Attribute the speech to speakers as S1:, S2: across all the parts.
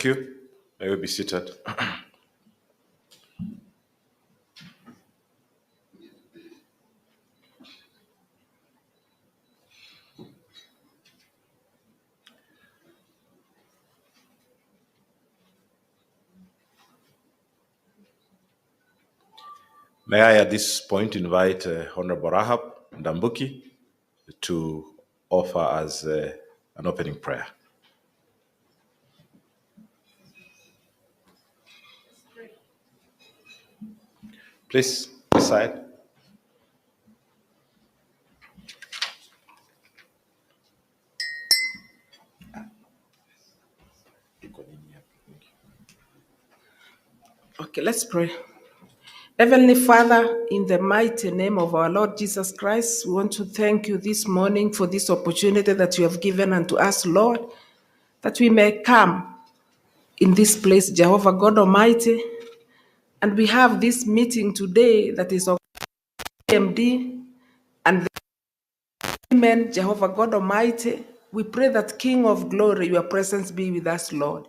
S1: Thank you. May we be seated. May I at this point invite Honorable Rahab Ndambuki to offer us an opening prayer. Please, this side.
S2: Okay, let's pray. Heavenly Father, in the mighty name of our Lord Jesus Christ, we want to thank you this morning for this opportunity that you have given unto us, Lord, that we may come in this place, Jehovah God Almighty, and we have this meeting today that is of AMD and the women, Jehovah God Almighty. We pray that King of Glory, your presence be with us, Lord.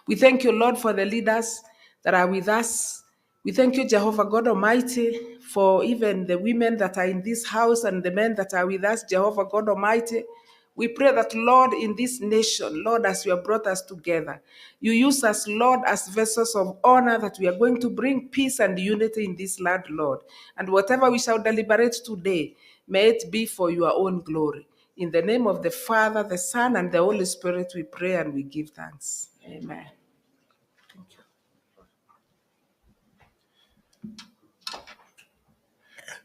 S2: We thank you, Lord, for the leaders that are with us. We thank you, Jehovah God Almighty, for even the women that are in this house and the men that are with us, Jehovah God Almighty. We pray that, Lord, in this nation, Lord, as you have brought us together, you use us, Lord, as vessels of honor, that we are going to bring peace and unity in this land, Lord. And whatever we shall deliberate today, may it be for your own glory. In the name of the Father, the Son, and the Holy Spirit, we pray and we give thanks. Amen.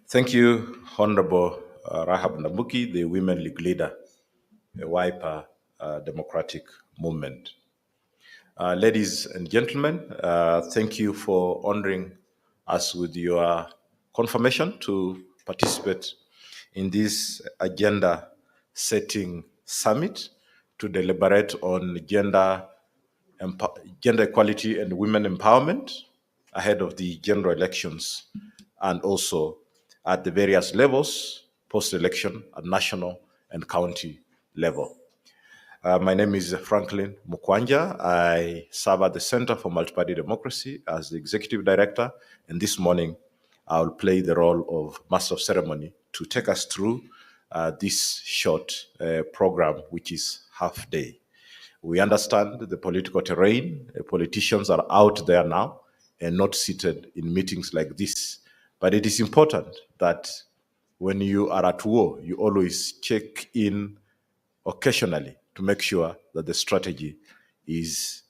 S1: Thank you, Honorable Rahab Ndambuki, the Women League leader, a Wiper Democratic Movement. Ladies and gentlemen, thank you for honoring us with your confirmation to participate in this agenda setting summit to deliberate on gender equality and women empowerment ahead of the general elections and also at the various levels post-election at national and county level. My name is Franklin Mukwanja. I serve at the Center for Multiparty Democracy as the Executive Director, and this morning I'll play the role of Master of Ceremony to take us through this short program, which is half day. We understand the political terrain. Politicians are out there now and not seated in meetings like this. But it is important that when you are at war, you always check in occasionally to make sure that the strategy is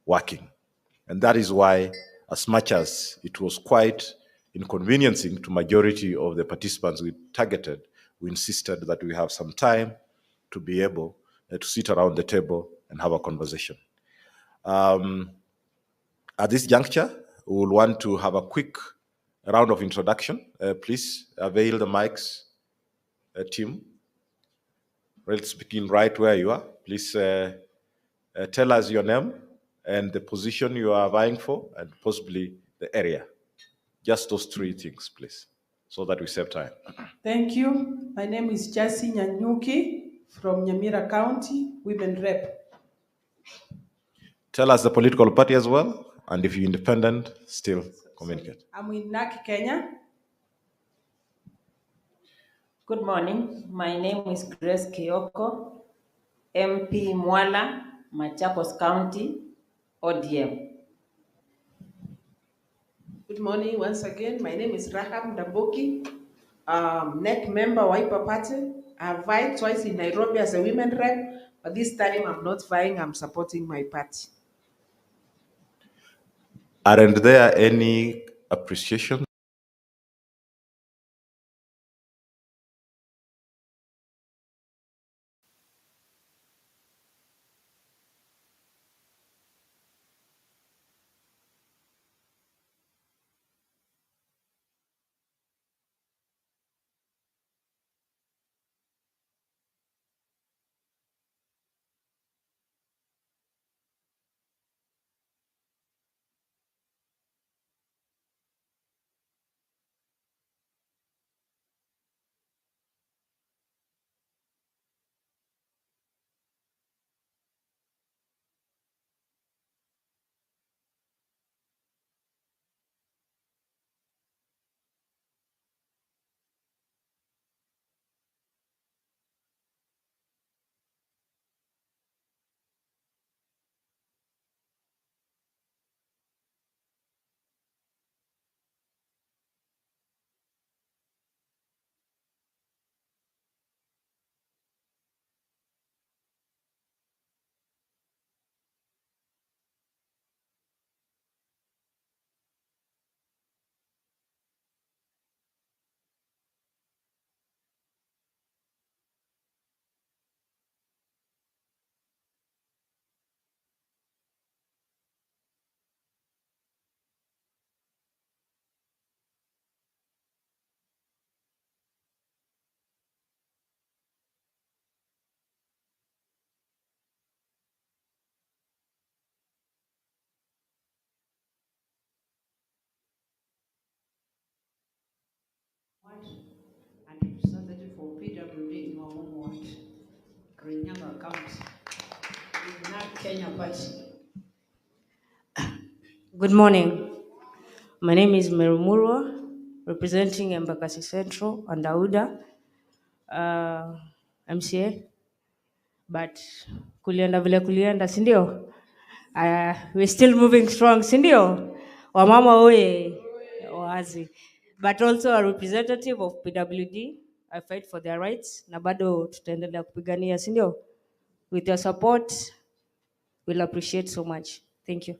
S1: working. And that is why, as much as it was quite inconveniencing to majority of the participants we targeted, we insisted that we have some time to be able to sit around the table and have a conversation. At this juncture, we will want to have a quick round of introduction. Please avail the mics, team. Let's begin right where you are. Please tell us your name and the position you are vying for and possibly the area. Just those three things, please, so that we save time.
S2: Thank you. My name is Jasi Nyanyuki from Nyamira County, Women Rep.
S1: Tell us the political party as well, and if you're independent, still communicate.
S2: I'm in Naki, Kenya.
S3: Good morning. My name is Grace Kioko, MP Mwala, Machakos County, ODM.
S2: Good morning once again. My name is Rahab Ndambuki, NEC member, Wiper Party. I've vied twice in Nairobi as a women rep, but this time I'm not vying, I'm supporting my party.
S1: Aren't there any appreciation?
S4: account with NAC Kenya Party.
S5: Good morning. My name is Merumurwa, representing Embakasi Central and Auda, MCA. But kulienda vile kulienda, sindio? We're still moving strong, sindio? Wamama oye, wazi. But also a representative of PWD. I fight for their rights. Na bado tutaendelea kupigania, sindio? With your support, we'll appreciate so much. Thank you.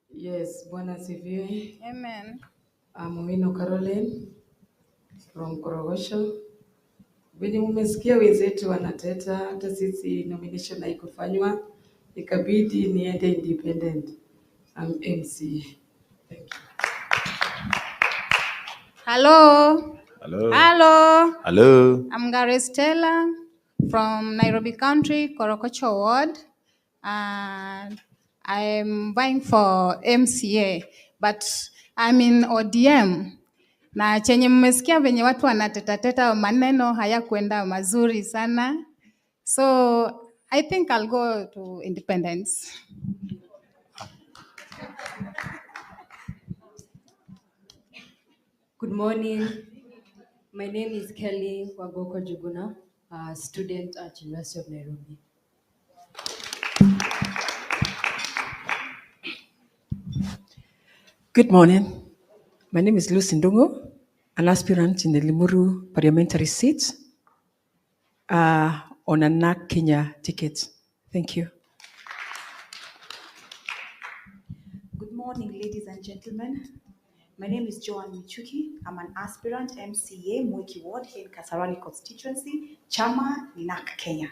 S2: Yes, Bwana asifiwe.
S6: Amen.
S2: I'm Owino Caroline from Korogosho. Venye mumesikia wenzetu wanateta, hata sisi nomination haikufanywa, ikabidi niende independent. I'm MCA. Thank you.
S6: Hello.
S1: Hello.
S6: Hello.
S1: Hello.
S6: I'm Gary Stella from Nairobi County, Korokocho Ward. And I'm vying for MCA, but I'm in ODM. Na chenye mmesikia venye watu wanatetateta maneno hayakwenda mazuri sana. So I think I'll go to independence.
S7: Good morning. My name is Kelly Wagoko Juguna, a student at University of Nairobi.
S8: Good morning. My name is Lucy Ndungu, an aspirant in the Limuru parliamentary seat on a NAC Kenya ticket. Thank you.
S9: Good morning, ladies and gentlemen. My name is Joan Michuki. I'm an aspirant MCA, Mwiki Ward here in Kasarani constituency, Chama NAC Kenya.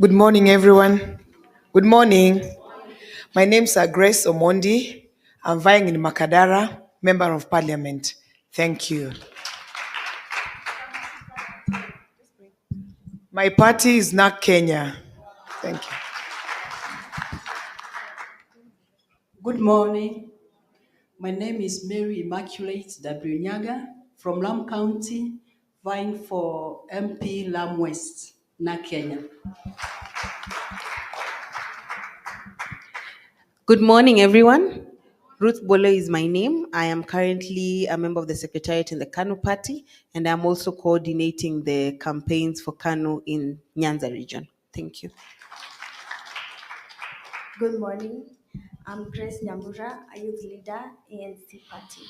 S10: Good morning, everyone. Good morning. My name is Grace Omondi. I'm vying in Makadara, Member of Parliament. Thank you. My party is NAC Kenya. Thank you.
S4: Good morning. My name is Mary Immaculate W. Nyaga from Lam County, vying for MP Lam West, NAC Kenya.
S11: Good morning, everyone. Ruth Bolo is my name. I am currently a member of the Secretariat in the KANU party, and I'm also coordinating the campaigns for KANU in Nyanza region. Thank you.
S12: Good morning. I'm Grace Nyambura, a youth leader, ANC party.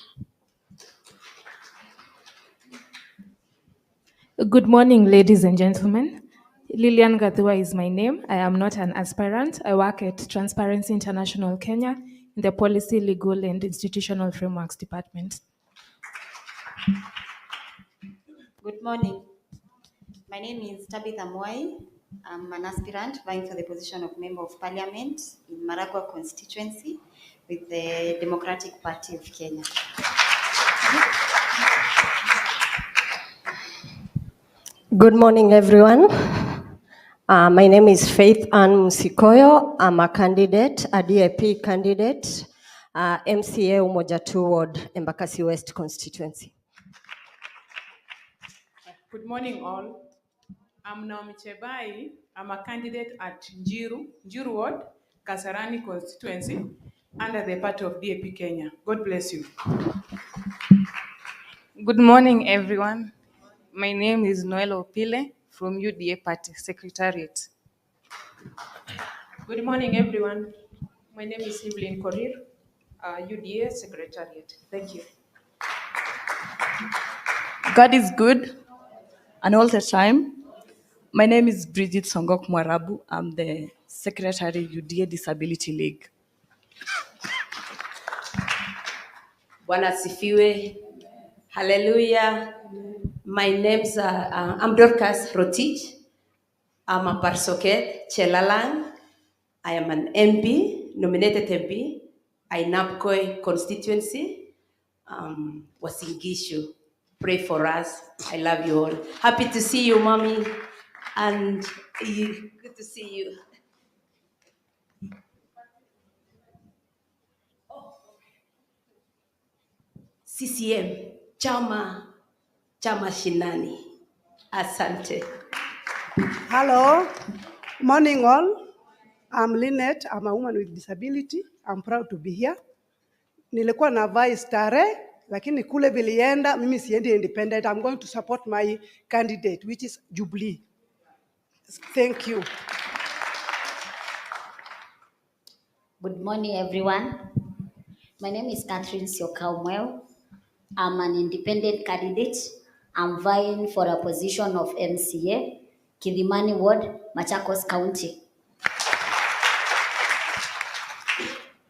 S13: Good morning, ladies and gentlemen. Lilian Gathua is my name. I am not an aspirant. I work at Transparency International Kenya in the Policy, Legal and Institutional Frameworks Department.
S14: Good morning. My name is Tabitha Mwai. I'm an aspirant vying for the position of Member of Parliament in Maragua constituency with the Democratic Party of Kenya.
S15: Good morning, everyone. My name is Faith Ann Musikoyo. I'm a candidate, a DAP candidate, MCA Umoja 2 Ward, Embakasi West constituency.
S16: Good morning, all. I'm Naomi Chebai. I'm a candidate at Njiru Ward, Kasarani constituency, under the party of DAP Kenya. God bless you.
S17: Good morning, everyone. My name is Noel Opile from UDA Party Secretariat.
S2: Good morning, everyone. My name is Evelyn Korir, UDA Secretariat. Thank you.
S17: God is good, and all the time. My name is Bridget Songok Mwarabu. I'm the Secretary UDA Disability League.
S5: Bwana asifiwe. Hallelujah. My name's I'm Dorcas Rotich. I'm a Parsoket Chelalang. I am an MP, nominated MP, Ainabkoi constituency, Wasingishu. Pray for us. I love you all. Happy to see you, Mommy. And good to see you. CCM,
S15: chama cha mashinani. Asante.
S18: Hello, morning all. I'm Lynette. I'm a woman with disability. I'm proud to be here. Nilikuwa na vice tare, lakini kule vilienda, mimi siendi independent. I'm going to support my candidate, which is Jubilee. Thank you.
S19: Good morning, everyone. My name is Catherine Siokaumweo. I'm an independent candidate. I'm vying for a position of MCA, Kidimani Ward, Machakos County.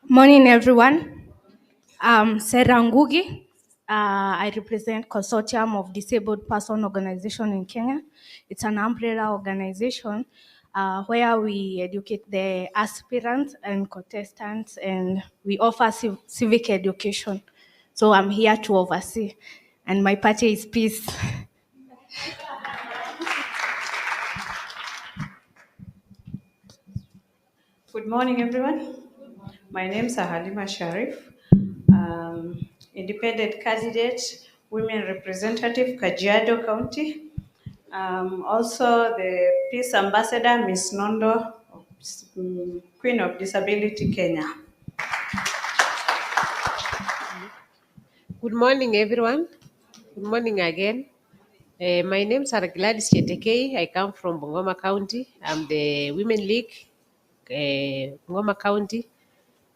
S13: Morning, everyone. I'm Sarah Ngugi. I represent Consortium of Disabled Person Organization in Kenya. It's an umbrella organization where we educate the aspirants and contestants, and we offer civic education. So I'm here to oversee, and my party is Peace.
S20: Good morning, everyone. My name is Halima Sharif, independent candidate, women representative, Kajiado County. Also the Peace Ambassador, Ms. Nondo, Queen of Disability, Kenya.
S21: Good morning, everyone. Good morning again. My name is Gladys Chetekei. I come from Bungoma County. I'm the Women League, Bungoma County,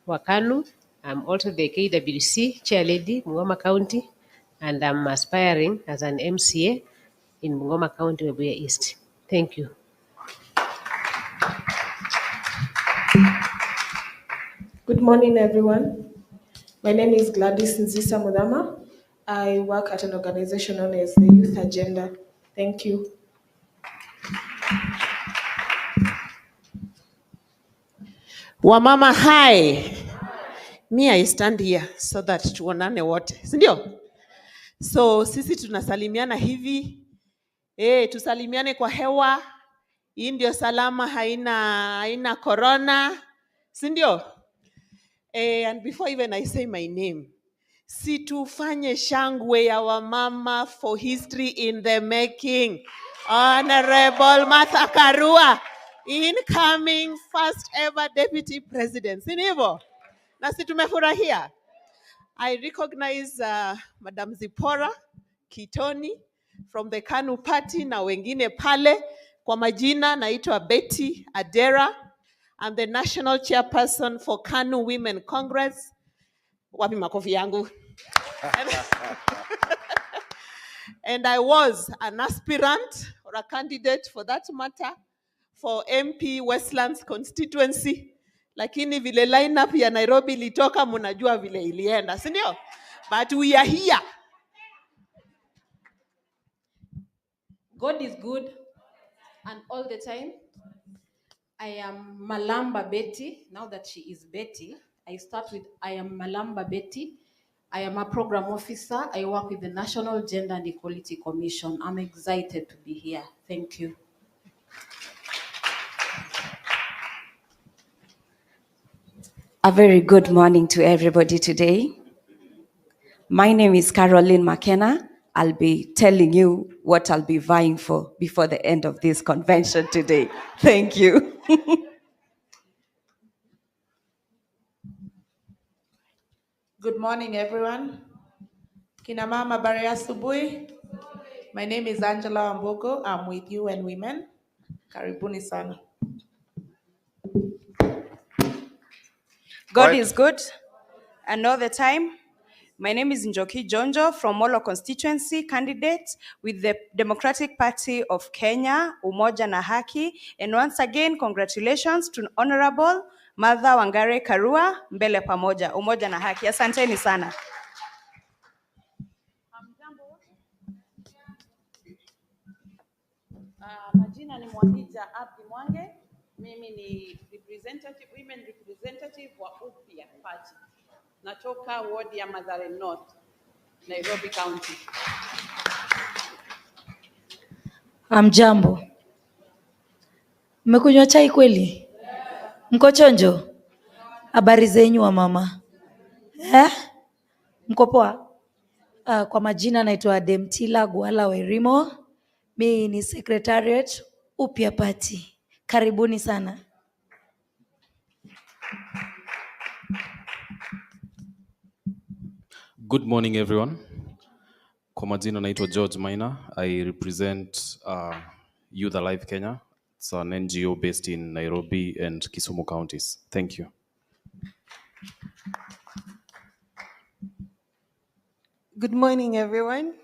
S21: Wakanu. I'm also the KWC Chair Lady, Bungoma County, and I'm aspiring as an MCA in Bungoma County, Webuye East. Thank you.
S2: Good morning, everyone. My name is Gladys Nzisa Mudama. I work at an organization known as the Youth Agenda. Thank you.
S22: Wamama hai. Me, I stand here so that tuonane wote. Sindio? So sisi tunasalimiana hivi. Tusalimiane kwa hewa. Hii ndio salama, haina corona. Sindio? And before even I say my name, situfanye shangwe ya wamama for history in the making. Honorable Martha Karua, incoming first ever deputy president. Sinivo? Nasi tumefurahia. I recognize Madam Zipora Kitoni from the KANU party na wengine pale. Kwa majina naitwa Betty Adera. I'm the national chairperson for KANU Women Congress. Wapi makofi yangu? And I was an aspirant or a candidate for that matter for MP Westlands constituency. Lakini vile lineup ya Nairobi ilitoka, munajua vile ilienda, si ndio? But we are here.
S23: God is good, and all the time. I am Malamba Betty. Now that she is Betty, I start with I am Malamba Betty. I am a program officer. I work with the National Gender and Equality Commission. I'm excited to be here. Thank you.
S24: A very good morning to everybody today. My name is Caroline McKenna. I'll be telling you what I'll be vying for before the end of this convention today. Thank you.
S25: Good morning, everyone. Kina mama habari ya asubuhi. My name is Angela Ambogo. I'm with UN Women. Karibuni sana.
S26: God is good, and all the time. My name is Njoki Jonjo from Molo constituency, candidate with the Democratic Party of Kenya, Umoja na Haki. And once again, congratulations to Honorable Martha Wangare Karua, mbele pamoja, Umoja na Haki. Asanteni sana.
S27: Majina ni Mwahija Abdi Mwange. Mimi ni women representative wa UPIA Party. Natoka ward ya Mathare North, Nairobi County.
S28: Hamjambo. Mmekunywa chai kweli? Mko chonjo? Habari zenyu wa mama? Mko poa? Kwa majina naitwa Demtila Gwala Werimo. Mi ni secretariat Upya Party. Karibuni sana.
S1: Good morning, everyone. Kwa majina naitwa George Maina. I represent Youth Alive Kenya. It's an NGO based in Nairobi and Kisumu counties. Thank you.
S3: Good morning, everyone.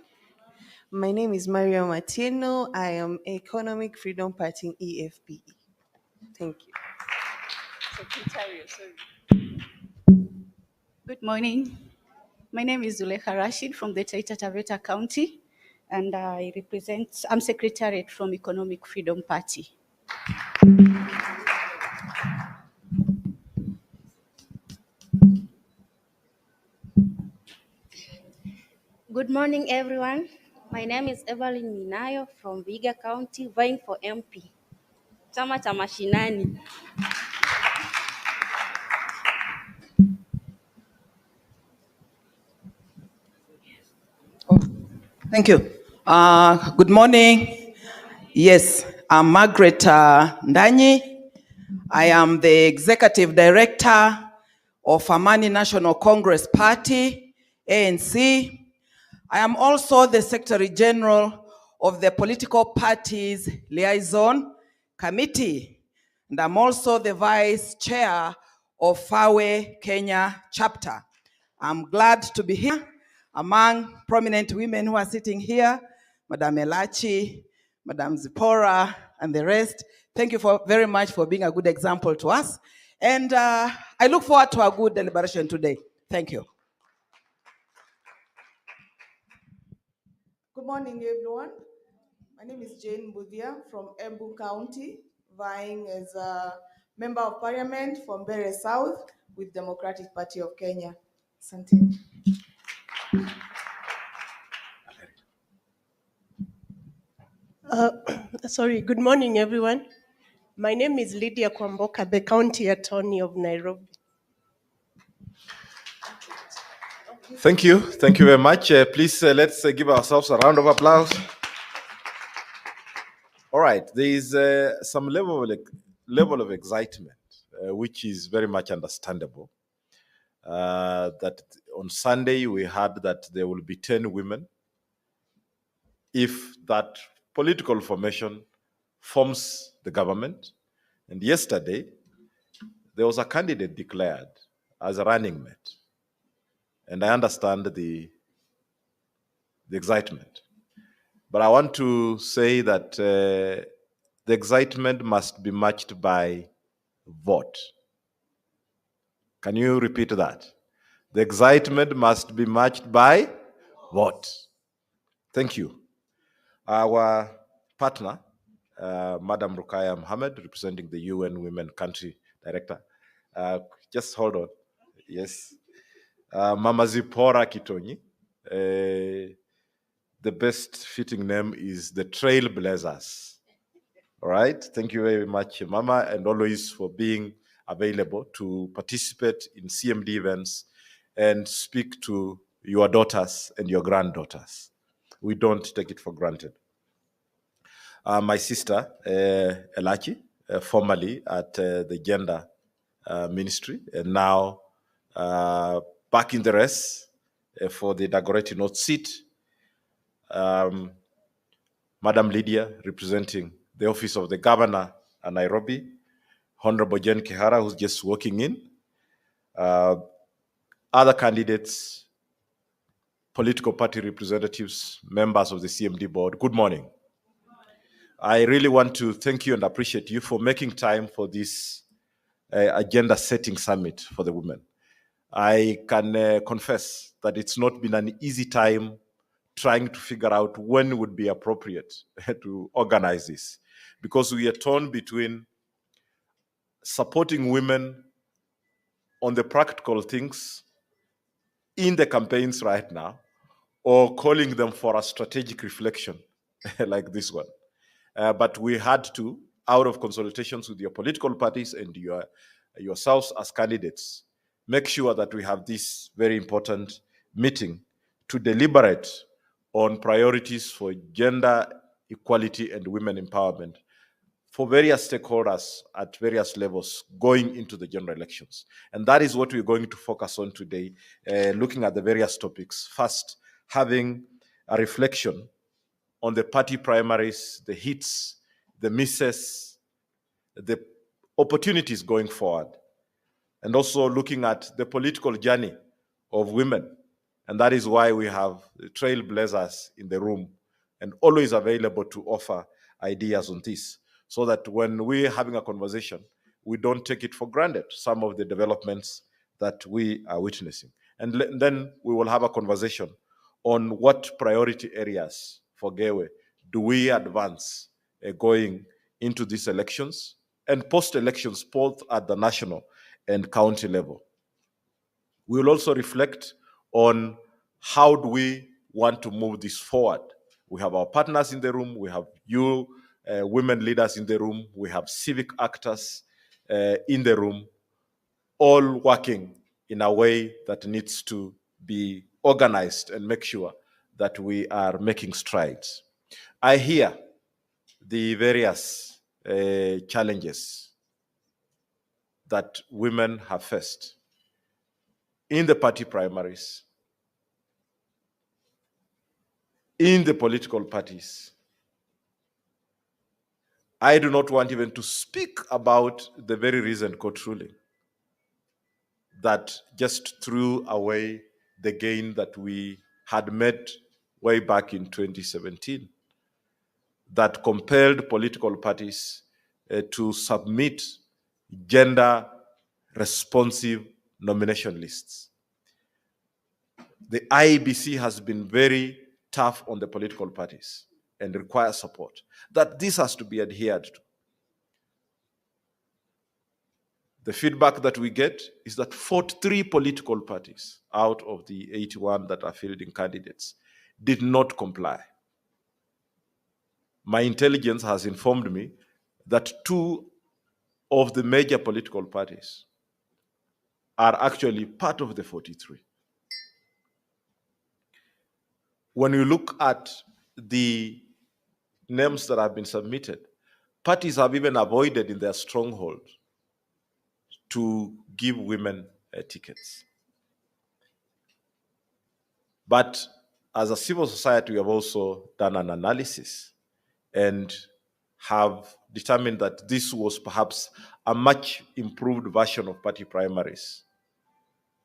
S3: My name is Maria Martino. I am Economic Freedom Party EFPE. Thank you. Secretary, sorry.
S4: Good morning. My name is Zulekha Rashid from the Taita Taveta County, and I'm Secretariat from Economic Freedom Party.
S6: Good morning, everyone. My name is Evelyn Minayo from Viga County, vying for MP. Chama cha mashinani.
S7: Thank you. Good morning. Yes, I'm Margaret Ndanyi. I am the Executive Director of Amani National Congress Party, ANC. I am also the Secretary General of the Political Parties Liaison Committee. And I'm also the Vice Chair of FAWE Kenya chapter. I'm glad to be here among prominent women who are sitting here, Madam Elachi, Madam Zipporah, and the rest. Thank you very much for being a good example to us. And I look forward to a good deliberation today. Thank you.
S8: Good morning, everyone. My name is Jane Budia from Embu County, vying as a Member of Parliament from Mbeere South with Democratic Party of Kenya. Asante.
S9: Sorry, good morning, everyone. My name is Lydia Kwamboka, the County Attorney of Nairobi.
S10: Thank you. Thank you very much. Please, let's give ourselves a round of applause. All right. There is some level of excitement, which is very much understandable. That on Sunday, we heard that there will be 10 women if that political formation forms the government. And yesterday, there was a candidate declared as a running mate. And I understand the excitement. But I want to say that the excitement must be matched by vote. Can you repeat that? The excitement must be matched by vote. Thank you. Our partner, Madam Rukaya Mohammed, representing the UN Women Country Director. Just hold on. Yes. Mama Zipporah Kitonyi. The best fitting name is the Trailblazers. All right. Thank you very much, Mama, and always for being available to participate in CMD events and speak to your daughters and your granddaughters. We don't take it for granted. My sister, Elachi, formerly at the Gender Ministry, and now back in the race for the Dagoretti North seat. Madam Lydia, representing the Office of the Governor at Nairobi. Honorable Jen Kihara, who's just walking in. Other candidates, political party representatives, members of the CMD board, good morning. I really want to thank you and appreciate you for making time for this agenda setting summit for the women. I can confess that it's not been an easy time trying to figure out when would be appropriate to organize this, because we are torn between supporting women on the practical things in the campaigns right now, or calling them for a strategic reflection like this one. But we had to, out of consultations with your political parties and yourselves as candidates, make sure that we have this very important meeting to deliberate on priorities for gender equality and women empowerment for various stakeholders at various levels going into the general elections. And that is what we're going to focus on today, looking at the various topics. First, having a reflection on the party primaries, the hits, the misses, the opportunities going forward, and also looking at the political journey of women. And that is why we have trailblazers in the room and always available to offer ideas on this, so that when we're having a conversation, we don't take it for granted, some of the developments that we are witnessing. And then we will have a conversation on what priority areas for Gewe do we advance going into these elections and post-elections, both at the national and county level. We will also reflect on how do we want to move this forward. We have our partners in the room, we have you women leaders in the room, we have civic actors in the room, all working in a way that needs to be organized and make sure that we are making strides. I hear the various challenges that women have faced in the party primaries, in the political parties. I do not want even to speak about the very recent court ruling that just threw away the gain that we had made way back in 2017, that compelled political parties to submit gender responsive nomination lists. The IEBC has been very tough on the political parties and requires support, that this has to be adhered to. The feedback that we get is that 43 political parties out of the 81 that are fielding candidates did not comply. My intelligence has informed me that 2 of the major political parties are actually part of the 43. When you look at the names that have been submitted, parties have even avoided in their stronghold to give women tickets. But as a civil society, we have also done an analysis and have determined that this was perhaps a much improved version of party primaries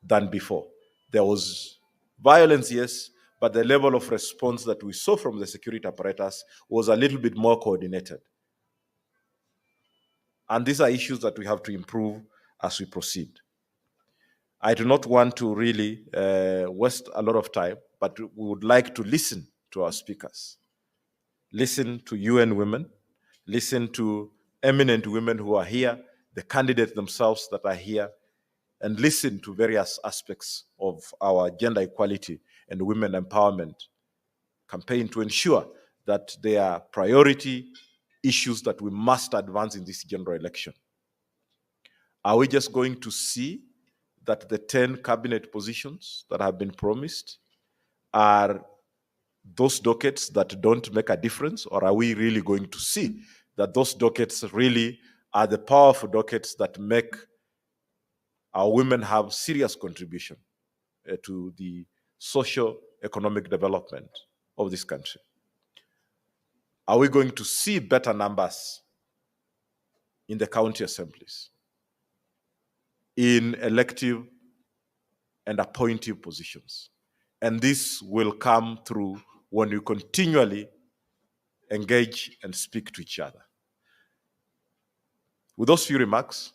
S10: than before. There was violence, yes, but the level of response that we saw from the security apparatus was a little bit more coordinated. And these are issues that we have to improve as we proceed. I do not want to really waste a lot of time, but we would like to listen to our speakers, listen to UN Women, listen to eminent women who are here, the candidates themselves that are here, and listen to various aspects of our gender equality and women empowerment campaign to ensure that they are priority issues that we must advance in this general election. Are we just going to see that the 10 cabinet positions that have been promised are those dockets that don't make a difference, or are we really going to see that those dockets really are the powerful dockets that make our women have serious contribution to the socio-economic development of this country? Are we going to see better numbers in the county assemblies, in elective and appointive positions? And this will come through when you continually engage and speak to each other. With those few remarks,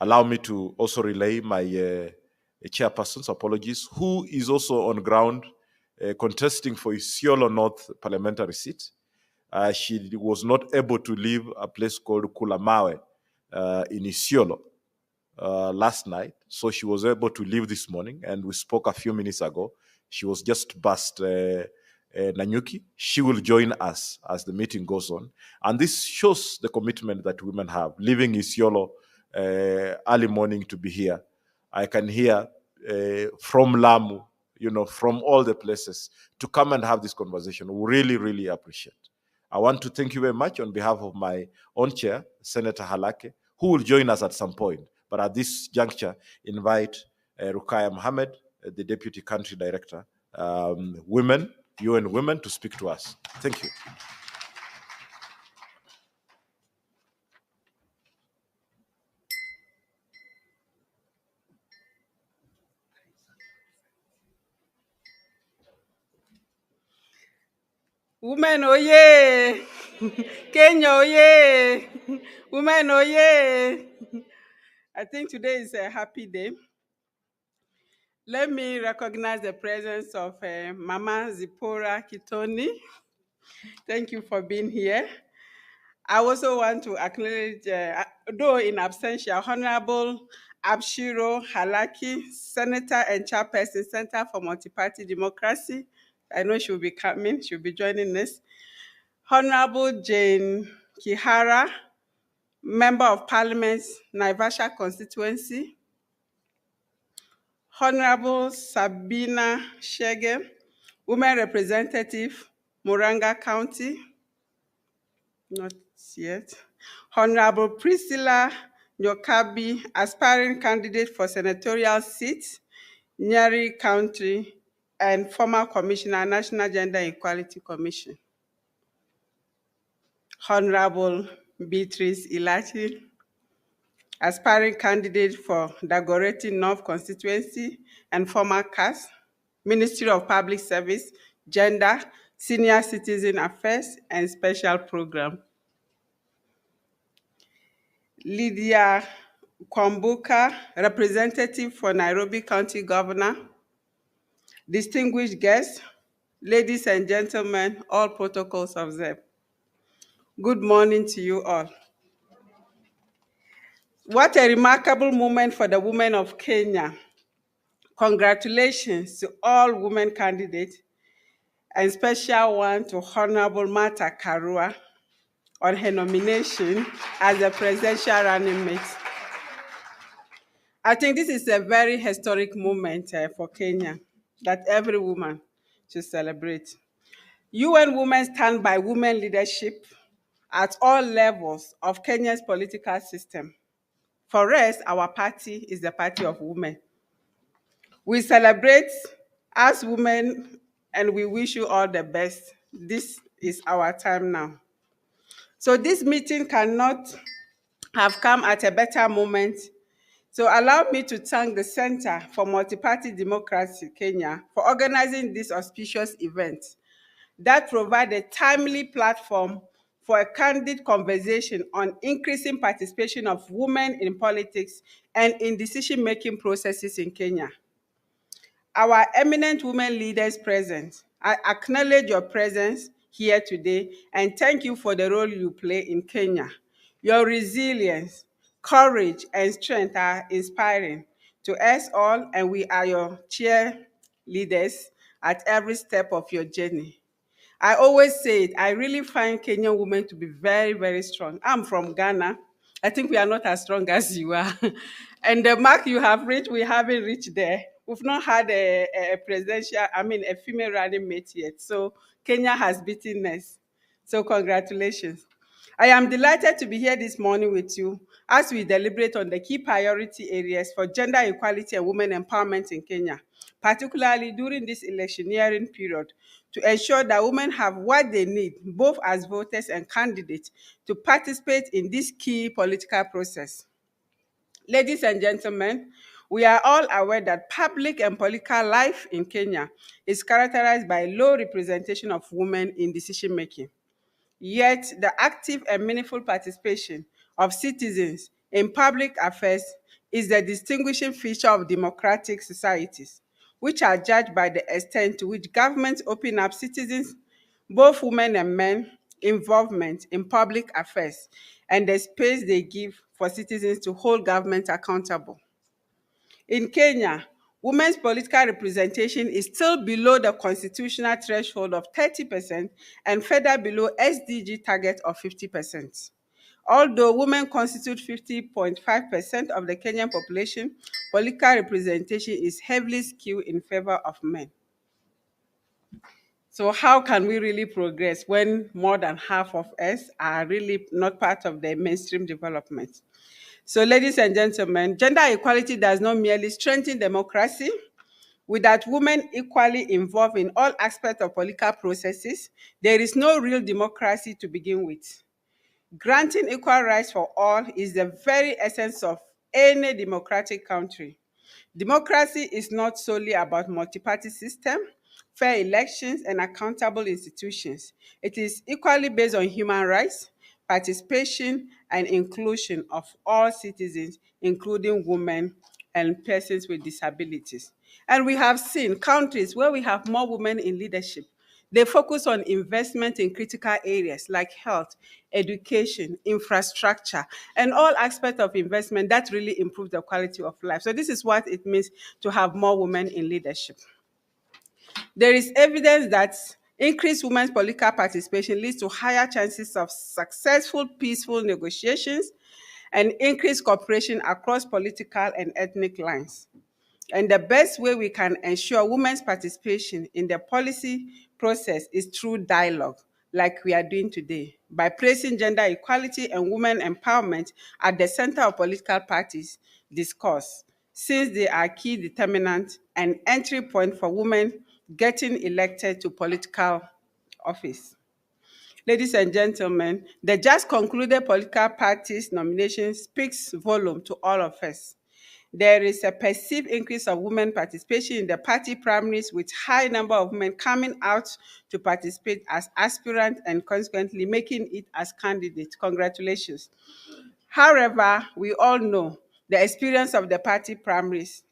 S10: allow me to also relay my chairperson's apologies, who is also on ground contesting for Isiolo North parliamentary seat. She was not able to leave a place called Kulamawe in Isiolo last night, so she was able to leave this morning, and we spoke a few minutes ago. She was just past Nanyuki. She will join us as the meeting goes on. And this shows the commitment that women have, leaving Isiolo early morning to be here. I can hear from Lamu, from all the places to come and have this conversation. We really, really appreciate. I want to thank you very much on behalf of my own chair, Senator Halake, who will join us at some point. But at this juncture, invite Rukaya Mohammed, the Deputy Country Director, Women, UN Women, to speak to us. Thank you.
S5: Women, oye! Kenya, oye! Women, oye! I think today is a happy day. Let me recognize the presence of Mama Zipporah Kitoni. Thank you for being here. I also want to acknowledge, though in absentia, Honorable Abshiro Halaki, Senator and Chairperson, Center for Multiparty Democracy. I know she'll be coming, she'll be joining us. Honorable Jane Kihara, Member of Parliament, Naivasha Constituency. Honorable Sabina Shege, Women Representative, Muranga County. Not yet. Honorable Priscilla Nyokabi, aspiring candidate for senatorial seat, Nyeri County, and former Commissioner, National Gender Equality Commission. Honorable Beatrice Ilachi, aspiring candidate for Dagoretti North Constituency and former CAS, Ministry of Public Service, Gender, Senior Citizen Affairs, and Special Program. Lydia Kwambuka, representative for Nairobi County Governor. Distinguished guests, ladies and gentlemen, all protocols observed. Good morning to you all. What a remarkable moment for the women of Kenya. Congratulations to all women candidates, and special one to Honorable Martha Karua on her nomination as the presidential running mate. I think this is a very historic moment for Kenya that every woman should celebrate. UN Women stand by women leadership at all levels of Kenya's political system. For us, our party is the party of women. We celebrate as women and we wish you all the best. This is our time now. So this meeting cannot have come at a better moment. So allow me to thank the Center for Multiparty Democracy, Kenya, for organizing this auspicious event that provides a timely platform for a candid conversation on increasing participation of women in politics and in decision-making processes in Kenya. Our eminent women leaders present, I acknowledge your presence here today and thank you for the role you play in Kenya. Your resilience, courage, and strength are inspiring to us all, and we are your cheerleaders at every step of your journey. I always say it, I really find Kenyan women to be very, very strong. I'm from Ghana. I think we are not as strong as you are. And the mark you have reached, we haven't reached there. We've not had a female running mate yet. So Kenya has beaten us. So congratulations. I am delighted to be here this morning with you as we deliberate on the key priority areas for gender equality and women empowerment in Kenya, particularly during this electioneering period, to ensure that women have what they need, both as voters and candidates, to participate in this key political process. Ladies and gentlemen, we are all aware that public and political life in Kenya is characterized by low representation of women in decision-making. Yet, the active and meaningful participation of citizens in public affairs is the distinguishing feature of democratic societies, which are judged by the extent to which governments open up citizens, both women and men, involvement in public affairs and the space they give for citizens to hold government accountable. In Kenya, women's political representation is still below the constitutional threshold of 30% and further below SDG target of 50%. Although women constitute 50.5% of the Kenyan population, political representation is heavily skewed in favor of men. So how can we really progress when more than half of us are really not part of the mainstream development? So ladies and gentlemen, gender equality does not merely strengthen democracy. Without women equally involved in all aspects of political processes, there is no real democracy to begin with. Granting equal rights for all is the very essence of any democratic country. Democracy is not solely about multi-party system, fair elections, and accountable institutions. It is equally based on human rights, participation, and inclusion of all citizens, including women and persons with disabilities. And we have seen countries where we have more women in leadership. They focus on investment in critical areas like health, education, infrastructure, and all aspects of investment that really improve the quality of life. So this is what it means to have more women in leadership. There is evidence that increased women's political participation leads to higher chances of successful, peaceful negotiations and increased cooperation across political and ethnic lines. And the best way we can ensure women's participation in the policy process is through dialogue, like we are doing today, by placing gender equality and women empowerment at the center of political parties' discourse, since they are key determinant and entry point for women getting elected to political office. Ladies and gentlemen, the just concluded political parties nomination speaks volume to all of us. There is a perceived increase of women participation in the party primaries, with high number of women coming out to participate as aspirants and consequently making it as candidates. Congratulations. However, we all know the experience of the party primaries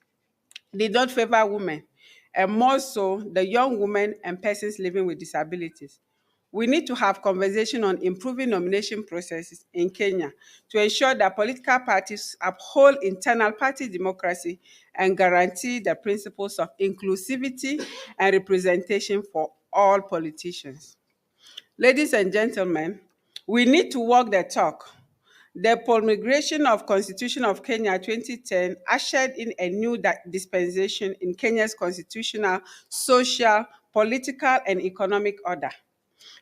S5: did not favor women, and more so the young women and persons living with disabilities. We need to have conversation on improving nomination processes in Kenya to ensure that political parties uphold internal party democracy and guarantee the principles of inclusivity and representation for all politicians. Ladies and gentlemen, we need to walk the talk. The promulgation of Constitution of Kenya 2010 ushered in a new dispensation in Kenya's constitutional, social, political, and economic order.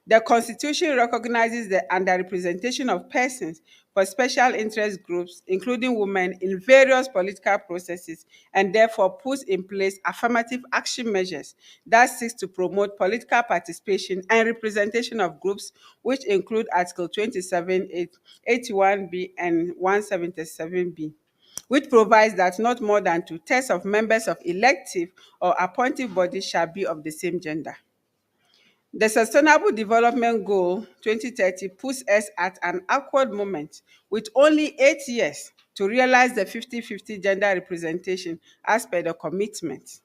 S5: The Constitution recognizes the underrepresentation of persons for special interest groups, including women, in various political processes, and therefore puts in place affirmative action measures that seeks to promote political participation and representation of groups, which include Article 27, 81B, and 177B. Which provides that not more than 2/3 of members of elective or appointive bodies shall be of the same gender. The Sustainable Development Goal 2030 puts us at an awkward moment with only 8 years to realize the 50-50 gender representation as per the commitment.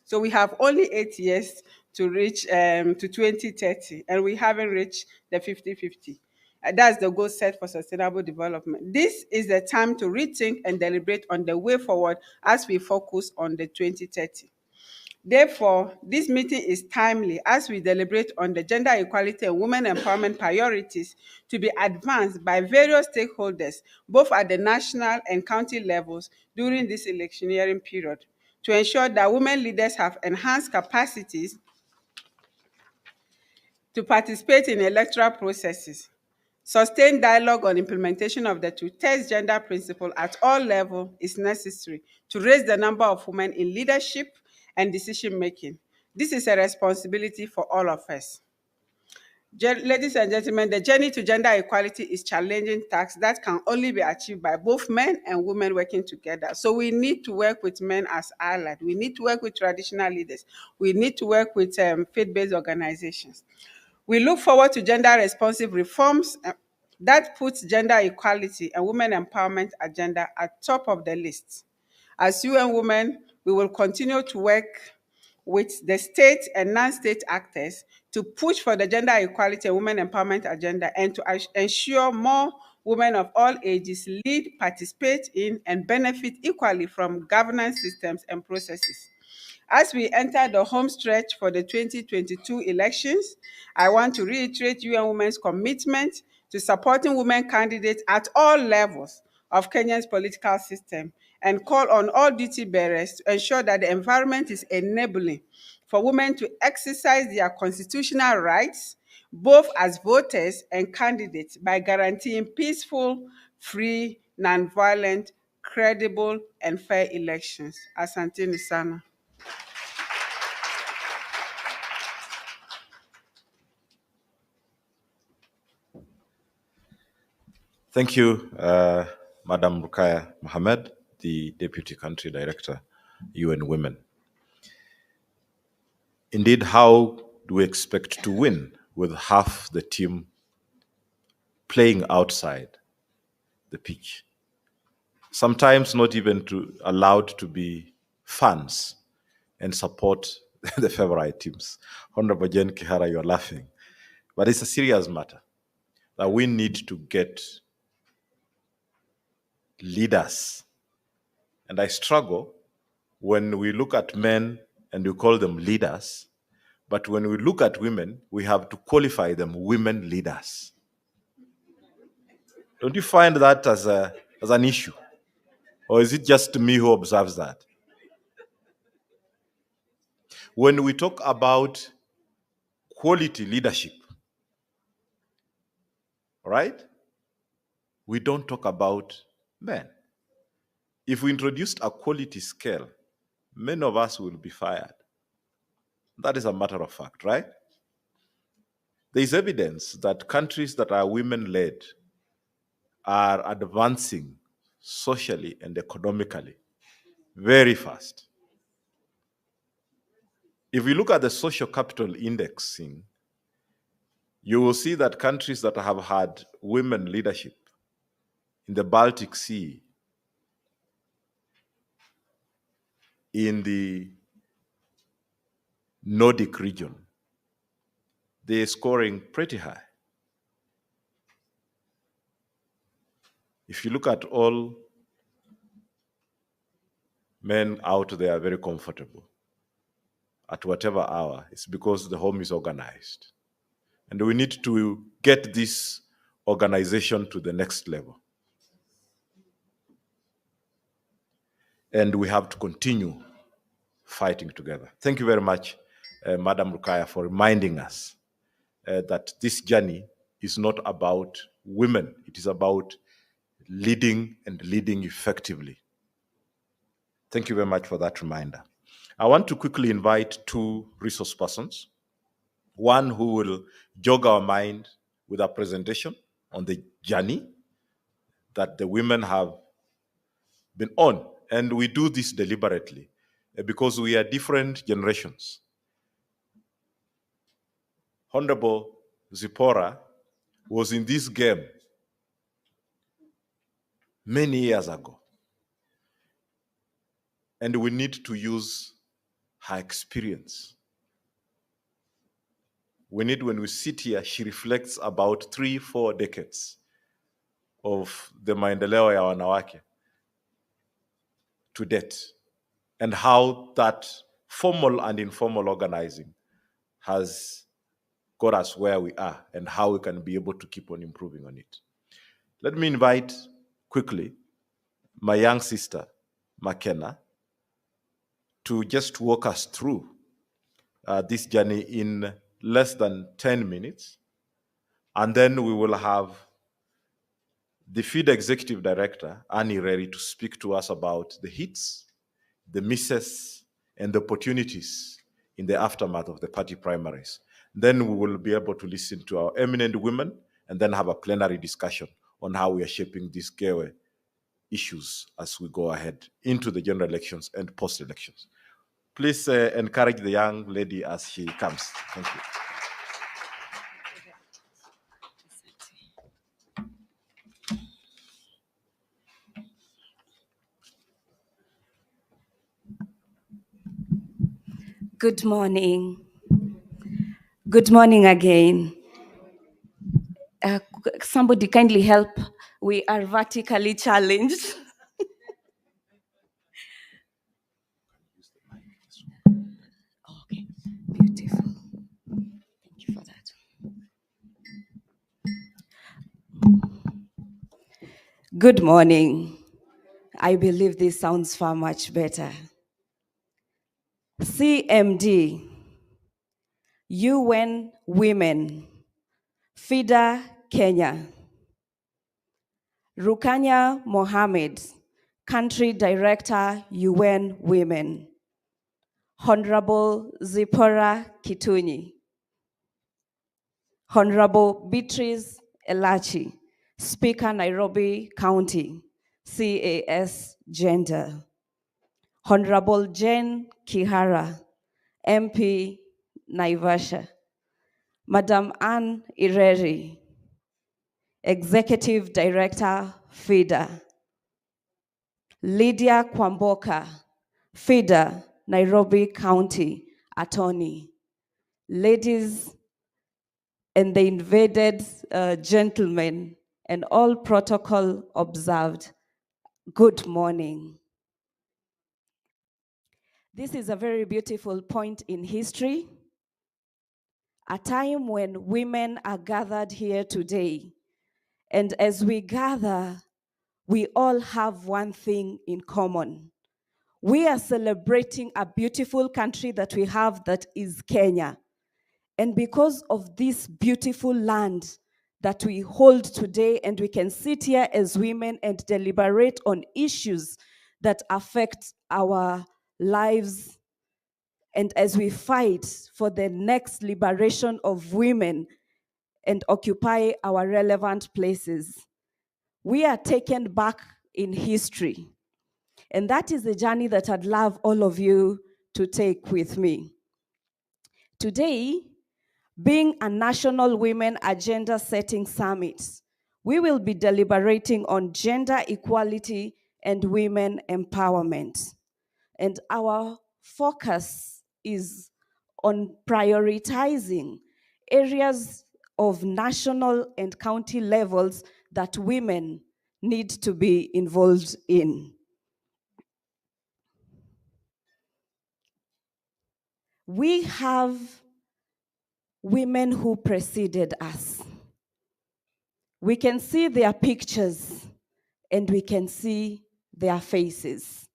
S5: So we have only 8 years to reach to 2030, and we haven't reached the 50-50. That's the goal set for sustainable development. This is the time to rethink and deliberate on the way forward as we focus on the 2030. Therefore, this meeting is timely as we deliberate on the gender equality and women empowerment priorities to be advanced by various stakeholders, both at the national and county levels during this electioneering period, to ensure that women leaders have enhanced capacities to participate in electoral processes. Sustained dialogue on implementation of the 2/3 gender principle at all levels is necessary to raise the number of women in leadership and decision-making. This is a responsibility for all of us. Ladies and gentlemen, the journey to gender equality is challenging task that can only be achieved by both men and women working together. So we need to work with men as allies. We need to work with traditional leaders. We need to work with faith-based organizations. We look forward to gender-responsive reforms that puts gender equality and women empowerment agenda at top of the list. As UN Women, we will continue to work with the state and non-state actors to push for the gender equality and women empowerment agenda and to ensure more women of all ages lead, participate in, and benefit equally from governance systems and processes. As we enter the home stretch for the 2022 elections, I want to reiterate UN Women's commitment to supporting women candidates at all levels of Kenya's political system and call on all duty bearers to ensure that the environment is enabling for women to exercise their constitutional rights, both as voters and candidates, by guaranteeing peaceful, free, non-violent, credible, and fair elections. Asante Nisana.
S10: Thank you, Madam Rukaya Mohammed, the Deputy Country Director, UN Women. Indeed, how do we expect to win with half the team playing outside the pitch? Sometimes not even allowed to be fans and support the favorite teams. Honorable Jen Kihara, you're laughing. But it's a serious matter that we need to get leaders. And I struggle when we look at men and we call them leaders, but when we look at women, we have to qualify them women leaders. Don't you find that as an issue? Or is it just me who observes that? When we talk about quality leadership, right? We don't talk about men. If we introduced a quality scale, many of us will be fired. That is a matter of fact, right? There is evidence that countries that are women-led are advancing socially and economically very fast. If we look at the social capital indexing, you will see that countries that have had women leadership in the Baltic Sea, in the Nordic region, they're scoring pretty high. If you look at all men out there are very comfortable at whatever hour, it's because the home is organized. And we need to get this organization to the next level. And we have to continue fighting together. Thank you very much, Madam Rukaya, for reminding us that this journey is not about women. It is about leading and leading effectively. Thank you very much for that reminder. I want to quickly invite two resource persons, one who will jog our mind with a presentation on the journey that the women have been on. And we do this deliberately because we are different generations. Honorable Zipporah was in this game many years ago. And we need to use her experience. When we sit here, she reflects about 3-4 decades of the maendeleo ya wanawake to date, and how that formal and informal organizing has got us where we are, and how we can be able to keep on improving on it. Let me invite quickly my young sister, McKenna, to just walk us through this journey in less than 10 minutes. And then we will have the FEED Executive Director, Annie Reri, to speak to us about the hits, the misses, and the opportunities in the aftermath of the party primaries. Then we will be able to listen to our eminent women and then have a plenary discussion on how we are shaping these Gewe issues as we go ahead into the general elections and post-elections. Please encourage the young lady as she comes. Thank you.
S24: Good morning. Good morning again. Somebody kindly help. We are vertically challenged. Okay, beautiful. Thank you for that. Good morning. I believe this sounds far much better. CMD, UN Women, FIDA Kenya. Rukanya Mohammed, Country Director, UN Women. Honorable Zipporah Kitunyi. Honorable Beatrice Elachi, Speaker Nairobi County, CAS Gender. Honorable Jane Kihara, MP Naivasha. Madam Anne Ireri, Executive Director, FIDA. Lydia Kwamboka, FIDA, Nairobi County Attorney. Ladies and the invaded gentlemen, and all protocol observed, good morning. This is a very beautiful point in history, a time when women are gathered here today. And as we gather, we all have one thing in common. We are celebrating a beautiful country that we have, that is Kenya. And because of this beautiful land that we hold today, and we can sit here as women and deliberate on issues that affect our lives, and as we fight for the next liberation of women and occupy our relevant places, we are taken back in history. And that is the journey that I'd love all of you to take with me. Today, being a National Women Agenda Setting Summit, we will be deliberating on gender equality and women empowerment. And our focus is on prioritizing areas of national and county levels that women need to be involved in. We have women who preceded us. We can see their pictures and we can see their faces.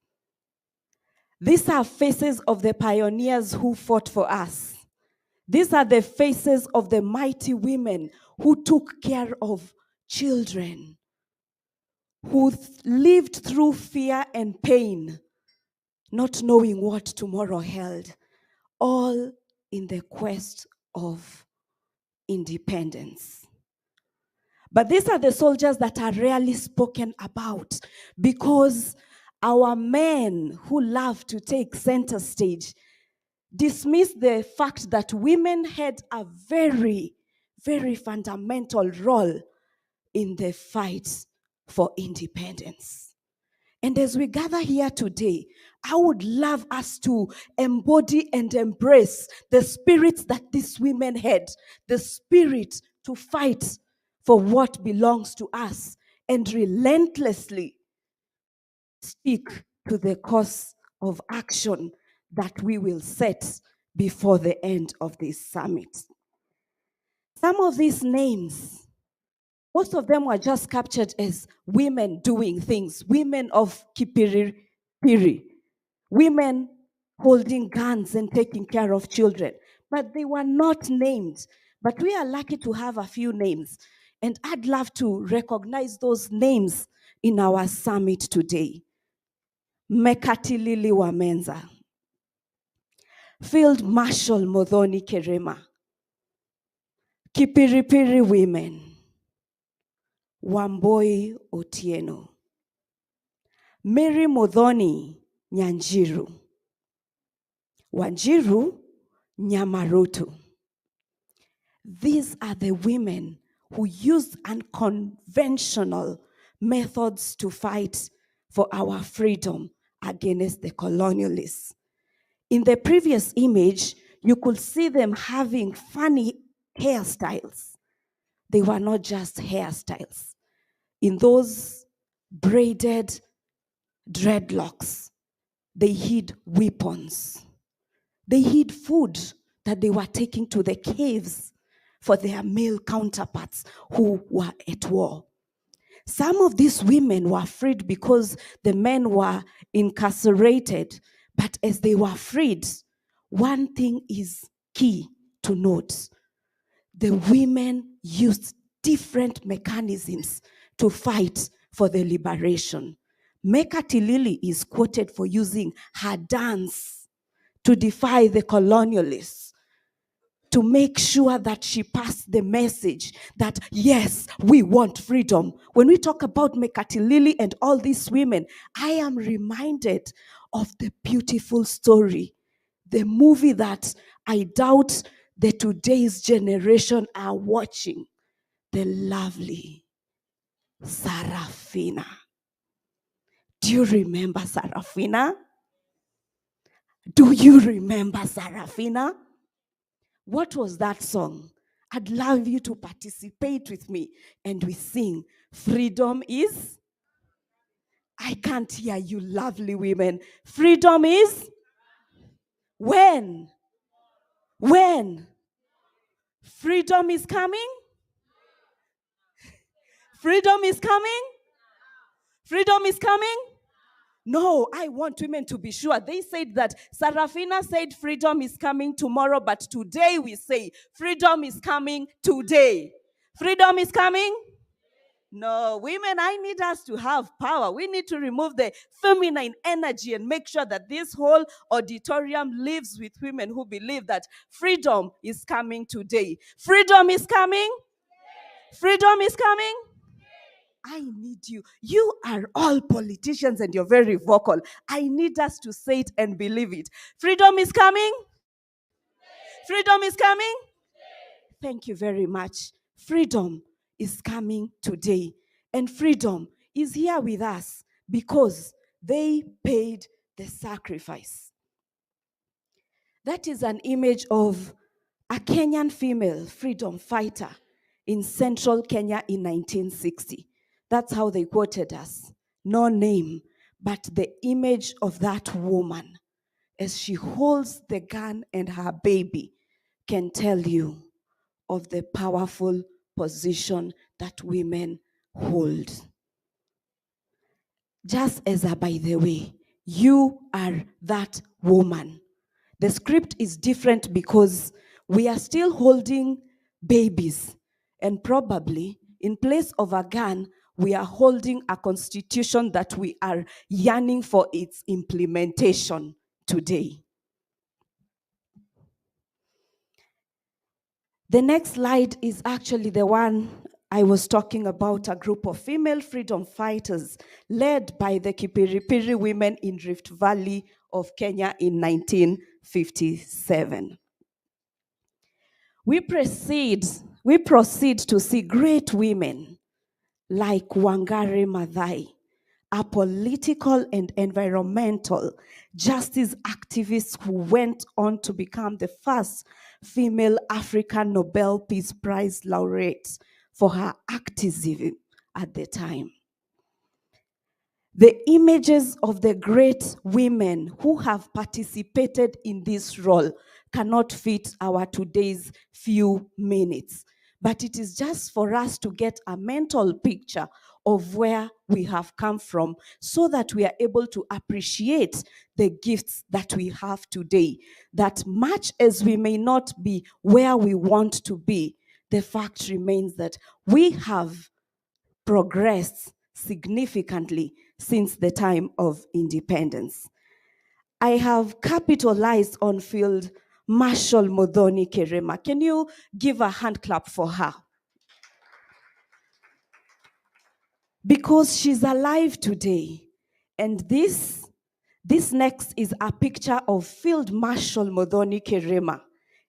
S24: These are faces of the pioneers who fought for us. These are the faces of the mighty women who took care of children, who lived through fear and pain, not knowing what tomorrow held, all in the quest of independence. But these are the soldiers that are rarely spoken about, because our men who love to take center stage dismiss the fact that women had a very, very fundamental role in the fight for independence. And as we gather here today, I would love us to embody and embrace the spirit that these women had, the spirit to fight for what belongs to us, and relentlessly stick to the course of action that we will set before the end of this summit. Some of these names, most of them were just captured as women doing things, women of Kipiripiri, women holding guns and taking care of children. But they were not named. But we are lucky to have a few names. And I'd love to recognize those names in our summit today. Mekatilili Wamenza, Field Marshal Modhoni Kerema, Kipiripiri women, Wamboi Otieno, Mary Modhoni Nyanjiru, Wanjiru Nyamarutu. These are the women who used unconventional methods to fight for our freedom against the colonialists. In the previous image, you could see them having funny hairstyles. They were not just hairstyles. In those braided dreadlocks, they hid weapons. They hid food that they were taking to the caves for their male counterparts who were at war.
S11: Some of these women were freed because the men were incarcerated. But as they were freed, one thing is key to note. The women used different mechanisms to fight for the liberation. Mekatilili is quoted for using her dance to defy the colonialists, to make sure that she passed the message that, yes, we want freedom. When we talk about Mekatilili and all these women, I am reminded of the beautiful story, the movie that I doubt the today's generation are watching, the lovely Sarafina. Do you remember Sarafina? Do you remember Sarafina? What was that song? I'd love you to participate with me and we sing, freedom is? I can't hear you, lovely women. Freedom is? When? When? Freedom is coming? Freedom is coming? Freedom is coming? No, I want women to be sure. They said that Sarafina said freedom is coming tomorrow, but today we say freedom is coming today. Freedom is coming? No, women, I need us to have power. We need to remove the feminine energy and make sure that this whole auditorium lives with women who believe that freedom is coming today. Freedom is coming? Freedom is coming? I need you. You are all politicians and you're very vocal. I need us to say it and believe it. Freedom is coming? Freedom is coming? Thank you very much. Freedom is coming today. And freedom is here with us because they paid the sacrifice. That is an image of a Kenyan female freedom fighter in central Kenya in 1960. That's how they quoted us. No name, but the image of that woman as she holds the gun and her baby can tell you of the powerful position that women hold. Just as a by the way, you are that woman. The script is different because we are still holding babies, and probably in place of a gun, we are holding a constitution that we are yearning for its implementation today. The next slide is actually the one I was talking about, a group of female freedom fighters led by the Kipiripiri women in Rift Valley of Kenya in 1957. We proceed to see great women like Wangari Maathai, a political and environmental justice activist who went on to become the first female African Nobel Peace Prize laureate for her activism at the time. The images of the great women who have participated in this role cannot fit our today's few minutes, but it is just for us to get a mental picture of where we have come from so that we are able to appreciate the gifts that we have today. That much as we may not be where we want to be, the fact remains that we have progressed significantly since the time of independence. I have capitalized on Field Marshal Muthoni Kirima. Can you give a hand clap for her? Because she's alive today. And this next is a picture of Field Marshal Muthoni Kirima,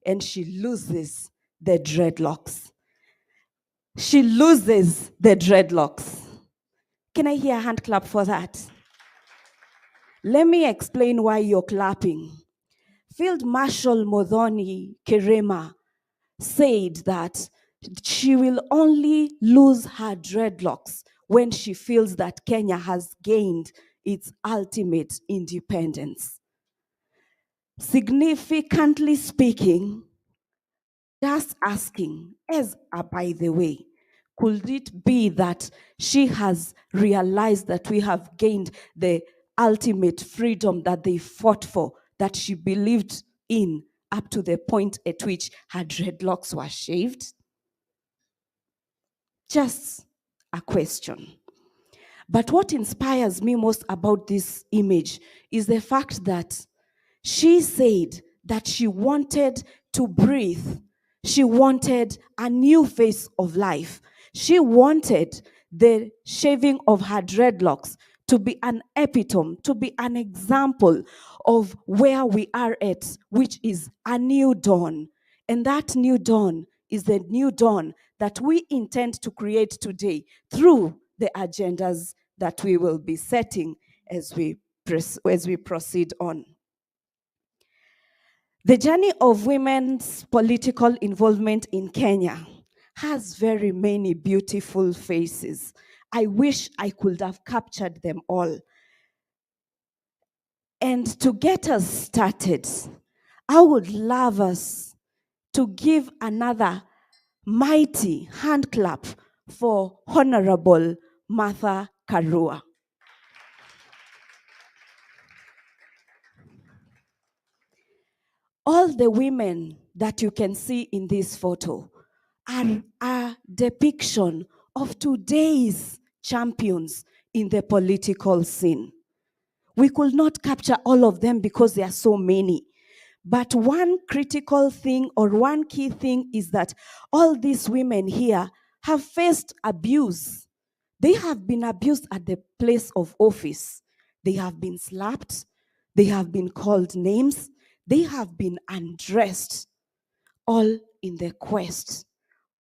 S11: and she loses the dreadlocks. She loses the dreadlocks. Can I hear a hand clap for that? Let me explain why you're clapping. Field Marshal Muthoni Kirima said that she will only lose her dreadlocks when she feels that Kenya has gained its ultimate independence. Significantly speaking, just asking, as a by the way, Could it be that she has realized that we have gained the ultimate freedom that they fought for, that she believed in, up to the point at which her dreadlocks were shaved? Just a question. But what inspires me most about this image is the fact that she said that she wanted to breathe. She wanted a new phase of life. She wanted the shaving of her dreadlocks to be an epitome, to be an example of where we are at, which is a new dawn. And that new dawn is the new dawn that we intend to create today through the agendas that we will be setting as we proceed on. The journey of women's political involvement in Kenya has very many beautiful faces. I wish I could have captured them all. And to get us started, I would love us to give another mighty hand clap for Honorable Martha Karua. All the women that you can see in this photo are a depiction of today's champions in the political scene. We could not capture all of them because there are so many. But one critical thing or one key thing is that all these women here have faced abuse. They have been abused at the place of office. They have been slapped. They have been called names. They have been undressed, all in the quest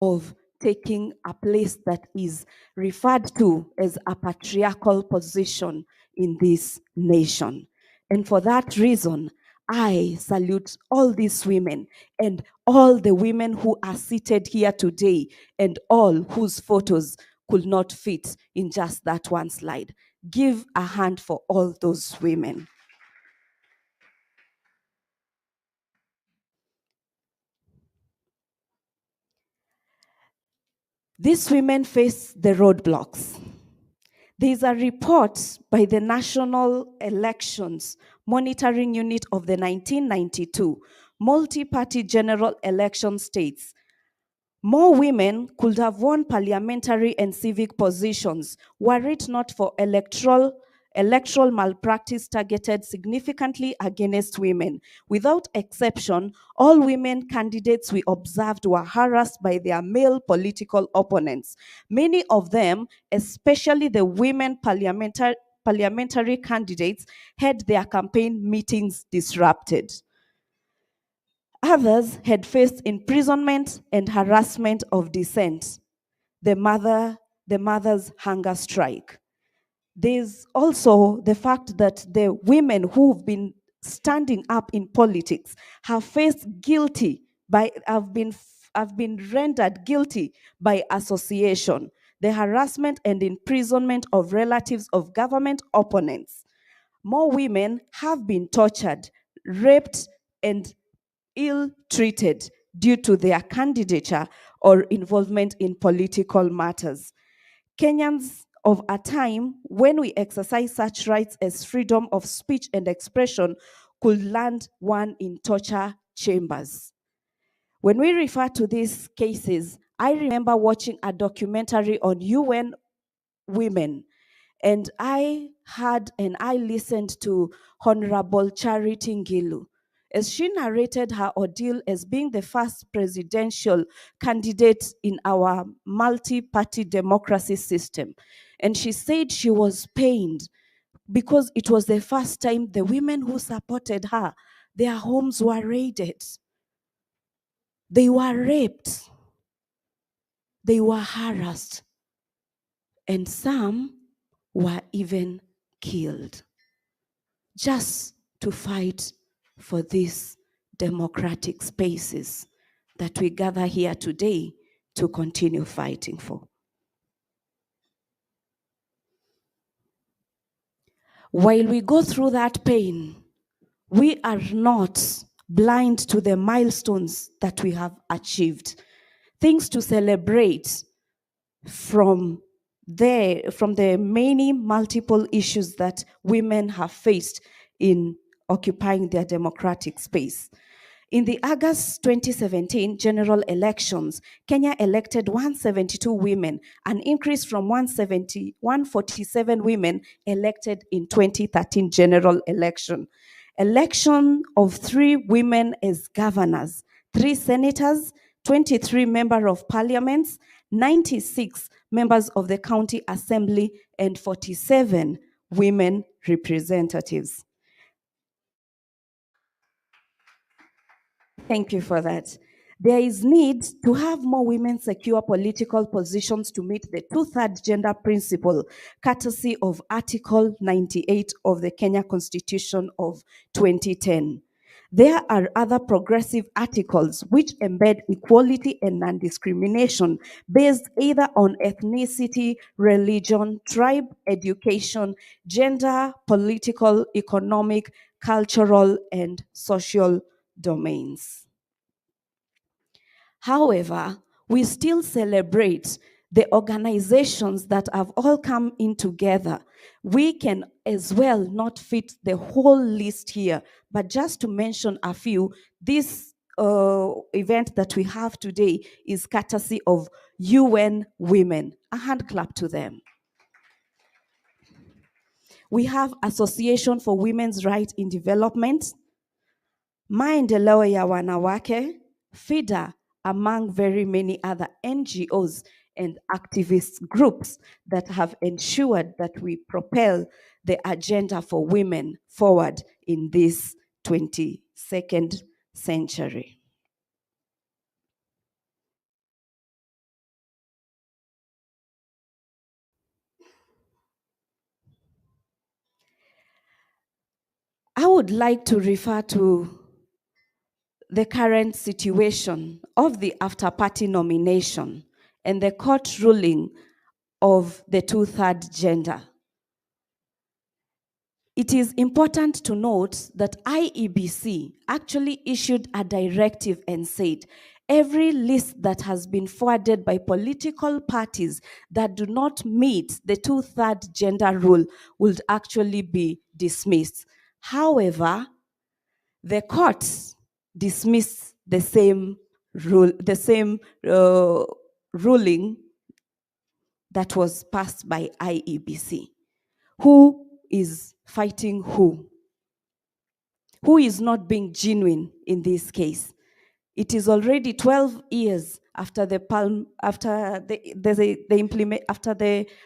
S11: of taking a place that is referred to as a patriarchal position in this nation. And for that reason, I salute all these women and all the women who are seated here today and all whose photos could not fit in just that one slide. Give a hand for all those women. These women face the roadblocks. There is a report by the National Elections Monitoring Unit of the 1992 Multiparty General Election states, more women could have won parliamentary and civic positions were it not for electoral malpractice targeted significantly against women. Without exception, all women candidates we observed were harassed by their male political opponents. Many of them, especially the women parliamentary candidates, had their campaign meetings disrupted. Others had faced imprisonment and harassment of dissent. The mother's hunger strike. There's also the fact that the women who've been standing up in politics have faced have been rendered guilty by association. The harassment and imprisonment of relatives of government opponents. More women have been tortured, raped, and ill-treated due to their candidature or involvement in political matters. Kenyans of a time when we exercise such rights as freedom of speech and expression could land one in torture chambers. When we refer to these cases, I remember watching a documentary on UN women, and I heard and I listened to Honorable Charity Ngilu as she narrated her ordeal as being the first presidential candidate in our multi-party democracy system. And she said she was pained because it was the first time the women who supported her, their homes were raided. They were raped. They were harassed. And some were even killed just to fight for these democratic spaces that we gather here today to continue fighting for. While we go through that pain, we are not blind to the milestones that we have achieved, things to celebrate,
S24: from the many multiple issues that women have faced in occupying their democratic space. In the August 2017 general elections, Kenya elected 172 women, an increase from 147 women elected in 2013 general election. Election of 3 women as governors, 3 senators, 23 members of parliaments, 96 members of the county assembly, and 47 women representatives. Thank you for that. There is need to have more women secure political positions to meet the 2/3 gender principle, courtesy of Article 98 of the Kenya Constitution of 2010. There are other progressive articles which embed equality and non-discrimination based either on ethnicity, religion, tribe, education, gender, political, economic, cultural, and social domains. However, we still celebrate the organizations that have all come in together. We can as well not fit the whole list here, but just to mention a few, this event that we have today is courtesy of UN Women. A hand clap to them. We have Association for Women's Rights in Development, Maendeleo ya Wanawake, FIDA, among very many other NGOs and activist groups that have ensured that we propel the agenda for women forward in this 22nd century. I would like to refer to the current situation of the after-party nomination and the court ruling of the 2/3 gender. It is important to note that IEBC actually issued a directive and said every list that has been forwarded by political parties that do not meet the 2/3 gender rule would actually be dismissed. However, the courts dismissed the same ruling that was passed by IEBC. Who is fighting who? Who is not being genuine in this case? It is already 12 years after the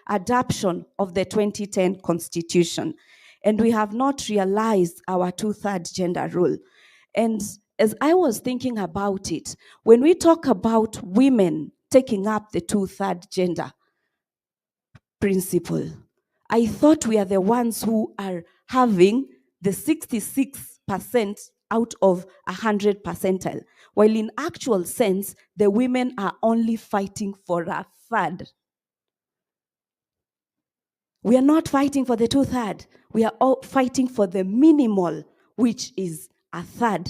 S24: adoption of the 2010 Constitution, and we have not realized our 2/3 gender rule. And as I was thinking about it, when we talk about women taking up the 2/3 gender principle, I thought we are the ones who are having the 66% out of 100 percentile, while in actual sense, the women are only fighting for a third. We are not fighting for the 2/3. We are all fighting for the minimal, which is a third,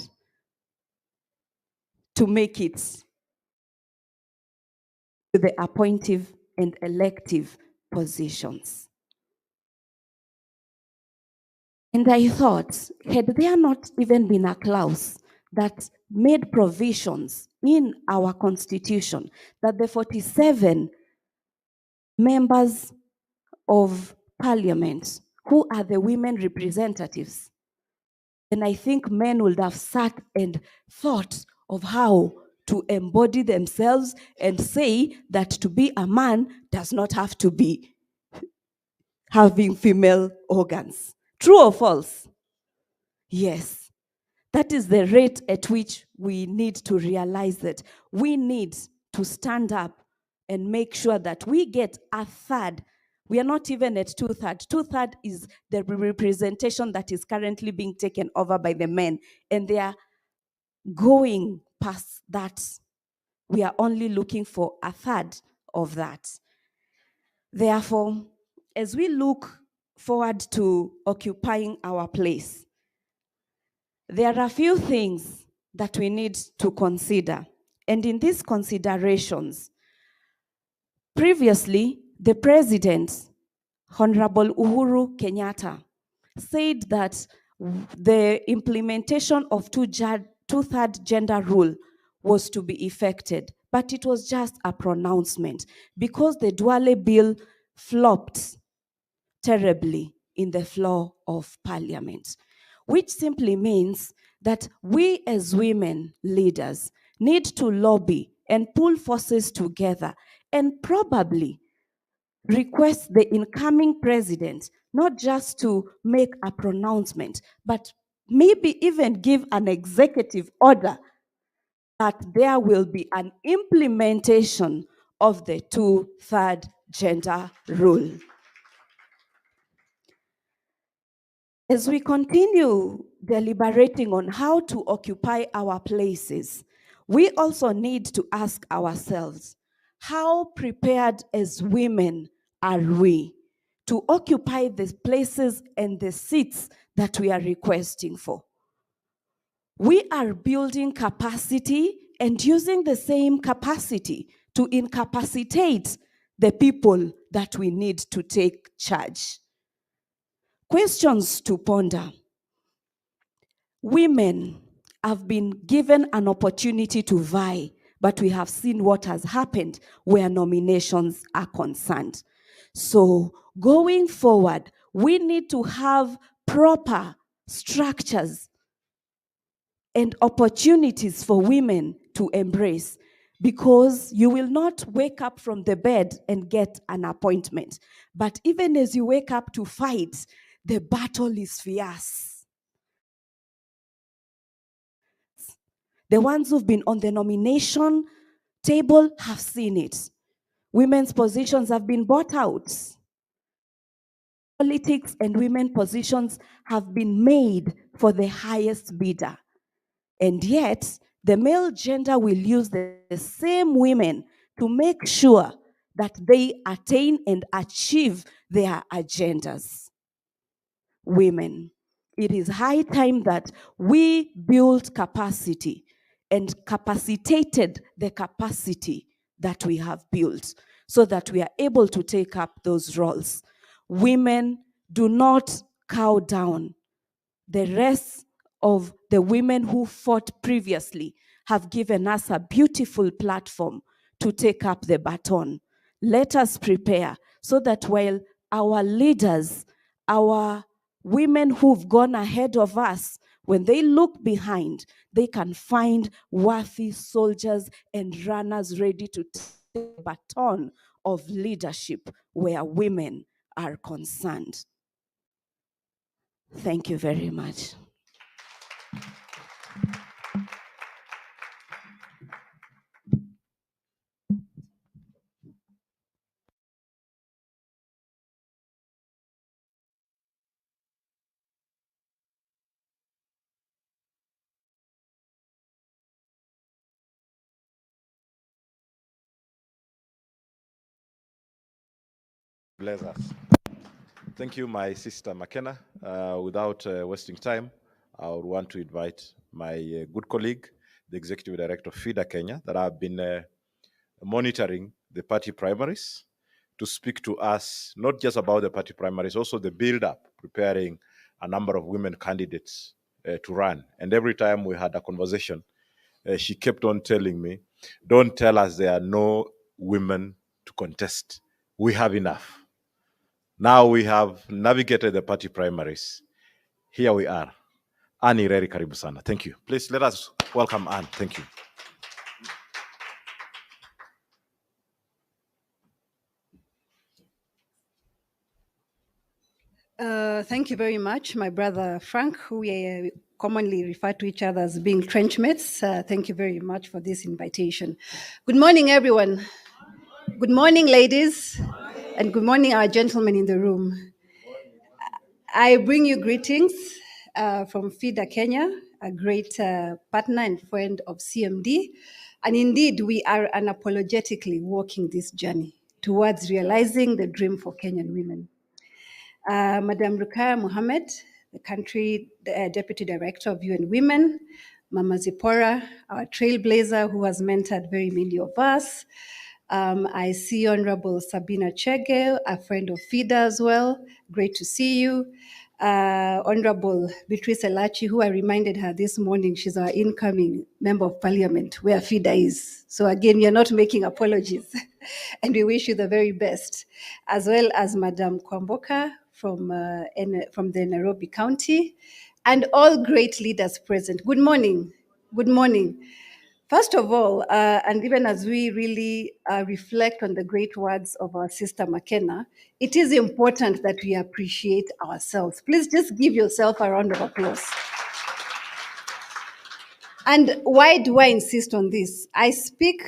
S24: to make it to the appointive and elective positions. And I thought, had there not even been a clause that made provisions in our constitution that the 47 members of parliament who are the women representatives, then I think men would have sat and thought of how to embody themselves and say that to be a man does not have to be having female organs. True or false? Yes. That is the rate at which we need to realize that we need to stand up and make sure that we get a third. We are not even at 2/3. 2/3 is the representation that is currently being taken over by the men, and they are going past that. We are only looking for a third of that. Therefore, as we look forward to occupying our place, there are a few things that we need to consider. And in these considerations, Previously, the president, Honorable Uhuru Kenyatta, said that the implementation of two-third gender rule was to be effected, but it was just a pronouncement because the Duale bill flopped terribly in the floor of parliament, which simply means that we as women leaders need to lobby and pull forces together and probably request the incoming president not just to make a pronouncement, but maybe even give an executive order that there will be an implementation of the two-third gender rule. As we continue deliberating on how to occupy our places, we also need to ask ourselves, how prepared as women are we to occupy the places and the seats that we are requesting for? We are building capacity and using the same capacity to incapacitate the people that we need to take charge. Questions to ponder. Women have been given an opportunity to vie, but we have seen what has happened where nominations are concerned. So going forward, we need to have proper structures and opportunities for women to embrace, because you will not wake up from the bed and get an appointment. But even as you wake up to fight, the battle is fierce. The ones who've been on the nomination table have seen it. Women's positions have been bought out. Politics and women positions have been made for the highest bidder. And yet, the male gender will use the same women to make sure that they attain and achieve their agendas. Women, it is high time that we build capacity and capacitated the capacity that we have built so that we are able to take up those roles. Women, do not cow down. The rest of the women who fought previously have given us a beautiful platform to take up the baton. Let us prepare so that while our leaders, our women who've gone ahead of us, when they look behind, they can find worthy soldiers and runners ready to take the baton of leadership where women are concerned. Thank you very much.
S10: Bless us. Thank you, my sister McKenna. Without wasting time, I would want to invite my good colleague, the Executive Director of FIDA Kenya, that I've been monitoring the party primaries, to speak to us, not just about the party primaries, also the build-up, preparing a number of women candidates to run. And every time we had a conversation, she kept on telling me, don't tell us there are no women to contest. We have enough. Now we have navigated the party primaries. Here we are. Anne Ireri, karibu sana. Thank you. Please let us welcome Anne. Thank you.
S12: Thank you very much, my brother Frank, who we commonly refer to each other as being trenchmates. Thank you very much for this invitation. Good morning, everyone. Good morning, ladies, and good morning, our gentlemen in the room. I bring you greetings from FIDA Kenya, a great partner and friend of CMD. And indeed, we are unapologetically walking this journey towards realizing the dream for Kenyan women. Madam Rukaya Mohammed, the country Deputy Director of UN Women, Mama Zipporah, our trailblazer who has mentored very many of us, I see Honorable Sabina Chege, a friend of FIDA as well. Great to see you. Honorable Beatrice Elachi, who I reminded her this morning, she's our incoming Member of Parliament, where FIDA is. So again, we are not making apologies. And we wish you the very best. As well as Madam Kwamboka from the Nairobi County, and all great leaders present. Good morning. Good morning. First of all, and even as we really reflect on the great words of our sister McKenna, it is important that we appreciate ourselves. Please just give yourself a round of applause. And why do I insist on this? I speak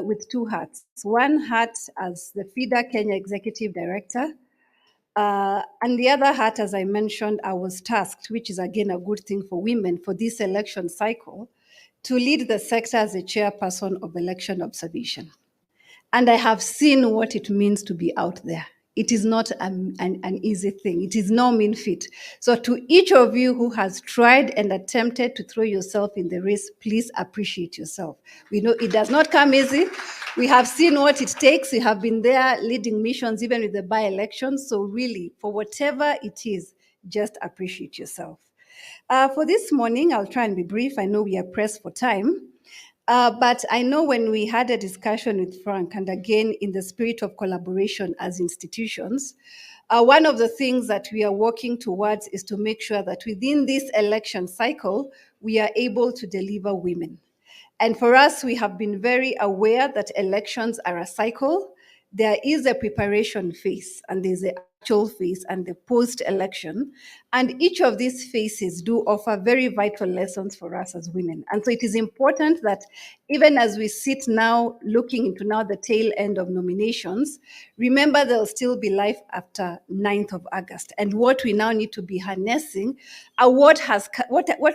S12: with two hearts. One heart as the FIDA Kenya Executive Director, and the other heart, as I mentioned, I was tasked, which is again a good thing for women for this election cycle, to lead the sector as a chairperson of election observation. And I have seen what it means to be out there. It is not an easy thing. It is no mean feat. So to each of you who has tried and attempted to throw yourself in the race, please appreciate yourself. We know it does not come easy. We have seen what it takes. We have been there leading missions, even with the by-elections. So really, for whatever it is, just appreciate yourself. For this morning, I'll try and be brief. I know we are pressed for time. But I know when we had a discussion with Frank, and again in the spirit of collaboration as institutions, one of the things that we are working towards is to make sure that within this election cycle, we are able to deliver women. And for us, we have been very aware that elections are a cycle. There is a preparation phase, and there's the actual phase and the post-election. And each of these phases do offer very vital lessons for us as women. And so it is important that even as we sit now, looking into now the tail end of nominations, remember there'll still be life after 9th of August. And what we now need to be harnessing are what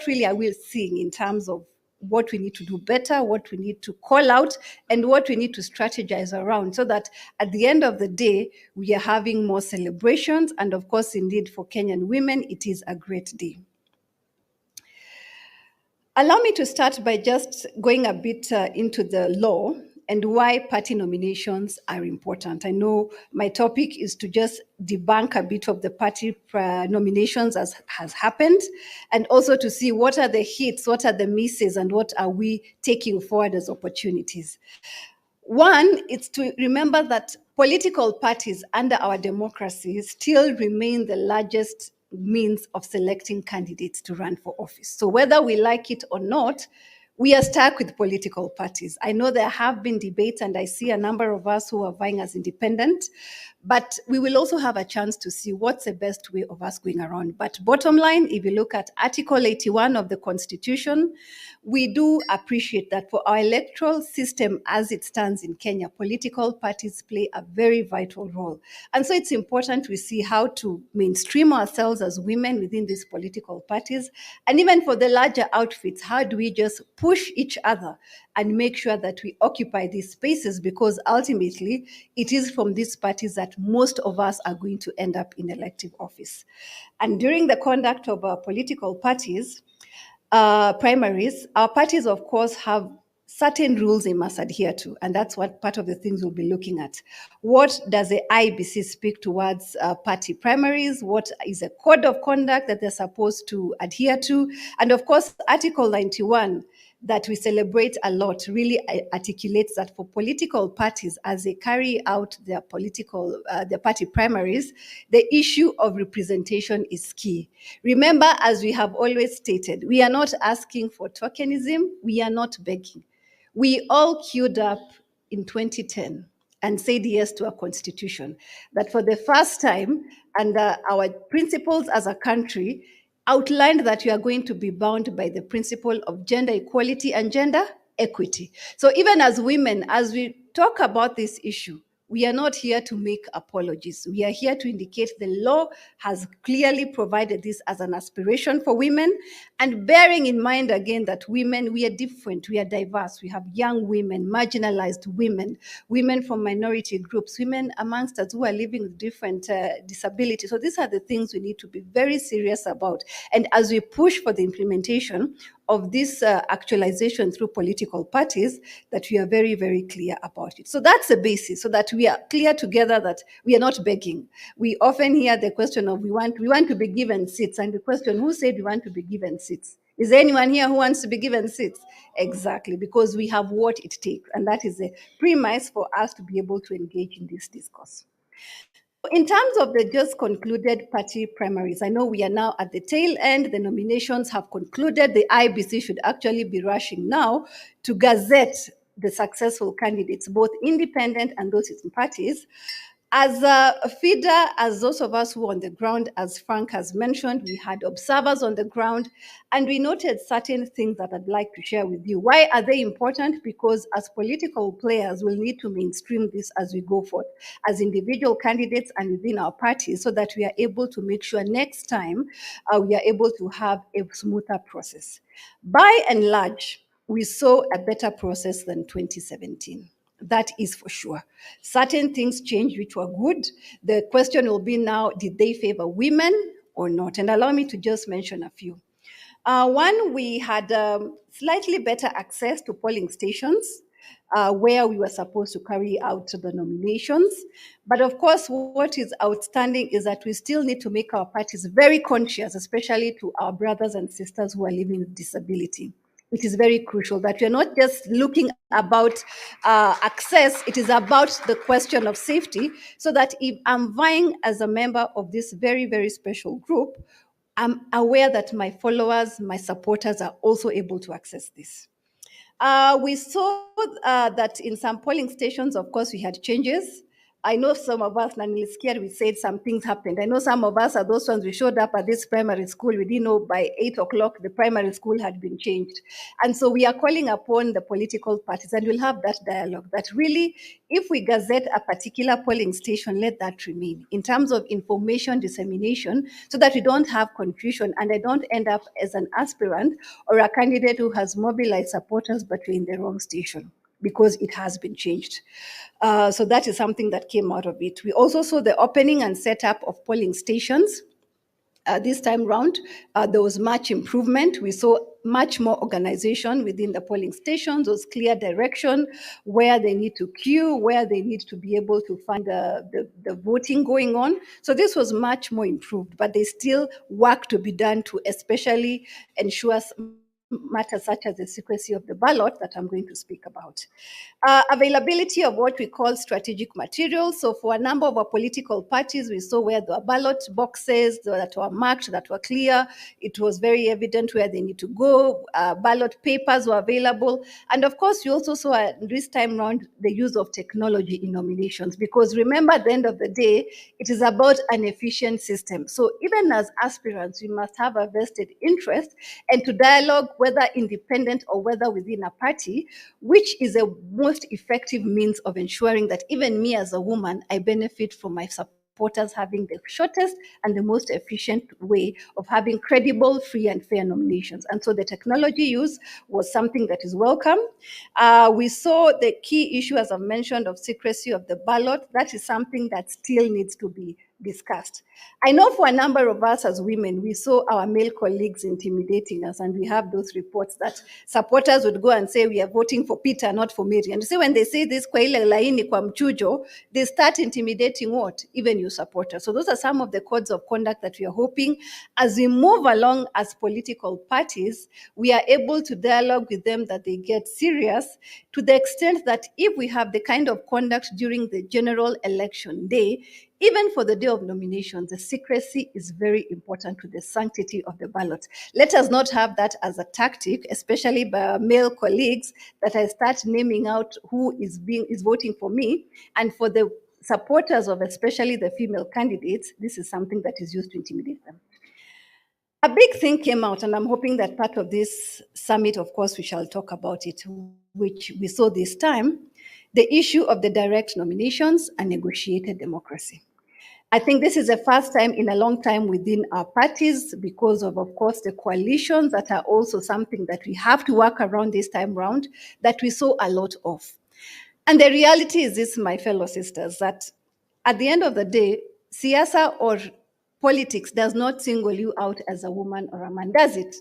S12: really are we seeing in terms of what we need to do better, what we need to call out, and what we need to strategize around, so that at the end of the day, we are having more celebrations. And of course, indeed, for Kenyan women, it is a great day. Allow me to start by just going a bit into the law and why party nominations are important. I know my topic is to just debunk a bit of the party nominations as has happened, and also to see what are the hits, what are the misses, and what are we taking forward as opportunities. One, it's to remember that political parties under our democracy still remain the largest means of selecting candidates to run for office. So whether we like it or not, we are stuck with political parties. I know there have been debates, and I see a number of us who are vying as independent, but we will also have a chance to see what's the best way of us going around. But bottom line, if you look at Article 81 of the Constitution, we do appreciate that for our electoral system as it stands in Kenya, political parties play a very vital role. And so it's important we see how to mainstream ourselves as women within these political parties. And even for the larger outfits, how do we just push each other and make sure that we occupy these spaces, because ultimately it is from these parties that most of us are going to end up in elective office. And during the conduct of our political parties, primaries, our parties, of course, have certain rules they must adhere to, and that's what part of the things we'll be looking at. What does the IBC speak towards party primaries? What is a code of conduct that they're supposed to adhere to? And of course, Article 91 that we celebrate a lot really articulates that for political parties, as they carry out their party primaries, the issue of representation is key. Remember, as we have always stated, we are not asking for tokenism, we are not begging. We all queued up in 2010 and said yes to a constitution that for the first time, under our principles as a country, outlined that you are going to be bound by the principle of gender equality and gender equity. So even as women, as we talk about this issue, we are not here to make apologies. We are here to indicate the law has clearly provided this as an aspiration for women, and bearing in mind again that women, we are different, we are diverse. We have young women, marginalized women, women from minority groups, women amongst us who are living with different disabilities. So these are the things we need to be very serious about. And as we push for the implementation of this actualization through political parties, that we are very, very clear about it. So that's the basis, so that we are clear together that we are not begging. We often hear the question of we want to be given seats, and the question, who said we want to be given seats? Is there anyone here who wants to be given seats? Exactly, because we have what it takes, and that is the premise for us to be able to engage in this discourse. In terms of the just concluded party primaries, I know we are now at the tail end. The nominations have concluded. The IBC should actually be rushing now to gazette the successful candidates, both independent and those in parties. As a feeder, as those of us who are on the ground, as Frank has mentioned, we had observers on the ground, and we noted certain things that I'd like to share with you. Why are they important? Because as political players, we'll need to mainstream this as we go forth, as individual candidates and within our parties, so that we are able to make sure next time we are able to have a smoother process. By and large, we saw a better process than 2017. That is for sure. Certain things changed, which were good. The question will be now, did they favor women or not? And allow me to just mention a few. One, we had slightly better access to polling stations where we were supposed to carry out the nominations. But of course, what is outstanding is that we still need to make our parties very conscious, especially to our brothers and sisters who are living with disability. It is very crucial that we're not just looking about access, it is about the question of safety, so that if I'm vying as a member of this very, very special group, I'm aware that my followers, my supporters are also able to access this. We saw that in some polling stations, of course, we had changes. I know some of us, Nanilisikia, we said some things happened. I know some of us are those ones, we showed up at this primary school. We didn't know by 8 o'clock the primary school had been changed. And so we are calling upon the political parties, and we'll have that dialogue, that really, if we gazette a particular polling station, let that remain in terms of information dissemination, so that we don't have confusion and I don't end up as an aspirant or a candidate who has mobilized supporters but we're in the wrong station, because it has been changed. So that is something that came out of it. We also saw the opening and setup of polling stations. This time round, there was much improvement. We saw much more organization within the polling stations. There was clear direction where they need to queue, where they need to be able to find the voting going on. So this was much more improved, but there's still work to be done to especially ensure matters such as the secrecy of the ballot that I'm going to speak about. Availability of what we call strategic materials. So for a number of our political parties, we saw where there were ballot boxes that were marked, that were clear. It was very evident where they need to go. Ballot papers were available. And of course, we also saw this time around the use of technology in nominations, because remember, at the end of the day, it is about an efficient system. So even as aspirants, we must have a vested interest and to dialogue, whether independent or whether within a party, which is a most effective means of ensuring that even me as a woman, I benefit from my supporters having the shortest and the most efficient way of having credible, free and fair nominations. And so the technology use was something that is welcome. We saw the key issue, as I've mentioned, of secrecy of the ballot. That is something that still needs to be discussed. I know for a number of us as women, we saw our male colleagues intimidating us, and we have those reports that supporters would go and say, we are voting for Peter, not for Mary. And so when they say this, kwa ile laini kwa mchujo, they start intimidating what? Even your supporters. So those are some of the codes of conduct that we are hoping as we move along as political parties, we are able to dialogue with them, that they get serious, to the extent that if we have the kind of conduct during the general election day, even for the day of nominations, the secrecy is very important to the sanctity of the ballot. Let us not have that as a tactic, especially by our male colleagues, that I start naming out who is voting for me. And for the supporters of especially the female candidates, this is something that is used to intimidate them. A big thing came out, and I'm hoping that part of this summit, of course, we shall talk about it, which we saw this time, the issue of the direct nominations and negotiated democracy. I think this is the first time in a long time within our parties, because of course, the coalitions that are also something that we have to work around this time round, that we saw a lot of. And the reality is this, my fellow sisters, that at the end of the day, siasa or politics does not single you out as a woman or a man, does it?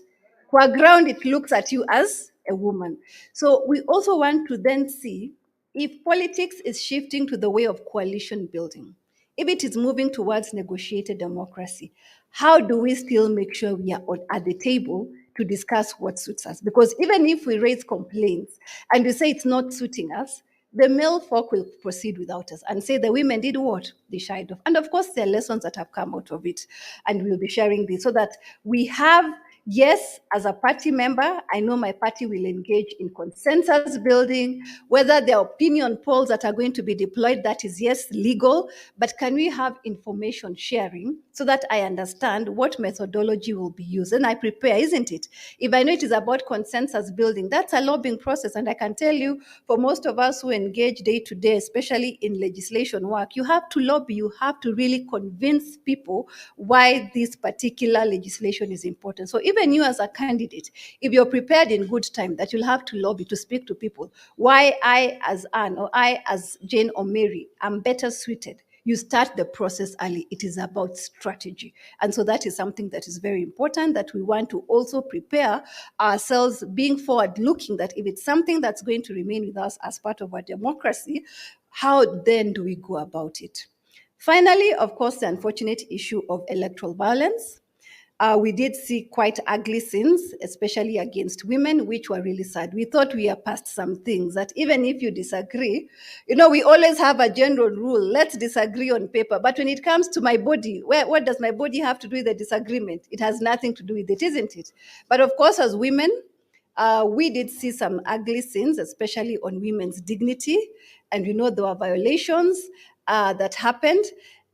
S12: Qua ground, it looks at you as a woman. So we also want to then see if politics is shifting to the way of coalition building, if it is moving towards negotiated democracy, how do we still make sure we are at the table to discuss what suits us? Because even if we raise complaints and we say it's not suiting us, the male folk will proceed without us and say the women did what? They shied off. And of course, there are lessons that have come out of it. And we'll be sharing this so that we have, yes, as a party member, I know my party will engage in consensus building, whether there are opinion polls that are going to be deployed, that is, yes, legal, but can we have information sharing so that I understand what methodology will be used? And I prepare, isn't it? If I know it is about consensus building, that's a lobbying process. And I can tell you, for most of us who engage day to day, especially in legislation work, you have to lobby, you have to really convince people why this particular legislation is important. So even you as a candidate, if you're prepared in good time, that you'll have to lobby to speak to people why I as Anne or I as Jane or Mary am better suited. You start the process early. It is about strategy. And so that is something that is very important, that we want to also prepare ourselves, being forward looking, that if it's something that's going to remain with us as part of our democracy, how then do we go about it? Finally, of course, the unfortunate issue of electoral violence. We did see quite ugly scenes, especially against women, which were really sad. We thought we are past some things, that even if you disagree, we always have a general rule, let's disagree on paper. But when it comes to my body, what does my body have to do with the disagreement? It has nothing to do with it, isn't it? But of course, as women, we did see some ugly scenes, especially on women's dignity. And we know there were violations that happened.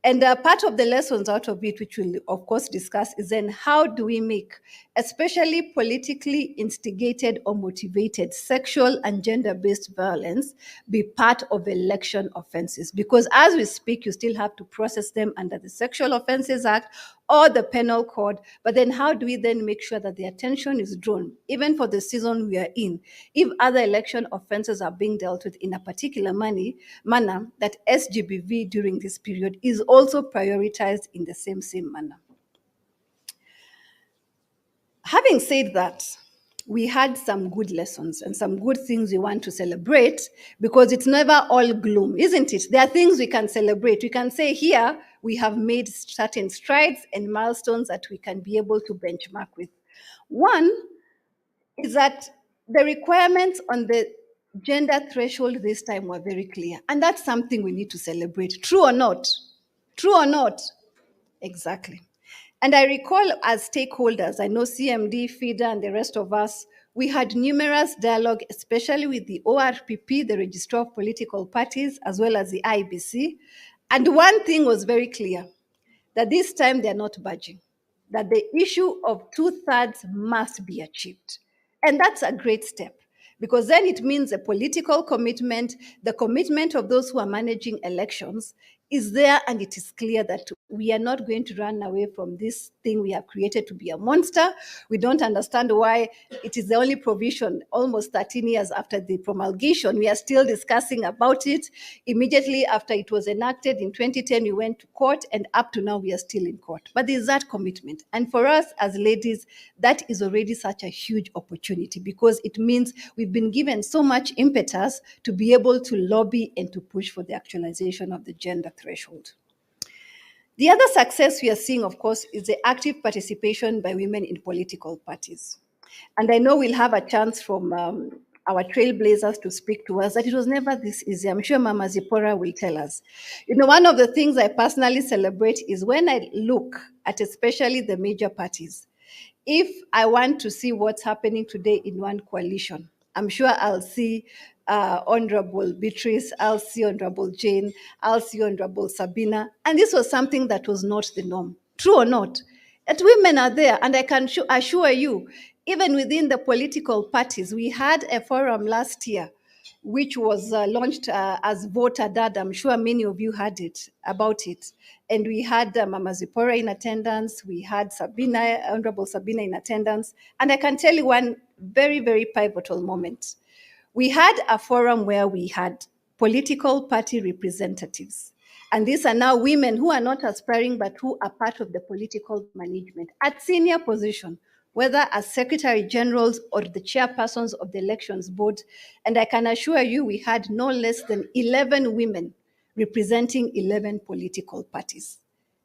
S12: And part of the lessons out of it, which we'll of course discuss, is then how do we make, especially politically instigated or motivated sexual and gender-based violence be part of election offenses? Because as we speak, you still have to process them under the Sexual Offences Act or the Penal Code. But then how do we then make sure that the attention is drawn, even for the season we are in, if other election offenses are being dealt with in a particular manner, that SGBV during this period is also prioritized in the same manner. Having said that, we had some good lessons and some good things we want to celebrate, because it's never all gloom, isn't it? There are things we can celebrate. We can say here we have made certain strides and milestones that we can be able to benchmark with. One is that the requirements on the gender threshold this time were very clear. And that's something we need to celebrate. True or not? True or not? Exactly. And I recall as stakeholders, I know CMD, FIDA, and the rest of us, we had numerous dialogue, especially with the ORPP, the Registrar of Political Parties, as well as the IBC. And one thing was very clear, that this time they're not budging, that the issue of 2/3 must be achieved. And that's a great step, because then it means a political commitment, the commitment of those who are managing elections is there, and it is clear that we are not going to run away from this thing we have created to be a monster. We don't understand why it is the only provision almost 13 years after the promulgation. We are still discussing about it. Immediately after it was enacted in 2010, we went to court, and up to now we are still in court. But there's that commitment. And for us as ladies, that is already such a huge opportunity, because it means we've been given so much impetus to be able to lobby and to push for the actualization of the gender threshold. The other success we are seeing, of course, is the active participation by women in political parties. And I know we'll have a chance from our trailblazers to speak to us that it was never this easy. I'm sure Mama Zipporah will tell us. One of the things I personally celebrate is when I look at especially the major parties. If I want to see what's happening today in one coalition, I'm sure I'll see Honorable Beatrice, I'll see Honorable Jane, I'll see Honorable Sabina. And this was something that was not the norm. True or not? That women are there, and I can assure you, even within the political parties, we had a forum last year which was launched as Voter Dad. I'm sure many of you heard about it. And we had Mama Zipporah in attendance. We had Honorable Sabina in attendance. And I can tell you one very, very pivotal moment. We had a forum where we had political party representatives. And these are now women who are not aspiring, but who are part of the political management at senior position, whether as secretary generals or the chairpersons of the elections board. And I can assure you we had no less than 11 women representing 11 political parties.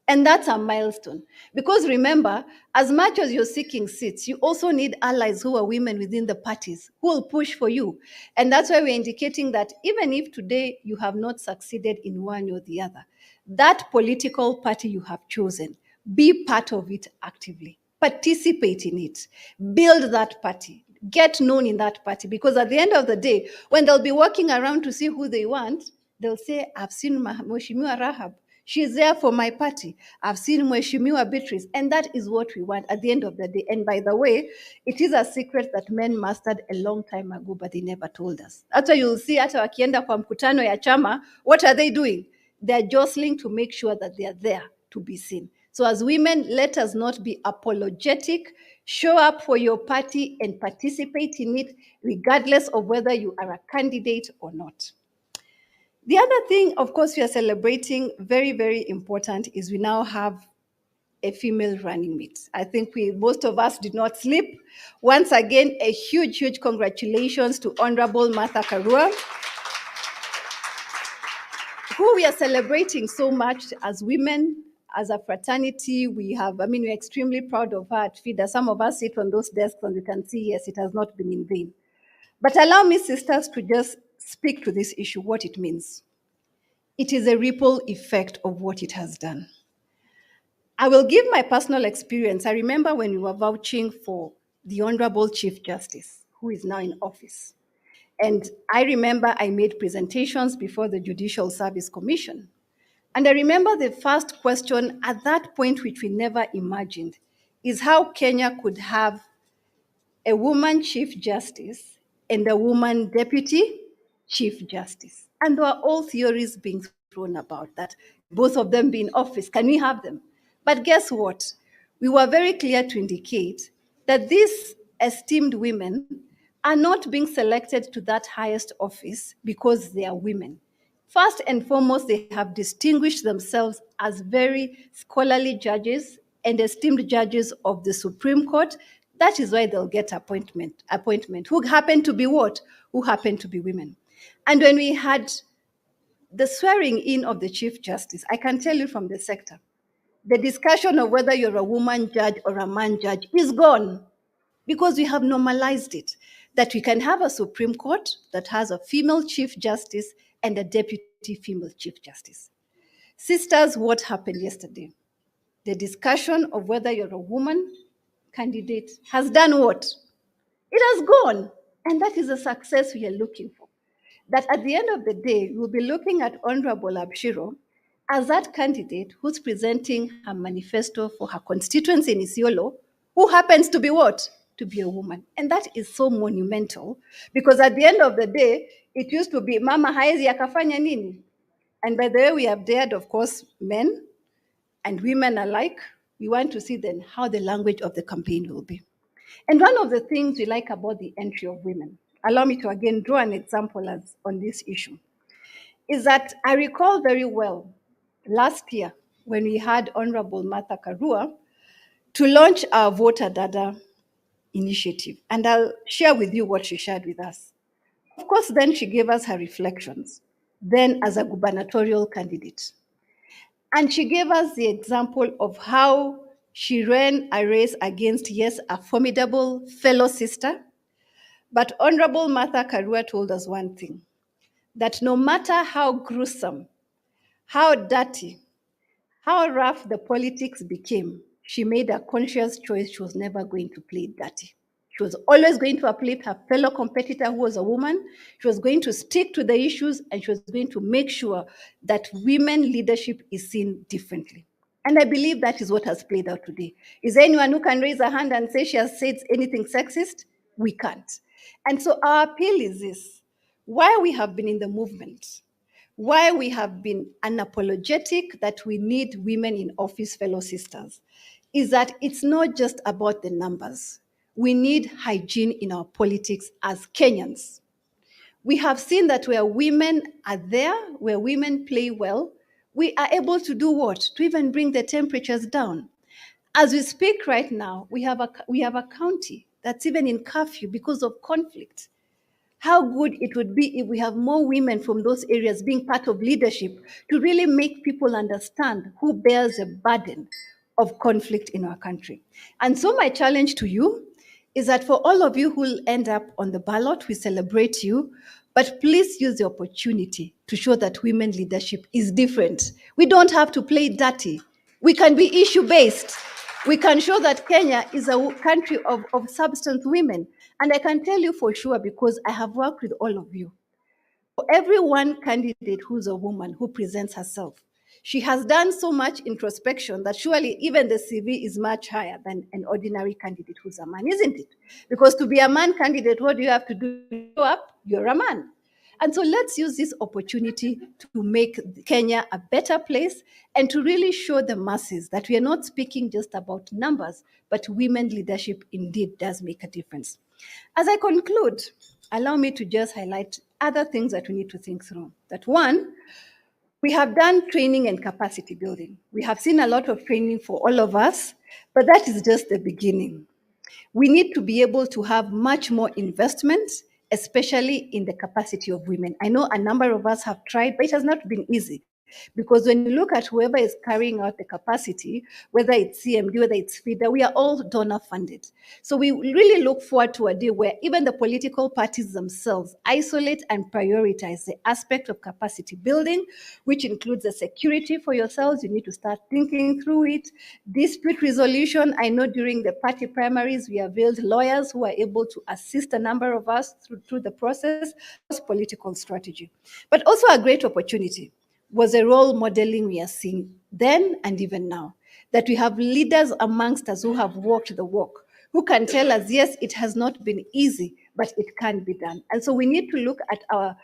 S12: And that's a milestone. Because remember, as much as you're seeking seats, you also need allies who are women within the parties who will push for you. And that's why we're indicating that even if today you have not succeeded in one or the other, that political party you have chosen, be part of it actively. Participate in it. Build that party. Get known in that party. Because at the end of the day, when they'll be walking around to see who they want, they'll say, I've seen Mheshimiwa Rahab. She's there for my party. I've seen Mheshimiwa Beatrice. And that is what we want at the end of the day. And by the way, it is a secret that men mastered a long time ago, but they never told us. That's why you'll see hata wakienda kwa mkutano ya chama, what are they doing? They're jostling to make sure that they are there to be seen. So as women, let us not be apologetic. Show up for your party and participate in it, regardless of whether you are a candidate or not. The other thing, of course, we are celebrating, very, very important, is we now have a female running mate. I think most of us did not sleep. Once again, a huge, huge congratulations to Honorable Martha Karua, who we are celebrating so much as women, as a fraternity. We're extremely proud of her at FIDA. Some of us sit on those desks and you can see, yes, it has not been in vain. But allow me, sisters, to just speak to this issue, what it means. It is a ripple effect of what it has done. I will give my personal experience. I remember when we were vouching for the Honorable Chief Justice, who is now in office. And I remember I made presentations before the Judicial Service Commission. And I remember the first question at that point, which we never imagined, is how Kenya could have a woman Chief Justice and a woman Deputy Chief Justice. And there were all theories being thrown about that, both of them be in office. Can we have them? But guess what? We were very clear to indicate that these esteemed women are not being selected to that highest office because they are women. First and foremost, they have distinguished themselves as very scholarly judges and esteemed judges of the Supreme Court. That is why they'll get appointment. Who happen to be what? Who happen to be women. And when we had the swearing in of the Chief Justice, I can tell you from the sector, the discussion of whether you're a woman judge or a man judge is gone, because we have normalized it, that we can have a Supreme Court that has a female Chief Justice and a deputy female Chief Justice. Sisters, what happened yesterday? The discussion of whether you're a woman candidate has done what? It has gone. And that is a success we are looking for. That at the end of the day, we'll be looking at Honorable Abshiro as that candidate who's presenting her manifesto for her constituency in Isiolo, who happens to be what? To be a woman. And that is so monumental, because at the end of the day, it used to be mama haezi akafanya nini? And by the way, we have dared, of course, men and women alike. We want to see then how the language of the campaign will be. And one of the things we like about the entry of women, allow me to again draw an example on this issue, is that I recall very well last year when we had Honorable Martha Karua to launch our Voter Dada initiative. And I'll share with you what she shared with us. Of course, then she gave us her reflections, then as a gubernatorial candidate. And she gave us the example of how she ran a race against, yes, a formidable fellow sister. But Honorable Martha Karua told us one thing, that no matter how gruesome, how dirty, how rough the politics became, she made a conscious choice. She was never going to play dirty. She was always going to uplift her fellow competitor who was a woman. She was going to stick to the issues, and she was going to make sure that women leadership is seen differently. And I believe that is what has played out today. Is there anyone who can raise a hand and say she has said anything sexist? We can't. And so our appeal is this: why we have been in the movement, why we have been unapologetic that we need women in office, fellow sisters, is that it's not just about the numbers. We need hygiene in our politics as Kenyans. We have seen that where women are there, where women play well, we are able to do what? To even bring the temperatures down. As we speak right now, we have a county that's even in curfew because of conflict. How good it would be if we have more women from those areas being part of leadership to really make people understand who bears the burden of conflict in our country. And so my challenge to you is that for all of you who will end up on the ballot, we celebrate you, but please use the opportunity to show that women leadership is different. We don't have to play dirty. We can be issue-based. We can show that Kenya is a country of substance women. And I can tell you for sure, because I have worked with all of you. For every one candidate who's a woman who presents herself, she has done so much introspection that surely even the CV is much higher than an ordinary candidate who's a man, isn't it? Because to be a man candidate, what do you have to do? Show up, you're a man. And so let's use this opportunity to make Kenya a better place and to really show the masses that we are not speaking just about numbers, but women leadership indeed does make a difference. As I conclude, allow me to just highlight other things that we need to think through. That one, we have done training and capacity building. We have seen a lot of training for all of us, but that is just the beginning. We need to be able to have much more investment, especially in the capacity of women. I know a number of us have tried, but it has not been easy. Because when you look at whoever is carrying out the capacity, whether it's CMD, whether it's FIDA, we are all donor funded. So we really look forward to a day where even the political parties themselves isolate and prioritize the aspect of capacity building, which includes the security for yourselves. You need to start thinking through it. Dispute resolution. I know during the party primaries, we availed lawyers who are able to assist a number of us through the process. That's political strategy. But also a great opportunity was a role modeling we are seeing then and even now. That we have leaders amongst us who have walked the walk, who can tell us, yes, it has not been easy, but it can be done. And so we need to look at our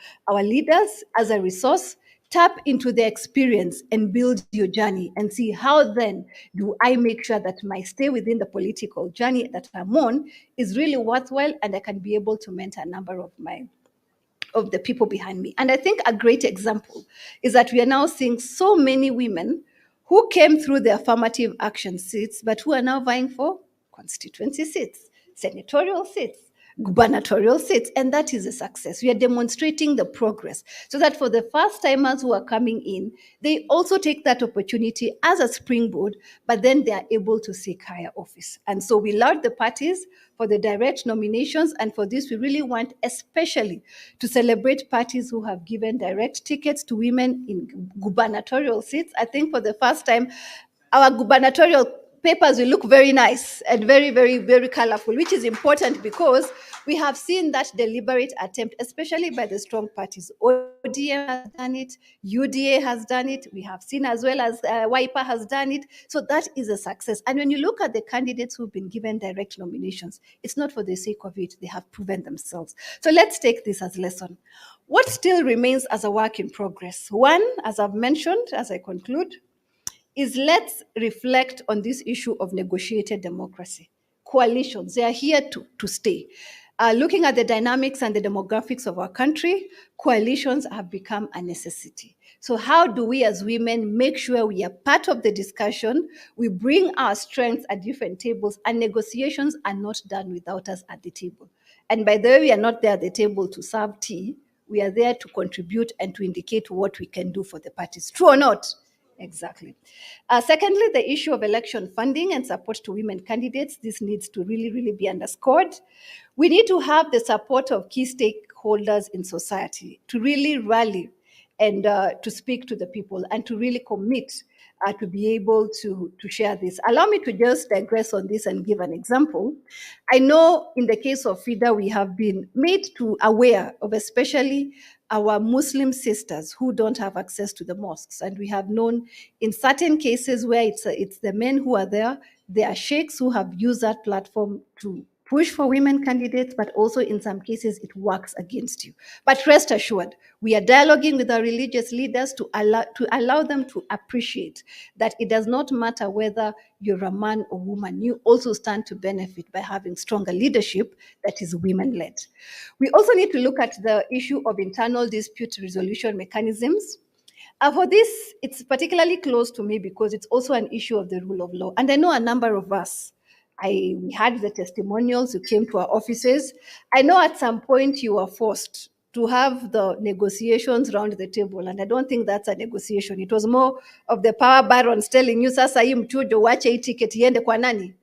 S12: leaders as a resource, tap into their experience and build your journey and see how then do I make sure that my stay within the political journey that I'm on is really worthwhile and I can be able to mentor a number of the people behind me. And I think a great example is that we are now seeing so many women who came through the affirmative action seats, but who are now vying for constituency seats, senatorial seats, gubernatorial seats, and that is a success. We are demonstrating the progress so that for the first timers who are coming in, they also take that opportunity as a springboard, but then they are able to seek higher office. And so we laud the parties for the direct nominations, and for this we really want especially to celebrate parties who have given direct tickets to women in gubernatorial seats. I think for the first time, our gubernatorial papers will look very nice and very, very, very colorful, which is important because we have seen that deliberate attempt, especially by the strong parties. ODM has done it, UDA has done it, we have seen as well as WIPA has done it. So that is a success. And when you look at the candidates who've been given direct nominations, it's not for the sake of it, they have proven themselves. So let's take this as a lesson. What still remains as a work in progress? One, as I've mentioned, as I conclude, is let's reflect on this issue of negotiated democracy. Coalitions, they are here to stay. Looking at the dynamics and the demographics of our country, coalitions have become a necessity. So how do we as women make sure we are part of the discussion, we bring our strengths at different tables, and negotiations are not done without us at the table? And by the way, we are not there at the table to serve tea, we are there to contribute and to indicate what we can do for the parties. True or not? Exactly. Secondly, the issue of election funding and support to women candidates, this needs to really, really be underscored. We need to have the support of key stakeholders in society to really rally and to speak to the people and to really commit to be able to share this. Allow me to just digress on this and give an example. I know in the case of FIDA, we have been made to aware of especially our Muslim sisters who don't have access to the mosques. And we have known in certain cases where it's the men who are there are sheikhs who have used that platform to push for women candidates, but also in some cases it works against you. But rest assured, we are dialoguing with our religious leaders to allow them to appreciate that it does not matter whether you're a man or woman, you also stand to benefit by having stronger leadership that is women-led. We also need to look at the issue of internal dispute resolution mechanisms. For this, it's particularly close to me because it's also an issue of the rule of law. And I know a number of us, we had the testimonials who came to our offices. I know at some point you were forced to have the negotiations around the table. And I don't think that's a negotiation. It was more of the power barons telling you, sasa hii mchujo wache hii ticket iende kwa nani?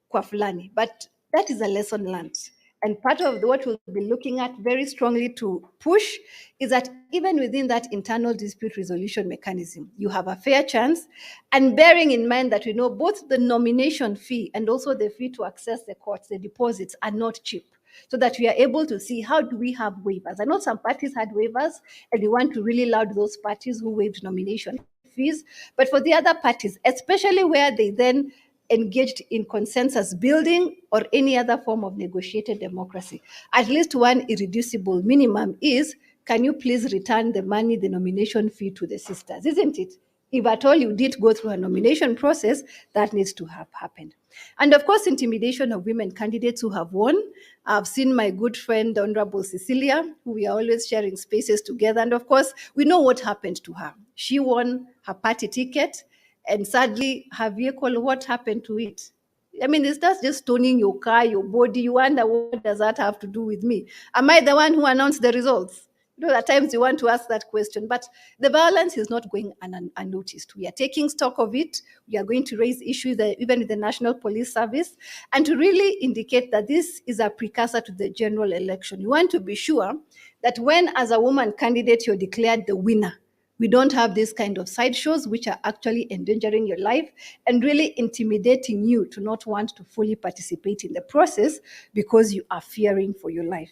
S12: Kwa fulani. But that is a lesson learned. And part of what we'll be looking at very strongly to push is that even within that internal dispute resolution mechanism, you have a fair chance. And bearing in mind that we know both the nomination fee and also the fee to access the courts, the deposits are not cheap. So that we are able to see how do we have waivers. I know some parties had waivers, and we want to really laud those parties who waived nomination fees. But for the other parties, especially where they then engaged in consensus building or any other form of negotiated democracy, at least one irreducible minimum is, can you please return the money, the nomination fee to the sisters, isn't it? If at all you did go through a nomination process, that needs to have happened. And of course, intimidation of women candidates who have won. I've seen my good friend, Honorable Cecilia, who we are always sharing spaces together. And of course, we know what happened to her. She won her party ticket, and sadly, her vehicle, what happened to it? I mean, it's just stoning your car, your body. You wonder, what does that have to do with me? Am I the one who announced the results? You know, at times you want to ask that question, but the violence is not going unnoticed. We are taking stock of it. We are going to raise issues even with the National Police Service, and to really indicate that this is a precursor to the general election. You want to be sure that when, as a woman candidate, you're declared the winner, we don't have this kind of sideshows which are actually endangering your life and really intimidating you to not want to fully participate in the process because you are fearing for your life.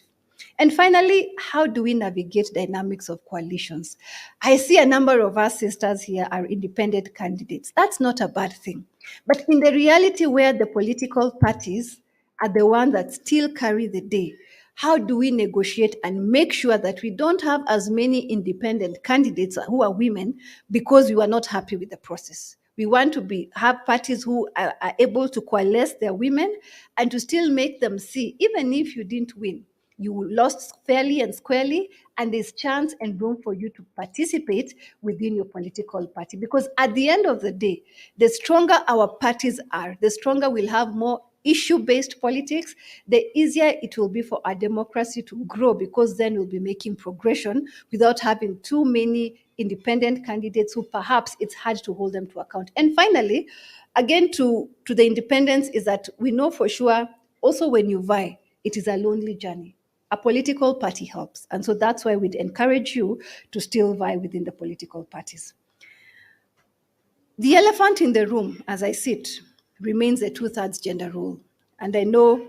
S12: And finally, how do we navigate dynamics of coalitions? I see a number of our sisters here are independent candidates. That's not a bad thing. But in the reality where the political parties are the ones that still carry the day, how do we negotiate and make sure that we don't have as many independent candidates who are women because we are not happy with the process? We want to have parties who are able to coalesce their women and to still make them see, even if you didn't win, you lost fairly and squarely, and there's chance and room for you to participate within your political party. Because at the end of the day, the stronger our parties are, the stronger we'll have more issue-based politics, the easier it will be for our democracy to grow, because then we'll be making progression without having too many independent candidates who perhaps it's hard to hold them to account. And finally, again, to the independence is that we know for sure also when you vie, it is a lonely journey. A political party helps. And so that's why we'd encourage you to still vie within the political parties. The elephant in the room, as I sit, remains the 2/3 gender rule. And I know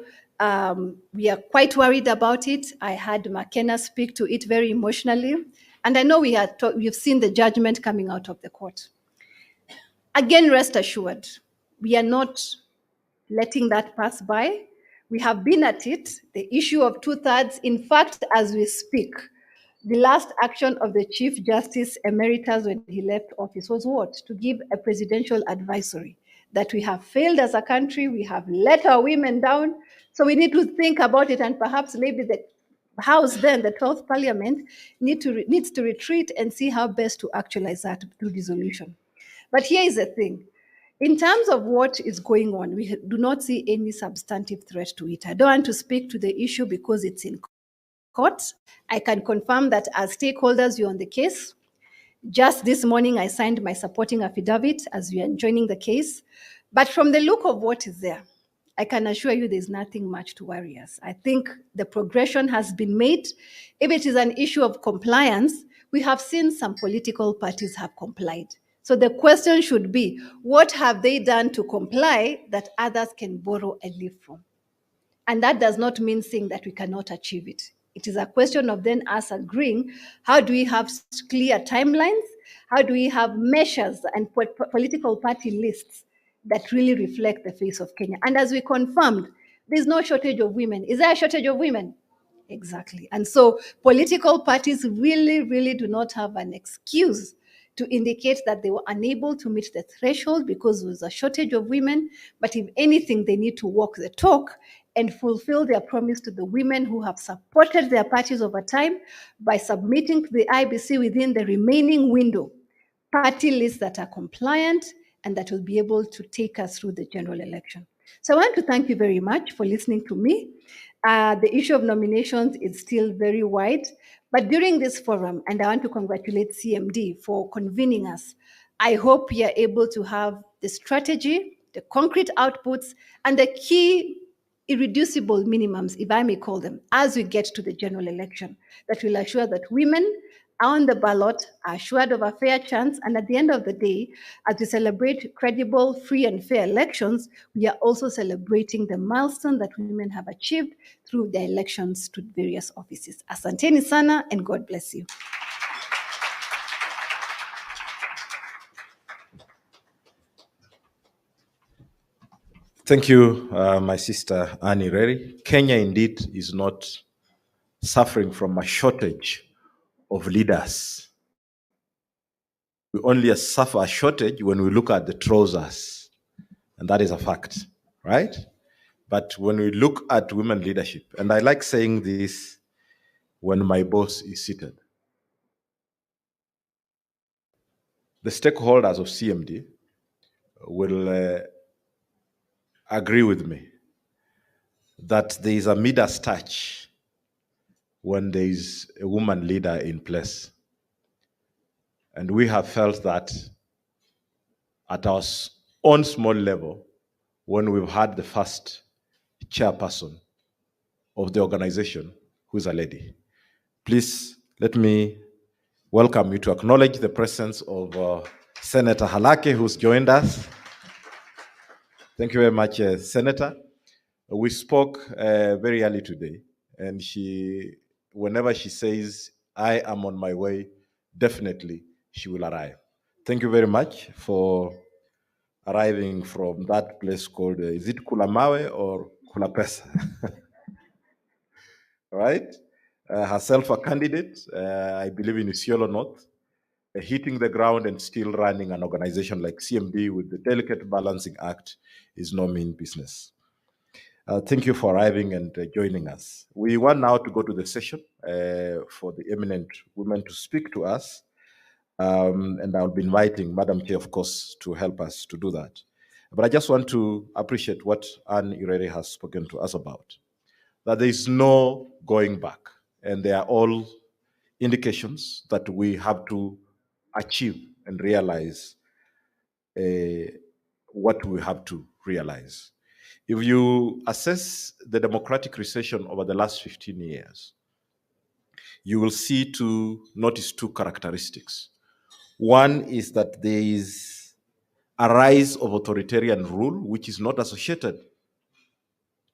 S12: we are quite worried about it. I had McKenna speak to it very emotionally. And I know we've seen the judgment coming out of the court. Again, rest assured, we are not letting that pass by. We have been at it, the issue of 2/3. In fact, as we speak, the last action of the Chief Justice Emeritus when he left office was what? To give a presidential advisory that we have failed as a country, we have let our women down, so we need to think about it, and perhaps maybe the House then, the 12th Parliament, needs to retreat and see how best to actualize that through resolution. But here is the thing. In terms of what is going on, we do not see any substantive threat to it. I don't want to speak to the issue because it's in court. I can confirm that as stakeholders, you're on the case. Just this morning, I signed my supporting affidavit as we are joining the case. But from the look of what is there, I can assure you there's nothing much to worry us. I think the progression has been made. If it is an issue of compliance, we have seen some political parties have complied. So the question should be, what have they done to comply that others can borrow and live from? And that does not mean saying that we cannot achieve it. It is a question of then us agreeing, how do we have clear timelines? How do we have measures and political party lists that really reflect the face of Kenya? And as we confirmed, there's no shortage of women. Is there a shortage of women? Exactly. And so political parties really, really do not have an excuse to indicate that they were unable to meet the threshold because there was a shortage of women. But if anything, they need to walk the talk and fulfill their promise to the women who have supported their parties over time by submitting to the IBC within the remaining window party lists that are compliant and that will be able to take us through the general election. So I want to thank you very much for listening to me. The issue of nominations is still very wide, but during this forum, and I want to congratulate CMD for convening us, I hope we are able to have the strategy, the concrete outputs, and the key irreducible minimums, if I may call them, as we get to the general election that will assure that women are on the ballot, are assured of a fair chance, and at the end of the day, as we celebrate credible, free, and fair elections, we are also celebrating the milestone that women have achieved through their elections to various offices. Asanteni sana, and God bless you.
S10: Thank you, my sister Annie Reri. Kenya indeed is not suffering from a shortage of leaders. We only suffer a shortage when we look at the trousers, and that is a fact, right? But when we look at women leadership, and I like saying this when my boss is seated, the stakeholders of CMD will agree with me that there is a Midas touch when there is a woman leader in place. And we have felt that at our own small level, when we've had the first chairperson of the organization who is a lady. Please let me welcome you to acknowledge the presence of Senator Halake, who's joined us. Thank you very much, Senator. We spoke very early today, and whenever she says, I am on my way, definitely she will arrive. Thank you very much for arriving from that place called, is it Kulamawe or Kulapesa? Right? Herself a candidate, I believe in Isiolo North, hitting the ground and still running an organization like CMD with the delicate balancing act is no mean business. Thank you for arriving and joining us. We want now to go to the session for the eminent women to speak to us. And I'll be inviting Madam Chair, of course, to help us to do that. But I just want to appreciate what Anne Irere has spoken to us about, that there is no going back. And they are all indications that we have to achieve and realize what we have to realize. If you assess the democratic recession over the last 15 years, you will notice two characteristics. One is that there is a rise of authoritarian rule, which is not associated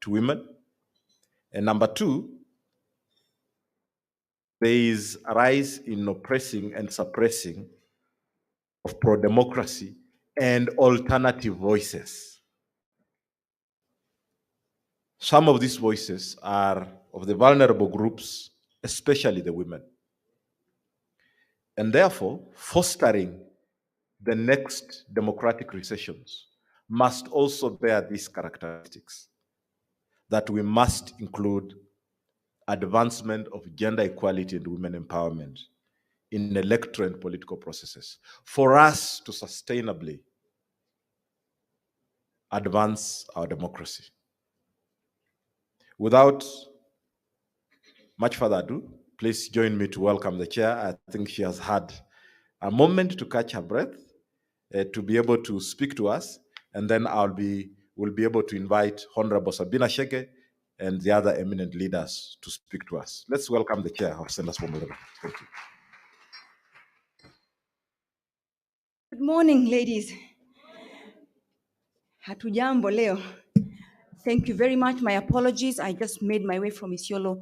S10: to women. And number two, there is a rise in oppressing and suppressing of pro-democracy and alternative voices. Some of these voices are of the vulnerable groups, especially the women. And therefore, fostering the next democratic recessions must also bear these characteristics, that we must include advancement of gender equality and women empowerment in electoral and political processes for us to sustainably advance our democracy. Without much further ado, please join me to welcome the chair. I think she has had a moment to catch her breath, to be able to speak to us, and then we'll be able to invite Honorable Sabina Shege and the other eminent leaders to speak to us. Let's welcome the chair of Senate Formula. Thank you.
S24: Good morning, ladies. Hatujambo leo. Thank you very much. My apologies. I just made my way from Isiolo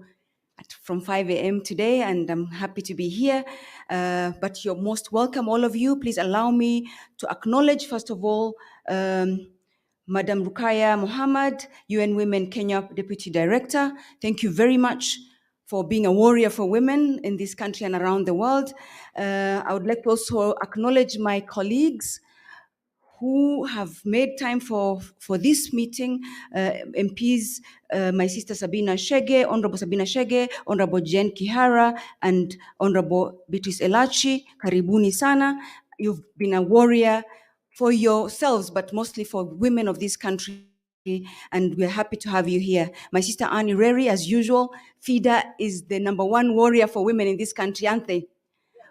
S24: from 5 a.m. today, and I'm happy to be here. But you're most welcome, all of you. Please allow me to acknowledge, first of all, Madam Rukaya Mohammed, UN Women Kenya Deputy Director. Thank you very much for being a warrior for women in this country and around the world. I would like to also acknowledge my colleagues who have made time for this meeting, MPs, my sister Sabina Shege, Honorable Sabina Shege, Honorable Jen Kihara, and Honorable Beatrice Elachi. Karibuni sana. You've been a warrior for yourselves, but mostly for women of this country, and we're happy to have you here. My sister Annie Reri, as usual, FIDA is the #1 warrior for women in this country, aren't they?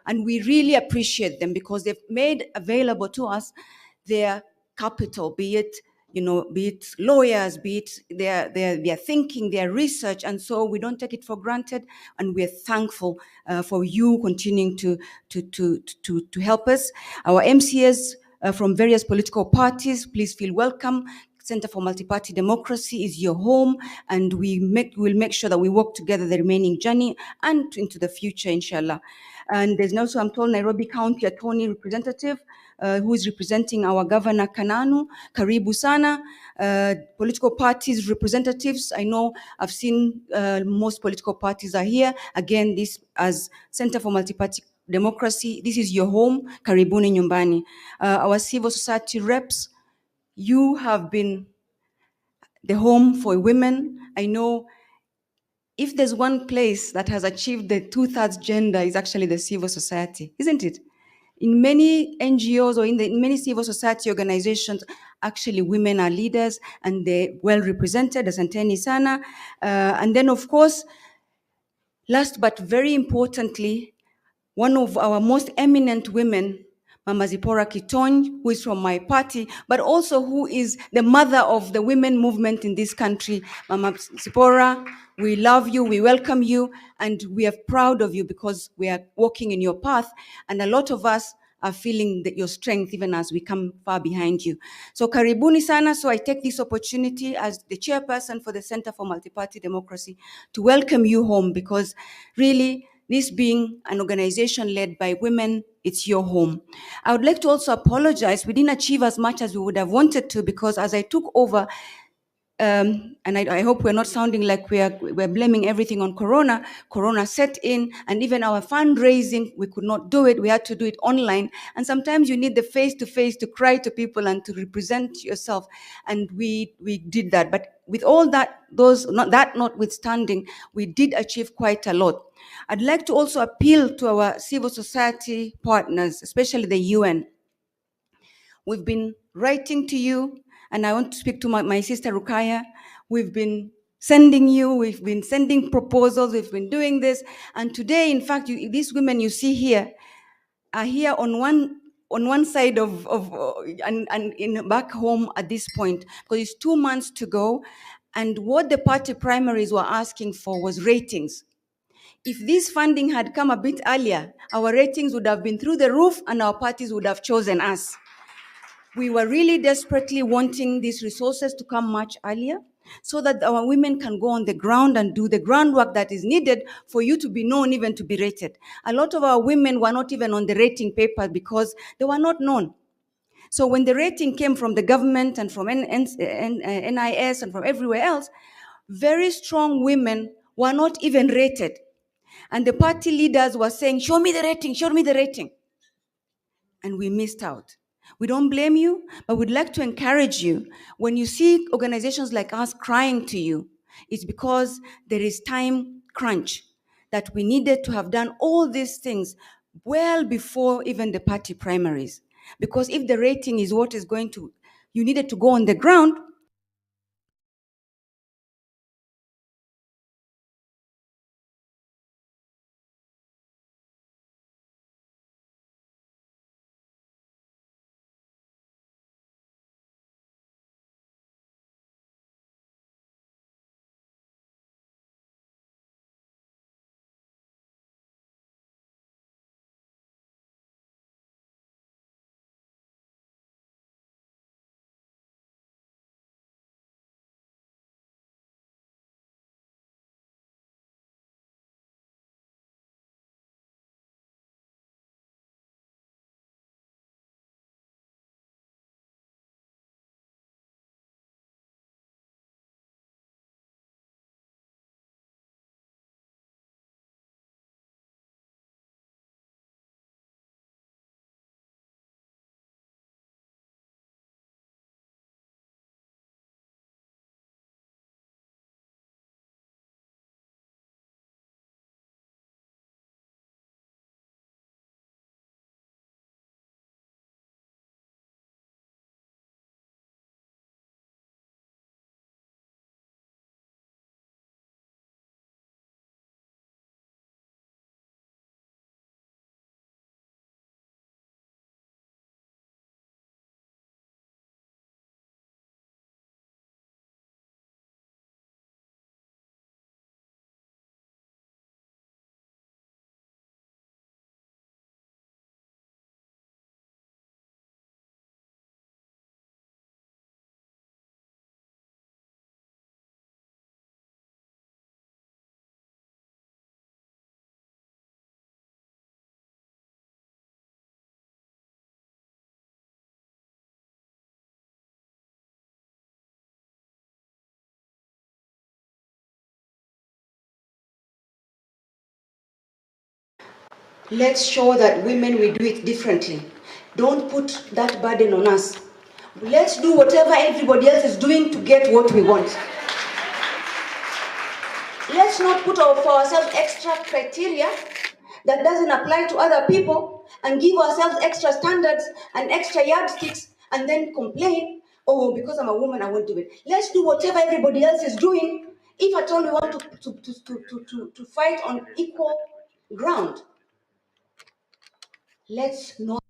S24: And we really appreciate them because they've made available to us their capital, be it lawyers, be it their thinking, their research, and so we don't take it for granted, and we're thankful for you continuing to help us. Our MCAs from various political parties, please feel welcome. Center for Multiparty Democracy is your home, and we'll make sure that we work together the remaining journey and into the future, inshallah. And there's also, I'm told, Nairobi County Attorney Representative who is representing our Governor Kananu. Karibu sana. Political parties representatives, I know I've seen most political parties are here. Again, this as Center for Multiparty Democracy, this is your home. Karibuni nyumbani. Our civil society reps, you have been the home for women. I know if there's one place that has achieved the 2/3 gender is actually the civil society, isn't it? In many NGOs or in many civil society organizations, actually women are leaders and they're well represented, asanteni sana. And then of course, last but very importantly, one of our most eminent women, Mama Zipporah Kitony, who is from my party, but also who is the mother of the women movement in this country. Mama Zipporah, we love you, we welcome you, and we are proud of you because we are walking in your path, and a lot of us are feeling that your strength even as we come far behind you. So karibuni sana. So I take this opportunity as the chairperson for the Center for Multiparty Democracy to welcome you home, because really, this being an organization led by women, it's your home. I would like to also apologize. We didn't achieve as much as we would have wanted to, because as I took over, and I hope we're not sounding like we're blaming everything on Corona. Corona set in, and even our fundraising, we could not do it. We had to do it online. And sometimes you need the face-to-face to cry to people and to represent yourself. And we did that. But with all that, notwithstanding, we did achieve quite a lot. I'd like to also appeal to our civil society partners, especially the UN. We've been writing to you, and I want to speak to my sister Rukaya. We've been sending you, we've been sending proposals, we've been doing this. And today, in fact, these women you see here are here on one side and in back home at this point, because it's 2 months to go. And what the party primaries were asking for was ratings. If this funding had come a bit earlier, our ratings would have been through the roof and our parties would have chosen us. We were really desperately wanting these resources to come much earlier so that our women can go on the ground and do the groundwork that is needed for you to be known, even to be rated. A lot of our women were not even on the rating paper because they were not known. So when the rating came from the government and from NIS and from everywhere else, very strong women were not even rated. And the party leaders were saying, show me the rating, show me the rating. And we missed out. We don't blame you, but we'd like to encourage you. When you see organizations like us crying to you, it's because there is time crunch, that we needed to have done all these things well before even the party primaries. Because if the rating is what is going to, you needed to go on the ground,
S13: Let's show that women will do it differently. Don't put that burden on us. Let's do whatever everybody else is doing to get what we want. Let's not put for ourselves extra criteria that doesn't apply to other people and give ourselves extra standards and extra yardsticks and then complain, oh, because I'm a woman, I won't do it. Let's do whatever everybody else is doing if at all we want to fight on equal ground. Let's not.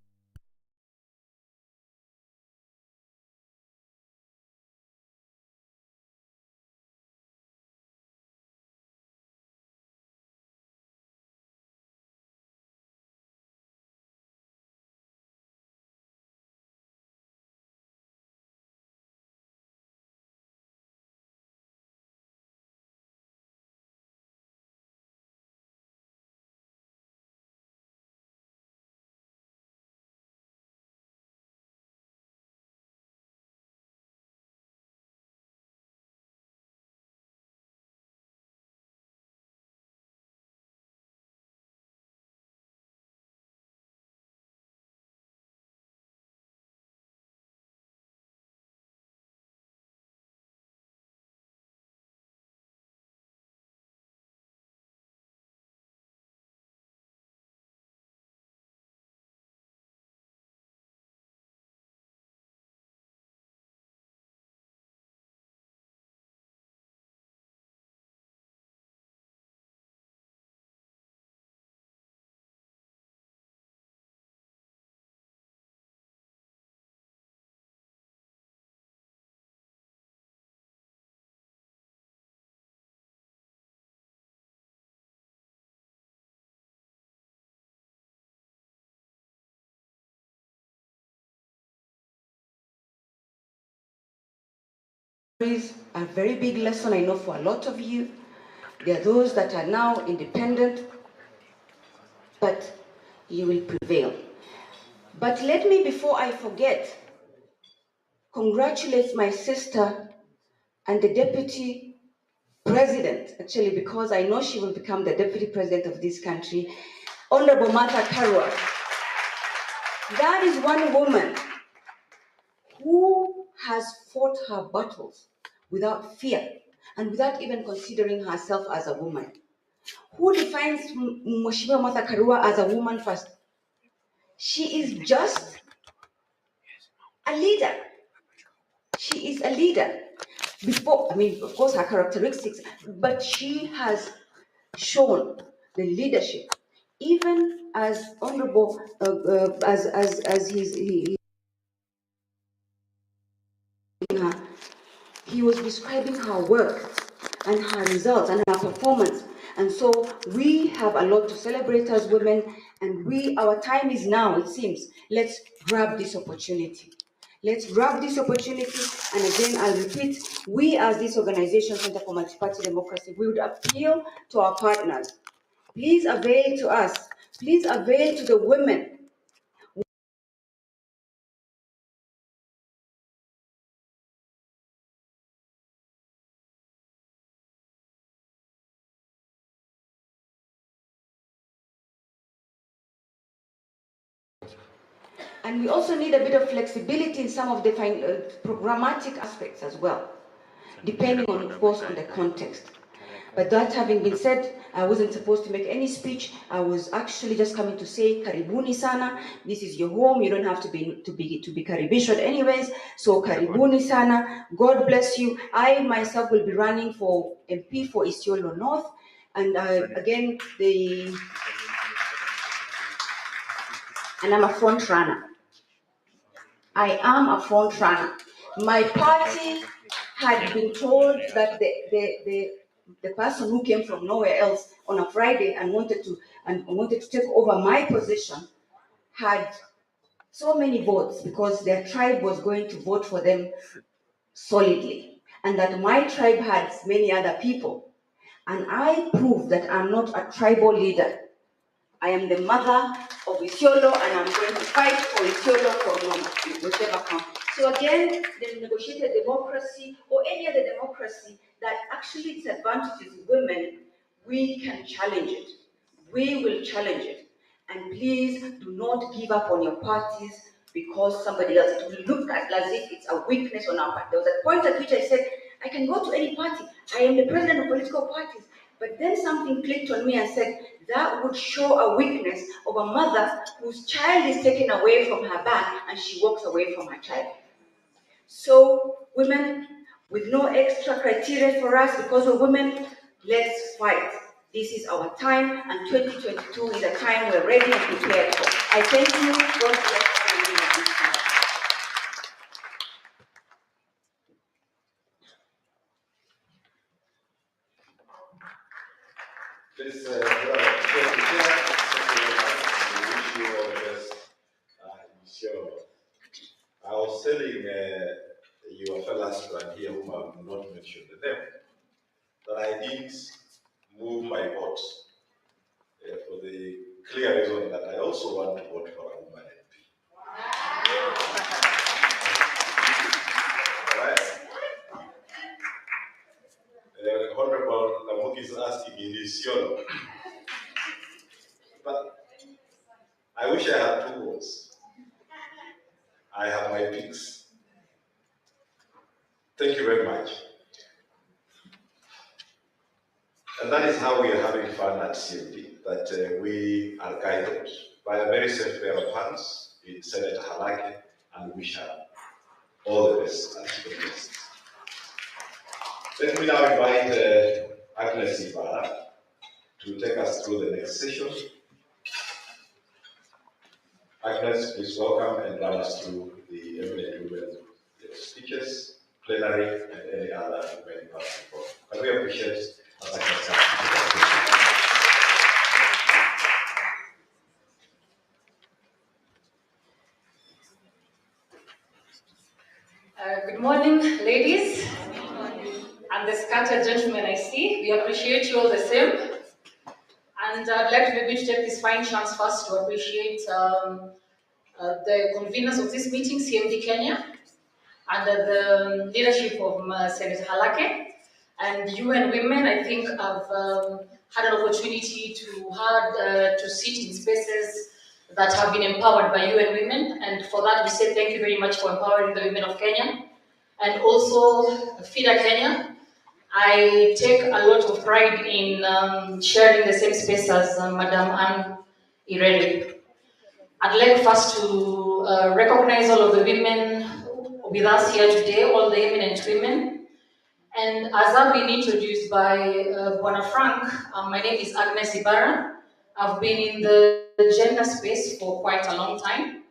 S13: A very big lesson I know for a lot of you. There are those that are now independent, but you will prevail. But let me, before I forget, congratulate my sister and the deputy president, actually, because I know she will become the deputy president of this country, Honorable Martha Karua. That is one woman who has fought her battles without fear and without even considering herself as a woman. Who defines Mheshimiwa Martha Karua as a woman first? She is just a leader. She is a leader. Before, I mean, of course, her characteristics, but she has shown the leadership, even as honorable, as he was describing her work and her results and her performance. And so we have a lot to celebrate as women, and our time is now, it seems. Let's grab this opportunity. Let's grab this opportunity, and again, I'll repeat, we as this organization, Center for Multiparty Democracy, we would appeal to our partners. Please avail to us. Please avail to the women. And we also need a bit of flexibility in some of the programmatic aspects as well, depending on, of course, on the context. But that having been said, I wasn't supposed to make any speech. I was actually just coming to say, karibuni sana. This is your home. You don't have to be karibishod anyways. So karibuni sana. God bless you. I myself will be running for MP for Isiolo North, and again, and I'm a front runner. I am a front runner. My party had been told that the person who came from nowhere else on a Friday and wanted to take over my position had so many votes because their tribe was going to vote for them solidly, and that my tribe had many other people. And I proved that I'm not a tribal leader. I am the mother of Isiolo, and I'm going to fight for Isiolo from whichever county. So again, the negotiated democracy or any other democracy that actually disadvantages women, we can challenge it. We will challenge it. And please do not give up on your parties because somebody else. It will look as if it's a weakness on our part. There was a point at which I said, I can go to any party. I am the president of political parties. But then something clicked on me and said, that would show a weakness of a mother whose child is taken away from her back and she walks away from her child. So women, with no extra criteria for us because we're women, let's fight. This is our time, and 2022 is a time we're ready and prepared for. I thank you. God bless you.
S10: Please, wish you all the best. Sure. I was telling your fellow aspirant here, whom I will not mention the name, that I did move my vote for the clear reason that I also want to vote for a woman MP. Right? Honorable Lamuki is asking in this Yolo. But I wish I had 2 votes. I have my picks. Thank you very much. And that is how we are having fun at CMD, that we are guided by a very safe pair of hands in Senator Halake, and wish her all the best as she progresses. Let me now invite Agnes Ibarra to take us through the next session. Agnes, please welcome and run us through the eminent women speeches, plenary, and any other remaining parts of the program. Can we appreciate Agnes?
S14: Good morning, ladies, and the scattered gentlemen I see. We appreciate you all the same. And I'd like to maybe take this fine chance first to appreciate the conveners of this meeting, CMD Kenya, under the leadership of Senator Halake. And UN Women, I think, have had an opportunity to sit in spaces that have been empowered by UN Women. And for that, we say thank you very much for empowering the women of Kenya. And also, FIDA Kenya. I take a lot of pride in sharing the same space as Madam Anne Irene. I'd like first to recognize all of the women with us here today, all the eminent women. And as I've been introduced by Buana Frank, my name is Agnes Ibarra. I've been in the gender space for quite a long time.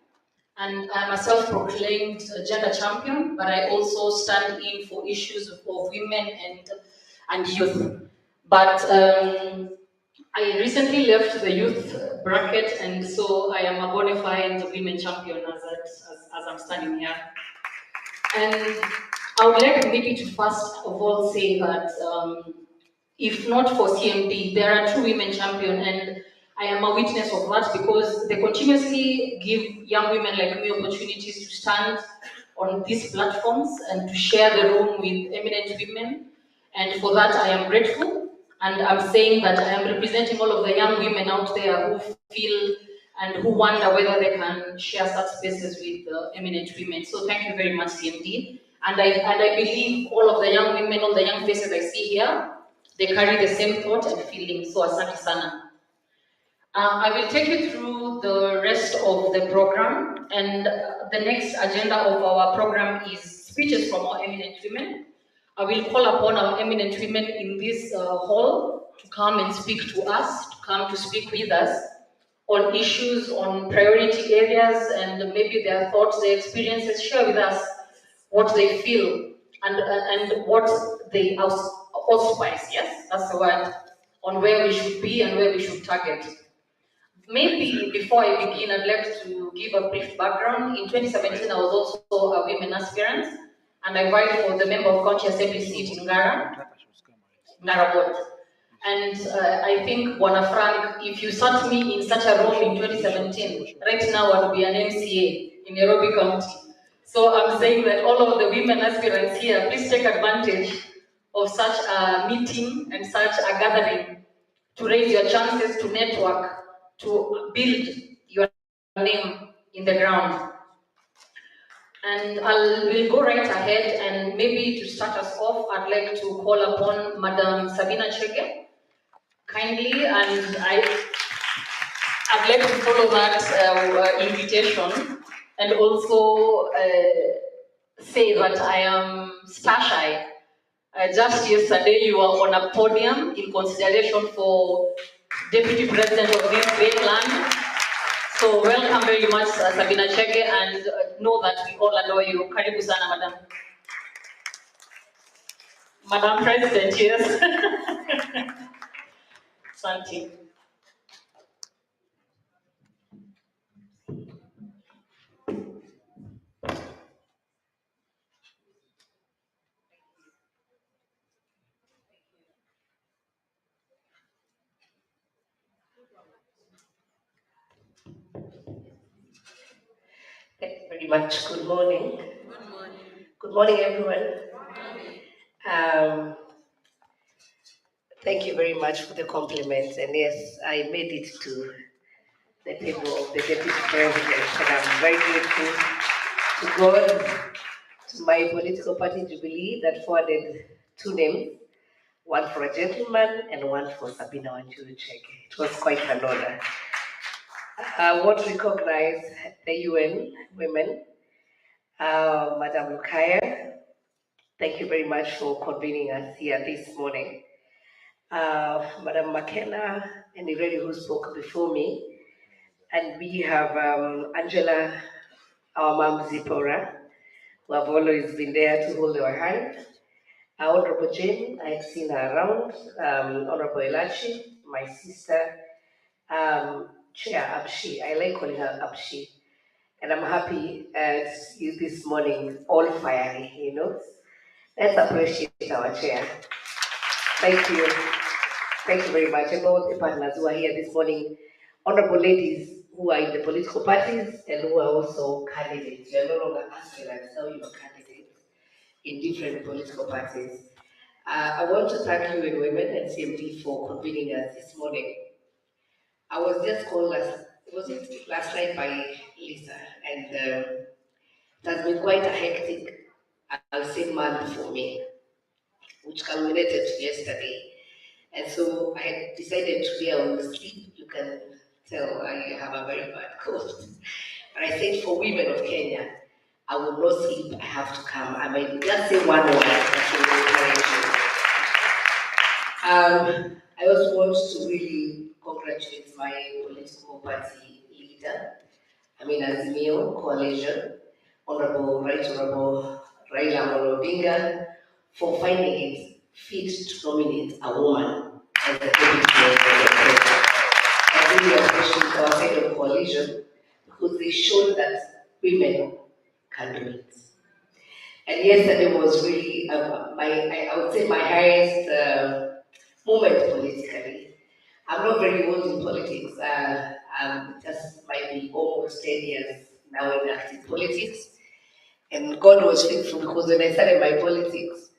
S14: And I'm a self-proclaimed gender champion, but I also stand in for issues of women and youth. But I recently left the youth bracket, and so I am a bona fide women champion as I'm standing here. And I would like maybe to first of all say that if not for CMD, there are 2 women champions, and I am a witness of that because they continuously give young women like me opportunities to stand on these platforms and to share the room with eminent women. And for that, I am grateful. And I'm saying that I am representing all of the young women out there who feel and who wonder whether they can share such spaces with eminent women. So thank you very much, CMD. And I believe all of the young women, all the young faces I see here, they carry the same thought and feeling. So asante sana. I will take you through the rest of the program, and the next agenda of our program is speeches from our eminent women. I will call upon our eminent women in this hall to come and speak to us, to come to speak with us on issues, on priority areas, and maybe their thoughts, their experiences, share with us what they feel and what they auspice, yes, that's the word, on where we should be and where we should target. Maybe before I begin, I'd like to give a brief background. In 2017, I was also a women aspirant, and I vied for the member of county assembly seat in Ngara Ward. And I think, Buana Frank, if you sat me in such a role in 2017, right now I would be an MCA in Nairobi County. So I'm saying that all of the women aspirants here, please take advantage of such a meeting and such a gathering to raise your chances, to network, to build your name in the ground. And we'll go right ahead, and maybe to start us off, I'd like to call upon Madam Sabina Chege kindly, and I'd like to follow that invitation and also say that I am star shy. Just yesterday, you were on a podium in consideration for Deputy President of this great land. So welcome very much, Sabina Chege, and know that we all adore you. Karibu sana, Madam. Madam President, yes. Santi.
S2: Thank you very much. Good morning. Good morning, everyone. Thank you very much for the compliments. And yes, I made it to the table of the Deputy President, and I'm very grateful to God, to my political party Jubilee, that forwarded two names, one for a gentleman and one for Sabina Wanjuru Chege. It was quite an honor. I want to recognize the UN women, Madam Lukaya. Thank you very much for convening us here this morning. Madam McKenna and Irene who spoke before me. And we have Angela, our mom Zipporah, who have always been there to hold our hand. Honorable Jane, I've seen her around. Honorable Elachi, my sister. Chair Abshi, I like calling her Abshi. And I'm happy to see you this morning, all fiery, you know. Let's appreciate our chair. Thank you. Thank you very much. And all the partners who are here this morning, honorable ladies who are in the political parties and who are also candidates. You are no longer aspirants, now you are candidates in different political parties. I want to thank you and women and CMD for convening us this morning. I was just called last night by Lisa, and it has been quite a hectic, I'll say, month for me, which culminated yesterday. And so I had decided today I will sleep. You can tell I have a very bad cold. But I said for women of Kenya, I will not sleep, I have to come. I might just say one word that will encourage you. I also want to really congratulate my political party leader, Azimio Coalition, Right Honorable Raila Amolo Odinga, for finding it fit to nominate a woman as the deputy president. I really appreciate our side of coalition because they showed that women can do it. And yesterday was really I would say my highest moment politically. I'm not very old in politics. I'm just might be almost 10 years now in active politics. And God was faithful because when I started my politics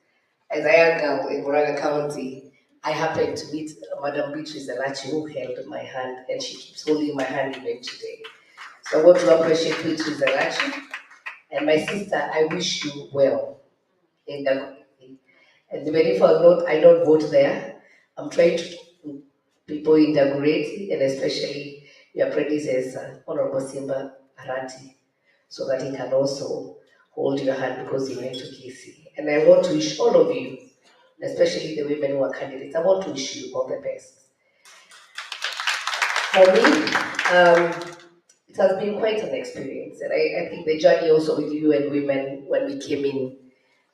S2: as a young girl in Muranga County, I happened to meet Madam Beatrice Elachi who held my hand, and she keeps holding my hand even today. So I want to appreciate Beatrice Elachi. And my sister, I wish you well in the. And even if I don't vote there, I'm trying to people in Dagoretti, and especially your predecessor, Honorable Simba Arati, so that he can also hold your hand because you went to KC. And I want to wish all of you, especially the women who are candidates, I want to wish you all the best. For me, it has been quite an experience, and I think the journey also with you and women when we came in.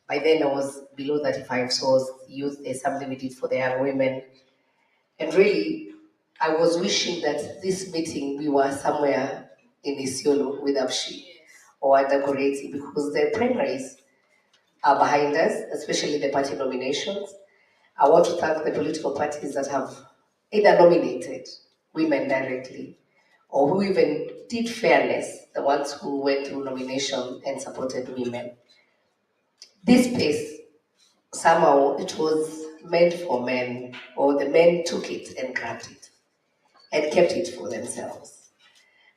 S2: By then I was below 35, so I was youth assembly we did for the young women. And really, I was wishing that this meeting we were somewhere in Isiolo with Abshi or at Dagoretti because the primaries are behind us, especially the party nominations. I want to thank the political parties that have either nominated women directly or who even did fairness, the ones who went through nomination and supported women. This space, somehow it was meant for men, or the men took it and grabbed it. and kept it for themselves.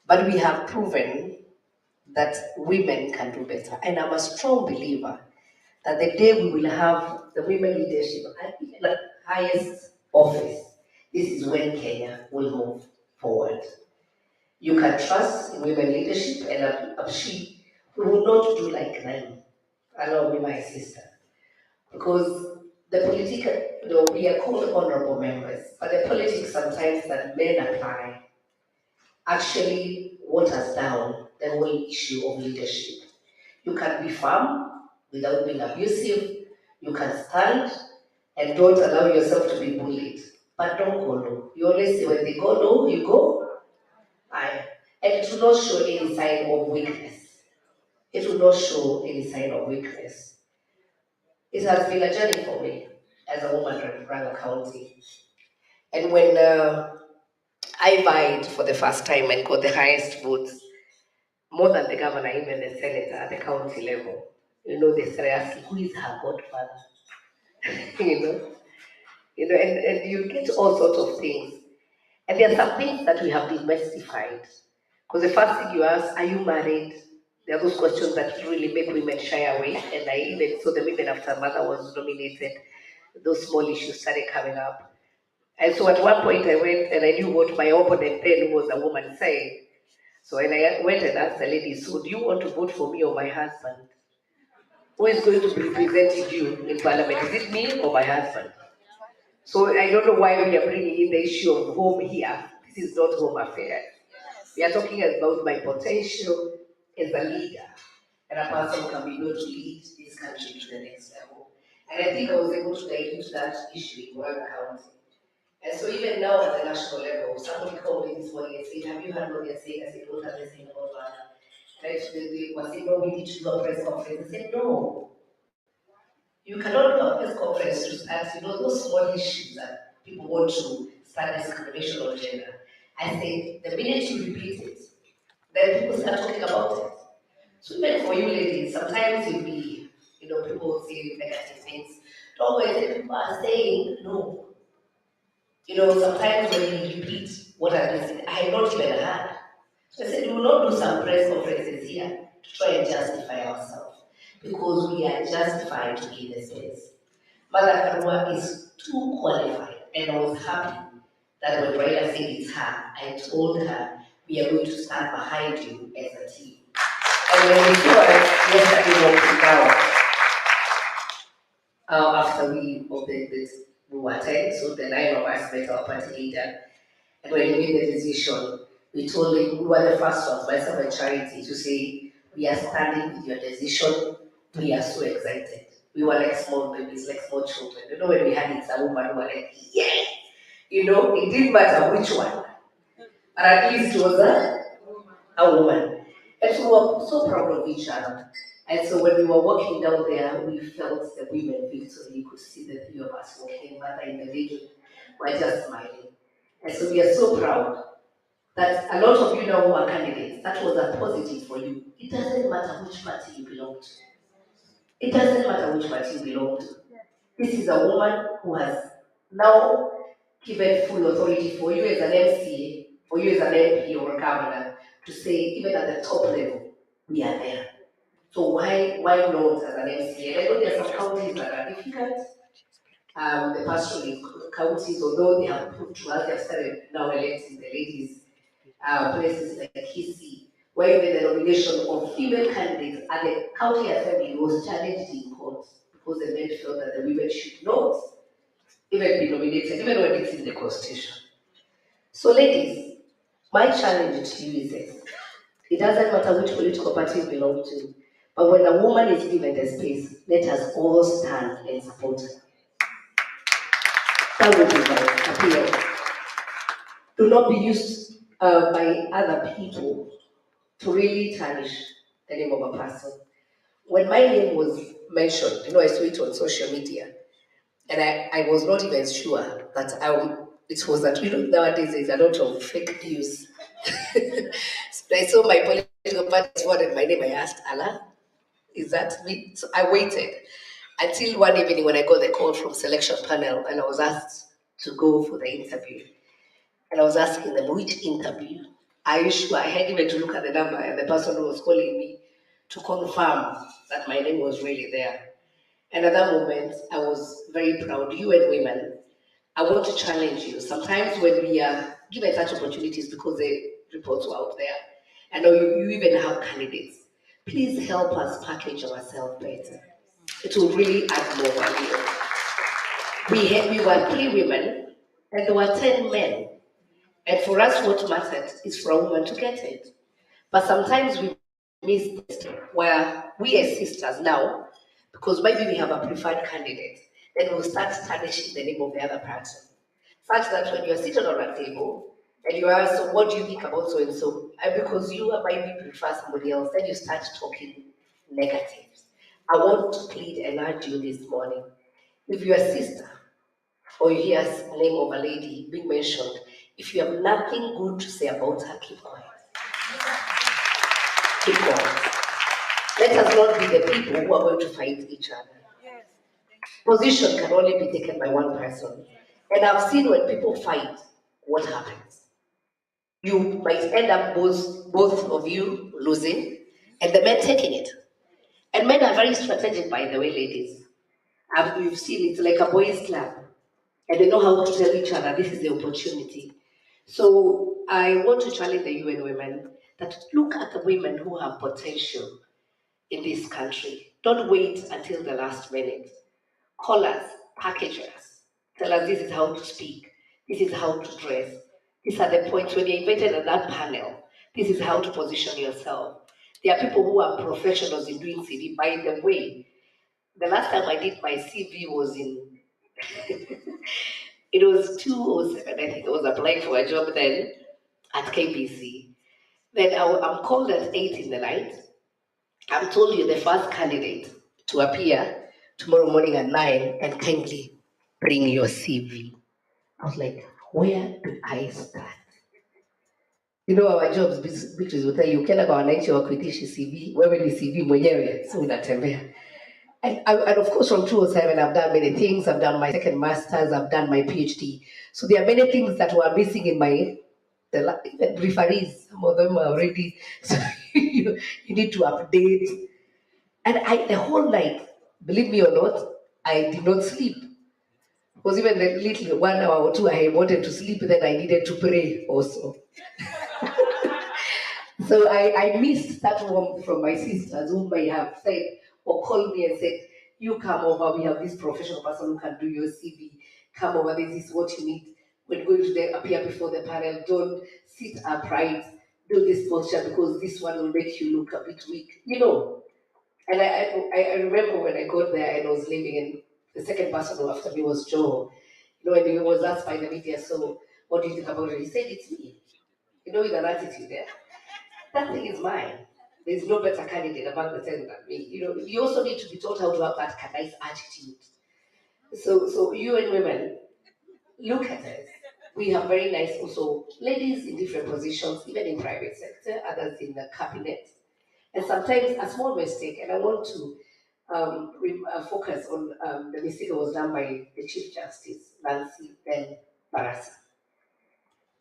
S2: But we have proven that women can do better. And I'm a strong believer that the day we will have the women leadership at the highest office, this is when Kenya will move forward. You can trust in women leadership, and she will not do like them. Allow me, my sister, because the political, we are called honorable members, but the politics sometimes that men apply actually waters down the whole issue of leadership. You can be firm without being abusive. You can stand and don't allow yourself to be bullied. But don't go low. You always say when they go low, you go high. And it will not show any sign of weakness. It will not show any sign of weakness. It has been a journey for me as a woman in Ranga County. And when I vied for the first time and got the highest votes, more than the governor, even the senator at the county level, they started asking, who is her godfather? you know, and you get all sorts of things. And there are some things that we have demystified. Because the first thing you ask, are you married? There are those questions that really make women shy away. And I even saw them even after mother was nominated, those small issues started coming up. And so at one point I went and I knew what my opponent then was a woman saying. So when I went and asked the lady, so do you want to vote for me or my husband? Who is going to be representing you in parliament? Is it me or my husband? So I don't know why we are bringing in the issue of home here. This is not home affairs. We are talking about my potential as a leader, and a person can be able to lead this country to the next level. And I think I was able to dilute that issue in Wanga County. And so even now at the national level, somebody called me this morning and said, have you heard what they're saying? I said, what are they saying about Wanga? And they were saying, no, we need to do a press conference. I said, no. You cannot do a press conference to start, those small issues that people want to start discrimination on gender. I said, the minute you repeat it, then people start talking about it. So even for you ladies, sometimes you'll be, people say negative things. Don't worry, the people are saying no. Sometimes when you repeat what I said, I had not even heard. So I said, we will not do some press conferences here to try and justify ourselves, because we are justified to be in the space. Mother Karua is too qualified, and I was happy that when Raila said it's her, I told her, we are going to stand behind you as a team. And when we saw her yesterday walking down, after we opened this, we were 10, so the 9 of us met our party leader. And when he made the decision, we told him, we were the first ones, myself and Charity, to say, we are standing with your decision. We are so excited. We were like small babies, like small children. When we had it, a woman, we were like, yeah! It didn't matter which one. But at least it was a woman. And so we were so proud of each other. And so when we were walking down there, we felt the women victory. You could see the three of us walking, mother in the middle, we're just smiling. And so we are so proud that a lot of you now who are candidates, that was a positive for you. It doesn't matter which party you belong to. It doesn't matter which party you belong to. This is a woman who has now given full authority for you as an MCA, for you as an MP or a governor, to say, even at the top level, we are there. So why not as an MCA? I know there are some counties that are difficult. The pastoral counties, although they have proved to us, they have started now electing the ladies, places like Kisii, where even the nomination of female candidates at the county assembly was challenged in court because the men felt that the women should not even be nominated, even when it's in the constitution. So ladies, my challenge to you is this. It doesn't matter which political party you belong to, but when a woman is given the space, let us all stand and support her. That would be my appeal. Do not be used by other people to really tarnish the name of a person. When my name was mentioned, I saw it on social media, and I was not even sure that it was that, nowadays there's a lot of fake news. So I saw my political party wanted my name, I asked, Allah, is that me? So I waited until one evening when I got the call from selection panel and I was asked to go for the interview. And I was asking them, which interview? Are you sure? I had even to look at the number and the person who was calling me to confirm that my name was really there. And at that moment, I was very proud. You and women, I want to challenge you. Sometimes when we are given such opportunities because the reports were out there, I know you even have candidates, please help us package ourselves better. It will really add more value. We were 3 women and there were 10 men. And for us, what mattered is for a woman to get it. But sometimes we miss this, where we as sisters now, because maybe we have a preferred candidate, then we'll start tarnishing the name of the other person. Such that when you're seated on a table and you ask, so what do you think about so and so? And because you maybe prefer somebody else, then you start talking negatives. I want to plead and urge you this morning. If you're a sister or you hear the name of a lady being mentioned, if you have nothing good to say about her, keep quiet. Keep quiet. Let us not be the people who are going to fight each other. Position can only be taken by one person. And I've seen when people fight, what happens. You might end up both of you losing, and the men taking it. And men are very strategic, by the way, ladies. You've seen it's like a boys' club. And they know how to tell each other, this is the opportunity. So I want to challenge the UN women that look at the women who have potential in this country. Don't wait until the last minute. Call us, package us, tell us this is how to speak, this is how to dress. These are the points when you're invited at that panel. This is how to position yourself. There are people who are professionals in doing CV. By the way, the last time I did my CV was in, it was 2007, I think I was applying for a job then at KBC. Then I'm called at 8 in the night. I'm told you're the first candidate to appear tomorrow morning at 9 and kindly bring your CV. I was like, where do I start? You know our jobs, which will tell you, ukienda kwa wananchi wakuitishi CV, wewe ni CV mwenyewe, so unatembea. And of course from 207, I've done many things. I've done my second master's, I've done my PhD. So there are many things that were missing in my, even referees, some of them are already, so you need to update. And the whole night, believe me or not, I did not sleep. Because even the little 1 hour or 2, I wanted to sleep, then I needed to pray also. So I missed that warmth from my sisters who may have said or called me and said, you come over, we have this professional person who can do your CV. Come over, this is what you need. When going to appear before the panel, don't sit upright, do this posture because this one will make you look a bit weak. You know, and I remember when I got there and I was leaving, and the second person who after me was Joe. You know, and he was asked by the media, so what do you think about it? He said, it's me. You know, with an attitude there. That thing is mine. There's no better candidate among the 10 than me. You know, you also need to be taught how to have that nice attitude. So you and women, look at us. We have very nice also ladies in different positions, even in private sector, others in the cabinet. And sometimes a small mistake, and I want to focus on the mistake that was done by the Chief Justice, Nancy Ben Barasa.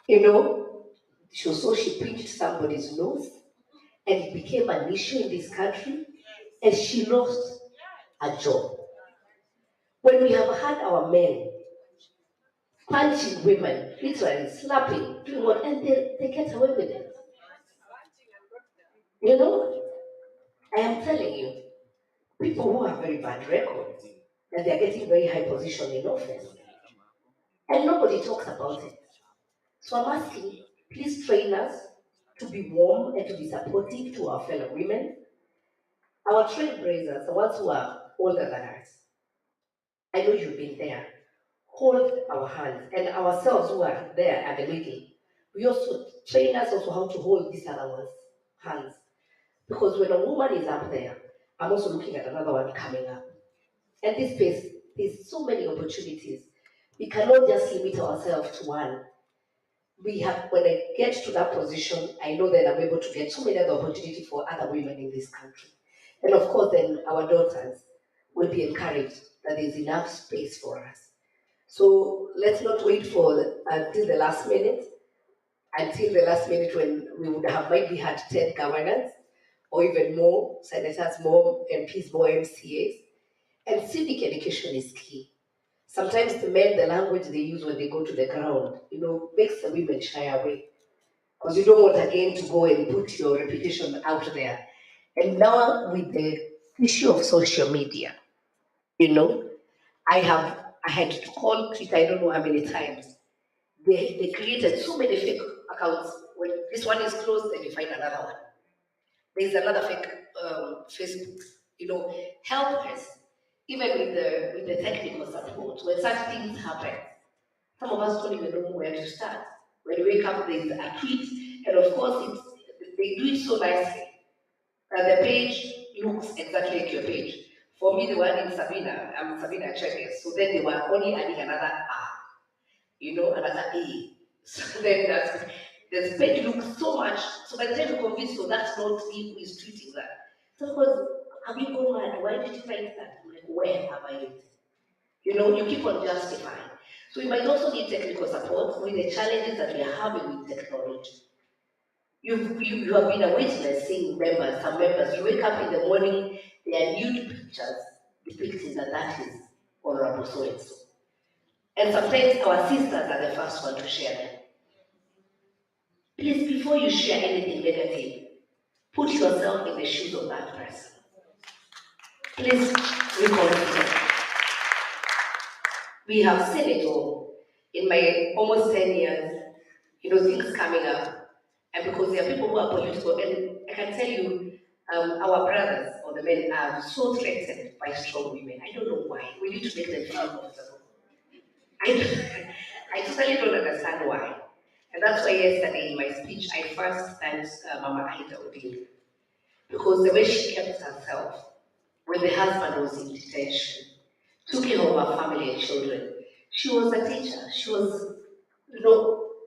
S2: You know, she pinched somebody's nose, and it became an issue in this country, and she lost a job. When we have had our men punching women, literally slapping, doing what, and they get away with it. You know, I am telling you, people who have very bad records, and they're getting very high position in office, and nobody talks about it. So I'm asking, please train us to be warm and to be supportive to our fellow women. Our trailblazers, the ones who are older than us, I know you've been there. Hold our hands, and ourselves who are there at the middle. We also train us also how to hold these other ones' hands. Because when a woman is up there, I'm also looking at another one coming up. And this space, there's so many opportunities. We cannot just limit ourselves to one. When I get to that position, I know that I'm able to get so many other opportunities for other women in this country. And of course, then our daughters will be encouraged that there's enough space for us. So let's not wait for until the last minute. until the last minute when we would have maybe had 10 governors or even more senators, more MPs, more MCAs. And civic education is key. Sometimes the men, the language they use when they go to the ground, makes the women shy away. Because you don't want again to go and put your reputation out there. And now with the issue of social media, I had to call Twitter, I don't know how many times. They created so many fake accounts. When this one is closed, then you find another one. There's another fake Facebook. Help us, even with the technical support. When such things happen, some of us don't even know where to start. When you wake up, there's a tweet, and of course, they do it so nicely that the page looks exactly like your page. For me, the one in Sabina, I'm Sabina Checkers, so then they were only adding another R, another A. So then the page looks so much, so by the time you convince you that's not me who is tweeting that. So of course, have you gone mad? Why did you write that? Like, where have I written? You keep on justifying. So you might also need technical support with the challenges that we are having with technology. You have been a witness seeing some members, you wake up in the morning, there are nude pictures depicting that is honorable so and so. And sometimes our sisters are the first one to share them. Please, before you share anything negative, put yourself in the shoes of that person. Please reconsider. We have seen it all. In my almost 10 years, things coming up. And because there are people who are political, and I can tell you, our brothers or the men are so threatened by strong women. I don't know why. We need to make them feel comfortable. I totally don't understand why. And that's why yesterday in my speech, I first thanked Mama Aida Odile. Because the way she kept herself when the husband was in detention, took care of her family and children. She was a teacher. She was,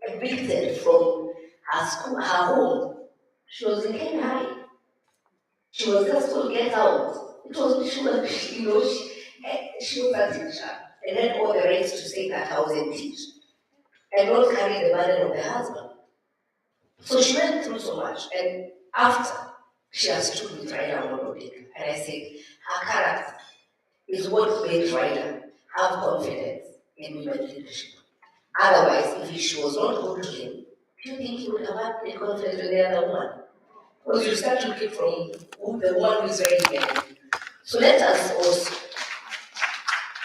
S2: evicted from her school, her home. She was in Kenya High. She was just told, get out. She was a teacher and had all the rights to say that I was a teacher and not carry the burden of the husband. So she went through so much, and after she has stood with Raila Amolo Odinga, and I said, her character is what made Raila have confidence in women leadership. Otherwise, if she was not good to him, do you think he would have had any confidence with the other one? Because you start looking from the one who is very behind. So let us also,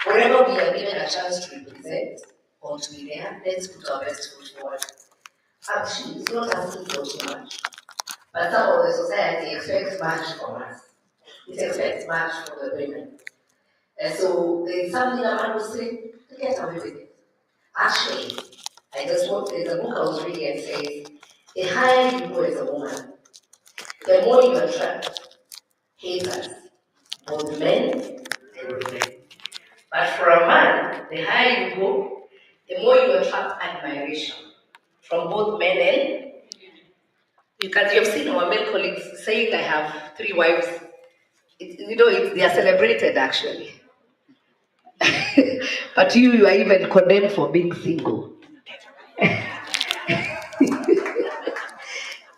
S2: wherever we are given a chance to represent or to be there, let's put our best foot forward. Actually, it's not asking for too much. But some of the society expects much from us. It expects much from the women. And so there's something a man will say, to get away with it. Actually, there's a book I was reading and says, the higher you go as a woman, the more you attract haters, both men and women. But for a man, the higher you go, the more you attract admiration from both men and because you have seen our male colleagues saying, I have 3 wives. They are celebrated actually. But you are even condemned for being single.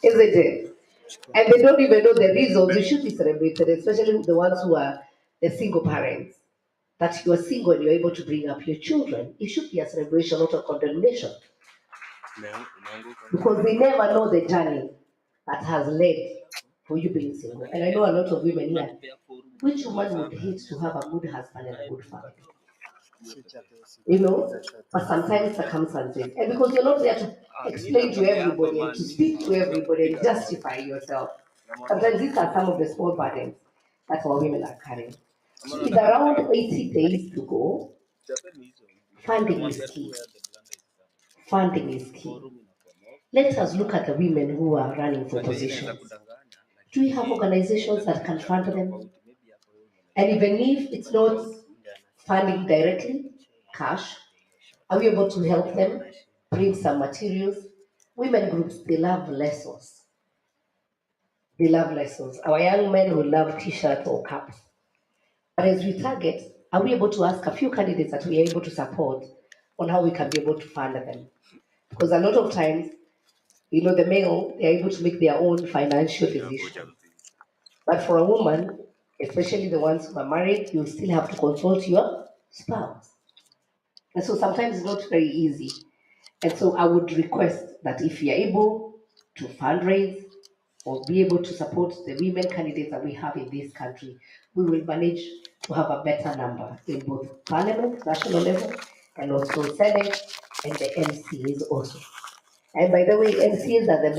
S2: Isn't it? And they don't even know the reasons you should be celebrated, especially the ones who are the single parents. That you are single and you're able to bring up your children. It should be a celebration, not a condemnation. Because they never know the journey that has led for you being single. And I know a lot of women here. Which woman would hate to have a good husband and a good family? But sometimes circumstances. And because you're not there to explain to everybody and to speak to everybody and justify yourself. Sometimes these are some of the small burdens that our women are carrying. With around 80 days to go, funding is key. Funding is key. Let us look at the women who are running for positions. Do we have organizations that can fund them? And even if it's not funding directly, cash, are we able to help them bring some materials? Women groups, they love lessons. They love lessons. Our young men will love t-shirts or caps. But as we target, are we able to ask a few candidates that we are able to support on how we can be able to fund them? Because a lot of times, the male, they're able to make their own financial decisions. But for a woman, especially the ones who are married, you still have to consult your spouse. And so sometimes it's not very easy. And so I would request that if you're able to fundraise or be able to support the women candidates that we have in this country, we will manage to have a better number in both parliament, national level, and also Senate and the MCAs also. And by the way, MCAs are the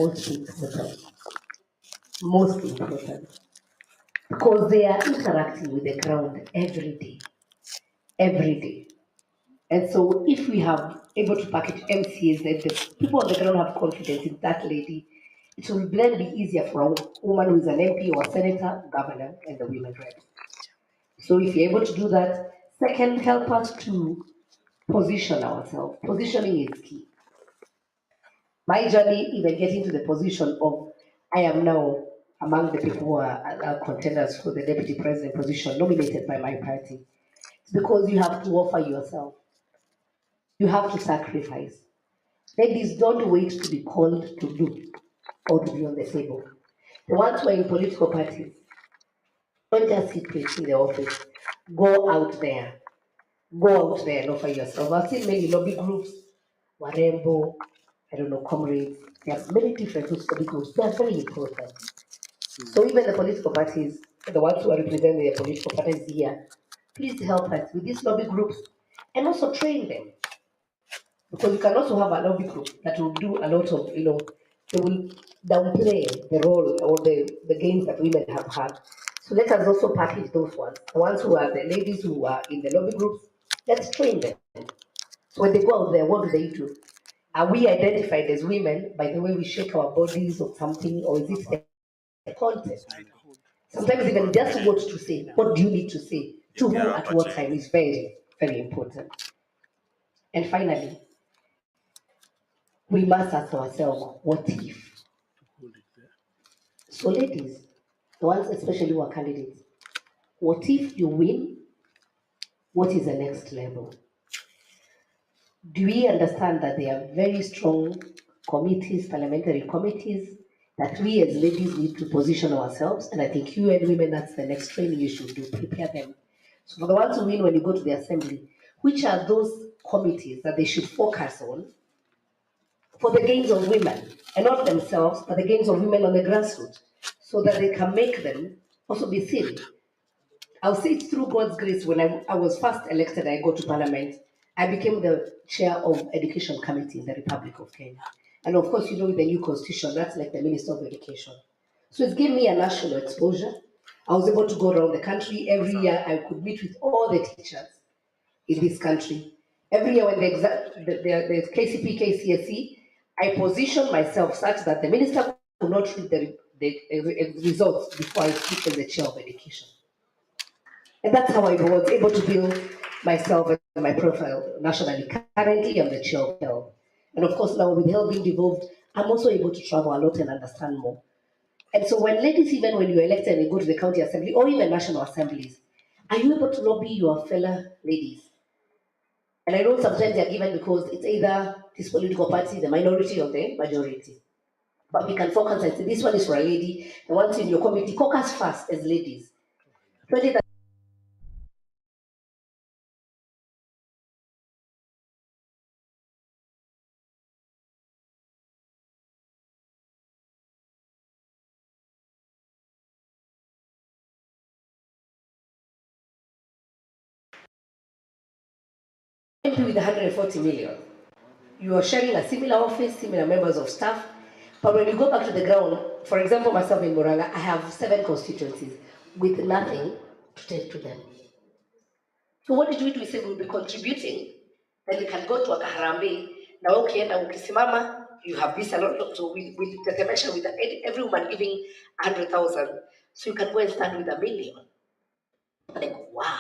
S2: most important, because they are interacting with the ground every day. And so if we have able to package MCAs, then the people on the ground have confidence in that lady, it will then be easier for a woman who is an MP or a senator, governor, and the women rep. So if you're able to do that, second, help us to position ourselves. Positioning is key. My journey, even getting to the position of, I am now among the people who are contenders for the deputy president position nominated by my party. It's because you have to offer yourself. You have to sacrifice. Ladies, don't wait to be called to do or to be on the table. The ones who are in political parties, don't just sit in the office. Go out there. Go out there and offer yourself. I've seen many lobby groups, Warembo, I don't know, comrades. There are many different lobby groups. They are very important. So even the political parties, the ones who are representing their political parties here, please help us with these lobby groups and also train them. Because you can also have a lobby group that will do a lot of, they will downplay the role or the gains that women have had. So let us also package those ones. The ones who are the ladies who are in the lobby groups, let's train them. So when they go out there, what do? Are we identified as women by the way we shake our bodies or something, or is it the content? Sometimes even just what to say, what do you need to say, to who, at what time is very, very important. And finally, we must ask ourselves, what if? So ladies, the ones especially who are candidates, what if you win? What is the next level? Do we understand that there are very strong committees, parliamentary committees, that we as ladies need to position ourselves? And I think you and women, that's the next training you should do, prepare them. So for the ones who win when you go to the assembly, which are those committees that they should focus on for the gains of women, and not themselves, but the gains of women on the grassroots, so that they can make them also be seen. I'll say it's through God's grace. When I was first elected, I got to Parliament, I became the chair of Education Committee in the Republic of Kenya. And of course, with the new constitution, that's like the Minister of Education. So it gave me a national exposure. I was able to go around the country. Every year, I could meet with all the teachers in this country. Every year when the KCP, KCSE, I positioned myself such that the minister could not read the results before I speak as the chair of education. And that's how I was able to build myself and my profile nationally. Currently, I'm the chair of health. And of course, now with health being devolved, I'm also able to travel a lot and understand more. And so when ladies, even when you're elected and you go to the county assembly or even national assemblies, are you able to lobby your fellow ladies? And I know sometimes they're given because it's either this political party, the minority or the majority. But we can focus and say, this one is for a lady, and once in your committee, caucus first as ladies. 20 with 140 million. You are sharing a similar office, similar members of staff, but when you go back to the ground, for example, myself in Muranga, I have 7 constituencies with nothing to take to them. So what did we do? We said we'll be contributing, then we can go to a Kaharambe. Now, okay, now ukisimama, you have this a lot. So we tetemesha with every woman giving 100,000. So you can go and stand with 1 million. Like, wow,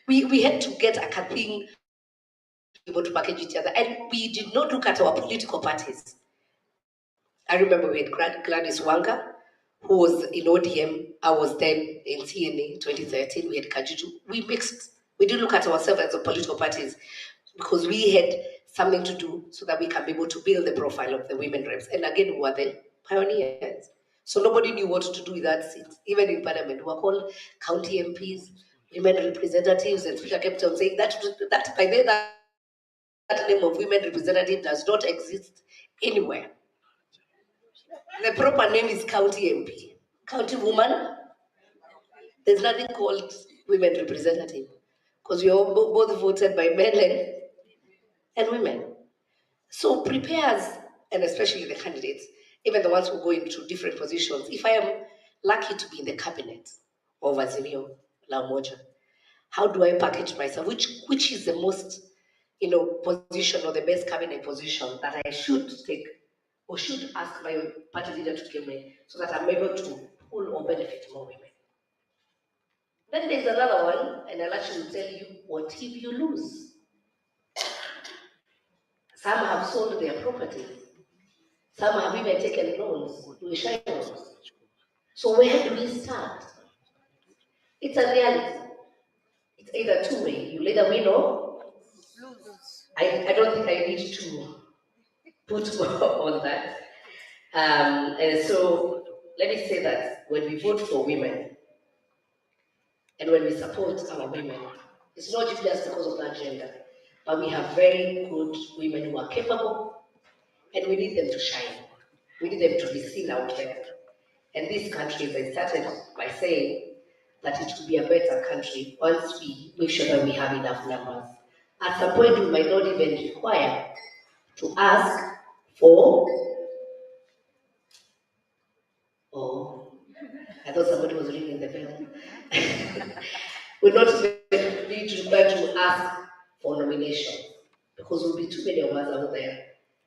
S2: we had to get a thing able to package each other. And we did not look at our political parties. I remember we had Gladys Wanga, who was in ODM. I was then in TNA 2013. We had Kajuju. We mixed. We didn't look at ourselves as a political parties because we had something to do so that we can be able to build the profile of the women reps. And again, who are the pioneers. So nobody knew what to do with that seat. Even in parliament, we were called county MPs, women representatives, and Speaker kept on saying that by then that name of women representative does not exist anywhere. The proper name is county MP. County woman, there's nothing called women representative because we are both voted by men and women. So prepares, and especially the candidates, even the ones who go into different positions, if I am lucky to be in the cabinet of Azimio La Umoja, how do I package myself? Which is the most, position or the best cabinet position that I should take or should ask my party leader to give me so that I'm able to pull or benefit more women? Then there's another one, and I'll actually tell you, what if you lose? Some have sold their properties. Some have even taken loans, tuition loans. So where do we start? It's a reality. It's either two-way. You either win or lose. I don't think I need to put more on that. And so let me say that when we vote for women and when we support our women, it's not just because of that gender, but we have very good women who are capable, and we need them to shine. We need them to be seen out there. And this country, as I started by saying, that it will be a better country once we make sure that we have enough numbers. At some point, we might not even require to ask for, I thought somebody was ringing the bell. We're not even need to require to ask for nominations because there will be too many of us out there.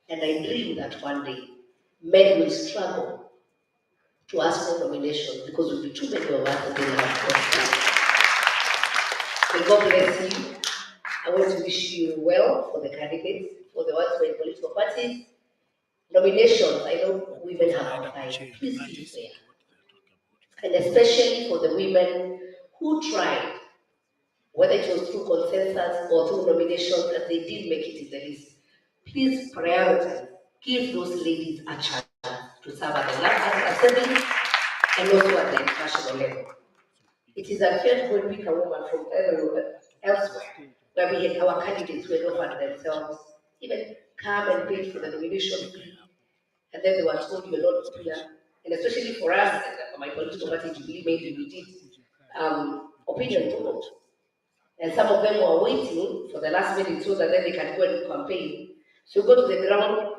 S2: And I dream that one day men will struggle to ask for nominations because there will be too many of us and they will have. May God bless you. I want to wish you well for the candidates, for the ones who are in political parties. Nominations, I know women have applied. Please be fair. And especially for the women who tried, whether it was through consensus or through nominations, that they did make it in the list. Please prioritize. Give those ladies a chance to serve at the national assembly and also at the international level. It is unfair to go and pick a woman from elsewhere, where we had our candidates who had offered themselves, even come and pay for the nomination fee, and then they were told you are not popular. And especially for us, my political party, Jubilee, maybe we did opinion polls. And some of them were waiting for the last minute so that then they can go and campaign. So you go to the ground,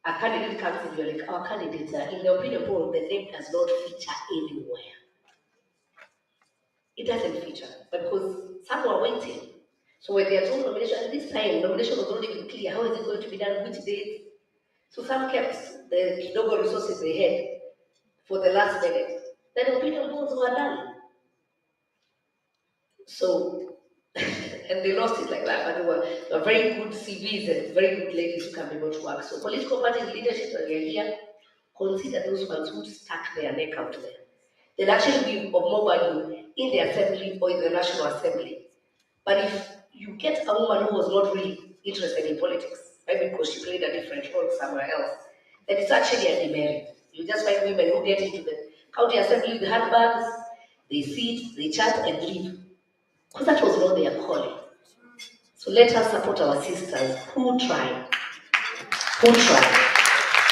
S2: a candidate comes and you're like, our candidates are in the opinion poll, the name does not feature anywhere. It doesn't feature, but because some were waiting. So when they are told nomination, and this time nomination was not even clear, how is it going to be done, which date? So some kept the kidogo resources they had for the last minute. Then opinion polls were done. So, and they lost it like that, but they were very good CVs and very good ladies who can be able to work. So political parties leadership, when we're here, consider those ones who stuck their neck out there. They'll actually be of more value in the assembly or in the National Assembly. But if you get a woman who was not really interested in politics, maybe because she played a different role somewhere else, then it's actually a demerit. You just find women who get into the county assembly with handbags, they sit, they chat, and leave. Because that was not their calling. So let us support our sisters who try. Who try.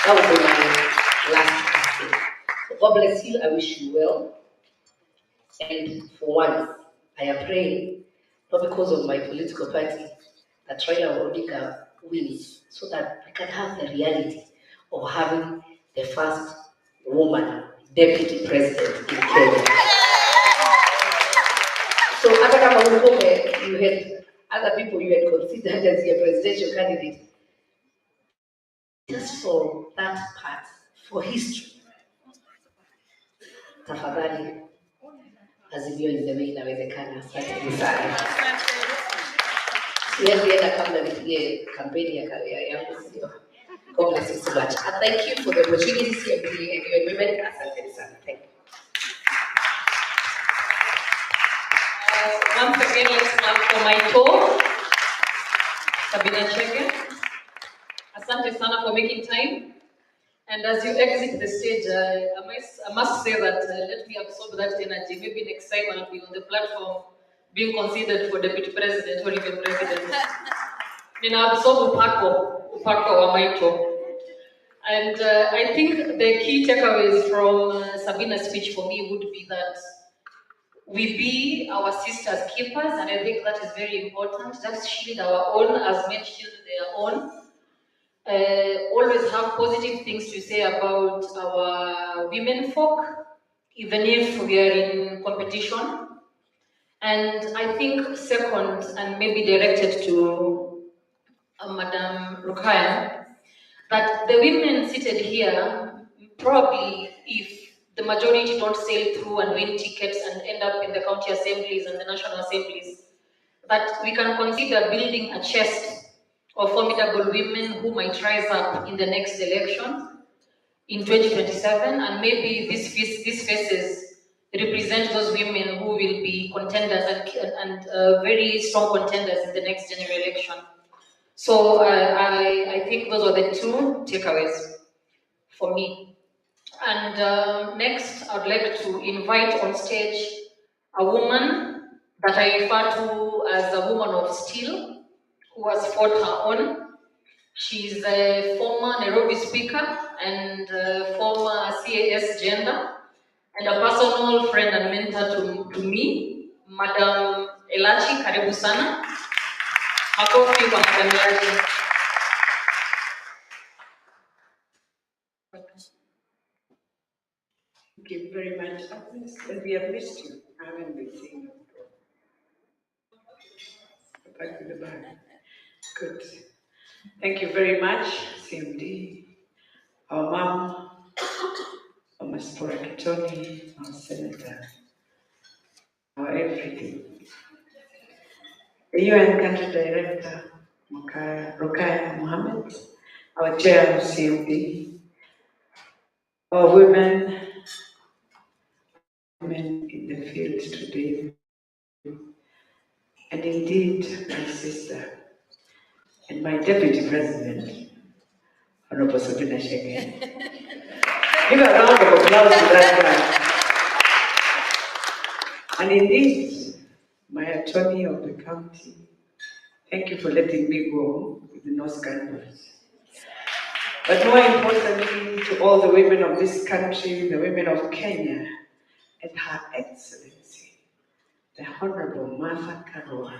S2: That would be my last message. So God bless you. I wish you well. And for once, I am praying, not because of my political party, that Raila Odinga wins, so that we can have the reality of having the first woman deputy president in Kenya. So hata kama you had other people you had considered as your presidential candidate, just for that part, for history, tafadhali Azimio liseme inawezekana. Asante sana. Siwezi enda kabla nipige kampeni ya yangu, sio? God bless you so much. And thank you for the opportunity to be and women. Asante sana. Thank you.
S15: Once again, let's clap for my talk.
S14: Sabina Chege. Asante sana for making time. And as you exit the stage, I must say that let me absorb that energy. Maybe next time I'll be on the platform being considered for deputy president or even president. Nina absorb upako wa maito. And I think the key takeaways from Sabina's speech for me would be that we be our sisters' keepers, and I think that is very important. Just shield our own as men shield their own. Always have positive things to say about our women folk, even if we are in competition. And I think second, and maybe directed to Madam Rukaya, that the women seated here, probably if the majority don't sail through and win tickets and end up in the county assemblies and the national assemblies, that we can consider building a chest of formidable women who might rise up in the next election in 2027, and maybe these faces represent those women who will be contenders and very strong contenders in the next general election. So I think those are the two takeaways for me. And next, I'd like to invite on stage a woman that I refer to as a woman of steel, who has fought her own. She's a former Nairobi speaker and former CAS gender, and a personal friend and mentor to me, Madam Elachi. Karibu sana. Makofi kwa Madam Elachi.
S15: Thank you very much, Agnes, and we have missed you. I haven't been seeing you. Back to the back. Good. Thank you very much, CMD, our mom, our Spora Kitoni, our senator, our everything. The UN country director, Rukaya Mohammed, our chair of CMD, our women in the field today, and indeed my sister and my deputy president, Honorable Sabina Chege. Give a round of applause to that guy. And indeed, my attorney of the county, thank you for letting me go with no scandals. But more importantly, to all the women of this country, the women of Kenya, and Her Excellency, the Honorable Martha Karua,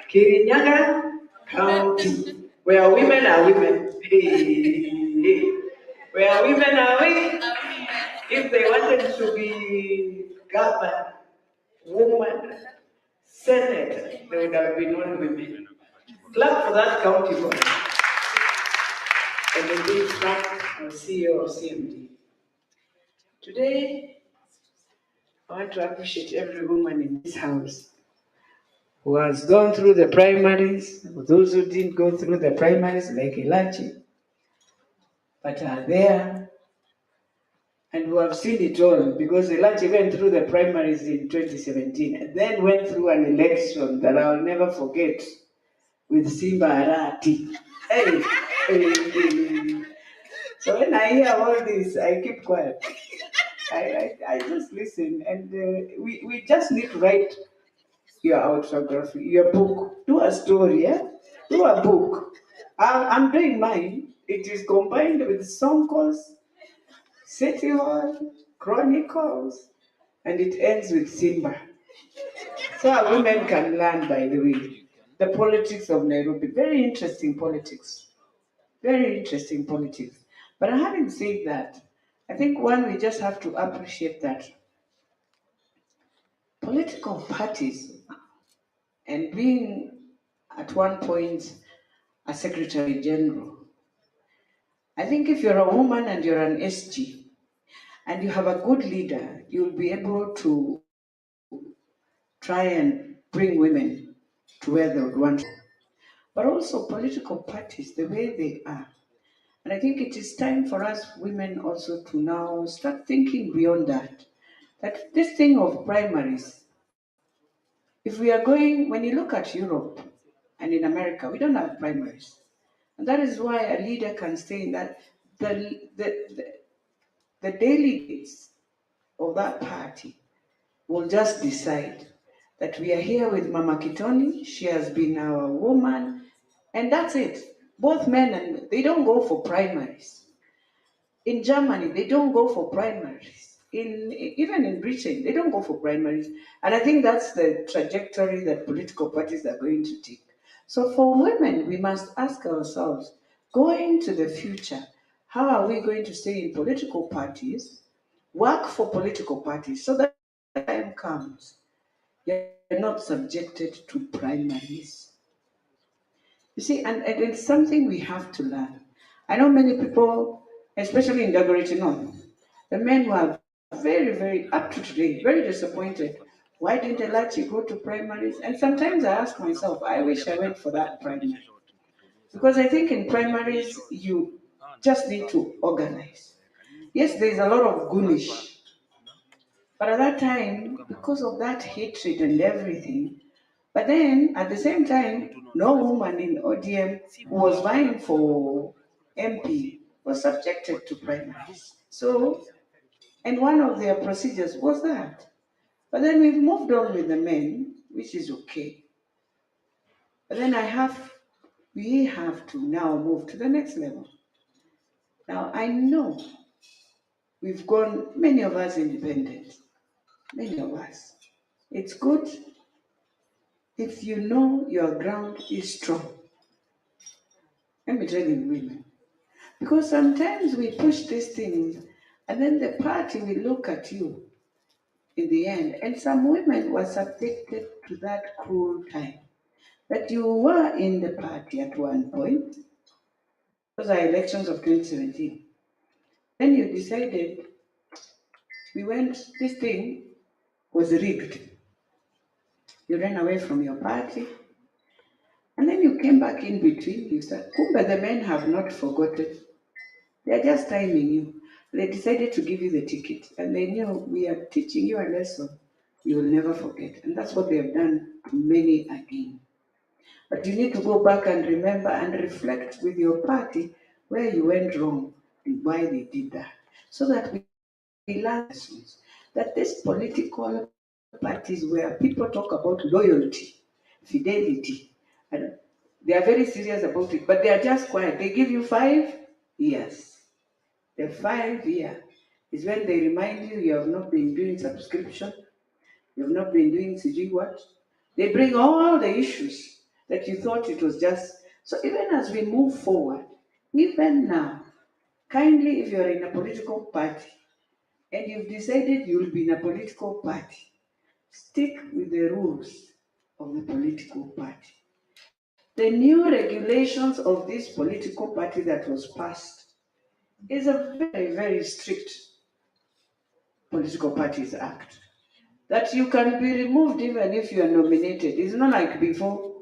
S15: Kirinyaga County, where women are women. Where women are we? If they wanted to be governor, woman, senator, there would have been all women. Clap for that county boy. And indeed, Frank, our CEO of CMD. Today, I want to appreciate every woman in this house who has gone through the primaries, those who didn't go through the primaries like Elachi, but are there and who have seen it all, because Elachi went through the primaries in 2017 and then went through an election that I'll never forget with Simba Arati. Hey, hey. So when I hear all this, I keep quiet. I just listen, and we just need to write your autobiography, your book. Do a story, yeah? Do a book. I'm doing mine. It is combined with Sonkos, City Hall, Chronicles, and it ends with Simba. So our women can learn, by the way, the politics of Nairobi. Very interesting politics. Very interesting politics. But having said that, I think one, we just have to appreciate that political parties, and being at one point a secretary general, I think if you're a woman and you're an SG and you have a good leader, you'll be able to try and bring women to where they would want to. But also political parties, the way they are. And I think it is time for us women also to now start thinking beyond that. That this thing of primaries If we are going, when you look at Europe and in America, we don't have primaries. And that is why a leader can say that the delegates of that party will just decide that we are here with Mama Kitoni, she has been our woman, and that's it. Both men and they don't go for primaries. In Germany, they don't go for primaries. Even in Britain, they don't go for primaries. And I think that's the trajectory that political parties are going to take. So for women, we must ask ourselves, going to the future, how are we going to stay in political parties, work for political parties, so that when the time comes, you're not subjected to primaries. You see, and it's something we have to learn. I know many people, especially in Dagoretti North, the men were very, very, up to today, very disappointed. Why didn't Elachi go to primaries? And sometimes I ask myself, I wish I went for that primary. Because I think in primaries, you just need to organize. Yes, there's a lot of goonish. But at that time, because of that hatred and everything, but then at the same time, no woman in ODM who was vying for MP was subjected to primaries. So, and one of their procedures was that. But then we've moved on with the men, which is okay. But then we have to now move to the next level. Now I know we've gone, many of us independent, many of us. It's good if you know your ground is strong. Let me tell you, women. Because sometimes we push these things and then the party will look at you in the end. And some women were subjected to that cruel time. That you were in the party at one point. Those are elections of 2017. Then you decided, this thing was rigged. You ran away from your party. And then you came back in between. You said, Kumba, the men have not forgotten. They're just timing you. They decided to give you the ticket. And they knew we are teaching you a lesson you will never forget. And that's what they have done to many again. But you need to go back and remember and reflect with your party where you went wrong and why they did that. So that we learn lessons. That these political parties where people talk about loyalty, fidelity, and they are very serious about it, but they are just quiet. They give you 5 years. The 5 year is when they remind you have not been doing subscription, you have not been doing CG what. They bring all the issues that you thought it was just. So even as we move forward, even now, kindly, if you're in a political party and you've decided you'll be in a political party, stick with the rules of the political party. The new regulations of this political party that was passed is a very, very strict Political Parties Act. That you can be removed even if you are nominated. It's not like before.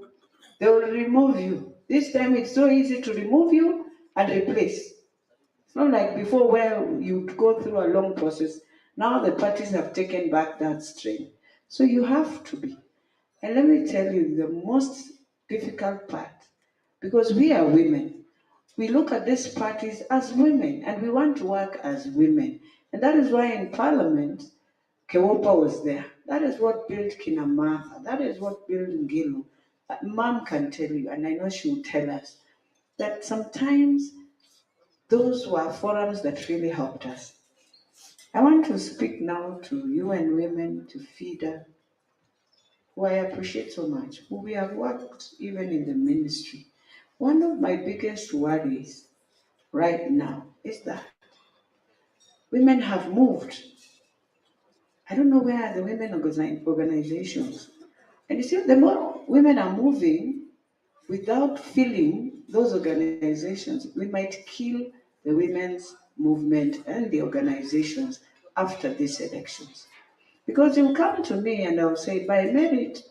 S15: They will remove you. This time it's so easy to remove you and replace. It's not like before where you'd go through a long process. Now the parties have taken back that strain. So you have to be. And let me tell you the most difficult part, because we are women. We look at these parties as women and we want to work as women. And that is why in Parliament, Kewopa was there. That is what built Kinamartha. That is what built Ngilu. Mom can tell you, and I know she will tell us, that sometimes those were forums that really helped us. I want to speak now to you and women, to FIDA, who I appreciate so much, who we have worked even in the ministry. One of my biggest worries right now is that women have moved. I don't know where are the women organizations. And you see, the more women are moving without feeling those organizations, we might kill the women's movement and the organizations after these elections. Because you'll come to me and I'll say, by merit,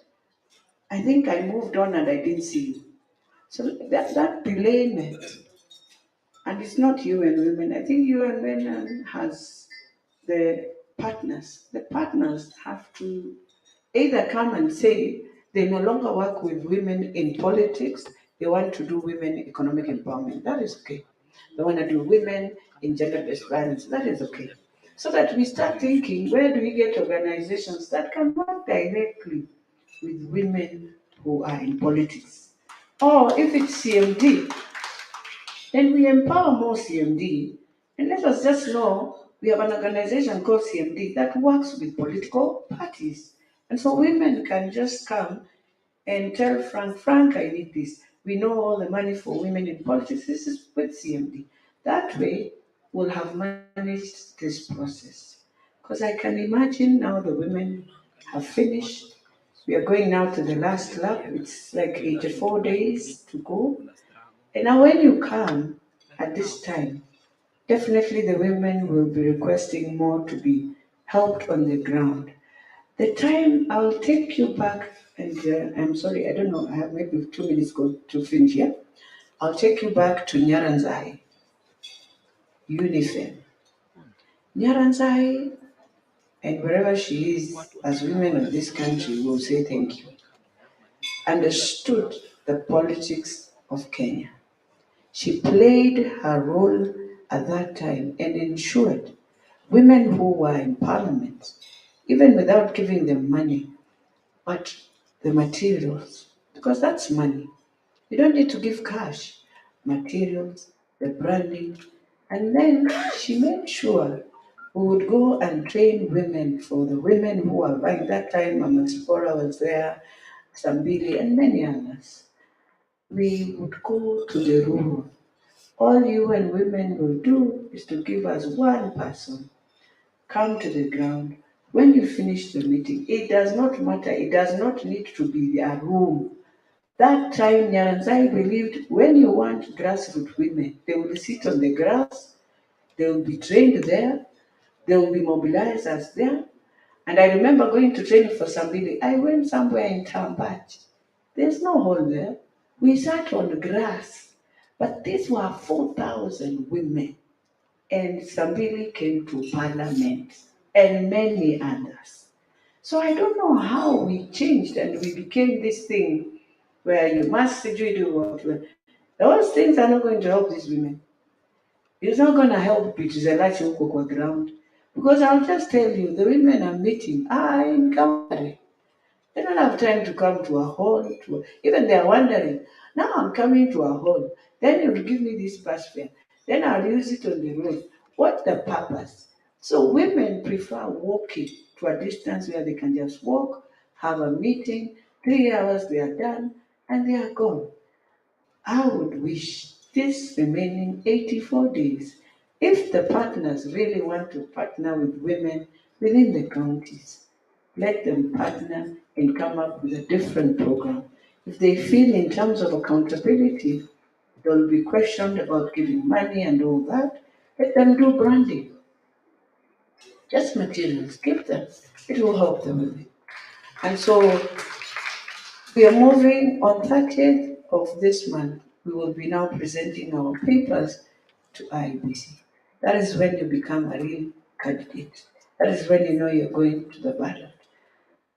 S15: I think I moved on and I didn't see you. So that delayment, and it's not you and women, I think you and women has the partners. The partners have to either come and say they no longer work with women in politics, they want to do women economic empowerment. That is okay. They want to do women in gender-based violence. That is okay. So that we start thinking, where do we get organizations that can work directly with women who are in politics? Or if it's CMD, then we empower more CMD, and let us just know we have an organization called CMD that works with political parties. And so women can just come and tell Frank, I need this. We know all the money for women in politics. This is with CMD. That way, we'll have managed this process. Because I can imagine now the women have finished. We are going now to the last lap. It's like 84 days to go. And now when you come at this time, definitely the women will be requesting more to be helped on the ground. The time I'll take you back, and I'm sorry, I don't know, I have maybe 2 minutes to finish here. I'll take you back to Nyaranzai, UNIFEM. Nyaranzai, and wherever she is, as women of this country, will say thank you, understood the politics of Kenya. She played her role at that time and ensured women who were in parliament, even without giving them money, but the materials, because that's money. You don't need to give cash, materials, the branding. And then she made sure we would go and train women for the women who were vying. That time Mama Tsipora was there, Sambili, and many others. We would go to the rural. All you and women will do is to give us one person. Come to the ground. When you finish the meeting, it does not matter. It does not need to be a room. That time, Nyanzai believed when you want grassroots women, they will sit on the grass, they will be trained there, they will be mobilized as there. And I remember going to training for somebody. I went somewhere in Tambach. There's no hall there. We sat on the grass. But these were 4,000 women. And Sambili came to parliament and many others. So I don't know how we changed and we became this thing where you must do what. Those things are not going to help these women. It's not going to help Pitizelachi huko kwa ground. Because I'll just tell you, the women I'm meeting are in Kamari. They don't have time to come to a hall. Even they are wondering, now I'm coming to a hall. Then you'll give me this bus fare. Then I'll use it on the road. What's the purpose? So women prefer walking to a distance where they can just walk, have a meeting, 3 hours they are done, and they are gone. I would wish this remaining 84 days, if the partners really want to partner with women within the counties, let them partner and come up with a different program. If they feel in terms of accountability, they'll be questioned about giving money and all that, let them do branding. Just materials, give them. It will help them with it. And so we are moving on 30th of this month. We will be now presenting our papers to IBC. That is when you become a real candidate. That is when you know you're going to the ballot.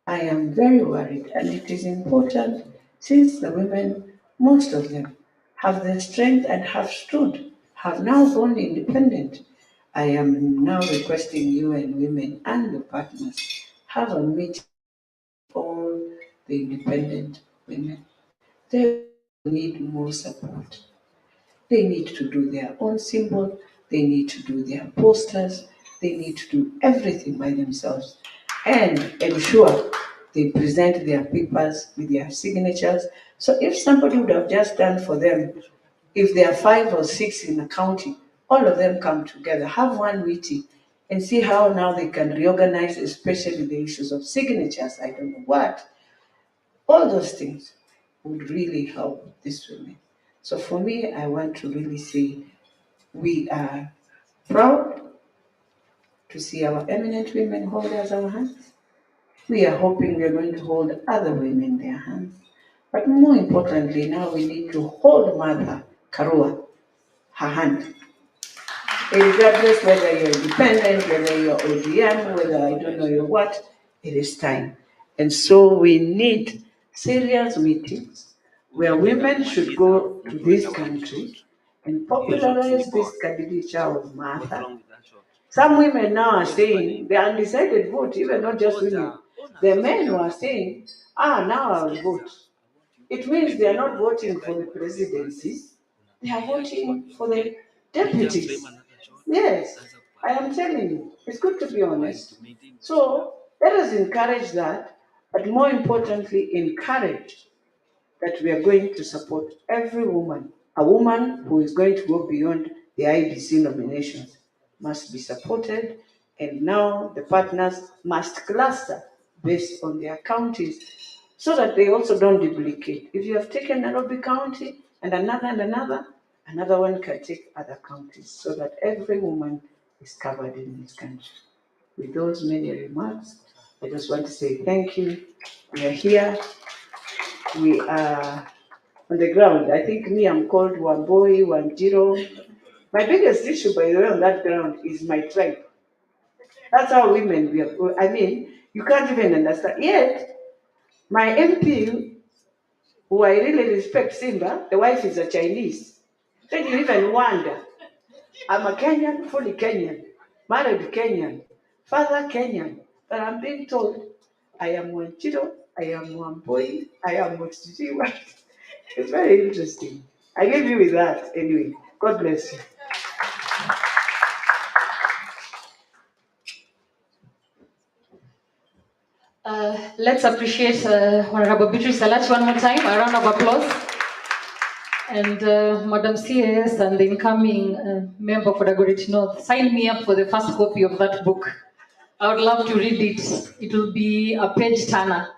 S15: I am very worried, and it is important since the women, most of them, have the strength and have stood, have now gone independent. I am now requesting you and women and the partners have a meeting for all the independent women. They need more support. They need to do their own symbol, they need to do their posters, they need to do everything by themselves and ensure they present their papers with their signatures. So if somebody would have just done for them, if there are 5 or 6 in a county, all of them come together, have one meeting, and see how now they can reorganize, especially the issues of signatures, I don't know what. All those things would really help these women. So for me, I want to really say we are proud to see our eminent women hold us our hands. We are hoping we are going to hold other women their hands. But more importantly, now we need to hold Mother Karua, her hand. Regardless whether you're independent, whether you're ODM, whether I don't know you're what, it is time. And so we need serious meetings where women should go to this country and popularize this candidature of Martha. Some women now are saying the undecided vote, even not just women, the men who are saying, now I'll vote. It means they are not voting for the presidencies, they are voting for the deputies. Yes, I am telling you, it's good to be honest. So let us encourage that, but more importantly, encourage that we are going to support every woman. A woman who is going to go beyond the IBC nominations must be supported, and now the partners must cluster based on their counties so that they also don't duplicate. If you have taken Nairobi County and another one can take other counties so that every woman is covered in this country. With those many remarks, I just want to say thank you. We are here. We are on the ground. I think I'm called Wamboi, Wanjiro. My biggest issue, by the way, on that ground is my tribe. That's how women we are. I mean, you can't even understand. Yet, my MP, who I really respect, Simba, the wife is a Chinese. Then you even wonder, I'm a Kenyan, fully Kenyan, married Kenyan, father Kenyan, but I'm being told I am Wanjiro, I am Wamboi, I am Motijiwa. It's very interesting. I leave you with that anyway. God bless you.
S14: Let's appreciate Honorable Beatrice Salach one more time. A round of applause. And Madam CAS and the incoming member for Dagoretti North, sign me up for the first copy of that book. I would love to read it. It will be a page turner.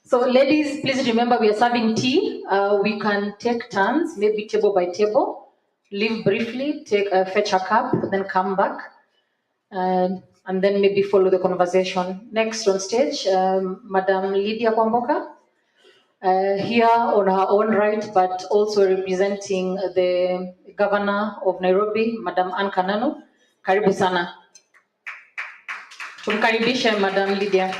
S14: So ladies, please remember we are serving tea. We can take turns, maybe table by table. Leave briefly, fetch a cup, then come back. And then maybe follow the conversation. Next on stage, Madam Lydia Kwamboka. Here on her own right, but also representing the governor of Nairobi, Madam Anne Kananu. Karibu sana. Tumkaribishe Madam Lydia.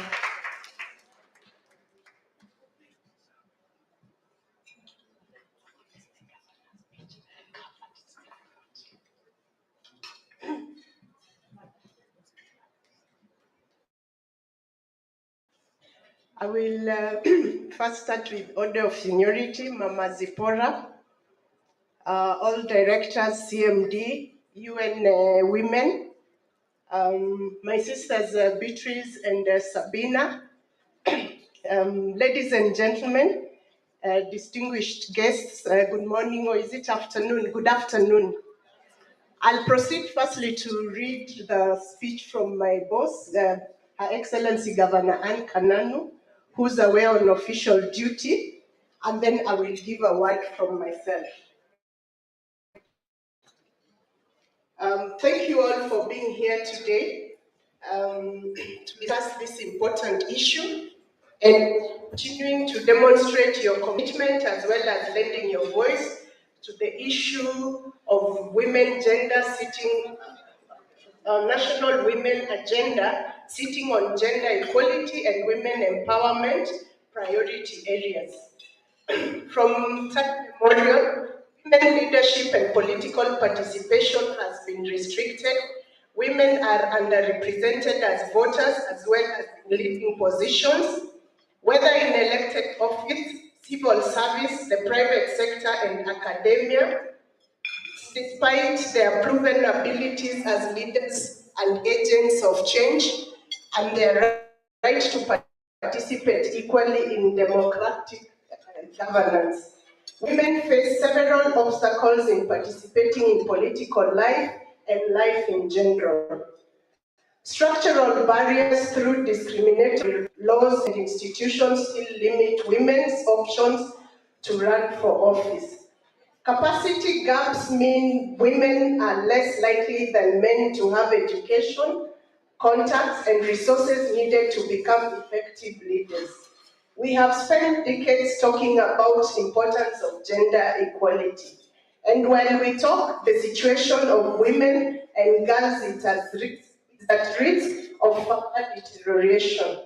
S9: I will first start with order of seniority, Mama Zipporah, all directors, CMD, UN Women, my sisters Beatrice and Sabina, ladies and gentlemen, distinguished guests, good morning, or is it afternoon? Good afternoon. I'll proceed firstly to read the speech from my boss, Her Excellency Governor Anne Kananu, who's away on official duty, and then I will give a word from myself. Thank you all for being here today to discuss this important issue and continuing to demonstrate your commitment as well as lending your voice to the issue of women gender sitting, national women agenda sitting on gender equality and women empowerment priority areas. From time immemorial, women leadership and political participation has been restricted. Women are underrepresented as voters as well as in leading positions, whether in elected office, civil service, the private sector, and academia. Despite their proven abilities as leaders and agents of change and their right to participate equally in democratic governance, women face several obstacles in participating in political life and life in general. Structural barriers through discriminatory laws and institutions still limit women's options to run for office. Capacity gaps mean women are less likely than men to have education, contacts, and resources needed to become effective leaders. We have spent decades talking about the importance of gender equality. And when we talk, the situation of women and girls is at risk of further deterioration.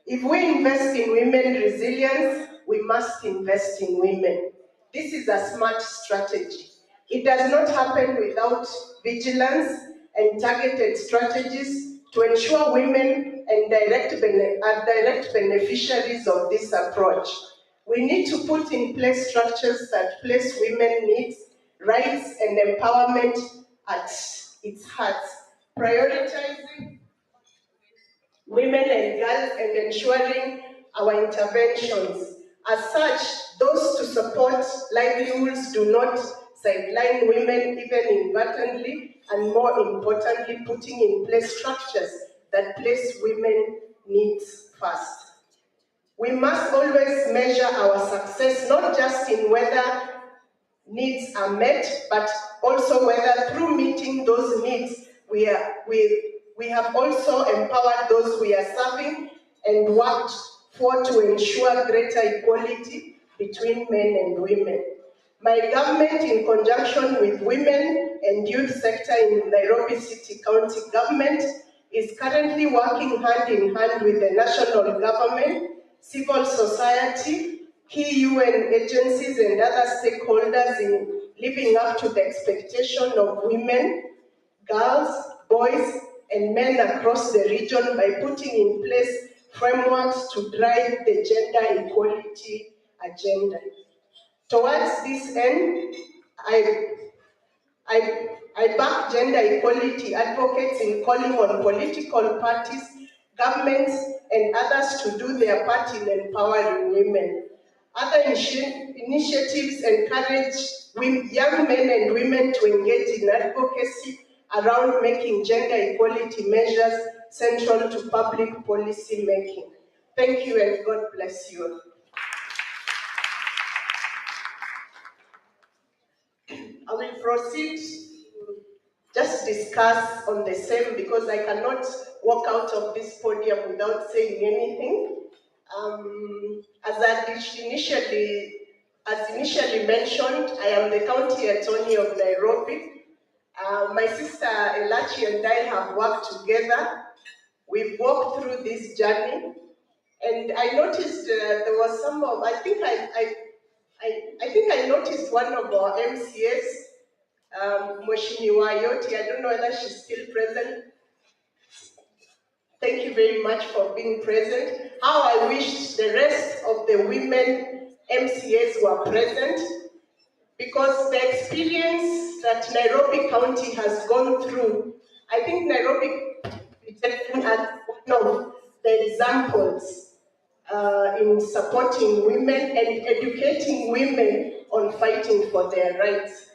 S9: If we invest in women resilience, we must invest in women. This is a smart strategy. It does not happen without vigilance and targeted strategies to ensure women are direct beneficiaries of this approach. We need to put in place structures that place women needs, rights, and empowerment at its heart, prioritizing women and girls and ensuring our interventions. As such, those to support livelihoods do not sideline women even inadvertently, and more importantly, putting in place structures that place women needs first. We must always measure our success not just in whether needs are met, but also whether through meeting those needs we have also empowered those we are serving and worked for to ensure greater equality between men and women. My government, in conjunction with women and youth sector in Nairobi City County Government, is currently working hand in hand with the national government, civil society, key UN agencies and other stakeholders in living up to the expectation of women, girls, boys, and men across the region by putting in place frameworks to drive the gender equality agenda. Towards this end, I back gender equality advocates in calling on political parties, governments, and others to do their part in empowering women. Other initiatives encourage young men and women to engage in advocacy around making gender equality measures central to public policy making. Thank you and God bless you. I will proceed to just discuss on the same because I cannot walk out of this podium without saying anything. As initially mentioned, I am the county attorney of Nairobi. My sister Elachi and I have worked together. We've walked through this journey, and I noticed there was some of, I think I noticed one of our MCAs, Mheshimiwa Yoti, I don't know whether she's still present. Thank you very much for being present. How I wish the rest of the women MCAs were present, because the experience that Nairobi County has gone through, I think Nairobi is one of the examples in supporting women and educating women on fighting for their rights.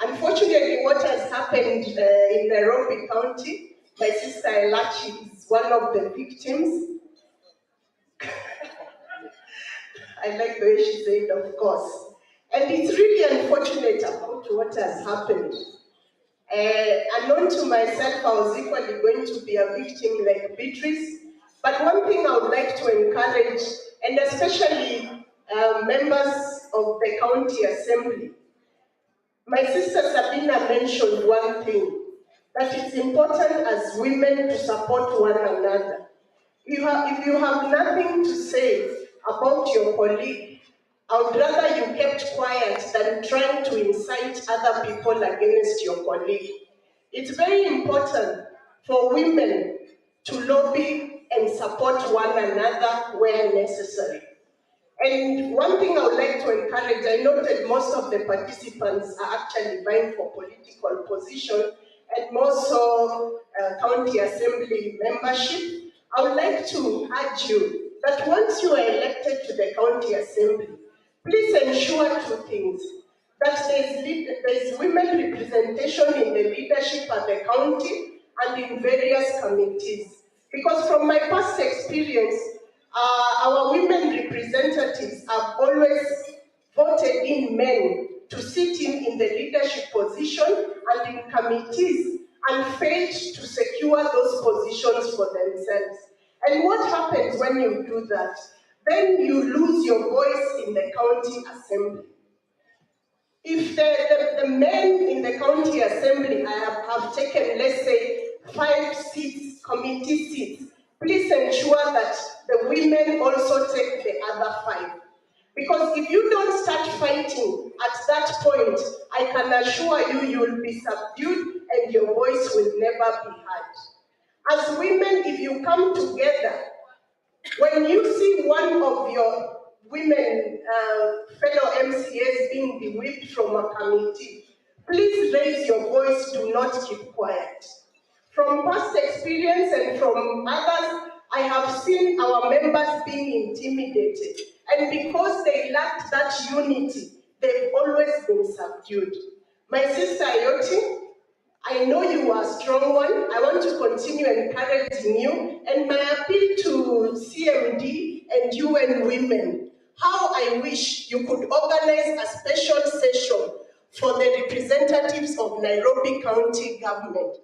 S9: Unfortunately, what has happened in Nairobi County, my sister Elachi is one of the victims. I like the way she said, of course. And it's really unfortunate about what has happened. Unknown to myself, I was equally going to be a victim like Beatrice. But one thing I would like to encourage, and especially members of the county assembly, my sister Sabina mentioned one thing, that it's important as women to support one another. If you have nothing to say about your colleague, I would rather you kept quiet than trying to incite other people against your colleague. It's very important for women to lobby and support one another where necessary. And one thing I would like to encourage, I know that most of the participants are actually vying for political position and more so county assembly membership. I would like to urge you that once you are elected to the county assembly, please ensure two things. That there's women representation in the leadership at the county and in various committees. Because from my past experience, our women representatives have always voted in men to sit in the leadership position and in committees and failed to secure those positions for themselves. And what happens when you do that? Then you lose your voice in the county assembly. If the men in the county assembly have taken, let's say, 5 seats, committee seats, please ensure that the women assure you, you will be subdued and your voice will never be heard. As women, if you come together, when you see one of your women fellow MCAs being de-whipped from a committee, please raise your voice, do not keep quiet. From past experience and from others, I have seen our members being intimidated. And because they lacked that unity, they've always been subdued. My sister Ayoti, I know you are a strong one. I want to continue encouraging you. And my appeal to CMD and UN women, how I wish you could organize a special session for the representatives of Nairobi County government.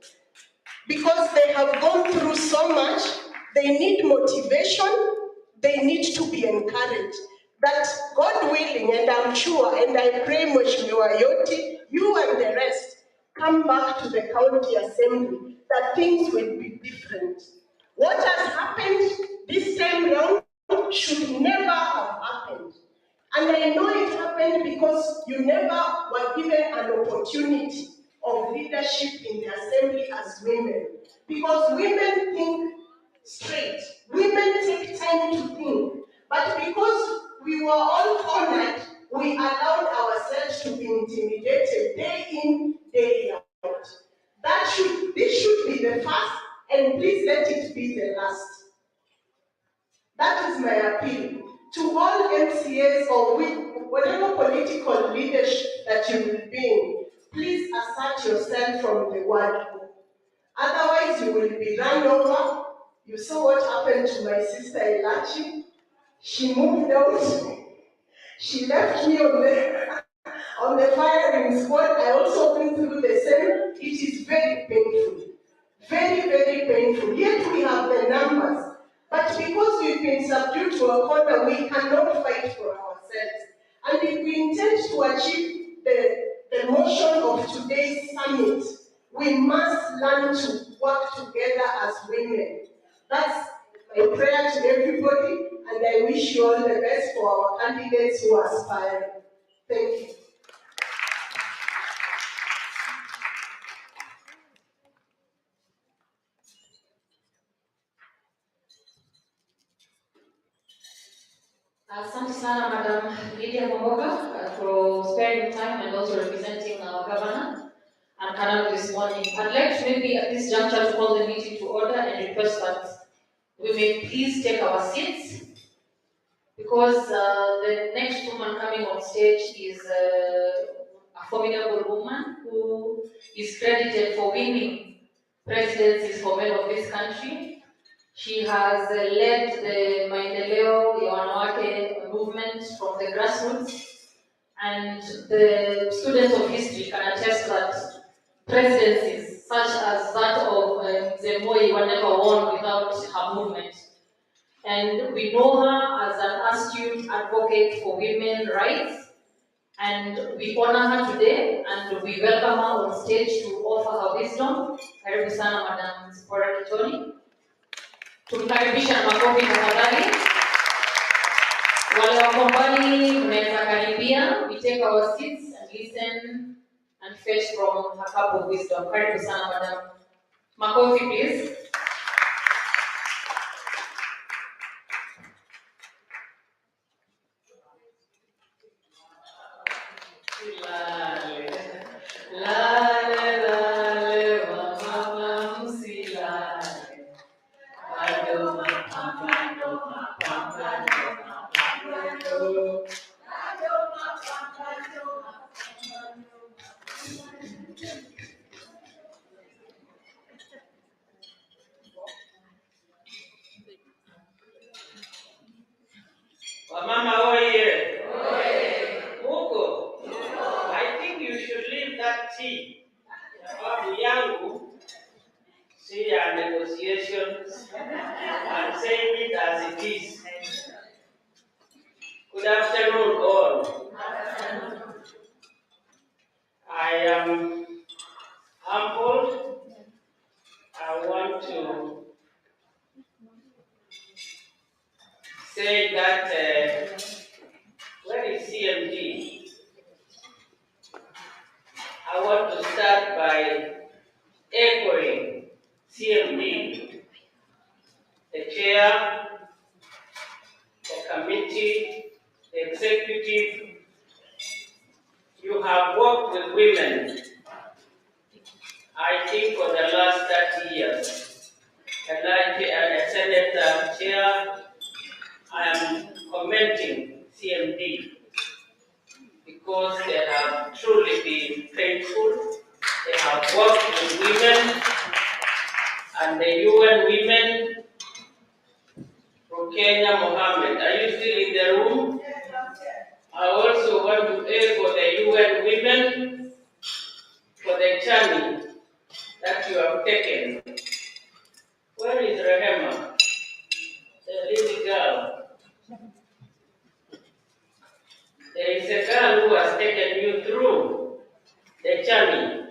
S9: Because they have gone through so much, they need motivation, they need to be encouraged. That God willing, and I'm sure, and I pray, Mheshimiwa Yoti, you and the rest, come back to the county assembly, that things will be different. What has happened this time round should never have happened. And I know it happened because you never were given an opportunity of leadership in the assembly as women. Because women think straight. Women take time to think. But because we were all cornered, we allowed ourselves to be intimidated day in, day out. This should be the first, and please let it be the last. That is my appeal to all MCAs or whatever political leadership that you will be in. Please assert yourself from the word go. Otherwise, you will be run over. You saw what happened to my sister Elachi. She moved out. She left me on the firing squad. I also went through the same. It is very painful. Very, very painful. Yet we have the numbers. But because we've been subdued to a corner, we cannot fight for ourselves. And if we intend to achieve the motion of today's summit, we must learn to work together as women. That's my prayer to everybody, and I wish you all the best for our candidates who are aspiring. Thank you.
S14: Asante sana, Madam Lydia Mwamboka, for sparing time and also representing our governor and Canada this morning. I'd like to maybe at this juncture to call the meeting to order and request that we may please take our seats, because the next woman coming on stage is a formidable woman who is credited for winning presidencies for men of this country. She has led the Maendeleo, the Wanawake movement from the grassroots, and the students of history can attest that presidencies such as that of Zemoi were never won without her movement. And we know her as an astute advocate for women's rights, and we honor her today, and we welcome her on stage to offer her wisdom. Karibu sana, Madam Zipporah Kitoni. Tumkaribisha na makofi tafadhali. Wale wako mbali mnaweza karibia. We take our seats and listen and fetch from her cup of wisdom. Karibu sana, Madam. Makofi, please.
S16: Wamama oye! Muko? I think you should leave that tea. Sababu yangu see our negotiations and saying it as it is. Good afternoon, all. I am humbled. I want to say that where is CMD? Our by echoing CMD, the chair, the committee, the executive. You have worked with women, I think, for the last 30 years. And as a Senate chair, I am commenting CMD because they have truly been faithful. They have worked with women and the UN women. Kenya Mohammed, are you still in the room? I also want to echo the UN women for the journey that you have taken. Where is Rehema? The little girl. There is a girl who has taken you through the journey.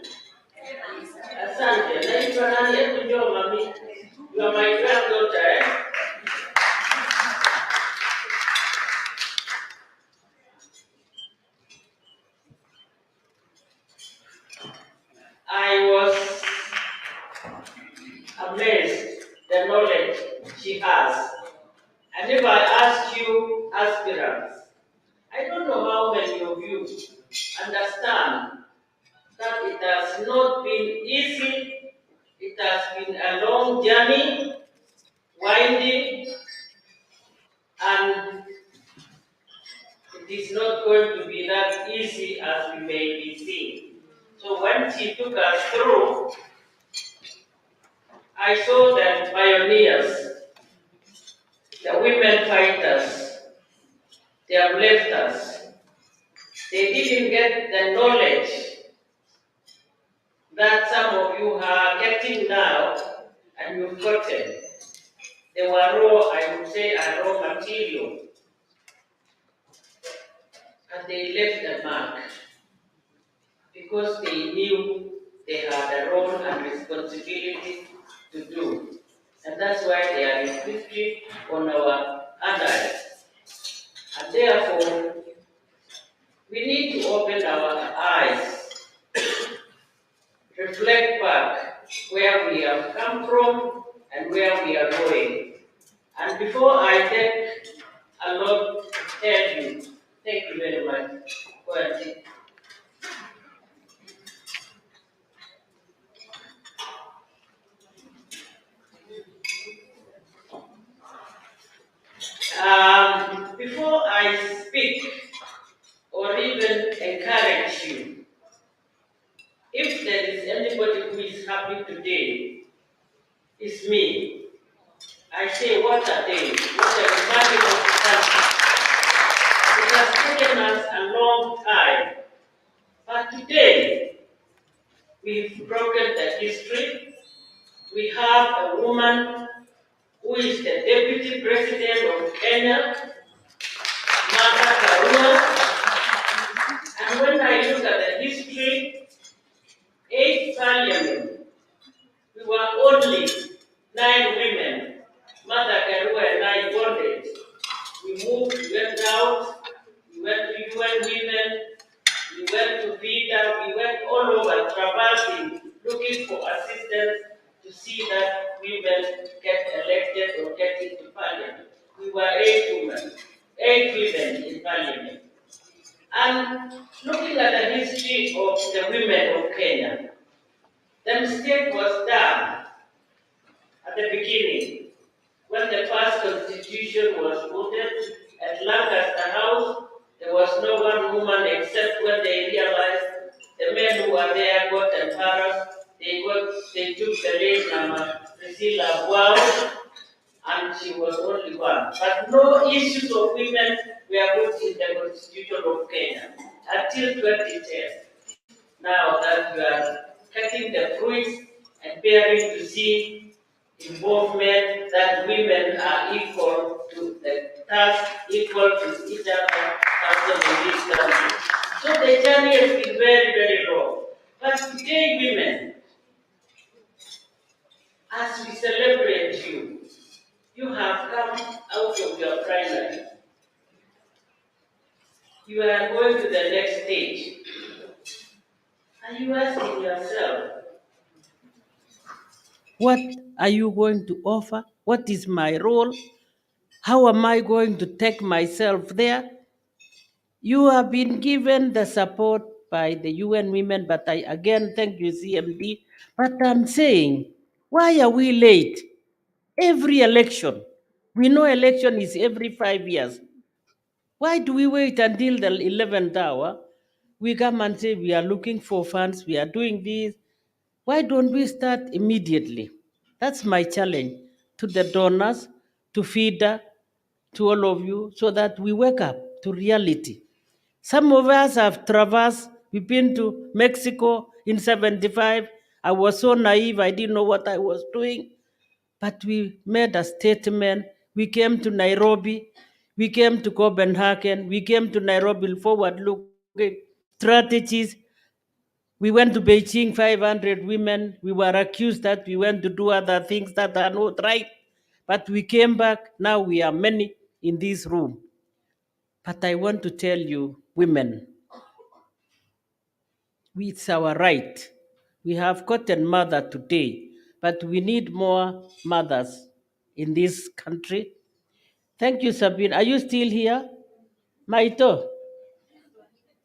S16: Asante. Naitwa nani? Hebu njoo mami. You are my granddaughter, eh? I was amazed the knowledge she has. And if I ask you, aspirants, I don't know how many of you understand that it has not been easy. It has been a long journey, winding, and it is not going to be that easy as we may be seeing. So when she took us through, I saw the pioneers, the women fighters. They have left us. They didn't get the knowledge that some of you are getting now, and you've gotten. They were raw, I would say, a raw material. And they left a mark because they knew they had a role and responsibility to do. And that's why they are inflicted on our adults. And therefore, we need to open our eyes, reflect back where we have come from and where we are going. And before I take a lot to tell you, thank you very much. Go ahead, sit. Before I speak or even encourage you, if there is anybody who is happy today, it's me. I say, what a day, what a remarkable country. It has taken us a long time, but today we've broken the history. We have a woman who is the Deputy President of Kenya, Martha Karua. And when I look at the history, 8th Parliament, we were only 9 women. Martha Karua and I bonded. We moved, we went out, we went to UN Women, we went to VIDA, we went all over traversing, looking for assistance to see that women get elected or get into parliament. We were 8 women, 8 women in parliament. And looking at the history of the women of Kenya, the mistake was done at the beginning. When the first constitution was voted at Lancaster House, there was no one woman except when they realized the men who were there got embarrassed. They took the late Priscilla Wow, and she was only one. But no issues of women were put in the Constitution of Kenya until 2010. Now that we are cutting the fruits and bearing to see involvement that women are equal to the task, equal to each other in this country. So the journey has been very, very long. But today, women, as we celebrate you, you have come out of your primary. You are going to the next stage. Are you asking yourself,
S27: what are you going to offer? What is my role? How am I going to take myself there? You have been given the support by the UN Women, but I again thank you, CMD. But I'm saying, why are we late? Every election, we know election is every 5 years. Why do we wait until the 11th hour? We come and say we are looking for funds, we are doing this. Why don't we start immediately? That's my challenge to the donors, to FIDA, to all of you, so that we wake up to reality. Some of us have traversed, we've been to Mexico in 75. I was so naive, I didn't know what I was doing. But we made a statement. We came to Nairobi, we came to Copenhagen, we came to Nairobi forward looking strategies. We went to Beijing, 500 women. We were accused that we went to do other things that are not right. But we came back. Now we are many in this room. But I want to tell you, women, it's our right. We have gotten mother today, but we need more mothers in this country. Thank you, Sabine. Are you still here? Maito,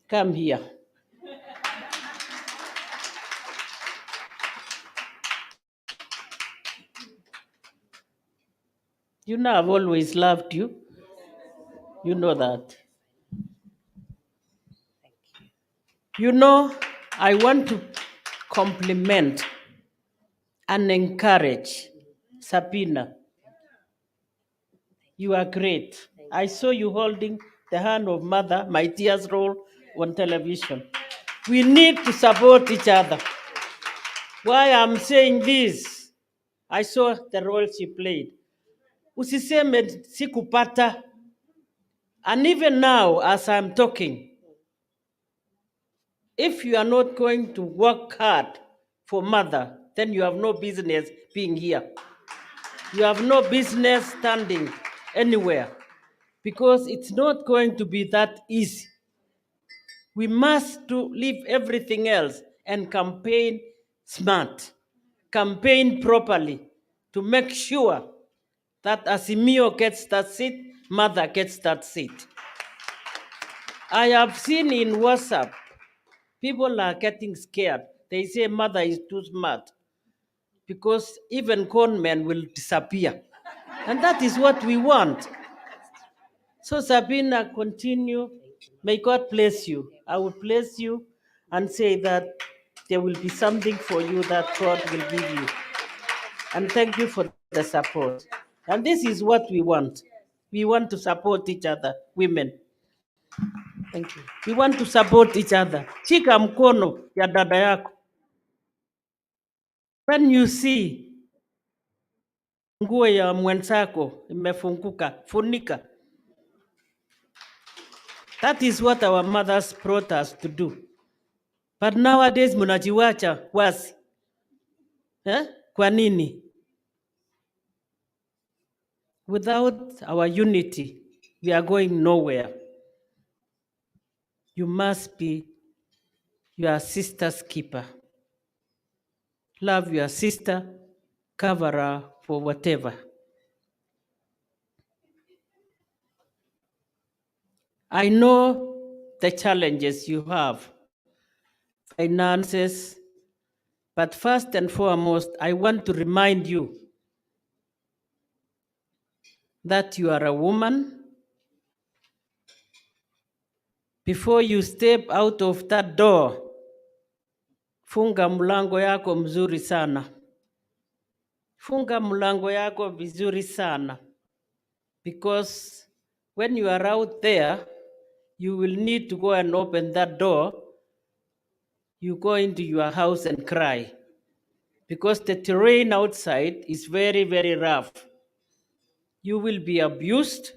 S27: come here. You know I've always loved you. You know that. You know, I want to compliment and encourage Sabina. You are great. I saw you holding the hand of mother, my tears roll on television. We need to support each other. Why I'm saying this, I saw the role she played. Usiseme sikupata. And even now, as I'm talking, if you are not going to work hard for mother, then you have no business being here. You have no business standing anywhere because it's not going to be that easy. We must leave everything else and campaign smart, campaign properly to make sure that Asimio gets that seat, mother gets that seat. I have seen in WhatsApp, people are getting scared. They say mother is too smart because even con men will disappear. And that is what we want. So Sabina, continue. May God bless you. I will bless you and say that there will be something for you that God will give you. And thank you for the support. And this is what we want. We want to support each other, women. Thank you. We want to support each other. Shika mkono ya dada yako. When you see nguo ya mwenzako imefunguka, funika. That is what our mothers brought us to do. But nowadays munajiwacha wazi. Kwa nini? Without our unity, we are going nowhere. You must be your sister's keeper. Love your sister, cover her for whatever. I know the challenges you have, finances, but first and foremost, I want to remind you that you are a woman. Before you step out of that door, funga mlango yako mzuri sana. Funga mlango yako vizuri sana. Because when you are out there, you will need to go and open that door. You go into your house and cry. Because the terrain outside is very, very rough. You will be abused.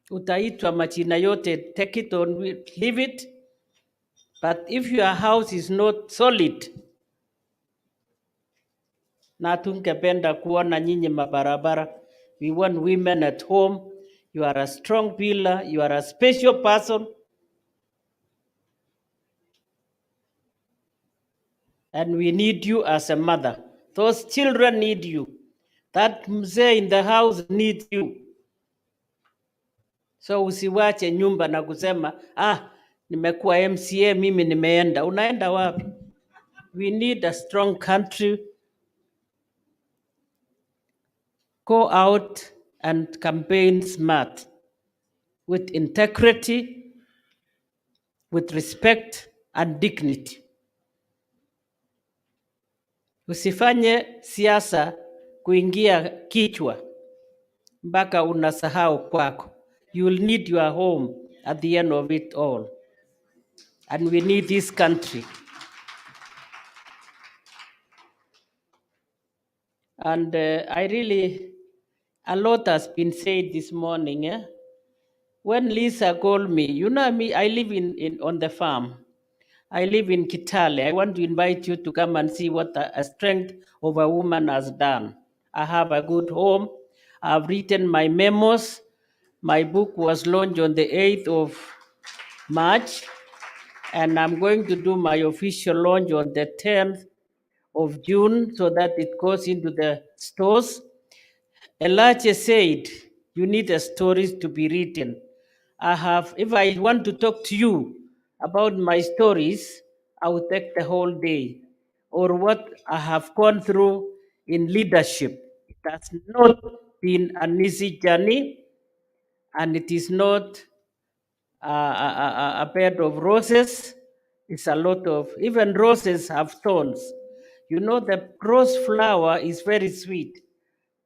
S27: Utaitwa majina yote, take it or leave it. But if your house is not solid, na tungependa kuona nyinyi mabarabara. We want women at home. You are a strong pillar. You are a special person. and we need you as a mother. Those children need you. That mzee in the house needs you. So usiwache nyumba na kusema nimekuwa MCA mimi nimeenda. Unaenda wapi? We need a strong country. Go out and campaign smart with integrity, with respect and dignity. Usifanye siasa kuingia kichwa mpaka unasahau kwako. You will need your home at the end of it all. And we need this country. And a lot has been said this morning. When Lisa called me, you know me, I live on the farm. I live in Kitale. I want to invite you to come and see what a strength of a woman has done. I have a good home. I've written my memos. My book was launched on the 8th of March, and I'm going to do my official launch on the 10th of June so that it goes into the stores. Elijah said, you need a stories to be written. If I want to talk to you about my stories, I will take the whole day, or what I have gone through in leadership. It has not been an easy journey, and it is not a bed of roses. It's a lot of, even roses have thorns. You know, the rose flower is very sweet,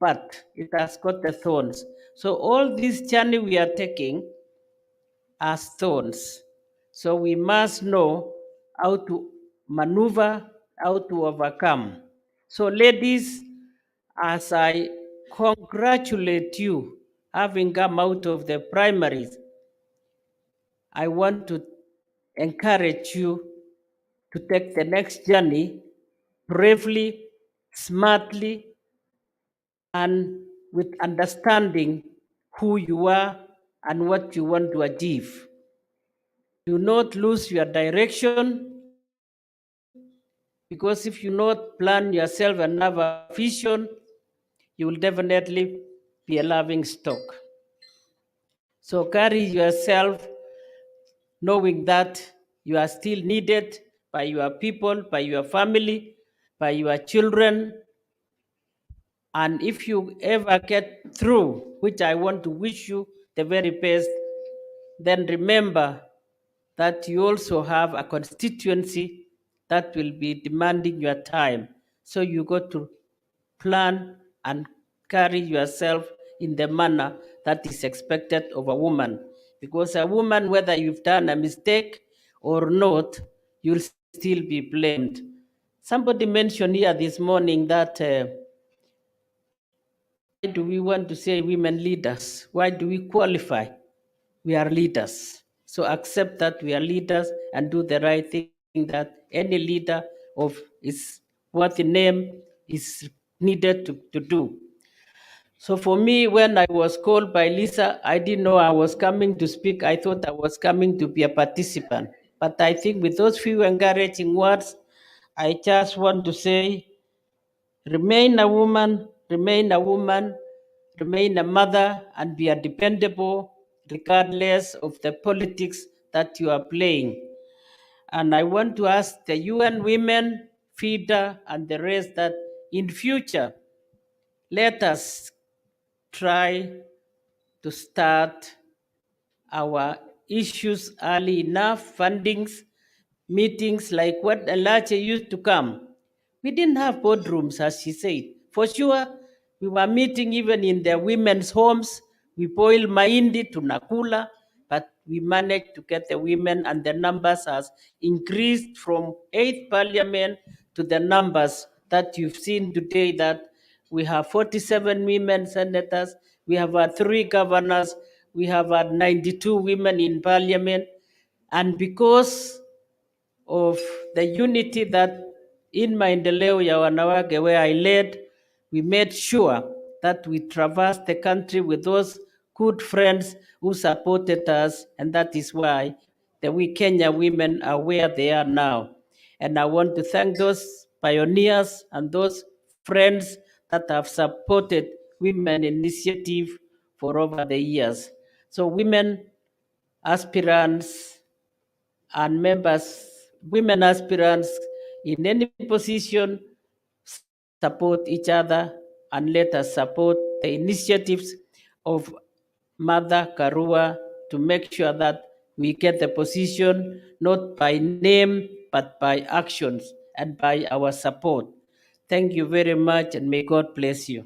S27: but it has got the thorns. So all this journey we are taking as thorns. So we must know how to maneuver, how to overcome. So ladies, as I congratulate you having come out of the primaries, I want to encourage you to take the next journey bravely, smartly, and with understanding who you are and what you want to achieve. Do not lose your direction, because if you not plan yourself and have a vision, you will definitely be a laughing stock. So carry yourself knowing that you are still needed by your people, by your family, by your children. And if you ever get through, which I want to wish you the very best, then remember that you also have a constituency that will be demanding your time. So you got to plan and carry yourself in the manner that is expected of a woman. Because a woman, whether you've done a mistake or not, you'll still be blamed. Somebody mentioned here this morning that why do we want to say women leaders? Why do we qualify? We are leaders. So accept that we are leaders and do the right thing that any leader of his worthy name is needed to do. So for me, when I was called by Lisa, I didn't know I was coming to speak. I thought I was coming to be a participant. But I think with those few encouraging words, I just want to say, remain a woman, remain a woman, remain a mother, and be a dependable regardless of the politics that you are playing. And I want to ask the UN Women, FIDA, and the rest that in future, let us try to start our issues early enough, fundings, meetings like what Elache used to come. We didn't have boardrooms, as she said. For sure, we were meeting even in their women's homes. We boiled mahindi to nakula, but we managed to get the women, and the numbers has increased from 8th parliament to the numbers that you've seen today, that we have 47 women senators, we have 3 governors, we have 92 women in parliament. And because of the unity that in Maendeleo ya Wanawake, where I led, we made sure that we traversed the country with those good friends who supported us, and that is why the We Kenya women are where they are now.
S17: And I want to thank those pioneers and those friends that have supported women initiative for over the years. So women aspirants and members, women aspirants in any position, support each other and let us support the initiatives of Mother Karua to make sure that we get the position not by name but by actions and by our support. Thank you very much and may God bless you.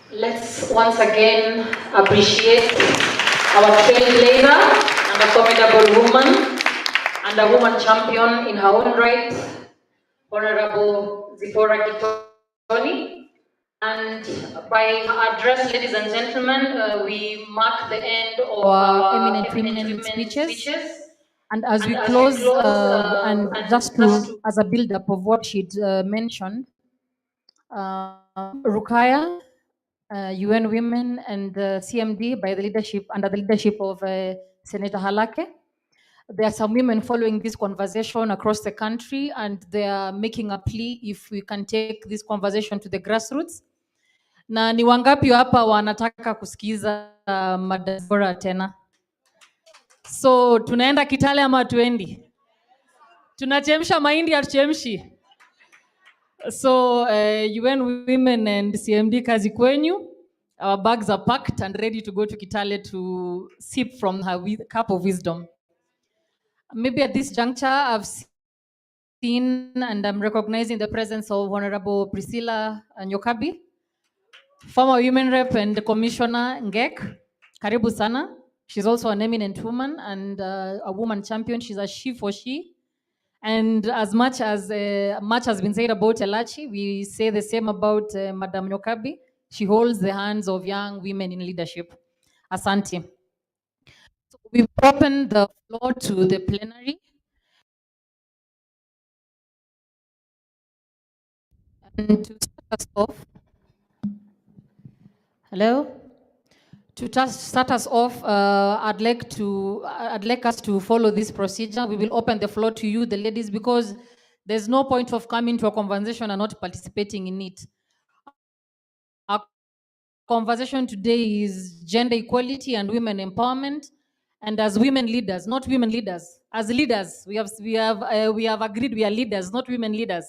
S14: Let's once again appreciate our trailblazer and a formidable woman and a woman champion in her own right, Honorable Zipporah Kitoni. And by her address, ladies and gentlemen, we mark the end of
S18: our
S14: our
S18: eminent women speeches.
S14: speeches.
S18: And as we
S14: And as we
S18: close,
S14: close,
S18: and just to, as a build-up of what she'd mentioned, Rukaya, UN Women and CMD by the leadership, under the leadership of Senator Halake. There are some women following this conversation across the country, and they are making a plea if we can take this conversation to the grassroots. Na ni wangapi hapa wanataka kusikiza Madam tena? So tunaenda Kitale ama tuendi? Tunachemsha mahindi hatuchemshi? So UN Women and CMD kazi kwenyu. Our bags are packed and ready to go to Kitale to sip from her cup of wisdom. Maybe at this juncture, I've seen and I'm recognizing the presence of Honorable Priscilla Nyokabi, former Women Rep and Commissioner Ngek. Karibu sana. She's also an eminent woman and a woman champion. She's a she for she. And as much as much has been said about Elachi, we say the same about Madam Nyokabi. She holds the hands of young women in leadership. Asante. So we've opened the floor to the plenary. And to start us off, hello? To just start us off, I'd like us to follow this procedure. We will open the floor to you, the ladies, because there's no point of coming to a conversation and not participating in it. Our conversation today is gender equality and women empowerment. And as women leaders, not women leaders, as leaders, we have agreed we are leaders, not women leaders.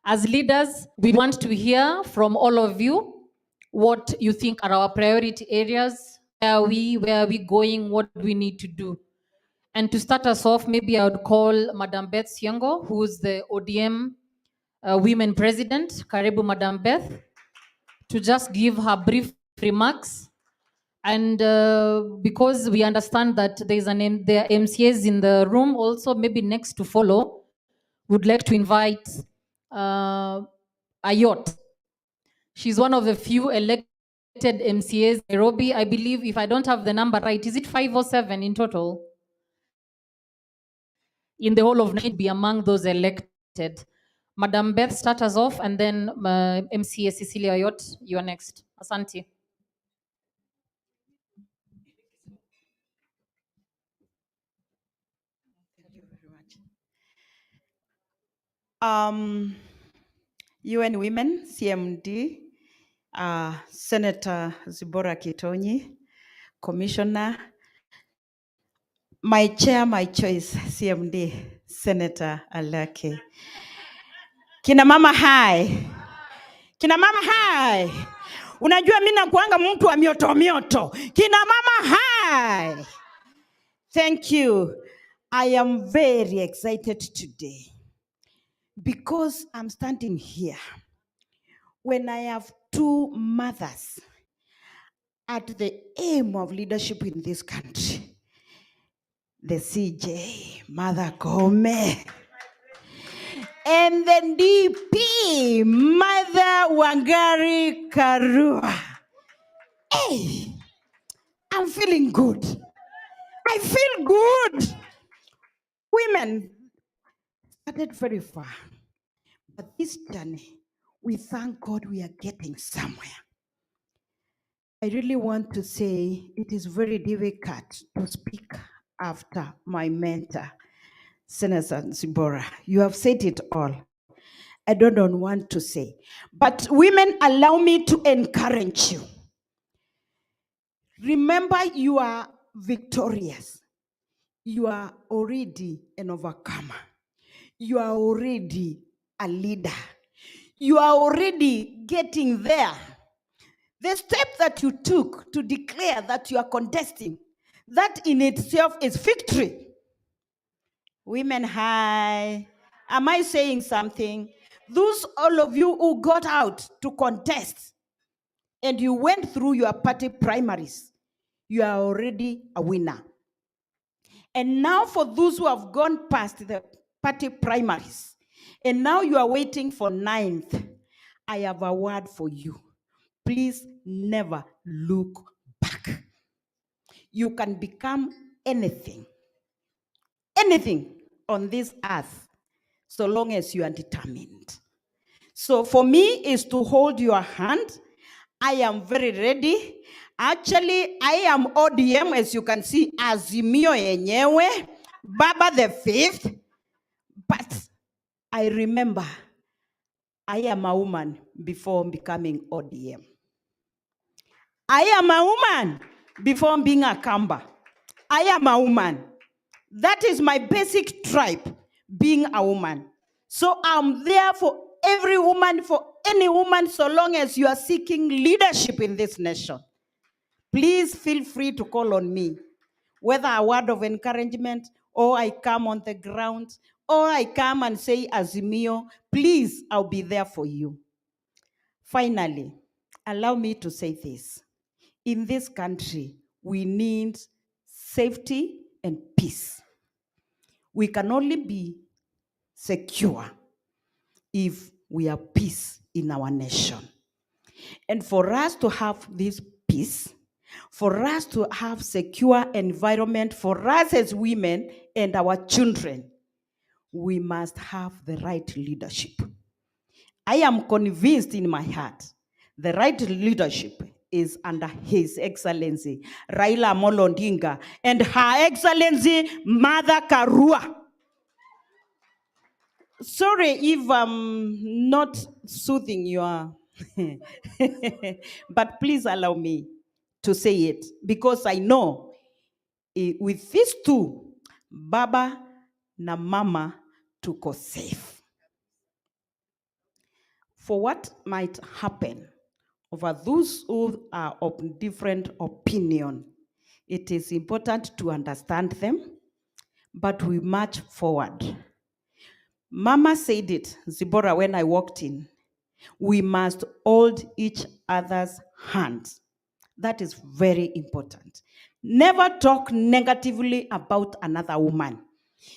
S18: As leaders, we want to hear from all of you what you think are our priority areas, where are we going, what do we need to do. And to start us off, maybe I would call Madam Beth Siango, who's the ODM Women President. Karibu, Madam Beth, to just give her brief remarks. And because we understand that there are MCAs in the room also, maybe next to follow, would like to invite Ayot. She's one of the few elected MCAs in Nairobi. I believe, if I don't have the number right, is it 5 or 7 in total? In the whole of Nairobi, be among those elected. Madam Beth, start us off, and then MCA Cecilia Ayot, you are next. Asante.
S19: UN Women, CMD, Senator Zipporah Kitoni, Commissioner, my chair, my choice, CMD, Senator Alake. Kina mama hai. Kina mama hai. Unajua mimi nakuanga mtu wa mioto mioto. Kina mama hai. Thank you. I am very excited today because I'm standing here when I have two mothers at the aim of leadership in this country. The CJ, Mother Gome, and the DP, Mother Wangari Karua. Hey, I'm feeling good. I feel good. Women started very far, this journey, we thank God we are getting somewhere. I really want to say it is very difficult to speak after my mentor, Senator Zibora. You have said it all. I don't want to say. But women, allow me to encourage you. Remember, you are victorious. You are already an overcomer. You are already a leader. You are already getting there. The step that you took to declare that you are contesting, that in itself is victory. Women, hi. Am I saying something? Those all of you who got out to contest and you went through your party primaries, you are already a winner. And now for those who have gone past the party primaries, and now you are waiting for 9th, I have a word for you. Please never look back. You can become anything on this earth, so long as you are determined. So for me is to hold your hand. I am very ready. Actually, I am ODM, as you can see, Azimio yenyewe, Baba the Fifth. But I remember I am a woman before becoming ODM. I am a woman before being a Kamba. I am a woman. That is my basic tribe, being a woman. So I'm there for every woman, for any woman, so long as you are seeking leadership in this nation. Please feel free to call on me, whether a word of encouragement, or I come on the ground, or I come and say, Azimio, please, I'll be there for you. Finally, allow me to say this. In this country, we need safety and peace. We can only be secure if we have peace in our nation. And for us to have this peace, for us to have secure environment for us as women and our children, we must have the right leadership. I am convinced in my heart the right leadership is under His Excellency Raila Amolo Odinga and Her Excellency Mother Karua. Sorry if I'm not soothing your, but please allow me to say it, because I know with these two, Baba na Mama tuko safe. For what might happen over those who are of different opinion, it is important to understand them, but we march forward. Mama said it, Zibora, when I walked in. We must hold each other's hands. That is very important. Never talk negatively about another woman.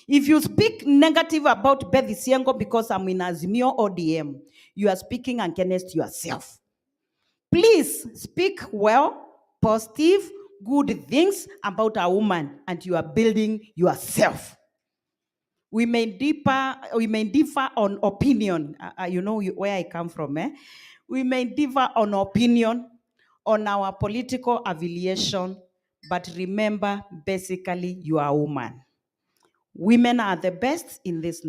S19: If you speak negative about Bethy Siengo because I'm in Azimio ODM, you are speaking against yourself. Please speak well, positive, good things about a woman, and you are building yourself. We may differ on opinion. You know where I come from, eh? We may differ on opinion, on our political affiliation, but remember, basically, you are a woman. Women are the best in this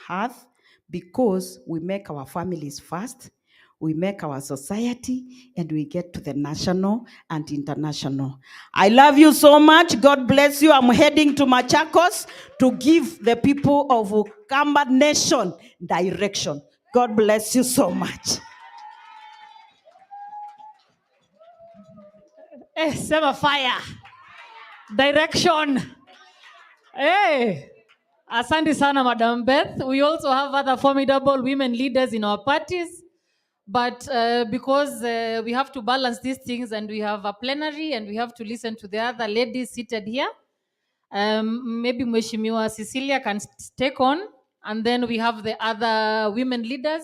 S19: earth because we make our families first, we make our society, and we get to the national and international. I love you so much. God bless you. I'm heading to Machakos to give the people of Ukamba Nation direction. God bless you so much.
S18: Sema fire. Direction. Hey. Asante sana, Madam Beth. We also have other formidable women leaders in our parties. But because we have to balance these things and we have a plenary and we have to listen to the other ladies seated here, maybe Mheshimiwa Cecilia can take on, and then we have the other women leaders,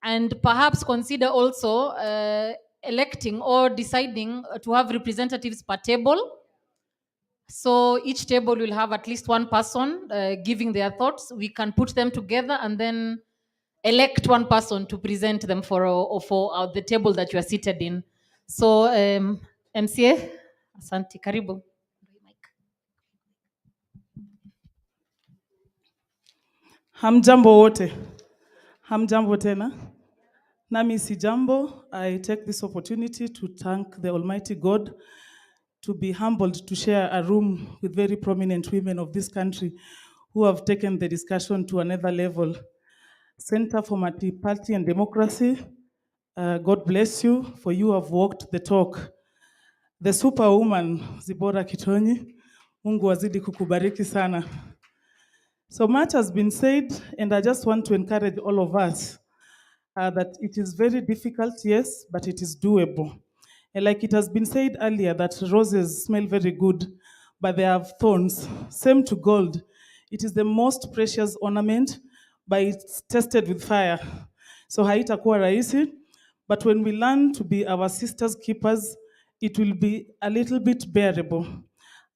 S18: and perhaps consider also electing or deciding to have representatives per table. So each table will have at least one person giving their thoughts. We can put them together and then elect one person to present them for the table that you are seated in. So MCA, asante, karibu.
S1: Hamjambo wote. Hamjambo tena. Nami si jambo. I take this opportunity to thank the Almighty God, to be humbled to share a room with very prominent women of this country who have taken the discussion to another level. Center for Multiparty and Democracy, God bless you, for you have walked the talk. The superwoman, Zibora Kitonyi, Mungu azidi kukubariki sana. So much has been said, and I just want to encourage all of us that it is very difficult, yes, but it is doable. And like it has been said earlier, that roses smell very good, but they have thorns. Same to gold. It is the most precious ornament, but it's tested with fire. So haitakuwa rahisi, but when we learn to be our sisters' keepers, it will be a little bit bearable.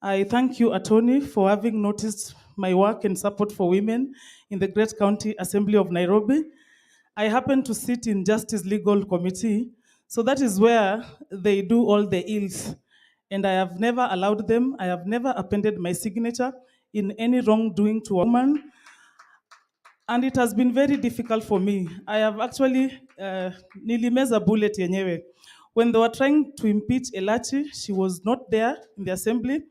S1: I thank you, Attorney, for having noticed my work and support for women in the Great County Assembly of Nairobi. I happen to sit in Justice Legal Committee, so that is where they do all the ills. And I have never allowed them, I have never appended my signature in any wrongdoing to a woman. And it has been very difficult for me. I have actually, nilimeza bullet yenyewe. When they were trying to impeach Elachi, she was not there in the assembly.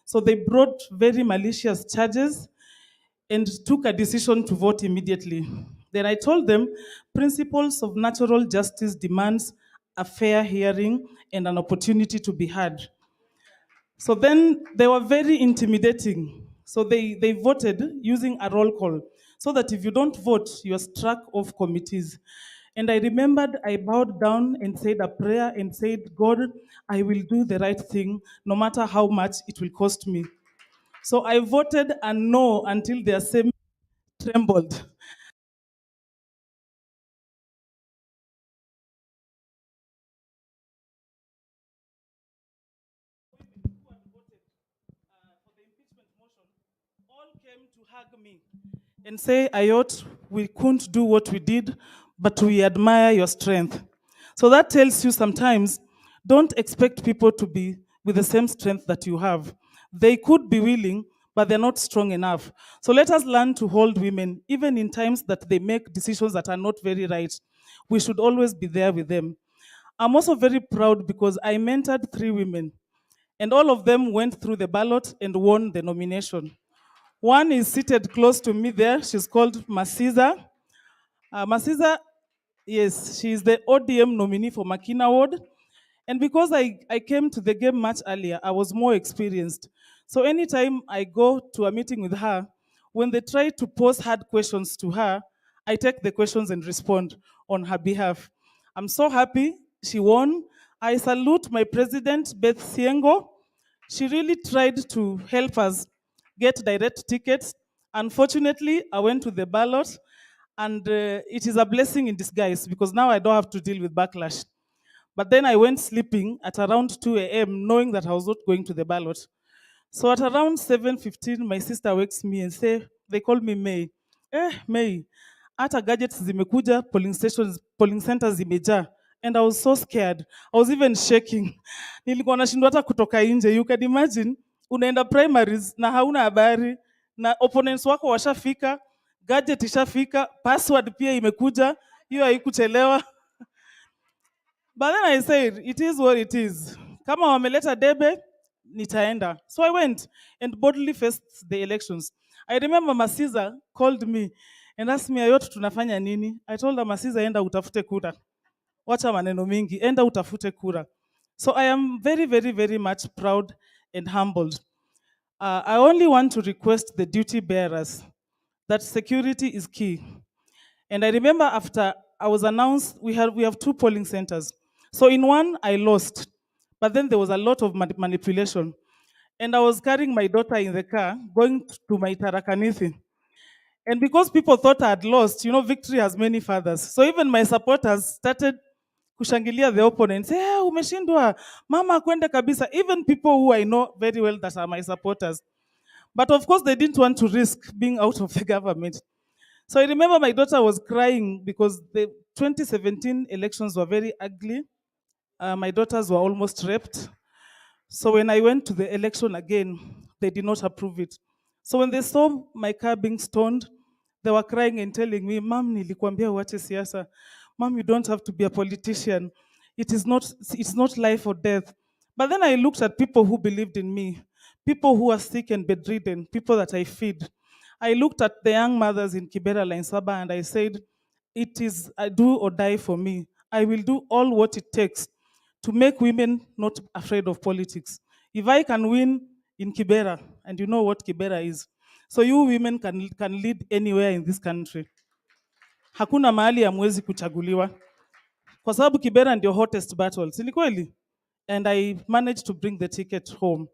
S1: So they brought very malicious charges and took a decision to vote immediately. Then I told them, principles of natural justice demands a fair hearing and an opportunity to be heard. So then they were very intimidating. So they voted using a roll call, so that if you don't vote, you are struck off committees. And I remembered I bowed down and said a prayer and said, God, I will do the right thing, no matter how much it will cost me. So I voted a no until the assembly trembled. Hug me and say, Ayot, we couldn't do what we did, but we admire your strength. So that tells you sometimes, don't expect people to be with the same strength that you have. They could be willing, but they're not strong enough. So let us learn to hold women, even in times that they make decisions that are not very right. We should always be there with them. I'm also very proud because I mentored 3 women, and all of them went through the ballot and won the nomination. One is seated close to me there. She's called Masiza. Masiza, yes, she is the ODM nominee for Makina Ward. And because I came to the game much earlier, I was more experienced. So anytime I go to a meeting with her, when they try to pose hard questions to her, I take the questions and respond on her behalf. I'm so happy she won. I salute my president, Beth Siengo. She really tried to help us get direct tickets. Unfortunately, I went to the ballot, and it is a blessing in disguise because now I don't have to deal with backlash. But then I went sleeping at around 2 a.m. knowing that I was not going to the ballot. So at around 7:15, my sister wakes me and they call me May. May, hata gadgets zimekuja, polling centers zimejaa. And I was so scared. I was even shaking. Nilikuwa nashindwa hata kutoka nje. You can imagine, unaenda primaries na hauna habari, na opponents wako washafika, gadget ishafika, password pia imekuja, hiyo haikuchelewa. But then I said, it is what it is. Kama wameleta debe, nitaenda. So I went and boldly faced the elections. I remember Masiza called me and asked me, Ayot, tunafanya nini? I told her, Masiza, enda utafute kura. Wacha maneno mingi, enda utafute kura. So I am very, very, very much proud and humbled. I only want to request the duty bearers that security is key. And I remember after I was announced, we have 2 polling centers. So in one, I lost, but then there was a lot of manipulation. And I was carrying my daughter in the car, going to my Tarakanithi. And because people thought I had lost, victory has many fathers. So even my supporters started kushangilia the opponent, say, umeshindwa, mama kwende kabisa. Even people who I know very well that are my supporters. But of course, they didn't want to risk being out of the government. So I remember my daughter was crying because the 2017 elections were very ugly. My daughters were almost raped. So when I went to the election again, they did not approve it. So when they saw my car being stoned, they were crying and telling me, Mom, nilikuambia uache siasa. Mom, you don't have to be a politician. It's not life or death. But then I looked at people who believed in me, people who are sick and bedridden, people that I feed. I looked at the young mothers in Kibera, Lainsaba, and I said, it is a do or die for me. I will do all what it takes to make women not afraid of politics. If I can win in Kibera, and you know what Kibera is, so you women can lead anywhere in this country. Hakuna mahali hamwezi kuchaguliwa. Kwa sababu Kibera ndio hottest battle. Si ni kweli? And I managed to bring the ticket home.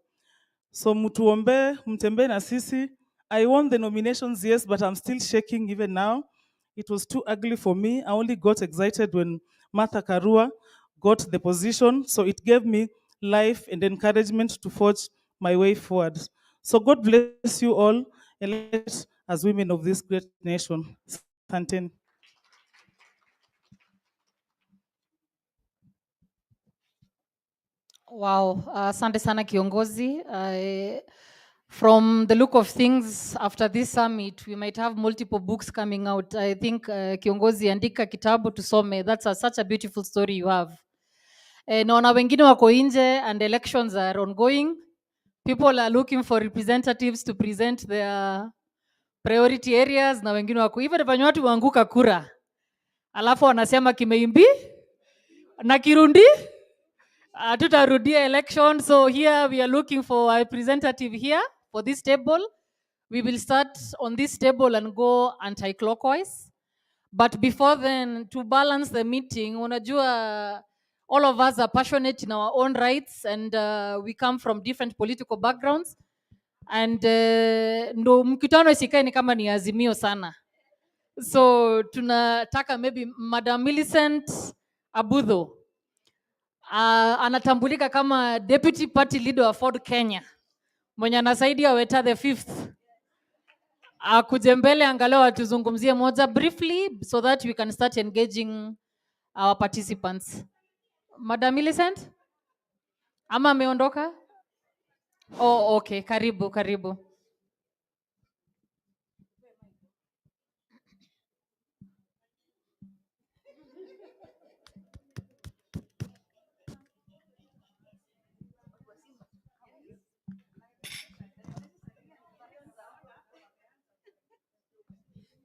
S1: So mtuombe, mtembe na sisi. I won the nominations, yes, but I'm still shaking even now. It was too ugly for me. I only got excited when Martha Karua got the position. So it gave me life and encouragement to forge my way forward. So God bless you all, and let as women of this great nation. Asanteni.
S18: Wow, asante sana kiongozi. From the look of things, after this summit, we might have multiple books coming out. I think kiongozi, andika kitabu tusome. That's such a beautiful story you have. Naona wengine wako nje and elections are ongoing. People are looking for representatives to present their priority areas, na wengine wako even venye watu waanguka kura, alafu wanasema kimeimbi na kirundi tutarudia election. So here we are looking for a representative here for this table. We will start on this table and go anti-clockwise. But before then, to balance the meeting, unajua all of us are passionate in our own rights, and we come from different political backgrounds, and ndo mkutano isikae ni kama ni azimio sana. So tunataka maybe Madam Millicent Abudho anatambulika kama deputy party leader wa Ford Kenya, mwenye anasaidia Weta the fifth, akuje mbele angalau atuzungumzie moja briefly so that we can start engaging our participants. Madam Millicent, ama ameondoka? Oh, okay, karibu, karibu.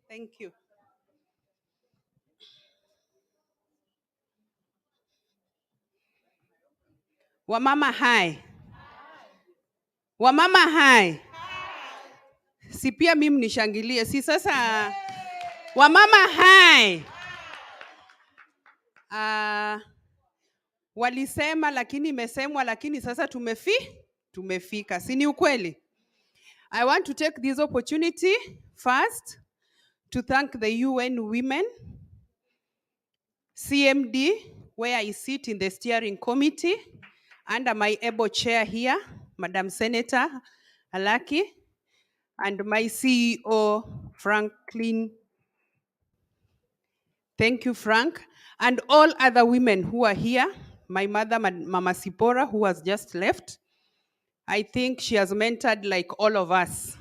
S27: Thank you. Wamama hai. Wamama hai. Si pia mimi nishangilie. Si sasa wamama hai. Walisema lakini imesemwa lakini sasa tumefika. Si ni ukweli? I want to take this opportunity first to thank the UN Women CMD, where I sit in the steering committee under my able chair here, Madam Senator Alaki, and my CEO, Franklin. Thank you, Frank. And all other women who are here, my mother, Mama Sipora, who has just left. I think she has mentored like all of us.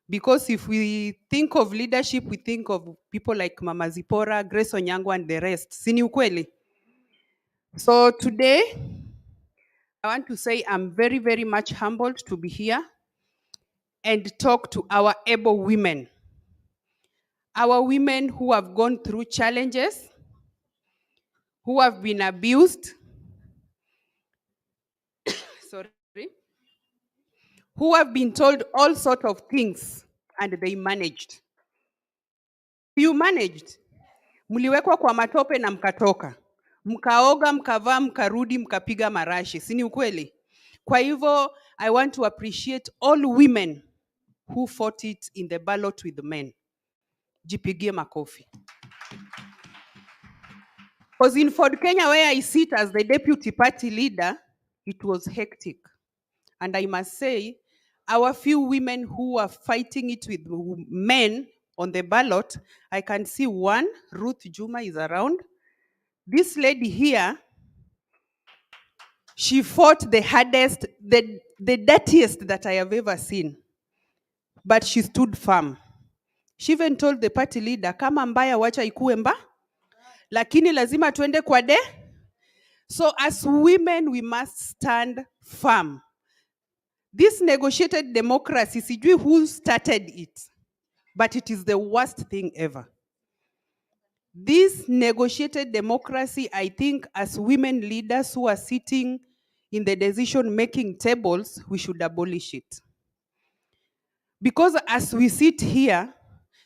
S27: Because if we think of leadership, we think of people like Mama Zipora, Grace Onyango, and the rest. Sini ukweli? So today, I want to say I'm very, very much humbled to be here and talk to our able women. Our women who have gone through challenges, who have been abused, sorry, who have been told all sorts of things and they managed. You managed. Mliwekwa kwa matope na mkatoka. Mkaoga, mkavaa, mkarudi, mkapiga marashi. Si ni ukweli? Kwa hivyo, I want to appreciate all women who fought it in the ballot with the men. Jipigie makofi. Because in Ford Kenya, where I sit as the deputy party leader, it was hectic. And I must say, our few women who are fighting it with men
S5: on the ballot. I can see one, Ruth Juma is around. This lady here, she fought the hardest, the dirtiest that I have ever seen. But she stood firm. She even told the party leader, kama mbaya wacha ikuwe mba, lakini lazima tuende kwa de. So as women, we must stand firm. This negotiated democracy, sijui who started it, but it is the worst thing ever. This negotiated democracy, I think as women leaders who are sitting in the decision-making tables, we should abolish it. Because as we sit here,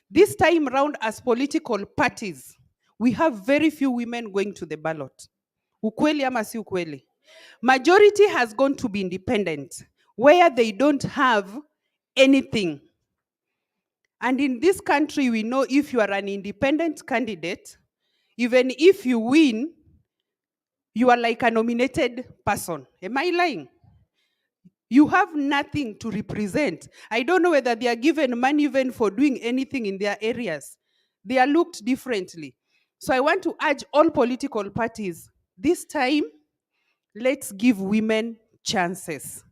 S5: this time round as political parties, we have very few women going to the ballot. Ukweli ama si ukweli? Majority has gone to be independent, where they don't have anything. And in this country, we know if you are an independent candidate, even if you win, you are like a nominated person. Am I lying? You have nothing to represent. I don't know whether they are given money even for doing anything in their areas. They are looked differently. So I want to urge all political parties, this time, let's give women chances.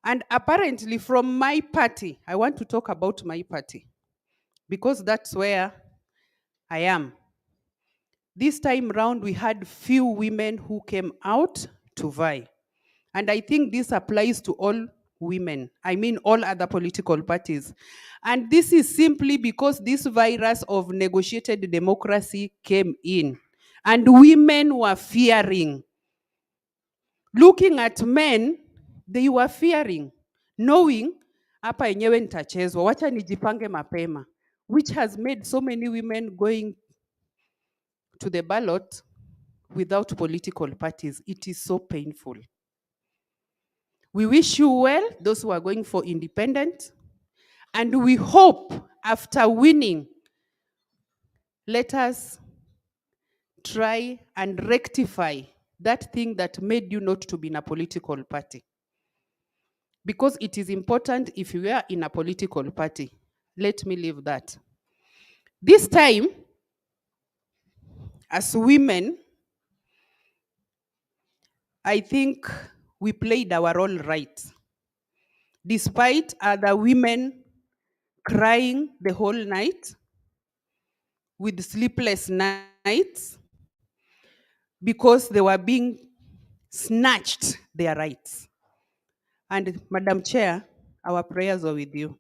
S5: And apparently from my party, I want to talk about my party, because that's where I am. This time round, we had few women who came out to vie. And I think this applies to all women. I mean, all other political parties. And this is simply because this virus of negotiated democracy came in. And women were fearing. Looking at men, they were fearing, knowing, hapa yenyewe nitachezwa, wacha nijipange mapema, which has made so many women going to the ballot without political parties. It is so painful. We wish you well, those who are going for independent, and we hope after winning, let us try and rectify that thing that made you not to be in a political party. Because it is important if you are in a political party. Let me leave that. This time, as women, I think we played our role right. Despite other women crying the whole night, with sleepless nights, because they were being snatched their rights. And Madam Chair, our prayers are with you.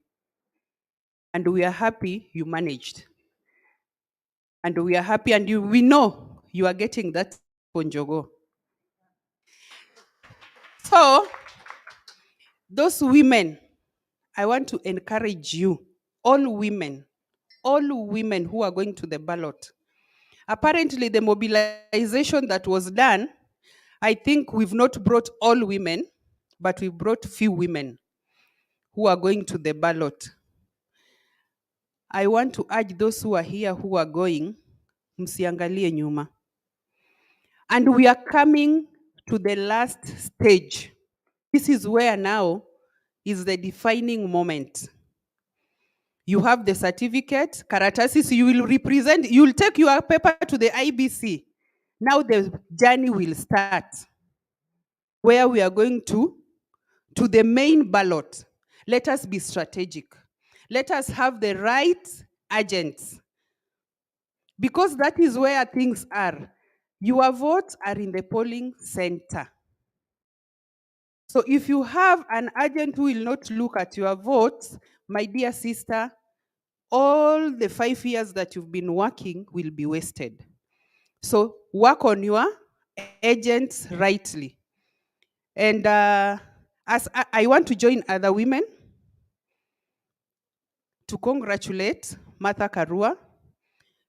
S5: And we are happy you managed. And we are happy, and we know you are getting that ponjogo. So, those women, I want to encourage you, all women who are going to the ballot. Apparently, the mobilization that was done, I think we've not brought all women, but we brought few women who are going to the ballot. I want to urge those who are here who are going, msiangalie nyuma. And we are coming to the last stage. This is where now is the defining moment. You have the certificate, karatasis, you will represent, you will take your paper to the IBC. Now the journey will start, where we are going to the main ballot. Let us be strategic. Let us have the right agents. Because that is where things are. Your votes are in the polling center. So if you have an agent who will not look at your votes, my dear sister, all the 5 years that you've been working will be wasted. So work on your agents rightly. And as I want to join other women to congratulate Martha Karua,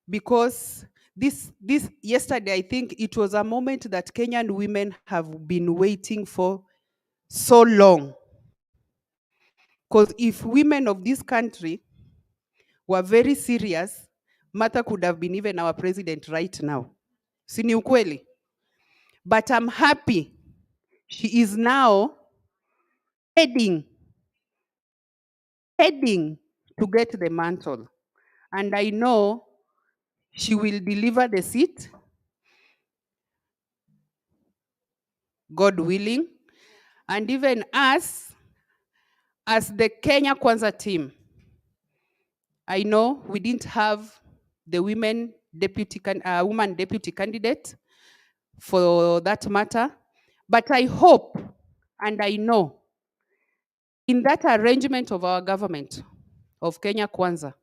S5: because this yesterday, I think it was a moment that Kenyan women have been waiting for so long. Because if women of this country were very serious, Martha could have been even our president right now. Si ni ukweli? But I'm happy she is now heading to get the mantle. and I know she will deliver the seat, God willing. And even us, as the Kenya Kwanza team, I know we didn't have the woman deputy candidate for that matter, but I hope and I know in that arrangement of our government of Kenya Kwanza,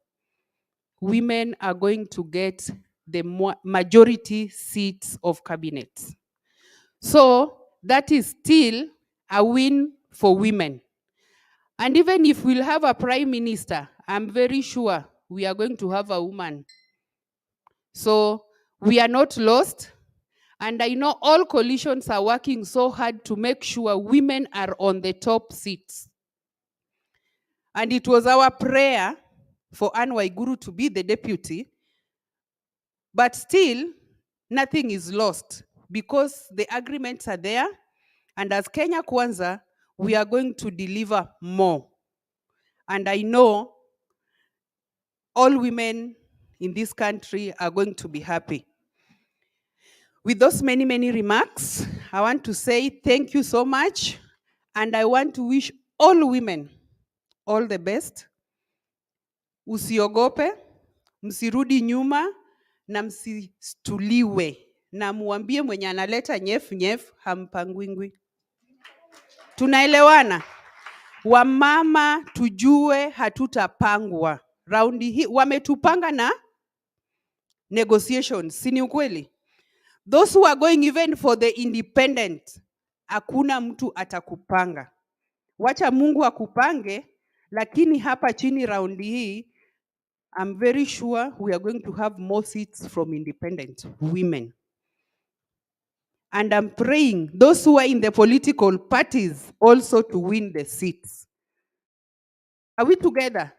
S5: women are going to get the majority seats of cabinet. So that is still a win for women. And even if we'll have a prime minister, I'm very sure we are going to have a woman. So we are not lost. And I know all coalitions are working so hard to make sure women are on the top seats. And it was our prayer for Anne Waiguru to be the deputy, but still nothing is lost because the agreements are there. And as Kenya Kwanza, we are going to deliver more. And I know all women in this country are going to be happy. With those many, many remarks, I want to say thank you so much. And I want to wish all women all the best. Usiogope, msirudi nyuma, na msistuliwe. Na muambie mwenye analeta nyef hampangwingwi. Tunaelewana? Wamama tujue hatutapangwa. Raundi hii wametupanga na negotiations, si ni ukweli? Those who are going even for the independent, hakuna mtu atakupanga. Wacha Mungu akupange, lakini hapa chini raundi hii, I'm very sure we are going to have more seats from independent women. And I'm praying those who are in the political parties also to win the seats. Are we together?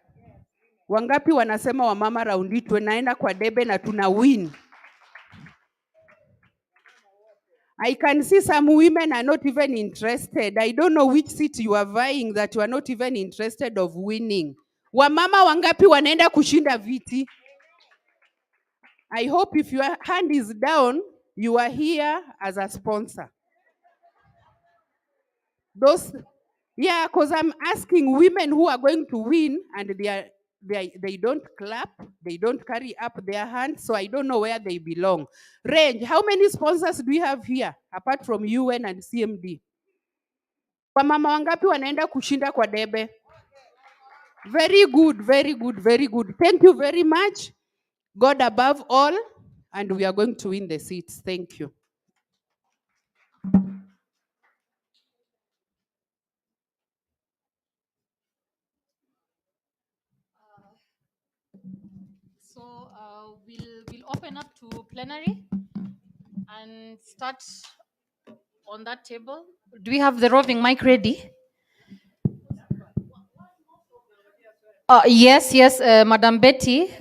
S5: Wangapi wanasema wamama raundi tunaenda kwa debe na tuna win? I can see some women are not even interested. I don't know which seat you are vying that you are not even interested of winning. Wamama wangapi wanaenda kushinda viti? I hope if your hand is down, you are here as a sponsor. Yeah, because I'm asking women who are going to win and they don't clap, they don't carry up their hands, so I don't know where they belong. Range, how many sponsors do we have here apart from UN and CMD? Wamama wangapi wanaenda kushinda kwa debe? Very good, very good, very good. Thank you very much. God above all, and we are going to win the seats. Thank you.
S18: So we'll open up to plenary and start on that table. Do we have the roving mic ready? Yes, Madam Betty.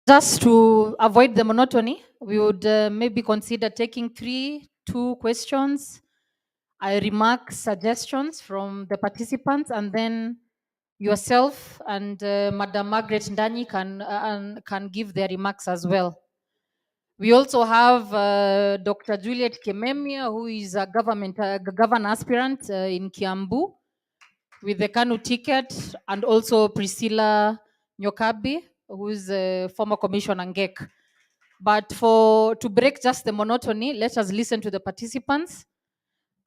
S18: Just to avoid the monotony, we would maybe consider taking 2 questions, remarks, suggestions from the participants, and then yourself and Madam Margaret Ndanyi can give their remarks as well. We also have Dr. Juliet Kememia, who is a governor aspirant in Kiambu with the KANU ticket, and also Priscilla Nyokabi, who is a former commissioner NGEK. But to break just the monotony, let us listen to the participants.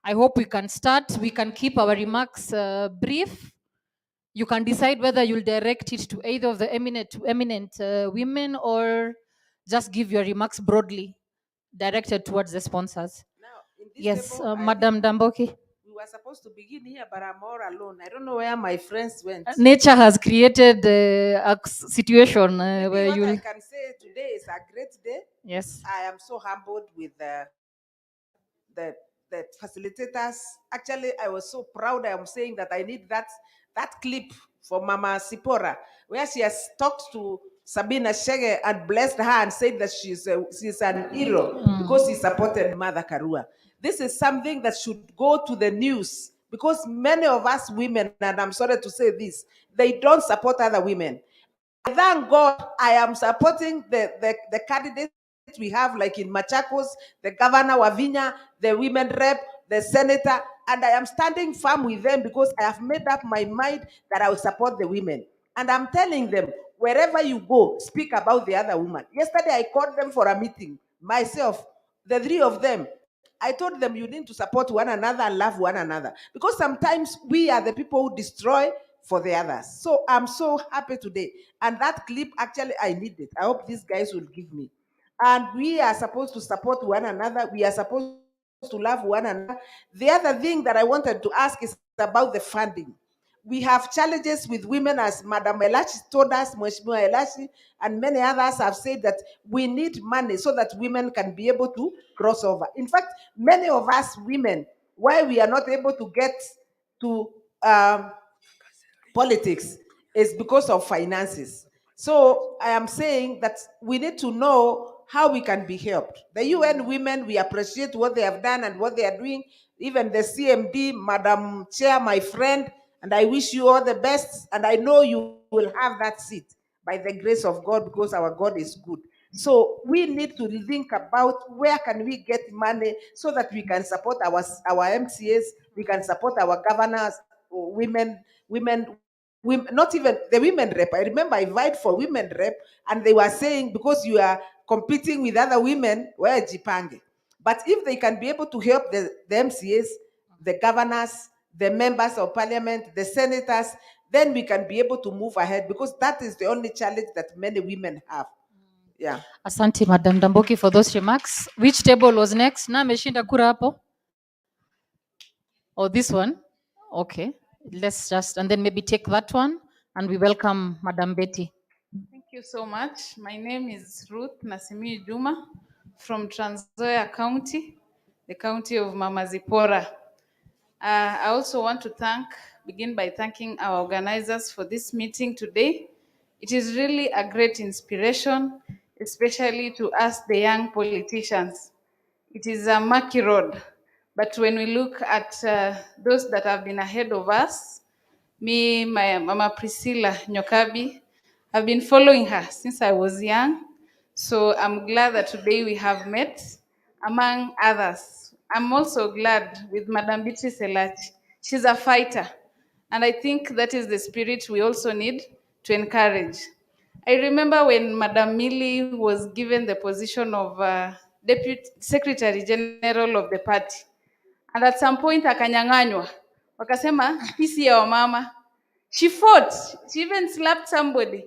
S18: I hope we can start. We can keep our remarks brief. You can decide whether you'll direct it to either of the eminent women or just give your remarks broadly directed towards the sponsors. Yes, Madam Damboki.
S3: We were supposed to begin here, but I'm all alone. I don't know where my friends went.
S18: Nature has created a situation where
S3: I can say today is a great day.
S18: Yes.
S3: I am so humbled with the facilitators. Actually, I was so proud. I am saying that I need that clip for Mama Sipora, where she has talked to Sabina Shege and blessed her and said that she's an hero because she supported Mother Karua. This is something that should go to the news because many of us women, and I'm sorry to say this, they don't support other women. I thank God I am supporting the candidates we have, like in Machakos, the governor Wavinya, the women rep, the senator, and I am standing firm with them because I have made up my mind that I will support the women. And I'm telling them, wherever you go, speak about the other woman. Yesterday, I called them for a meeting, myself, the three of them. I told them you need to support one another and love one another, because sometimes we are the people who destroy for the others. So I'm so happy today. And that clip, actually, I need it. I hope these guys will give me. And we are supposed to support one another. We are supposed to love one another. The other thing that I wanted to ask is about the funding. We have challenges with women, as Madam Elachi told us, Mheshimiwa Elachi, and many others have said that we need money so that women can be able to cross over. In fact, many of us women, why we are not able to get to politics is because of finances. So I am saying that we need to know how we can be helped. The UN women, we appreciate what they have done and what they are doing. Even the CMD, Madam Chair, my friend, and I wish you all the best. And I know you will have that seat by the grace of God, because our God is good. So we need to think about where can we get money so that we can support our MCAs, we can support our governors, women, not even the women rep. I remember I vied for women rep, and they were saying, because you are competing with other women, where jipange. But if they can be able to help the MCAs, the governors, the members of parliament, the senators, then we can be able to move ahead, because that is the only challenge that many women have. Yeah.
S18: Asante Madam Damboki for those remarks. Which table was next? Na ameshinda kura hapo? Oh, this one? Okay. Let's just, and then maybe take that one, and we welcome Madam Betty.
S4: Thank you so much. My name is Ruth Nasimi Juma from Trans Nzoia County, the county of Mama Zipora. I also want to begin by thanking our organizers for this meeting today. It is really a great inspiration, especially to us, the young politicians. It is a murky road, but when we look at those that have been ahead of us, me, my Mama Priscilla Nyokabi, I've been following her since I was young. So I'm glad that today we have met, among others. I'm also glad with Madam Beatrice Elachi. She's a fighter. And I think that is the spirit we also need to encourage. I remember when Madam Millie was given the position of Deputy Secretary General of the party. And at some point akanyang'anywa. Wakasema, hii si ya wamama. She fought. She even slapped somebody.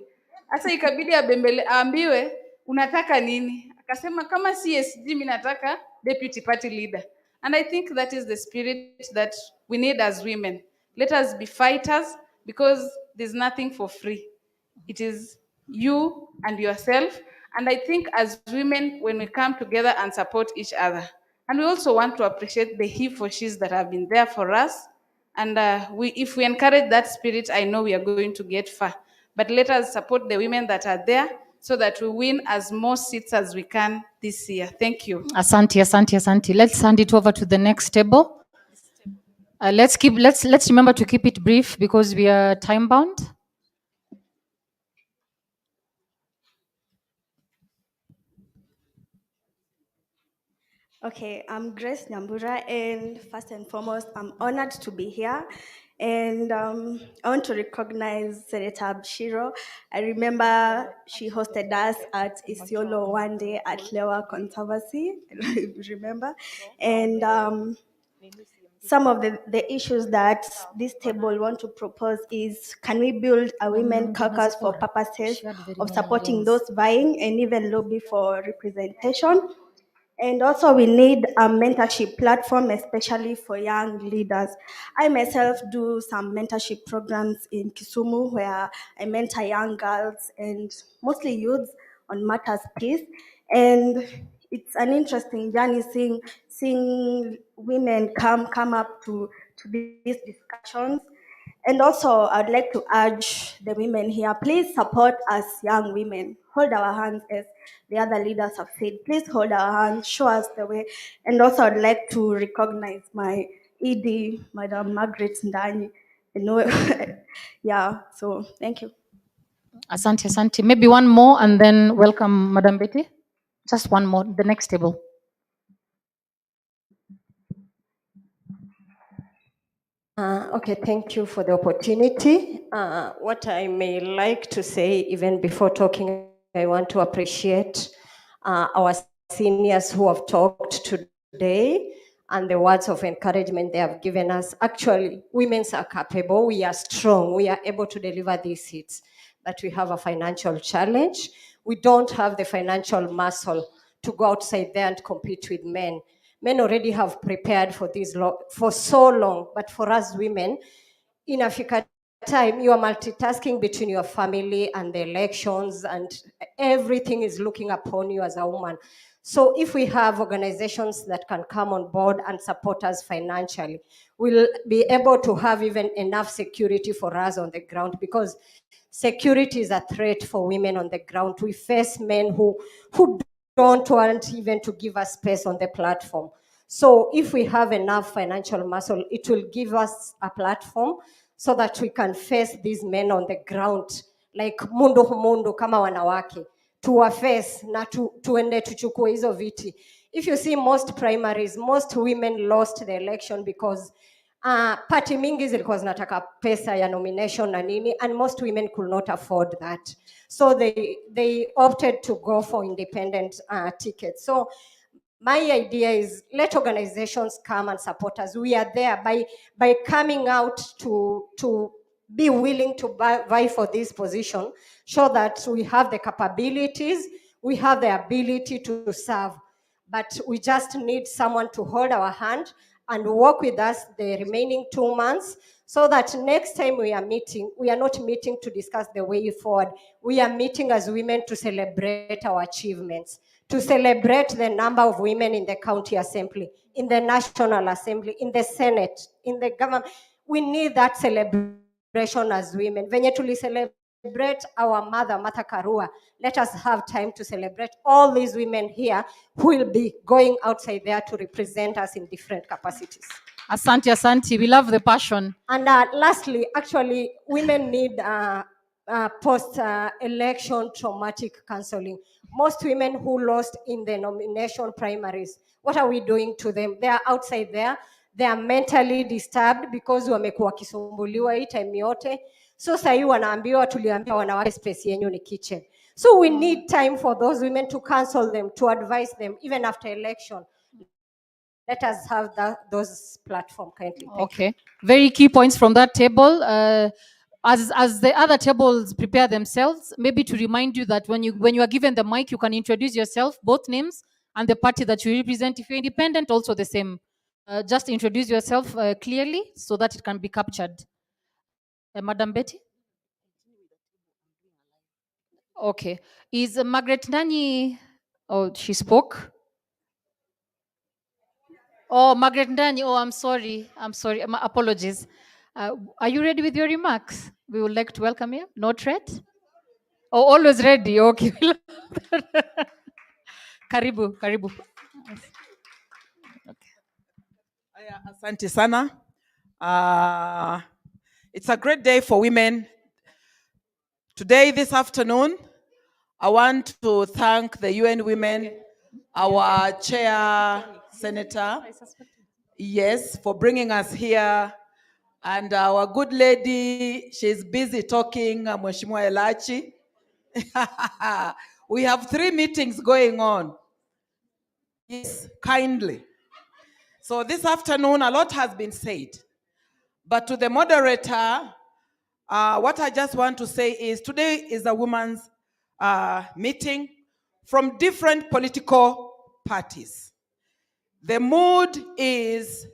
S4: Asa ikabidi aambiwe, unataka nini? Akasema, kama CSG mimi nataka deputy party leader. And I think that is the spirit that we need as women. Let us be fighters, because there's nothing for free. It is you and yourself. And I think as women, when we come together and support each other, and we also want to appreciate the he for she's that have been there for us. And if we encourage that spirit, I know we are going to get far. But let us support the women that are there so that we win as most seats as we can this year. Thank you.
S18: Asante, asante, asante. Let's hand it over to the next table. Let's remember to keep it brief because we are time bound.
S6: Okay, I'm Grace Nyambura, and first and foremost, I'm honored to be here. And I want to recognize Senator Abshiro. I remember she hosted us at Isiolo one day at Lewa Controversy. I don't know if you remember. And some of the issues that this table want to propose is, can we build a women caucus for purposes of supporting those vying and even lobby for representation? And also we need a mentorship platform, especially for young leaders. I myself do some mentorship programs in Kisumu where I mentor young girls and mostly youths on matters peace. And it's an interesting journey seeing women come up to these discussions. And also, I'd like to urge the women here, please support us young women. Hold our hands as the other leaders have said. Please hold our hands, show us the way. And also, I'd like to recognize my ED, Madam Margaret Ndani. You know, yeah, so thank you.
S18: Asante, asante. Maybe one more and then welcome Madam Betty. Just one more, the next table.
S7: Okay, thank you for the opportunity. What I may like to say, even before talking, I want to appreciate our seniors who have talked today and the words of encouragement they have given us. Actually, women are capable, we are strong, we are able to deliver these seats, but we have a financial challenge. We don't have the financial muscle to go outside there and compete with men. Men already have prepared for this for so long, but for us women, in Africa time, you are multitasking between your family and the elections, and everything is looking upon you as a woman. So if we have organizations that can come on board and support us financially, we'll be able to have even enough security for us on the ground, because security is a threat for women on the ground. We face men who don't want even to give us space on the platform. So if we have enough financial muscle, it will give us a platform so that we can face these men on the ground, like mundu humundu kama wanawake, tuwaface na tuende tuchukue hizo viti. If you see most primaries, most women lost the election because party mingi zilikuwa zinataka pesa ya nomination na nini, and most women could not afford that. So they opted to go for independent tickets. So my idea is let organizations come and support us. We are there by coming out to be willing to vie for this position, show that we have the capabilities, we have the ability to serve, but we just need someone to hold our hand and work with us the remaining 2 months, so that next time we are meeting, we are not meeting to discuss the way forward. We are meeting as women to celebrate our achievements, to celebrate the number of women in the county assembly, in the national assembly, in the Senate, in the government. We need that celebration as women. Venye tuli celebrate our mother, Martha Karua, let us have time to celebrate all these women here who will be going outside there to represent us in different capacities.
S18: Asante, asante. We love the passion.
S7: And lastly, actually, women need post-election traumatic counseling. Most women who lost in the nomination primaries, what are we doing to them? They are outside there. They are mentally disturbed because wamekuwa kisumbuliwa hii time yote. So sahi wanaambiwa, tuliambiwa wanawake space yenyu ni kitchen. So we need time for those women to counsel them, to advise them, even after election. Let us have those platform kindly. Thank
S18: Okay. Very key points from that table. As the other tables prepare themselves, maybe to remind you that when you are given the mic, you can introduce yourself, both names and the party that you represent. If you're independent, also the same. Just introduce yourself clearly so that it can be captured. Madam Betty? Okay. Is Margaret Nani? Oh, she spoke. Oh, Margaret Ndani. Oh, I'm sorry. I'm sorry. My apologies. Are you ready with your remarks? We would like to welcome you. No threat? Oh, always ready. Okay. Karibu, karibu.
S27: Asante sana. It's a great day for women. Today, this afternoon, I want to thank the UN Women, our chair, Senator, yes, for bringing us here. And our good lady, she's busy talking, Mheshimiwa Elachi. We have 3 meetings going on. Yes, kindly. So this afternoon, a lot has been said. But to the moderator, what I just want to say is today is a women's meeting from different political parties. The mood is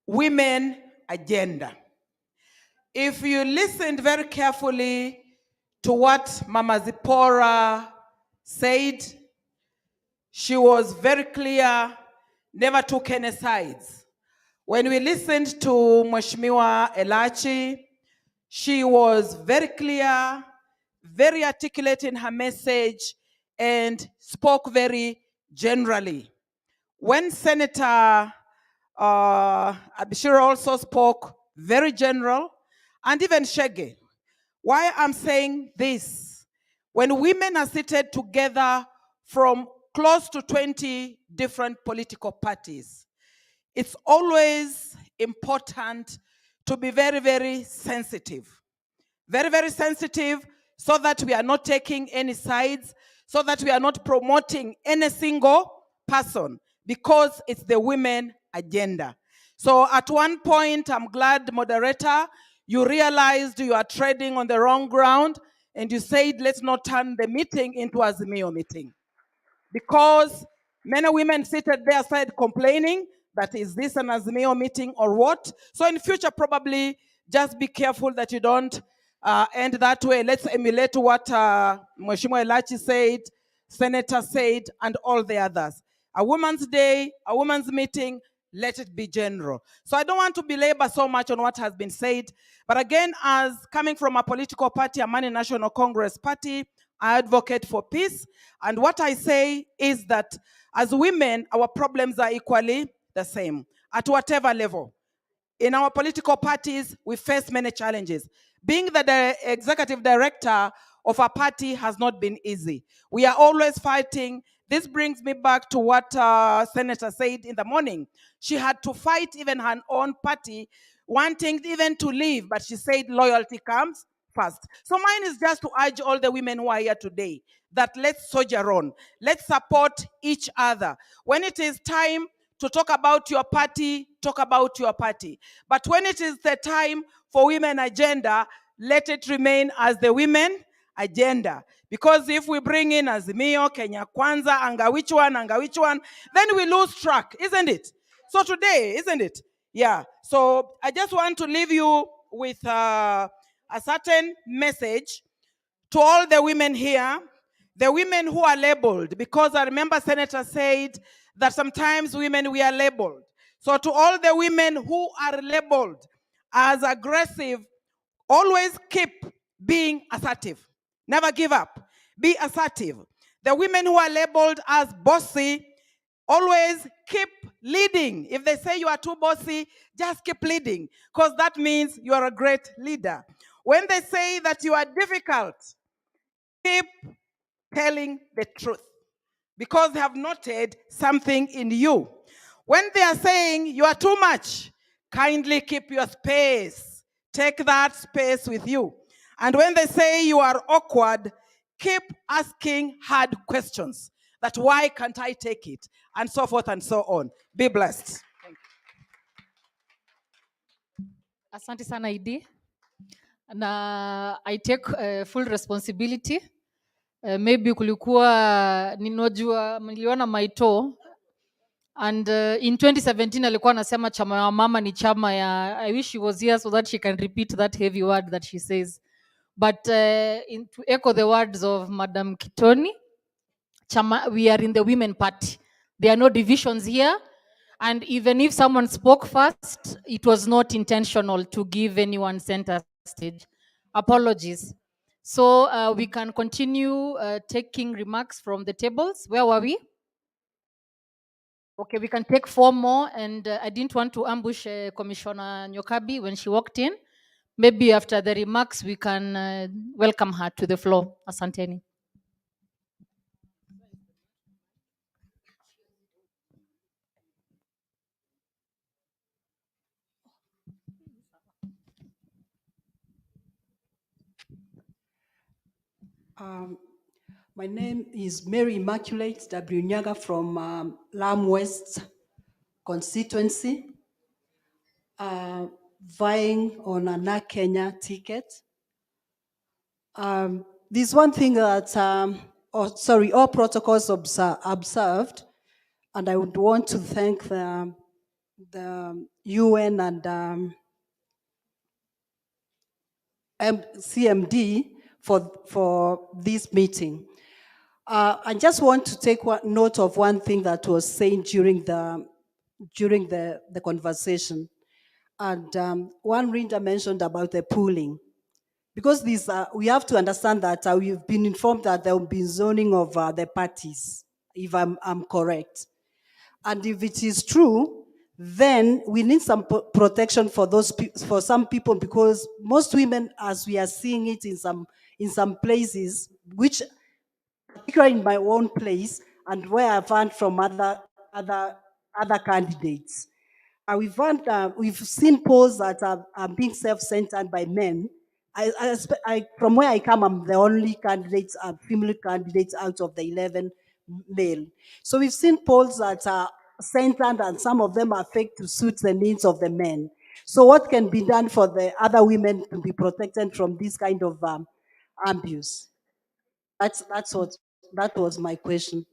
S27: women agenda. If you listened very carefully to what Mama Zipporah said, she was very clear, never took any sides. When we listened to Mheshimiwa Elachi, she was very clear, very articulate in her message, and spoke very generally. When Senator
S3: Abishir also spoke very general, and even Shege. Why I'm saying this, when women are seated together from close to 20 different political parties, it's always important to be very, very sensitive. Very, very sensitive, so that we are not taking any sides, so that we are not promoting any single person, because it's the women agenda. So at one point, I'm glad, moderator, you realized you are treading on the wrong ground, and you said, let's not turn the meeting into a Azimio meeting. Because many women seated there side complaining that is this an Azimio meeting or what? So in future, probably just be careful that you don't end that way. Let's emulate what Mheshimiwa Elachi said, Senator said, and all the others. A woman's day, a woman's meeting, let it be general. So I don't want to belabor so much on what has been said. But again, as coming from a political party, a Amani National Congress party, I advocate for peace. And what I say is that as women, our problems are equally the same at whatever level. In our political parties, we face many challenges. Being the executive director of a party has not been easy. We are always fighting. This brings me back to what Senator said in the morning. She had to fight even her own party, wanting even to leave, but she said loyalty comes first. So mine is just to urge all the women who are here today that let's soldier on. Let's support each other. When it is time to talk about your party, talk about your party. But when it is the time for women agenda, let it remain as the women agenda. Because if we bring in Azimio, Kenya Kwanza, anga which one, then we lose track, isn't it? So today, isn't it? Yeah. So I just want to leave you with a certain message to all the women here, the women who are labeled, because I remember Senator said that sometimes women, we are labeled. So to all the women who are labeled as aggressive, always keep being assertive. Never give up. Be assertive. The women who are labeled as bossy, always keep leading. If they say you are too bossy, just keep leading, because that means you are a great leader. When they say that you are difficult, keep telling the truth, because they have noted something in you. When they are saying you are too much, kindly keep your space. Take that space with you. And when they say you are awkward, keep asking hard questions. That why can't I take it? And so forth and so on. Be blessed.
S18: Asante sana Idi. Na I take full responsibility. Maybe kulikuwa ninojua mliona Maito and in 2017 alikuwa anasema chama ya mama ni chama ya, I wish she was here so that she can repeat that heavy word that she says. But to echo the words of Madam Kitoni, chama, we are in the women party. There are no divisions here. And even if someone spoke first, it was not intentional to give anyone center stage. Apologies. So we can continue taking remarks from the tables. Where were we? Okay, we can take 4 more. And I didn't want to ambush Commissioner Nyokabi when she walked in. Maybe after the remarks, we can welcome her to the floor. Asanteni.
S8: My name is Mary Immaculate W. Nyaga from Lam West constituency, vying on a NA Kenya ticket. There's one thing that, all protocols observed, and I would want to thank the UN and CMD for this meeting. I just want to take note of one thing that was said during the conversation. And one reader mentioned about the pooling. Because we have to understand that we've been informed that there will be zoning of the parties, if I'm correct. And if it is true, then we need some protection for for some people, because most women, as we are seeing it in some places, which particularly in my own place and where I've heard from other candidates, we've seen polls that are being self-centered by men. From where I come, I'm the only candidate, female candidate out of the 11 male. So we've seen polls that are centered, and some of them are fake to suit the needs of the men. So what can be done for the other women to be protected from this kind of abuse? That was my question.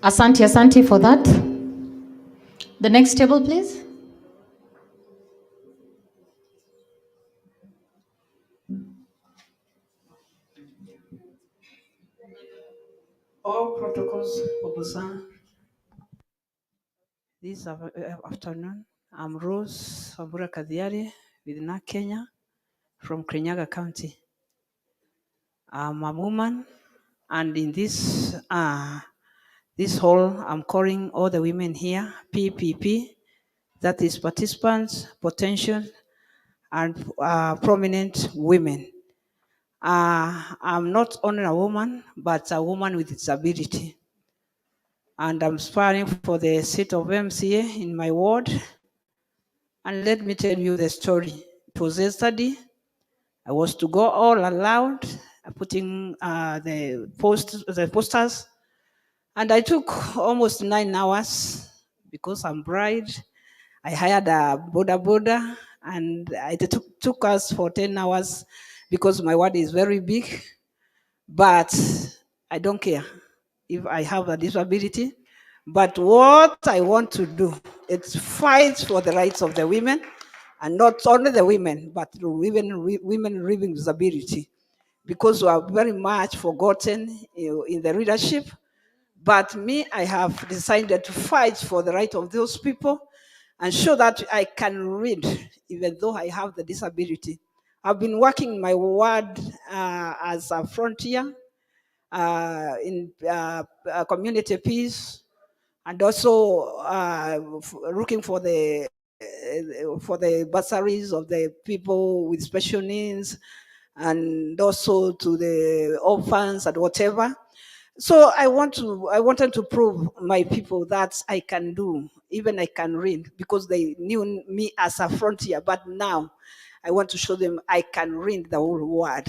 S18: Asante for that. The next table, please.
S11: All protocols observed this afternoon. I'm Rose Wambura Kadhiari with NAC Kenya from Kirinyaga County. I'm a woman, and in this hall, I'm calling all the women here, PPP, that is participants, potential, and prominent women. I'm not only a woman, but a woman with disability. And I'm aspiring for the seat of MCA in my ward. And let me tell you the story. It was yesterday. I was to go all aloud, putting the posters, and I took almost 9 hours because I'm bride. I hired a boda, and it took us for 10 hours because my ward is very big. But I don't care if I have a disability. But what I want to do is fight for the rights of the women, and not only the women, but women living with disability, because we are very much forgotten in the leadership. But me, I have decided to fight for the right of those people and show that I can read, even though I have the disability. I've been working in my ward as a frontier in community peace, and also looking for the bursaries of the people with special needs, and also to the orphans and whatever. So I wanted to prove my people that I can do, even I can read, because they knew me as a frontier. But now I want to show them I can read the whole word.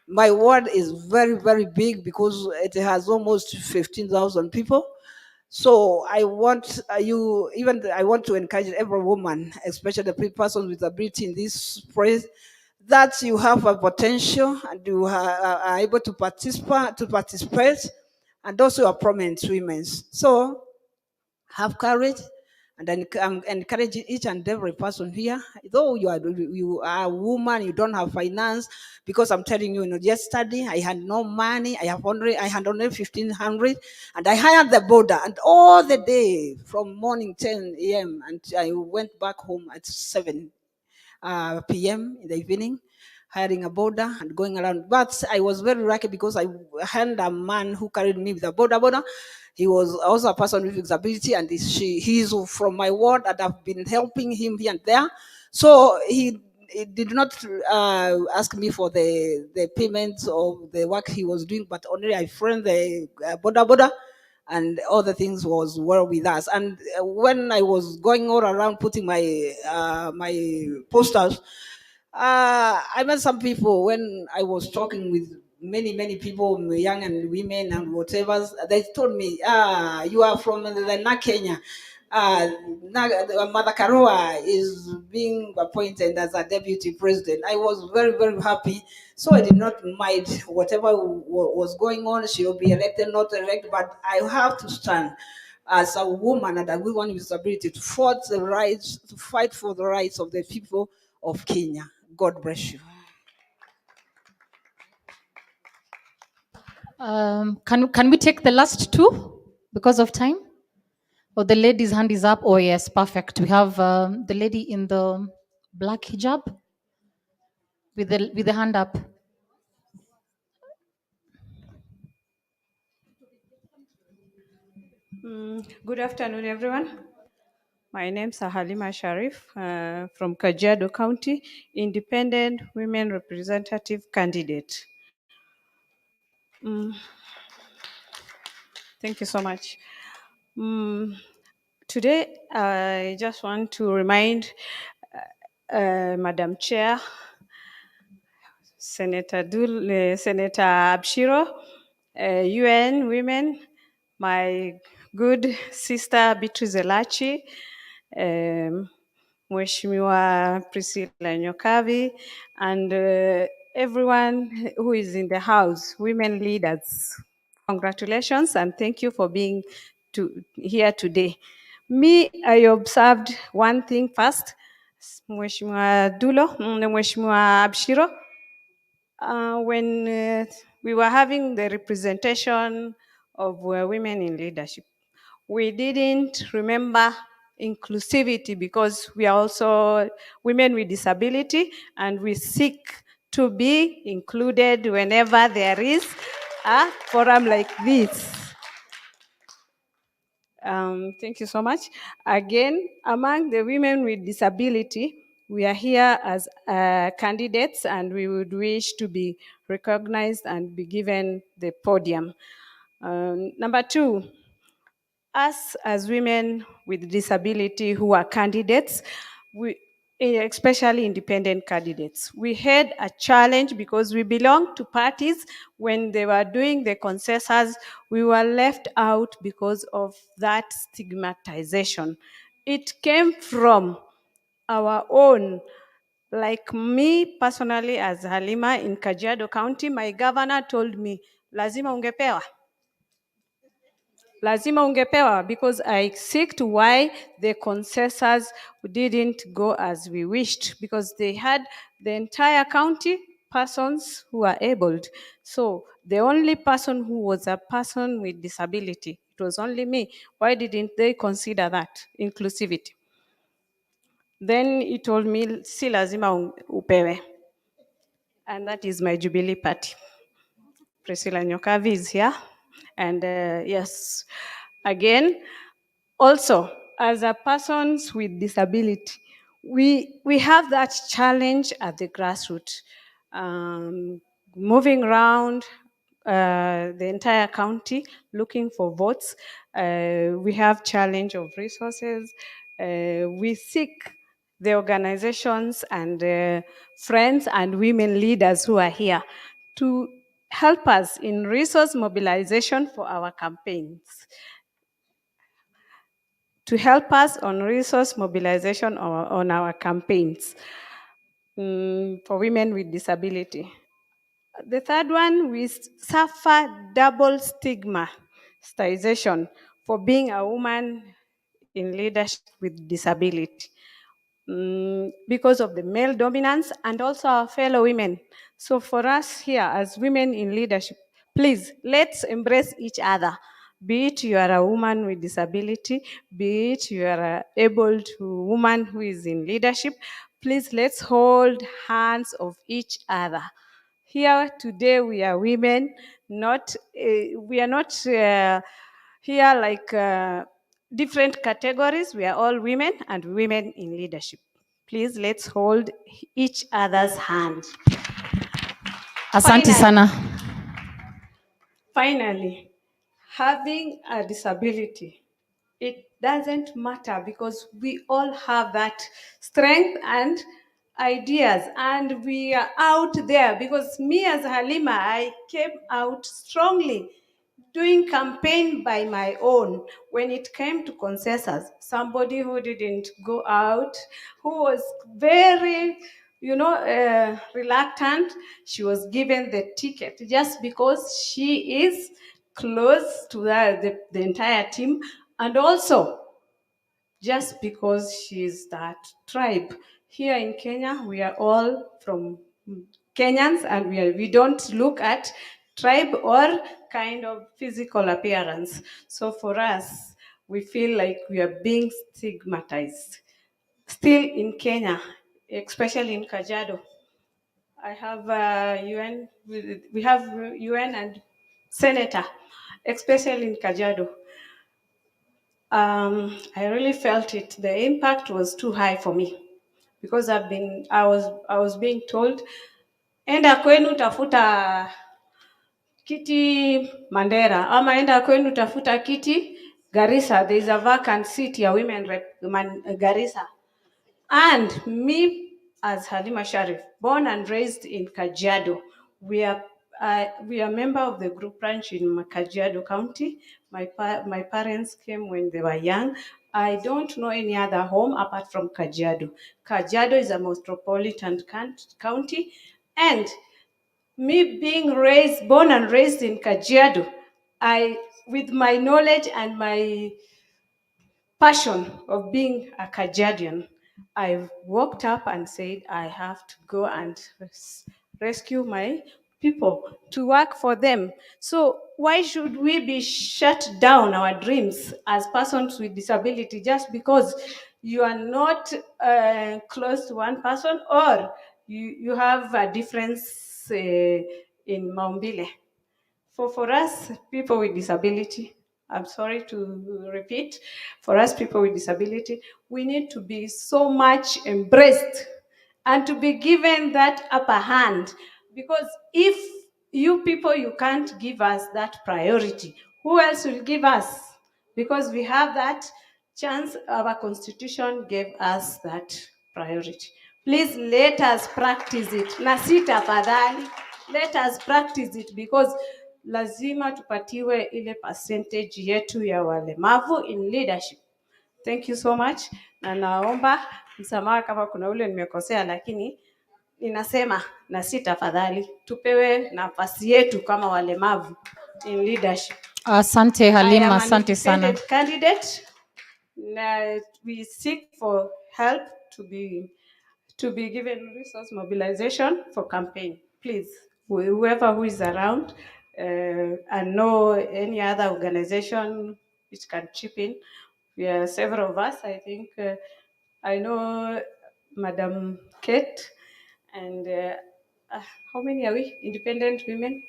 S11: My ward is very, very big because it has almost 15,000 people. So I want I want to encourage every woman, especially the person with ability in this place, that you have a potential and you are able to participate, and also are prominent women. So have courage, and then I'm encouraging each and every person here, though you are a woman, you don't have finance, because I'm telling you, yesterday I had no money. I had only 1,500, and I hired the border, and all the day from morning 10 a.m. and I went back home at 7 p.m. in the evening, hiring a border and going around. But I was very lucky because I had a man who carried me with a border. He was also a person with disability, and he's from my ward, and I've been helping him here and there. So he did not ask me for the payments of the work he was doing, but only I friend the border, and all the things was well with us. And when I was going all around putting my posters, I met some people when I was talking with many people, young and women and whatever. They told me, you are from the Kenya. Mother Karua is being appointed as a deputy president. I was very, very happy. So I did not mind whatever was going on. She will be elected, not elected, but I have to stand as a woman and a woman with disability to fight for the rights of the people of Kenya. God bless you.
S18: Can we take the last two because of time? Oh, the lady's hand is up. Oh yes, perfect. We have the lady in the black hijab with the hand up.
S12: Good afternoon, everyone. My name is Halima Sharif from Kajiado County, Independent Women Representative Candidate. Mm, Thank you so much. Today, I just want to remind Madam Chair, Senator Abshiro, UN Women, my good sister Beatrice Elachi, Mheshimiwa Priscilla Nyokavi, and everyone who is in the house, women leaders. Congratulations and thank you for being here today. Me, I observed one thing first. Mheshimiwa Mheshimiwa Abshiro, when we were having the representation of women in leadership, we didn't remember inclusivity because we are also women with disability and we seek to be included whenever there is a forum like this. Thank you so much. Again, among the women with disability, we are here as candidates and we would wish to be recognized and be given the podium. Number two, us as women with disability who are candidates, especially independent candidates, we had a challenge because we belong to parties. When they were doing the consensus, we were left out because of that stigmatization. It came from our own. Like me personally as Halima in Kajiado County, my governor told me, lazima ungepewa. Lazima ungepewa, because I seeked why the consensus didn't go as we wished, because they had the entire county persons who are abled. So the only person who was a person with disability, it was only me. Why didn't they consider that inclusivity? Then he told me, si lazima upewe. And that is my Jubilee Party. Priscilla Nyokavi is here. And yes, again, also, as a persons with disability, we have that challenge at the grassroots. Moving around the entire county looking for votes. We have challenge of resources. We seek the organizations and friends and women leaders who are here to help us in resource mobilization for our campaigns. To help us on resource mobilization on our campaigns for women with disability. The third one, we suffer double stigmatization for being a woman in leadership with disability. Because of the male dominance and also our fellow women. So for us here as women in leadership, please, let's embrace each other. Be it you are a woman with disability, be it you are a able woman who is in leadership, please let's hold hands of each other. Here today we are women, we are not here like different categories. We are all women and women in leadership. Please let's hold each other's hand.
S18: Asante sana.
S12: Finally, having a disability, it doesn't matter because we all have that strength and ideas and we are out there. Because me as Halima, I came out strongly doing campaign by my own. When it came to consensus, somebody who didn't go out, who was very reluctant, she was given the ticket just because she is close to the entire team, and also just because she's that tribe. Here in Kenya, we are all from Kenyans, and we don't look at tribe or kind of physical appearance. So for us, we feel like we are being stigmatized. Still in Kenya, especially in Kajiado, I have UN, we have UN and senator, especially in Kajiado. I really felt it. The impact was too high for me because I was being told, enda kwenu tafuta kiti Mandera, ama enda kwenu tafuta kiti Garissa. There is a vacant seat here, women rep Garissa. And me, as Halima Sharif, born and raised in Kajiado, we are member of the group branch in Kajiado County. My parents came when they were young. I don't know any other home apart from Kajiado. Kajiado is a metropolitan county, and me being born and raised in Kajiado, with my knowledge and my passion of being a Kajiadian, I walked up and said, I have to go and rescue my people, to work for them. So why should we be shut down our dreams as persons with disability just because you are not close to one person, or you have a difference in Maumbile? For us, people with disability, I'm sorry to repeat, for us, people with disability, we need to be so much embraced and to be given that upper hand. Because if you people, you can't give us that priority, who else will give us? Because we have that chance, our constitution gave us that priority. Please let us practice it. Na si tafadhali, let us practice it, because lazima tupatiwe ile percentage yetu ya walemavu in leadership. Thank you so much, na naomba msamaha kama kuna ule nimekosea, lakini ninasema na si tafadhali, tupewe nafasi yetu kama walemavu in leadership.
S18: Asante Halima,
S12: I am an
S18: asante sana.
S12: independent candidate. We seek for help to be given resource mobilization for campaign. Please, whoever who is around and know any other organization which can chip in. We are several of us. I think I know Madam Kate, and how many are we? Independent women?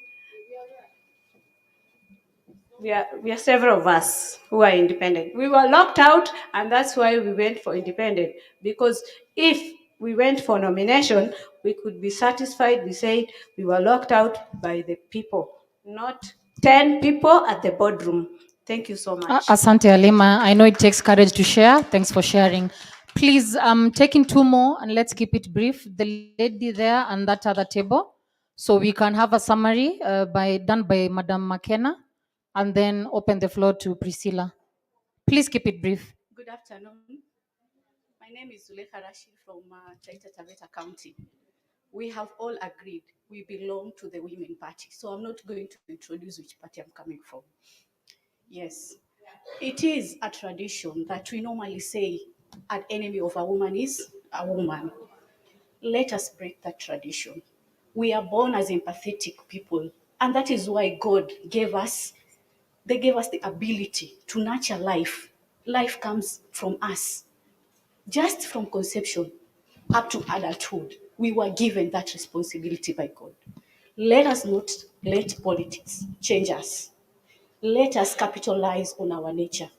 S12: We are several of us who are independent. We were locked out, and that's why we went for independent. Because if we went for nomination, we could be satisfied. We said we were locked out by the people, not 10 people at the boardroom. Thank you so much.
S18: Asante Halima. I know it takes courage to share. Thanks for sharing. Please, taking two more and let's keep it brief. The lady there and that other table, so we can have a summary done by Madam McKenna, and then open the floor to Priscilla. Please keep it brief.
S20: Good afternoon. My name is Zulekha Rashid from Taita Taveta County. We have all agreed we belong to the Women Party, so I'm not going to introduce which party I'm coming from. Yes, it is a tradition that we normally say an enemy of a woman is a woman. Let us break that tradition. We are born as empathetic people, and that is why God gave us the ability to nurture life. Life comes from us. Just from conception up to adulthood, we were given that responsibility by God. Let us not let politics change us. Let us capitalize on our nature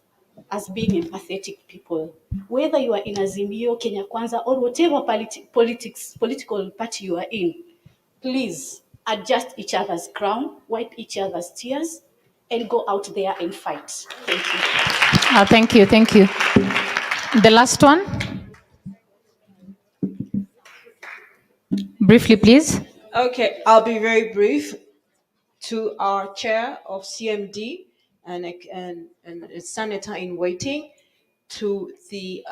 S20: as being empathetic people. Whether you are in Azimio, Kenya Kwanza, or whatever political party you are in, please adjust each other's crown, wipe each other's tears, and go out there and fight. Thank you.
S18: Thank you, thank you. The last one. Briefly, please.
S21: Okay, I'll be very brief. To our chair of CMD and a senator in waiting, to the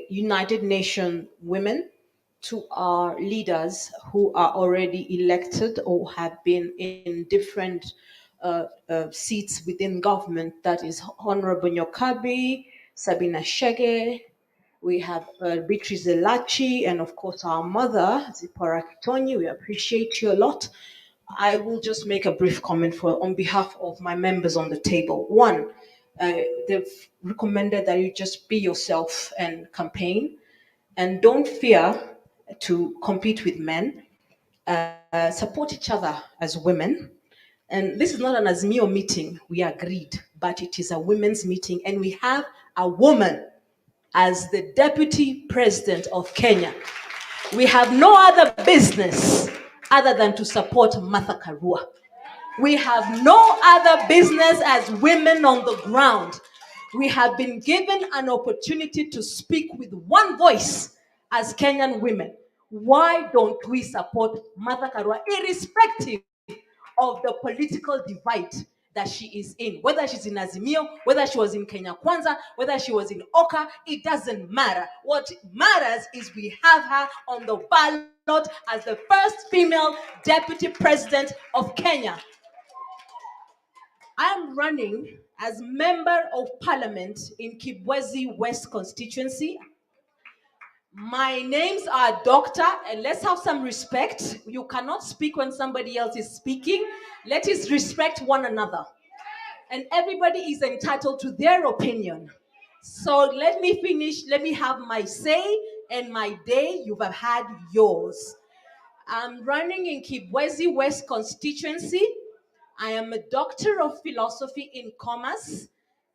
S21: United Nations women, to our leaders who are already elected or have been in different seats within government, that is Honorable Nyokabi, Sabina Shege, we have Beatrice Elachi, and of course our mother, Zipporah Kitoni. We appreciate you a lot. I will just make a brief comment on behalf of my members on the table. One, they've recommended that you just be yourself and campaign, and don't fear to compete with men. Support each other as women, And this is not an Azimio meeting, we agreed, but it is a women's meeting, and we have a woman as the deputy president of Kenya. We have no other business other than to support Martha Karua. We have no other business as women on the ground. We have been given an opportunity to speak with one voice as Kenyan women. Why don't we support Martha Karua, irrespective of the political divide that she is in? Whether she's in Azimio, whether she was in Kenya Kwanza, whether she was in Oka, it doesn't matter. What matters is we have her on the ballot as the first female deputy president of Kenya. I am running as member of parliament in Kibwezi West constituency. My names are Doctor, and let's have some respect. You cannot speak when somebody else is speaking. Let us respect one another. And everybody is entitled to their opinion. So let me finish, let me have my say and my day. You have had yours. I'm running in Kibwezi West constituency. I am a doctor of philosophy in commerce,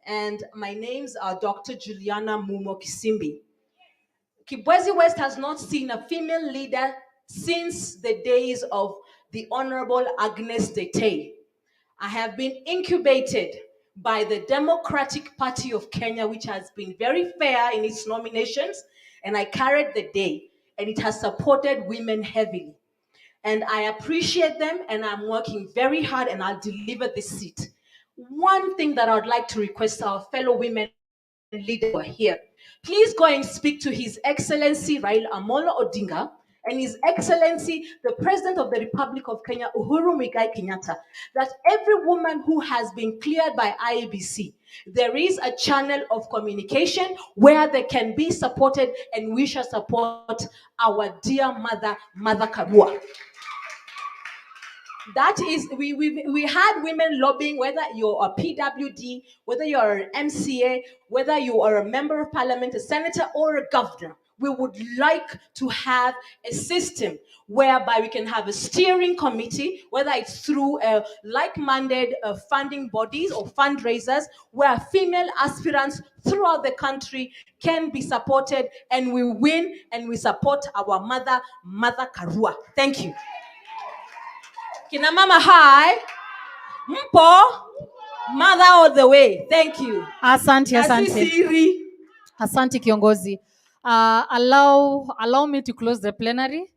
S21: and my names are Dr. Juliana Mumo Kisimbi. Kibwezi West has not seen a female leader since the days of the Honorable Agnes Dete. I have been incubated by the Democratic Party of Kenya, which has been very fair in its nominations, and I carried the day, and it has supported women heavily. And I appreciate them, and I'm working very hard, and I'll deliver this seat. One thing that I would like to request our fellow women leaders who are here, please go and speak to His Excellency Raila Amolo Odinga and His Excellency, the President of the Republic of Kenya, Uhuru Muigai Kenyatta, that every woman who has been cleared by IEBC, there is a channel of communication where they can be supported, and we shall support our dear mother, Mother Karua. That is, we had women lobbying, whether you're a PWD, whether you're an MCA, whether you are a member of parliament, a senator, or a governor. We would like to have a system whereby we can have a steering committee, whether it's through like-minded funding bodies or fundraisers, where female aspirants throughout the country can be supported, and we win and we support our mother, Mother Karua. Thank you. Kina mama hi, mpo, mother all the way. Thank you.
S18: Asante,
S21: Nasi
S18: asante.
S21: siri.
S18: Asante kiongozi. Allow me to close the plenary.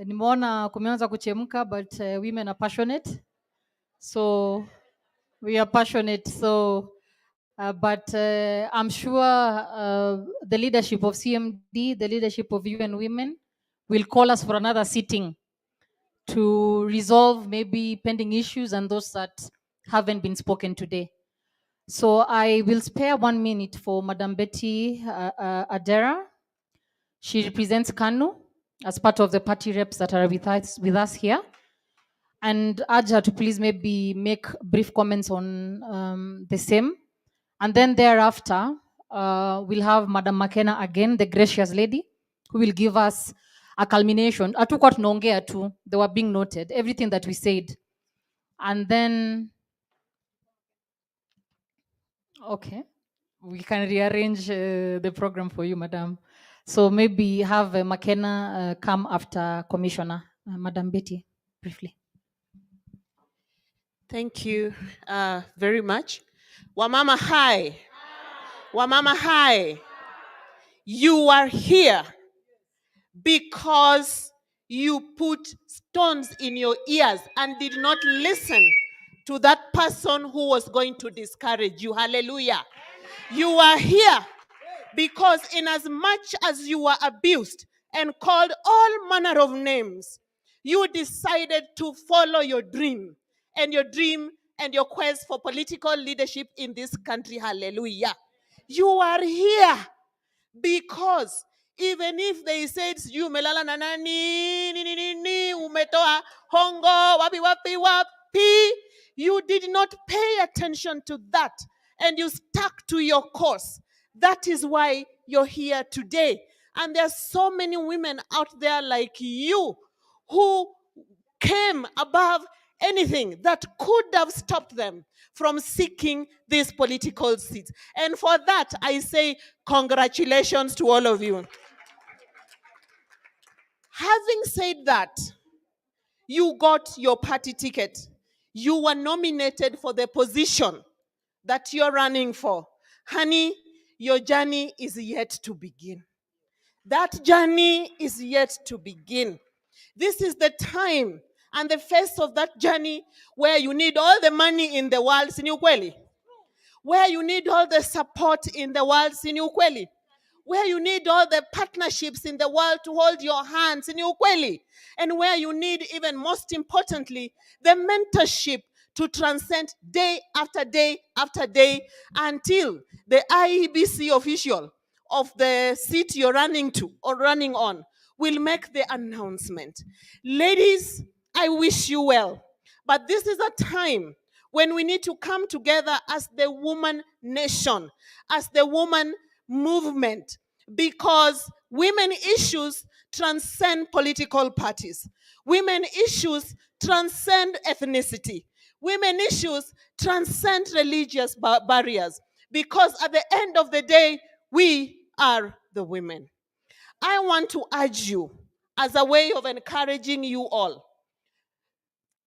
S18: Nimeona kumeanza kuchemka, but women are passionate. So we are passionate. So, but I'm sure the leadership of CMD, the leadership of UN Women will call us for another sitting to resolve maybe pending issues and those that haven't been spoken today. So I will spare 1 minute for Madam Betty Adera. She represents KANU as part of the party reps that are with us here. And urge her to please maybe make brief comments on the same. And then thereafter, we'll have Madam McKenna again, the gracious lady, who will give us a culmination. Hatukuwa tunaongea tu, they were being noted, everything that we said. And then, okay, we can rearrange the program for you, Madam. So maybe have McKenna come after Commissioner. Madam Betty, briefly.
S10: Thank you very much. Wamama hi. Wamama hi. You are here because you put stones in your ears and did not listen to that person who was going to discourage you. Hallelujah. You are here because in as much as you were abused and called all manner of names, you decided to follow your dream and your quest for political leadership in this country. Hallelujah. You are here because even if they said you melala na nani ni umetoa hongo wapi, you did not pay attention to that and you stuck to your course. That is why you're here today. And there are so many women out there like you who came above anything that could have stopped them from seeking these political seats. And for that, I say congratulations to all of you. Having said that, you got your party ticket. You were nominated for the position that you're running for. Honey, your journey is yet to begin. That journey is yet to begin. This is the time and the phase of that journey where you need all the money in the world, Sinyukweli. Where you need all the support in the world, Sinyukweli. Where you need all the partnerships in the world to hold your hands, Sinyukweli. And where you need, even most importantly, the mentorship to transcend day after day after day until the IEBC official of the seat you're running to or running on will make the announcement. Ladies, I wish you well. But this is a time when we need to come together as the woman nation, as the woman movement, because women issues transcend political parties. Women issues transcend ethnicity. Women issues transcend religious barriers, because at the end of the day, we are the women. I want to urge you, as a way of encouraging you all,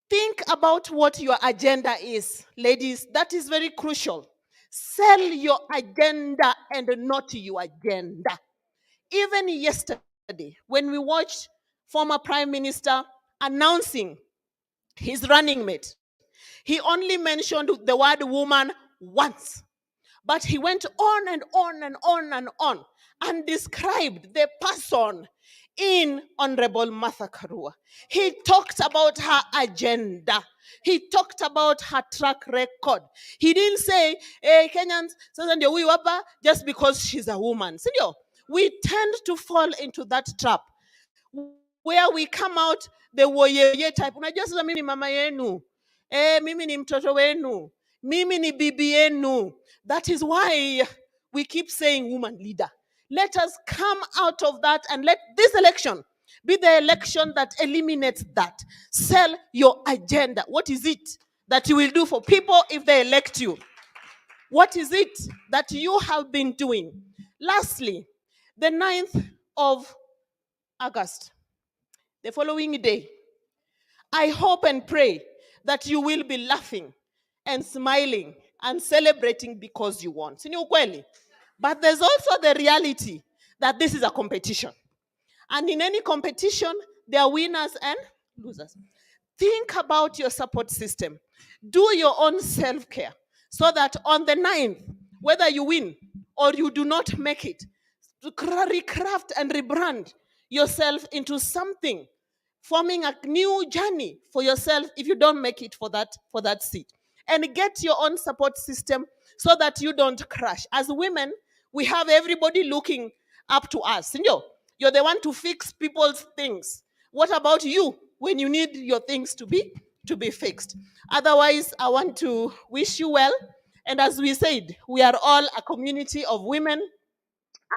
S10: think about what your agenda is. Ladies, that is very crucial. Sell your agenda and not your agenda. Even yesterday, when we watched former Prime Minister announcing his running mate, he only mentioned the word woman once. But he went on and on and on and on and described the person in Honorable Martha Karua. He talked about her agenda. He talked about her track record. He didn't say, hey, Kenyans, just because she's a woman. Senior, we tend to fall into that trap where we come out the woyeye type. Unajua sasa mimi mama yenu. Mimi ni mtoto wenu. Mimi ni bibi yenu. That is why we keep saying woman leader. Let us come out of that and let this election be the election that eliminates that. Sell your agenda. What is it that you will do for people if they elect you? What is it that you have been doing? Lastly, the 9th of August, the following day, I hope and pray that you will be laughing and smiling and celebrating because you won. Sini ukweli? But there's also the reality that this is a competition. And in any competition, there are winners and losers. Think about your support system. Do your own self-care so that on the 9th, whether you win or you do not make it, to recraft and rebrand yourself into something, forming a new journey for yourself if you don't make it for that seat. And get your own support system so that you don't crash. As women, we have everybody looking up to us. You're the one to fix people's things. What about you when you need your things to be fixed? Otherwise, I want to wish you well. And as we said, we are all a community of women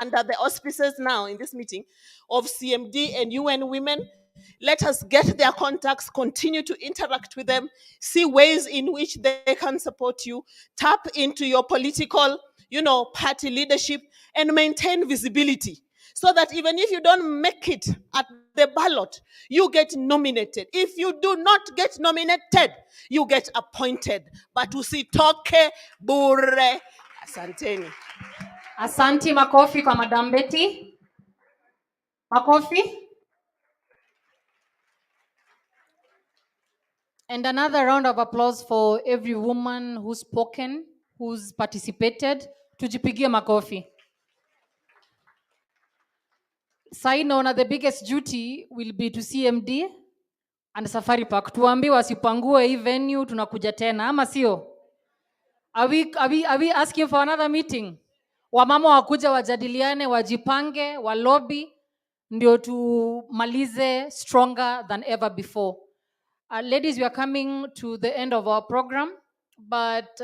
S10: under the auspices now in this meeting of CMD and UN Women. Let us get their contacts, continue to interact with them, see ways in which they can support you, tap into your political, party leadership, and maintain visibility. So that even if you don't make it at the ballot, you get nominated. If you do not get nominated, you get appointed. But usitoke bure. Asanteni.
S18: Asanti, makofi kwa Madam Betty. Makofi. And another round of applause for every woman who's spoken, who's participated. Tujipigie makofi. Sai naona the biggest duty will be to CMD and Safari Park. Tuambiwe wasipangue hii venue, tunakuja tena ama sio? Are we asking for another meeting? Wamama wakuja wajadiliane, wajipange, walobi, ndio tumalize stronger than ever before. Ladies, we are coming to the end of our program, but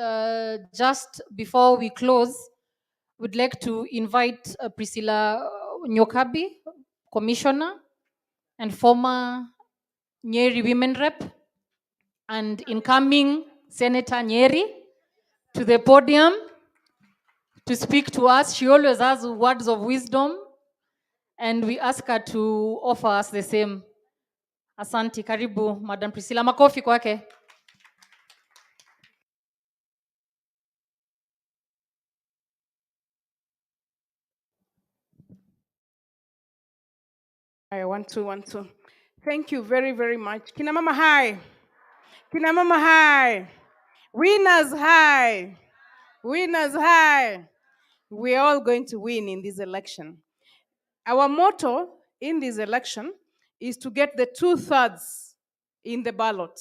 S18: just before we close, we'd like to invite Priscilla Nyokabi, Commissioner and former Nyeri Women Rep, and incoming Senator Nyeri to the podium to speak to us. She always has words of wisdom, and we ask her to offer us the same. Asante, karibu, Madam Priscilla. Makofi kwake.
S2: I want to. Thank you very, very much. Kina mama hi. Kina mama hi. Winners high. Winners high. We're all going to win in this election. Our motto in this election is to get the 2/3 in the ballot.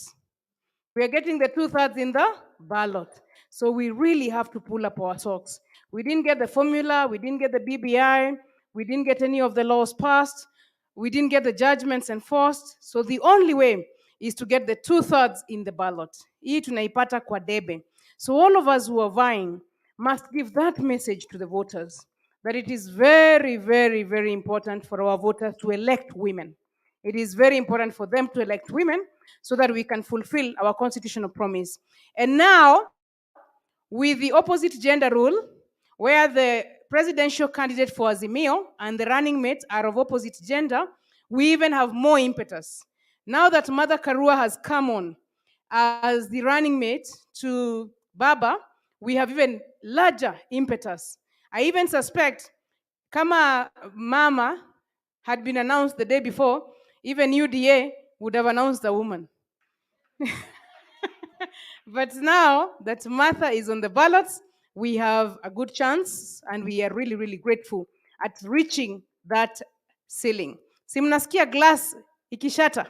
S2: We are getting the 2/3 in the ballot. So we really have to pull up our socks. We didn't get the formula, we didn't get the BBI, we didn't get any of the laws passed, we didn't get the judgments enforced. So the only way is to get the 2/3 in the ballot. Hii tunaipata kwa debe. So all of us who are vying must give that message to the voters that it is very, very, very important for our voters to elect women. It is very important for them to elect women so that we can fulfill our constitutional promise. And now, with the opposite gender rule, where the presidential candidate for Azimio and the running mate are of opposite gender, we even have more impetus. Now that Mother Karua has come on as the running mate to Baba, we have even larger impetus. I even suspect kama Mama had been announced the day before, even UDA would have announced the woman. But now that Martha is on the ballots, we have a good chance, and we are really, really grateful at reaching that ceiling. Si mnasikia glass ikishata?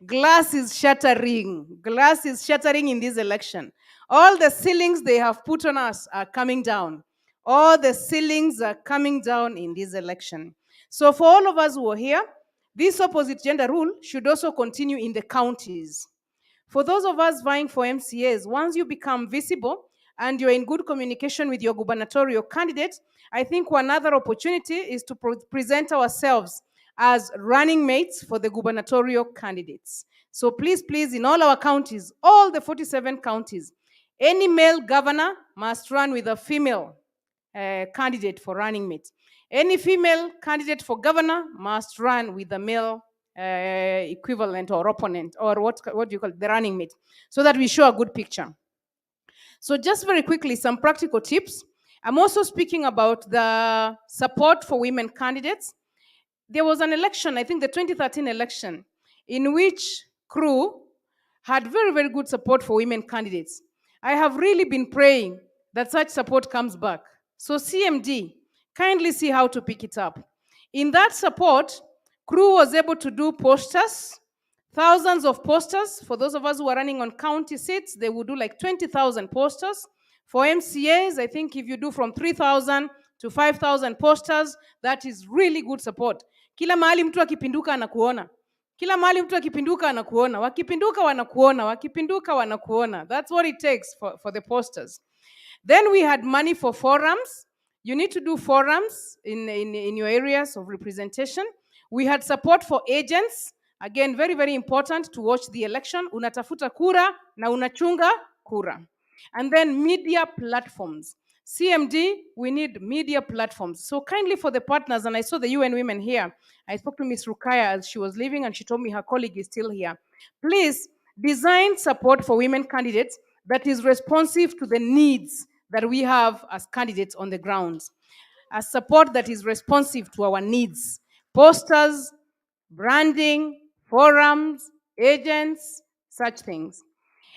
S2: Glass is shattering. Glass is shattering in this election. All the ceilings they have put on us are coming down. All the ceilings are coming down in this election. So for all of us who are here, this opposite gender rule should also continue in the counties. For those of us vying for MCAs, once you become visible and you're in good communication with your gubernatorial candidate, I think one other opportunity is to present ourselves as running mates for the gubernatorial candidates. So please, please, in all our counties, all the 47 counties, any male governor must run with a female candidate for running mate. Any female candidate for governor must run with a male equivalent or opponent, or what do you call it, the running mate, so that we show a good picture. So just very quickly, some practical tips. I'm also speaking about the support for women candidates. There was an election, I think the 2013 election, in which CRU had very, very good support for women candidates. I have really been praying that such support comes back. So CMD, kindly see how to pick it up. In that support, CRU was able to do posters, thousands of posters. For those of us who are running on county seats, they would do like 20,000 posters. For MCAs, I think if you do from 3,000 to 5,000 posters, that is really good support. Kila mahali mtu akipinduka anakuona. Kila mahali mtu akipinduka anakuona. Wakipinduka wanakuona. Wakipinduka wanakuona. That's what it takes for the posters. Then we had money for forums. You need to do forums in your areas of representation. We had support for agents. Again, very, very important to watch the election. Unatafuta kura na unachunga kura. And then media platforms. CMD, we need media platforms. So kindly for the partners, and I saw the UN women here. I spoke to Ms. Rukaya as she was leaving, and she told me her colleague is still here. Please design support for women candidates that is responsive to the needs that we have as candidates on the ground. A support that is responsive to our needs. Posters, branding, forums, agents, such things.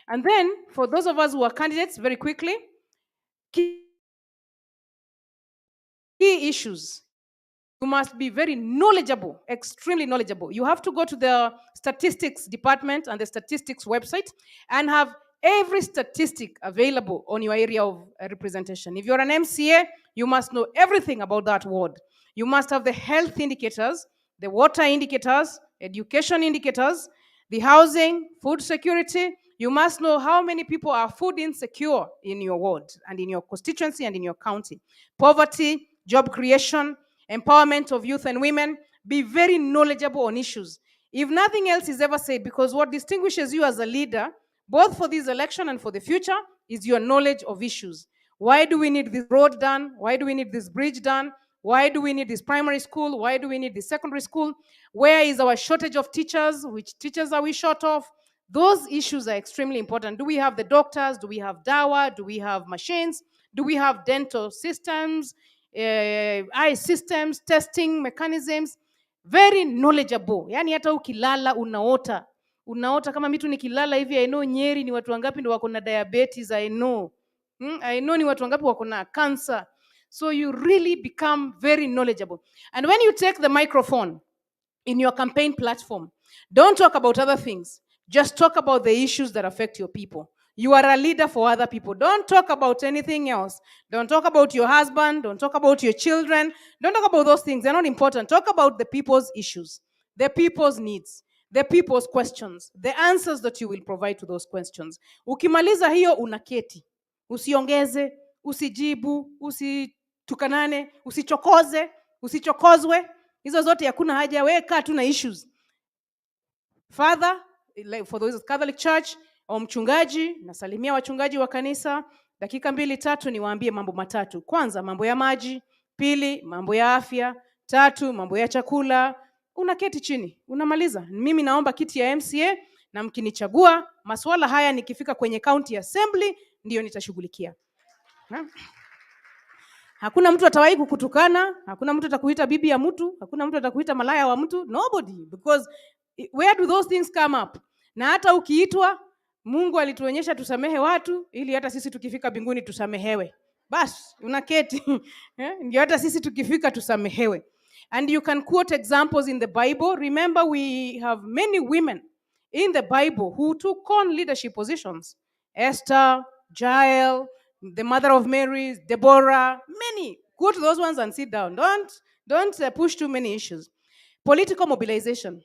S2: And then, for those of us who are candidates, very quickly, key issues. You must be very knowledgeable, extremely knowledgeable. You have to go to the statistics department and the statistics website and have every statistic available on your area of representation. If you're an MCA, you must know everything about that ward. You must have the health indicators, the water indicators, education indicators, the housing, food security. You must know how many people are food insecure in your ward and in your constituency and in your county. Poverty, job creation, empowerment of youth and women. Be very knowledgeable on issues. If nothing else is ever said, because what distinguishes you as a leader both for this election and for the future, is your knowledge of issues. Why do we need this road done? Why do we need this bridge done? Why do we need this primary school? Why do we need this secondary school? Where is our shortage of teachers? Which teachers are we short of? Those issues are extremely important. Do we have the doctors? Do we have dawa? Do we have machines? Do we have dental systems, eye systems, testing mechanisms? Very knowledgeable. Yani hata ukilala unaota kama mitu nikilala hivi, I know Nyeri ni watu wangapi ndio wako na diabetes, I know. I know ni watu wangapi wako na cancer. So you really become very knowledgeable. And when you take the microphone in your campaign platform, don't talk about other things. Just talk about the issues that affect your people. You are a leader for other people. Don't talk about anything else. Don't talk about your husband. Don't talk about your children. Don't talk about those things. They're not important. Talk about the people's issues, the people's needs, the people's questions, the answers that you will provide to those questions. Ukimaliza hiyo unaketi. Usiongeze, usijibu, usitukanane, usichokoze, usichokozwe. Hizo zote hakuna haja, weka tu na issues. Father, like for those Catholic Church, au mchungaji, nasalimia wachungaji wa kanisa, dakika 2-3 niwaambie mambo matatu. Kwanza, mambo ya maji; pili, mambo ya afya; tatu, mambo ya chakula. Unaketi chini, unamaliza. Mimi naomba kiti ya MCA na mkinichagua, masuala haya nikifika kwenye county assembly ndio nitashughulikia. Hakuna mtu atawahi kukutukana, hakuna mtu atakuita bibi ya mtu, hakuna mtu atakuita malaya wa mtu, nobody, because where do those things come up? Na hata ukiitwa, Mungu alituonyesha tusamehe watu ili hata sisi tukifika mbinguni tusamehewe. Bas, unaketi. Ndio hata sisi tukifika tusamehewe. And you can quote examples in the Bible. Remember, we have many women in the Bible who took on leadership positions. Esther, Jael, the mother of Mary, Deborah, many. Go to those ones and sit down. Don't push too many issues. Political mobilization.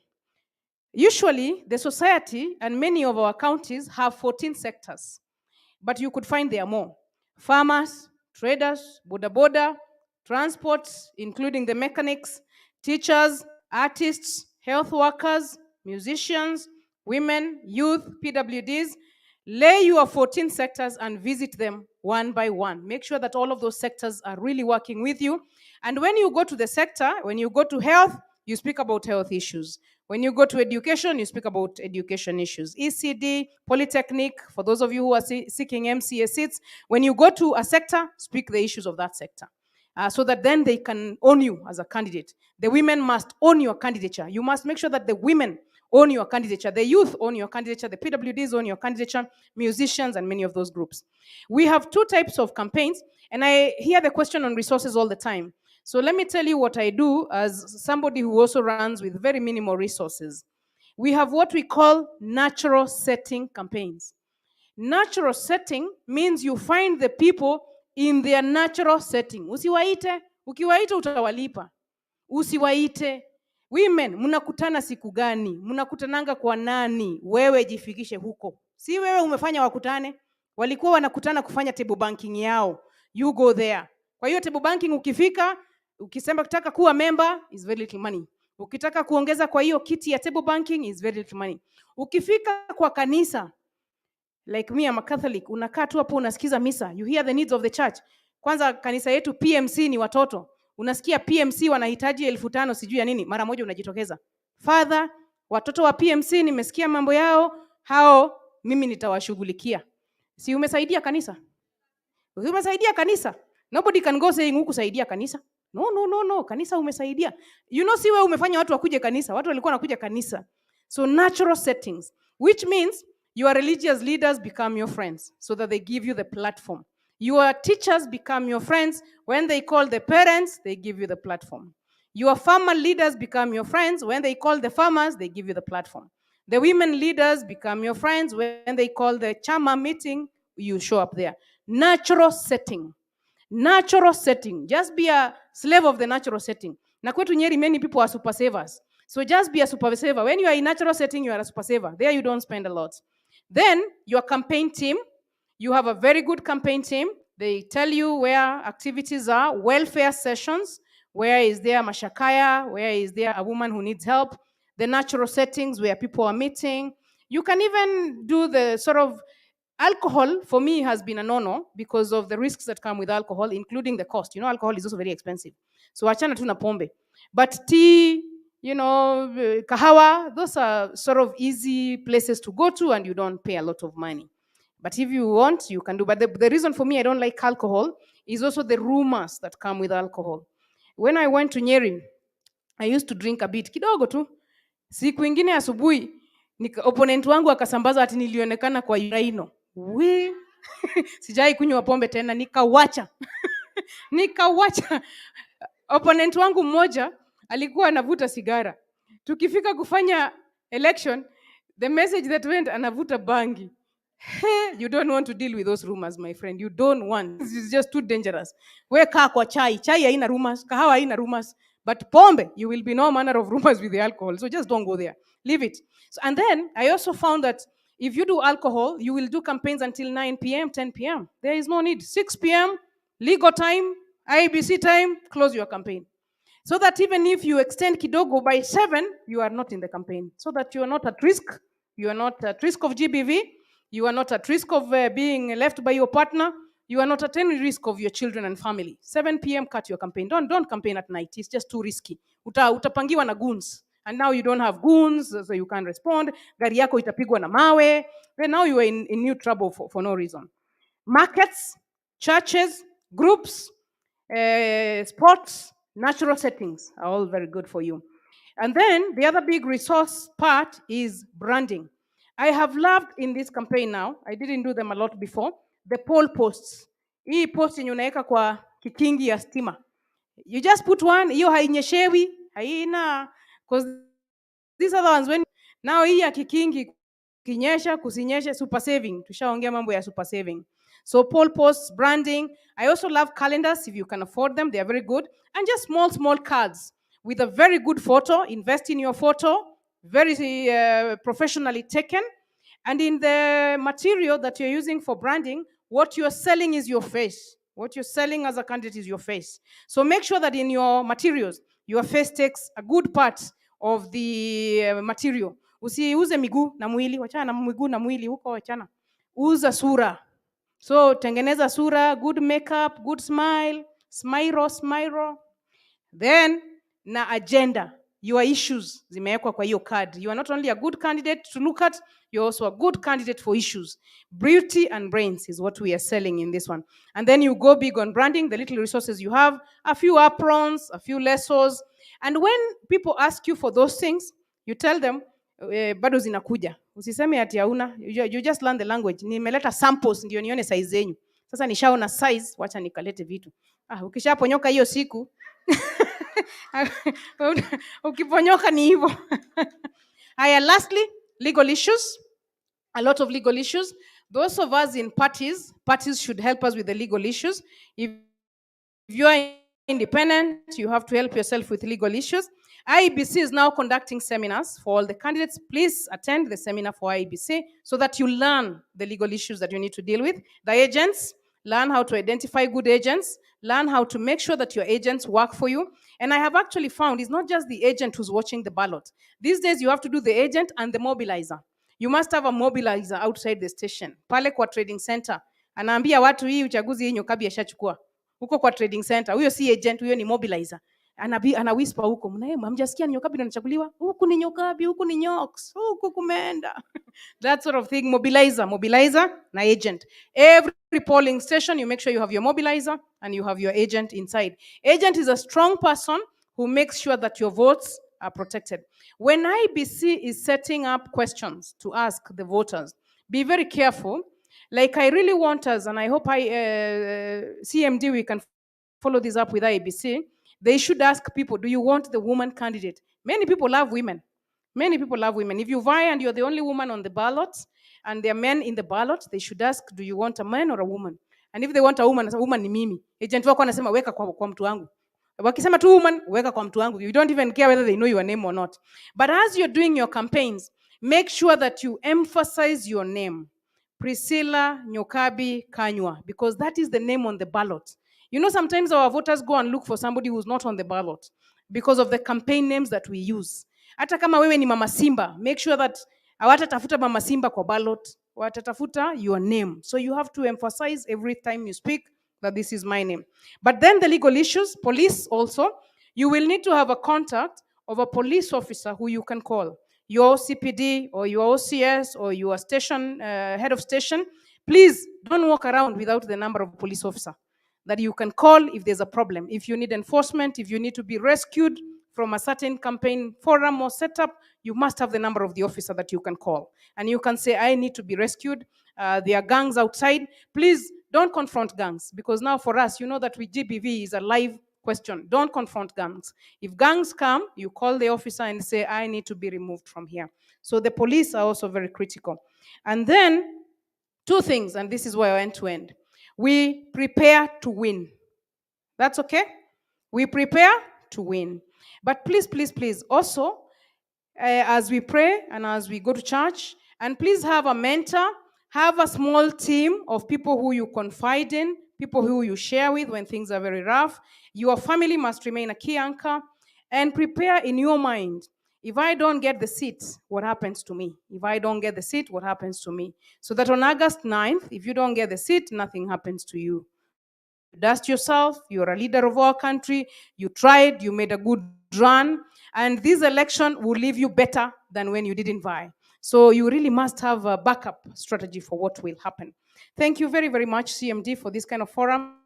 S2: Usually, the society and many of our counties have 14 sectors, but you could find there more. Farmers, traders, boda, transports, including the mechanics, teachers, artists, health workers, musicians, women, youth, PWDs. Lay your 14 sectors and visit them one by one. Make sure that all of those sectors are really working with you. And when you go to the sector, when you go to health, you speak about health issues. When you go to education, you speak about education issues. ECD, Polytechnic, for those of you who are seeking MCA seats, when you go to a sector, speak the issues of that sector. So that then they can own you as a candidate. The women must own your candidature. You must make sure that the women own your candidature. The youth own your candidature. The PWDs own your candidature. Musicians and many of those groups. We have 2 types of campaigns, and I hear the question on resources all the time. So let me tell you what I do as somebody who also runs with very minimal resources. We have what we call natural setting campaigns. Natural setting means you find the people in their natural setting. Usiwaite, ukiwaita utawalipa. Usiwaite. Women, mnakutana siku gani? Mnakutananga kwa nani? Wewe jifikishe huko. Si wewe umefanya wakutane. Walikuwa wanakutana kufanya table banking yao. You go there. Kwa hiyo table banking ukifika, ukisema kutaka kuwa member is very little money. Ukitaka kuongeza kwa hiyo kiti ya table banking is very little money. Ukifika kwa kanisa, like me, I'm a Catholic, unakaa tu hapo unasikiza misa. You hear the needs of the church. Kwanza kanisa yetu PMC ni watoto. Unasikia PMC wanahitaji 5,000 sijui ya nini, mara moja unajitokeza. Father, watoto wa PMC nimesikia mambo yao, hao mimi nitawashughulikia. Si umesaidia kanisa? Umesaidia kanisa. Nobody can go saying hukusaidia kanisa. No, kanisa umesaidia. You know, si wewe umefanya watu wakuje kanisa. Watu walikuwa wanakuja kanisa. So natural settings, which means your religious leaders become your friends so that they give you the platform. Your teachers become your friends. When they call the parents, they give you the platform. Your farmer leaders become your friends. When they call the farmers, they give you the platform. The women leaders become your friends. When they call the chama meeting, you show up there. Natural setting. Natural setting. Just be a slave of the natural setting. Na kwetu Nyeri, many people are super savers. So just be a super saver. When you are in natural setting, you are a super saver. There you don't spend a lot. Then your campaign team. You have a very good campaign team. They tell you where activities are, welfare sessions, where is there mashakaya, where is there a woman who needs help, the natural settings where people are meeting. You can even do the sort of alcohol, for me, has been a no-no because of the risks that come with alcohol, including the cost. Alcohol is also very expensive. So achana tu na pombe. But tea, kahawa, those are sort of easy places to go to and you don't pay a lot of money. But if you want, you can do. But the reason for me I don't like alcohol is also the rumors that come with alcohol. When I went to Nyeri, I used to drink a bit, kidogo tu. Siku ingine asubuhi, opponent wangu akasambaza ati nilionekana kwa uraino. We, sijai kunywa pombe tena, nikawacha. Nikawacha. Opponent wangu mmoja alikuwa anavuta sigara. Tukifika kufanya election, the message that went, anavuta bangi. Hey, you don't want to deal with those rumors, my friend. You don't want. It's just too dangerous. We kaa kwa chai. Chai haina rumors. Kahawa haina rumors. But pombe, you will be no manner of rumors with the alcohol. So just don't go there. Leave it. So, and then I also found that if you do alcohol, you will do campaigns until 9 p.m., 10 p.m. There is no need. 6 p.m., legal time, IBC time, close your campaign. So that even if you extend kidogo by 7, you are not in the campaign. So that you are not at risk. You are not at risk of GBV. You are not at risk of being left by your partner. You are not at any risk of your children and family. 7 p.m. cut your campaign. Don't campaign at night. It's just too risky. Utapangiwa na goons. And now you don't have goons, so you can't respond. Gari yako itapigwa na mawe. Then now you are in new trouble for no reason. Markets, churches, groups, sports, natural settings are all very good for you. And then the other big resource part is branding. I have loved in this campaign now, I didn't do them a lot before, the poll posts. Hii post yenye unaweka kwa kikingi ya stima. You just put one, hiyo hainyeshewi, haina, because these are the ones when, now hii ya kikingi, kinyesha, kusinyesha, super saving. Tushaongea mambo ya super saving. So poll posts, branding. I also love calendars if you can afford them. They are very good. And just small cards with a very good photo. Invest in your photo. Very professionally taken. And in the material that you're using for branding, what you're selling is your face. What you're selling as a candidate is your face. So make sure that in your materials, your face takes a good part of the material. Usiuze miguu na mwili, wachana na miguu na mwili huko, wachana. Uza sura. So tengeneza sura, good makeup, good smile, smile. Then na agenda, your issues zimewekwa kwa hiyo card. You are not only a good candidate to look at, you're also a good candidate for issues. Beauty and brains is what we are selling in this one. And then you go big on branding, the little resources you have, a few aprons, a few lassos. And when people ask you for those things, you tell them, bado zinakuja. Usiseme ati hauna, you just learn the language. Nimeleta samples ndio nione size zenyu. Sasa nishaona size, wacha nikalete vitu. Ukishaponyoka hiyo siku, ukiponyoka ni hivyo. Haya, lastly, legal issues. A lot of legal issues. Those of us in parties should help us with the legal issues. If you are independent, you have to help yourself with legal issues. IEBC is now conducting seminars for all the candidates. Please attend the seminar for IEBC so that you learn the legal issues that you need to deal with. The agents, learn how to identify good agents, learn how to make sure that your agents work for you. And I have actually found it's not just the agent who's watching the ballot. These days you have to do the agent and the mobilizer. You must have a mobilizer outside the station. Pale kwa trading center. Anaambia watu hii uchaguzi hii Nyokabi ashachukua. Huko kwa trading center. Huyo si agent, huyo ni mobilizer. Ana whisper huko. Hamjasikia ni Nyokabi anachaguliwa? Huku ni Nyokabi, huku ni Nyoks. Huku kumeenda. That sort of thing. Mobilizer na agent. Every polling station, you make sure you have your mobilizer and you have your agent inside. Agent is a strong person who makes sure that your votes are protected. When IBC is setting up questions to ask the voters, be very careful. Like I really want us, and I hope CMD, we can follow this up with IBC. They should ask people, do you want the woman candidate? Many people love women. Many people love women. If you vie and you're the only woman on the ballot, and there are men in the ballot, they should ask, do you want a man or a woman? And if they want a woman ni mimi. Agent wako anasema weka kwa mtu wangu. Wakisema tu woman, weka kwa mtu wangu. You don't even care whether they know your name or not. But as you're doing your campaigns, make sure that you emphasize your name. Priscilla Nyokabi Kanywa, because that is the name on the ballot. You know, sometimes our voters go and look for somebody who's not on the ballot because of the campaign names that we use. Hata kama wewe ni Mama Simba, make sure that Hawatatafuta Mama Simba kwa ballot, watatafuta your name. So you have to emphasize every time you speak that this is my name. But then the legal issues, police also, you will need to have a contact of a police officer who you can call. Your CPD or your OCS or your station, head of station, please don't walk around without the number of a police officer that you can call if there's a problem. If you need enforcement, if you need to be rescued from a certain campaign forum or setup, you must have the number of the officer that you can call. And you can say, I need to be rescued. There are gangs outside. Please don't confront gangs, because now for us, you know that with GBV is a live question. Don't confront gangs. If gangs come, you call the officer and say, I need to be removed from here. So the police are also very critical. And then two things, and this is where I went to end. We prepare to win. That's okay? We prepare to win. But please, please, please, also, as we pray and as we go to church, and please have a mentor, have a small team of people who you confide in, people who you share with when things are very rough. Your family must remain a key anchor, and prepare in your mind. If I don't get the seat, what happens to me? If I don't get the seat, what happens to me? So that on August 9th, if you don't get the seat, nothing happens to you. You dust yourself, you're a leader of our country, you tried, you made a good run, and this election will leave you better than when you didn't vie. So you really must have a backup strategy for what will happen. Thank you very, very much, CMD, for this kind of forums.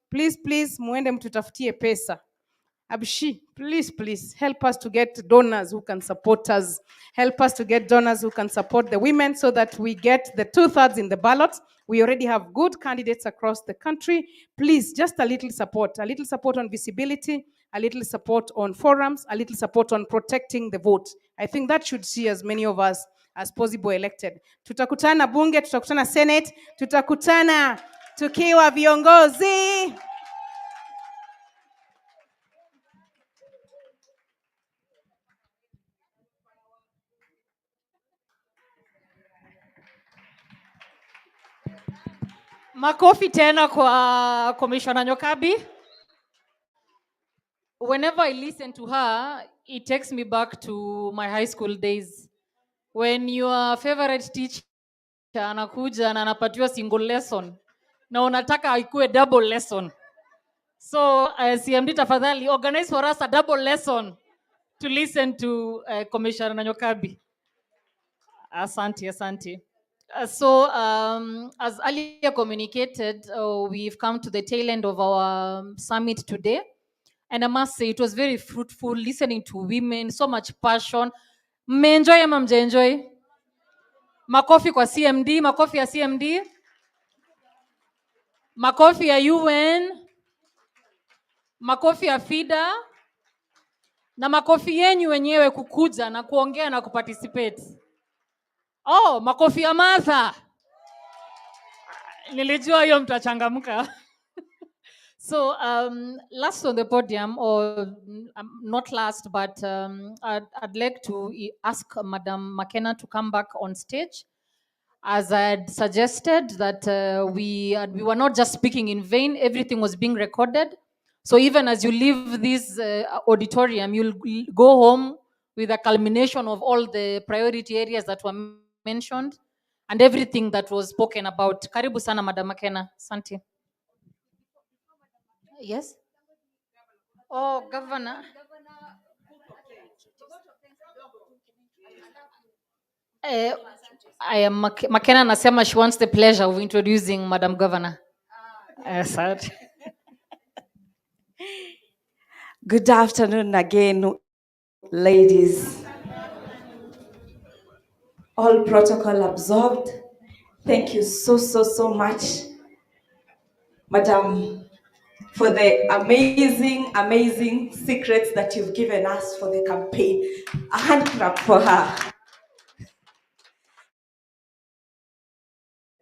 S2: Please, please, muende mtutafutie pesa. Abshi, please, please help us to get donors who can support us. Help us to get donors who can support the women so that we get the 2/3 in the ballot. We already have good candidates across the country. Please, just a little support on visibility, a little support on forums, a little support on protecting the vote. I think that should see as many of us as possible elected. Tutakutana bunge, tutakutana Senate, tutakutana tukiwa viongozi.
S18: Makofi tena kwa Commissioner Nyokabi. Whenever I listen to her, it takes me back to my high school days. When your favorite teacher anakuja na anapatiwa single lesson na unataka ikuwe double lesson. So CMD tafadhali organize for us a double lesson to listen to Commissioner Nyokabi. Asante, asante. As earlier communicated, we've come to the tail end of our summit today. And I must say, it was very fruitful listening to women, so much passion. Mmeenjoy ama mjaenjoy? Makofi kwa CMD, makofi ya CMD. Makofi ya UN. Makofi ya FIDA. Na makofi yenyu wenyewe kukuja na kuongea na kuparticipate. Oh, makofi ya Martha. Nilijua hiyo mtachangamka. So, last on the podium, or not last, but I'd like to ask Madam McKenna to come back on stage. As I had suggested that we were not just speaking in vain, everything was being recorded. So even as you leave this auditorium, you'll go home with a culmination of all the priority areas that were mentioned and everything that was spoken about. Karibu sana, Madam McKenna. Asante. Yes? Oh, Governor. I am McKenna Nasema. She wants the pleasure of introducing Madam Governor. Sad.
S13: Good afternoon again, ladies. All protocol absorbed. Thank you so much, Madam, for the amazing secrets that you've given us for the campaign. A hand clap for her.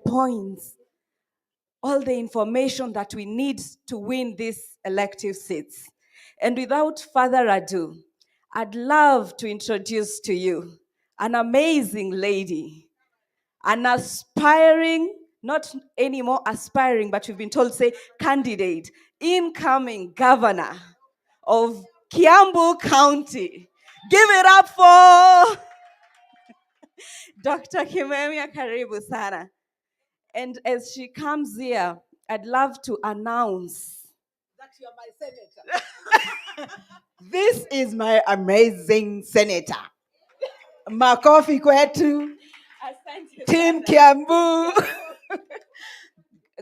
S13: Points, all the information that we need to win these elective seats. And without further ado, I'd love to introduce to you an amazing lady, an aspiring, not anymore aspiring, but we've been told, say, candidate, incoming governor of Kiambu County. Give it up for Dr. Kimemia, karibu sana. And as she comes here, I'd love to announce
S11: That you are my senator. This is my amazing senator. Makofi kwetu. Team Kiambu.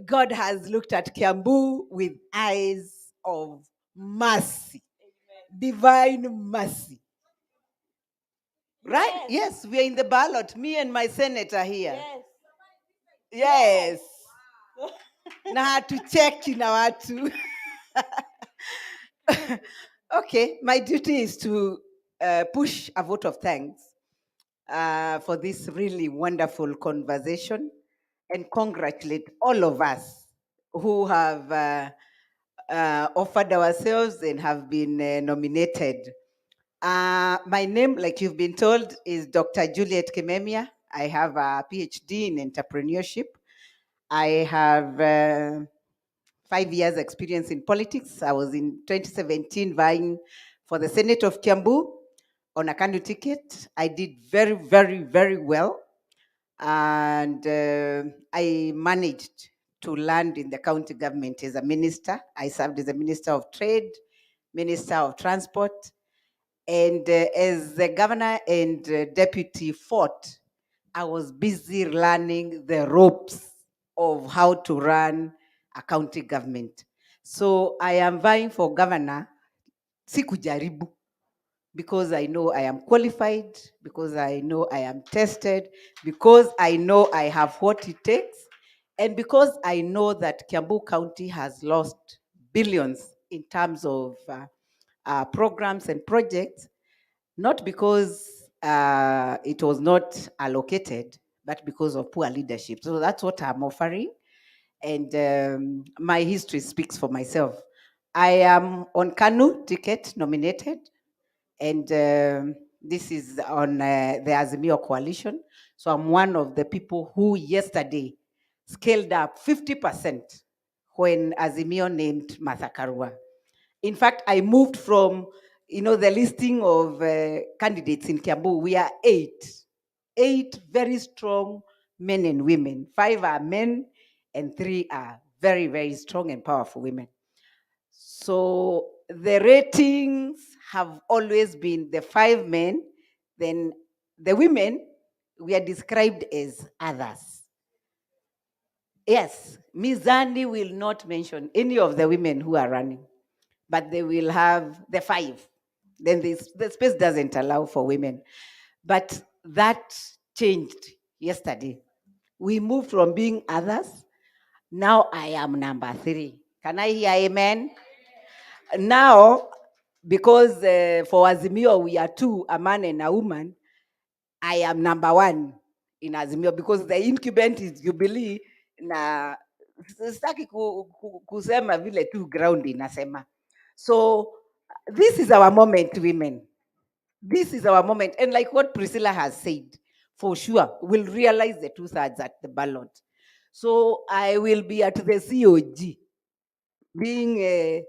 S11: God has looked at Kiambu with eyes of mercy, divine mercy. Right? Yes, we are in the ballot. Me and my senator here. Yes. Na to check in our two. Okay, my duty is to push a vote of thanks for this really wonderful conversation and congratulate all of us who have offered ourselves and have been nominated. My name, like you've been told, is Dr. Juliet Kimemia. I have a PhD in entrepreneurship. I have 5 years experience in politics. I was in 2017 vying for the Senate of Kiambu on a candidate ticket. I did very, very, very well. And I managed to land in the county government as a minister. I served as a minister of trade, minister of transport, and as the governor and deputy fought, I was busy learning the ropes of how to run a county government. So I am vying for governor, sikujaribu, because I know I am qualified, because I know I am tested, because I know I have what it takes, and because I know that Kiambu County has lost billions in terms of programs and projects, not because it was not allocated, but because of poor leadership. So that's what I'm offering. And my history speaks for myself. I am on KANU ticket nominated, and this is on the Azimio coalition. So I'm one of the people who yesterday scaled up 50% when Azimio named Martha Karua. In fact, I moved from, the listing of candidates in Kiambu. We are 8 very strong men and women. 5 are men and 3 are very, very strong and powerful women. So the ratings have always been the 5 men, then the women, we are described as others. Yes, Mizani will not mention any of the women who are running, but they will have the 5. Then the space doesn't allow for women. But that changed yesterday. We moved from being others. Now I am number 3. Can I hear amen? Now, because for Azimio we are 2, a man and a woman, I am number 1 in Azimio because the incumbent is Jubilee na sitaki kusema vile tu ground inasema. So this is our moment, women. This is our moment. And like what Priscilla has said, for sure, we'll realize the 2/3 at the ballot. So I will be at the COG, being a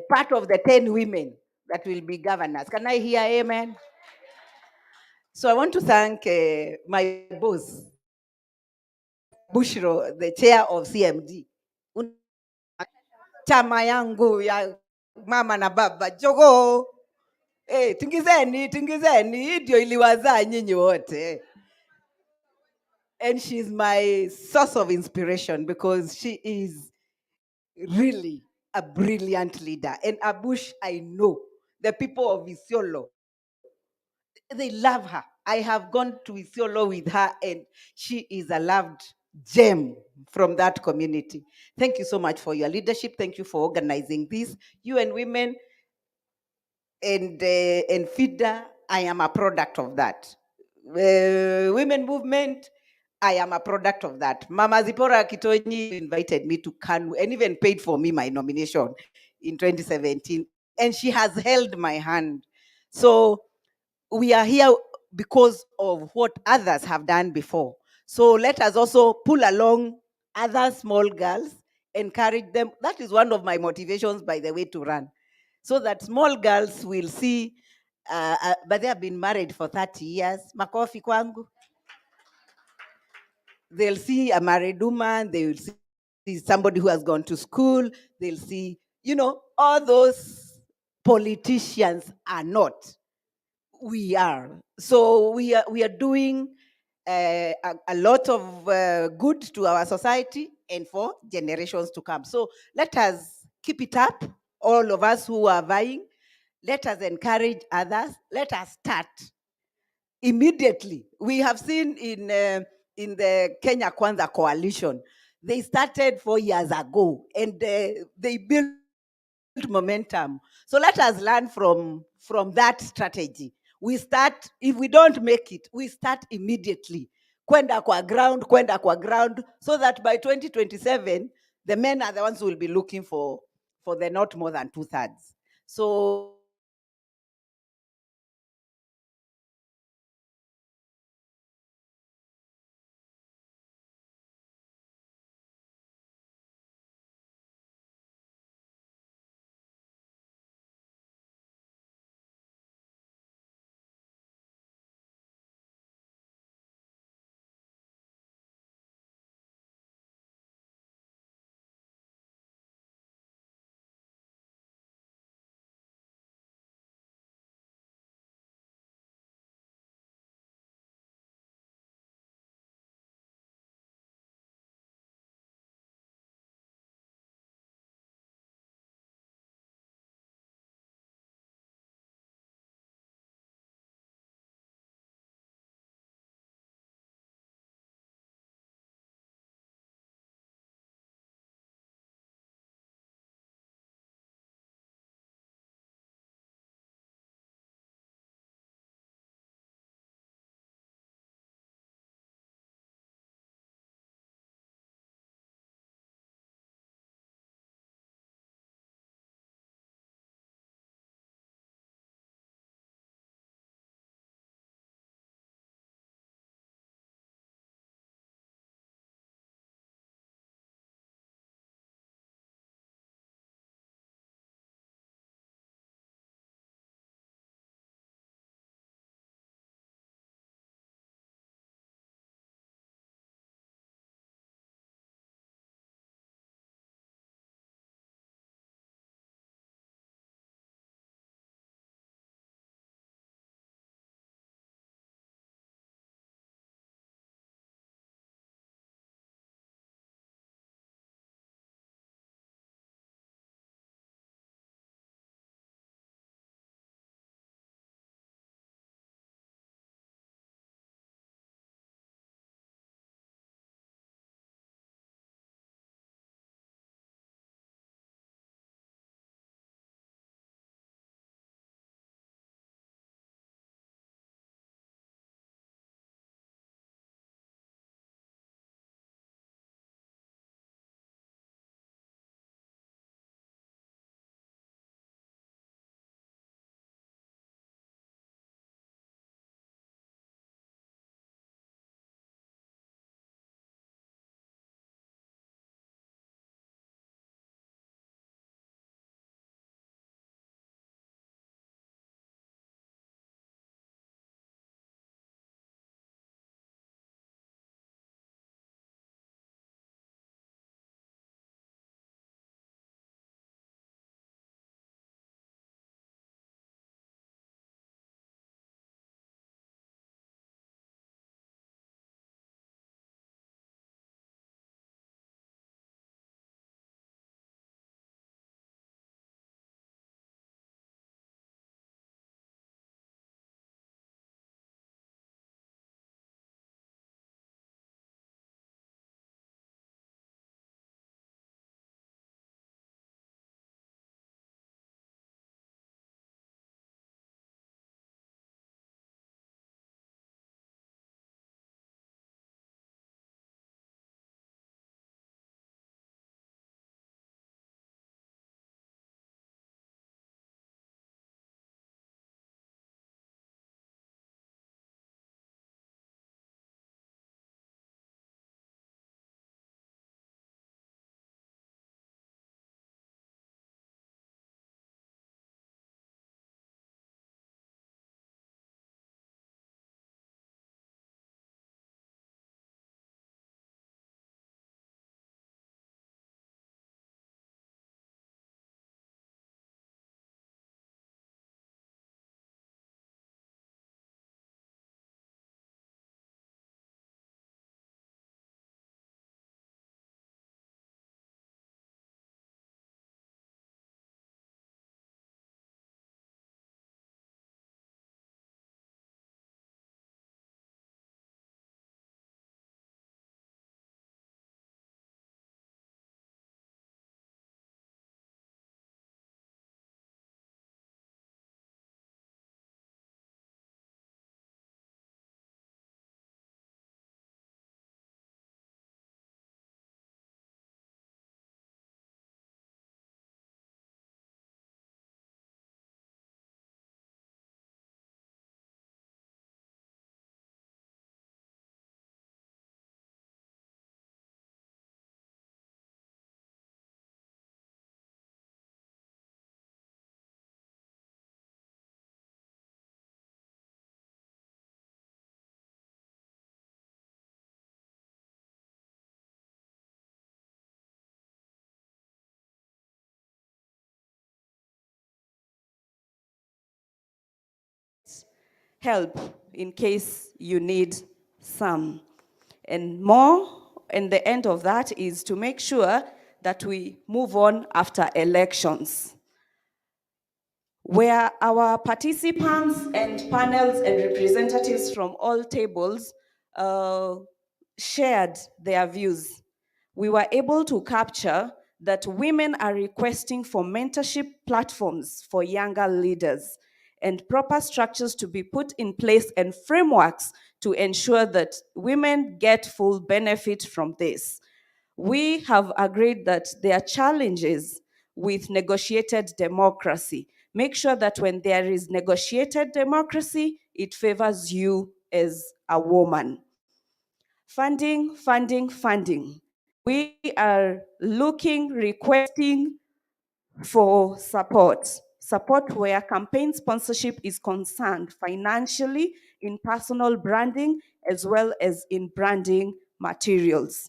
S11: part of the 10 women that will be governors. Can I hear amen? So I want to thank my boss, Bushro, the chair of CMD. Chama yangu ya mama na baba, jogo. Hey, tingizeni, hii ndio iliwazaa nyinyi wote. And she's my source of inspiration because she is really a brilliant leader. And Abush, I know the people of Isiolo, they love her. I have gone to Isiolo with her and she is a loved gem from that community. Thank you so much for your leadership. Thank you for organizing this. You and women and FIDA, I am a product of that. Women movement, I am a product of that. Mama Zipora Kitonyi invited me to KANU and even paid for me my nomination in 2017. And she has held my hand. So we are here because of what others have done before. So let us also pull along other small girls, encourage them. That is one of my motivations, by the way, to run. So that small girls will see, but they have been married for 30 years. Makofi kwangu.
S9: they'll see a married woman, they will see somebody who has gone to school, they'll see, all those politicians are not. We are. So we are doing a lot of good to our society and for generations to come. So let us keep it up, all of us who are vying. Let us encourage others. Let us start immediately. We have seen in the Kenya Kwanza coalition, they started 4 years ago, and they built momentum. So let us learn from that strategy. We start, if we don't make it, we start immediately. Kwenda kwa ground, so that by 2027, the men are the ones who will be looking for the not more than 2/3. So
S13: help in case you need some. And more, and the end of that is to make sure that we move on after elections, where our participants and panels and representatives from all tables shared their views. We were able to capture that women are requesting for mentorship platforms for younger leaders and proper structures to be put in place and frameworks to ensure that women get full benefit from this. We have agreed that there are challenges with negotiated democracy. Make sure that when there is negotiated democracy, it favors you as a woman. Funding, funding, funding. We are looking, requesting for support. Support where campaign sponsorship is concerned financially, in personal branding, as well as in branding materials.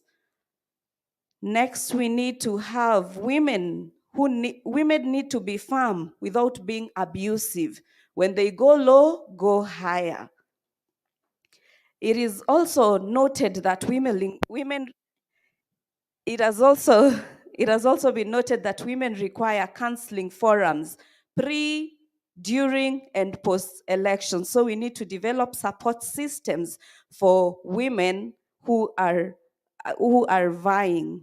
S13: Next, we need to have women women need to be firm without being abusive. When they go low, go higher. It is also noted that it has also been noted that women require counseling forums pre, during, and post-election. So we need to develop support systems for women who are vying.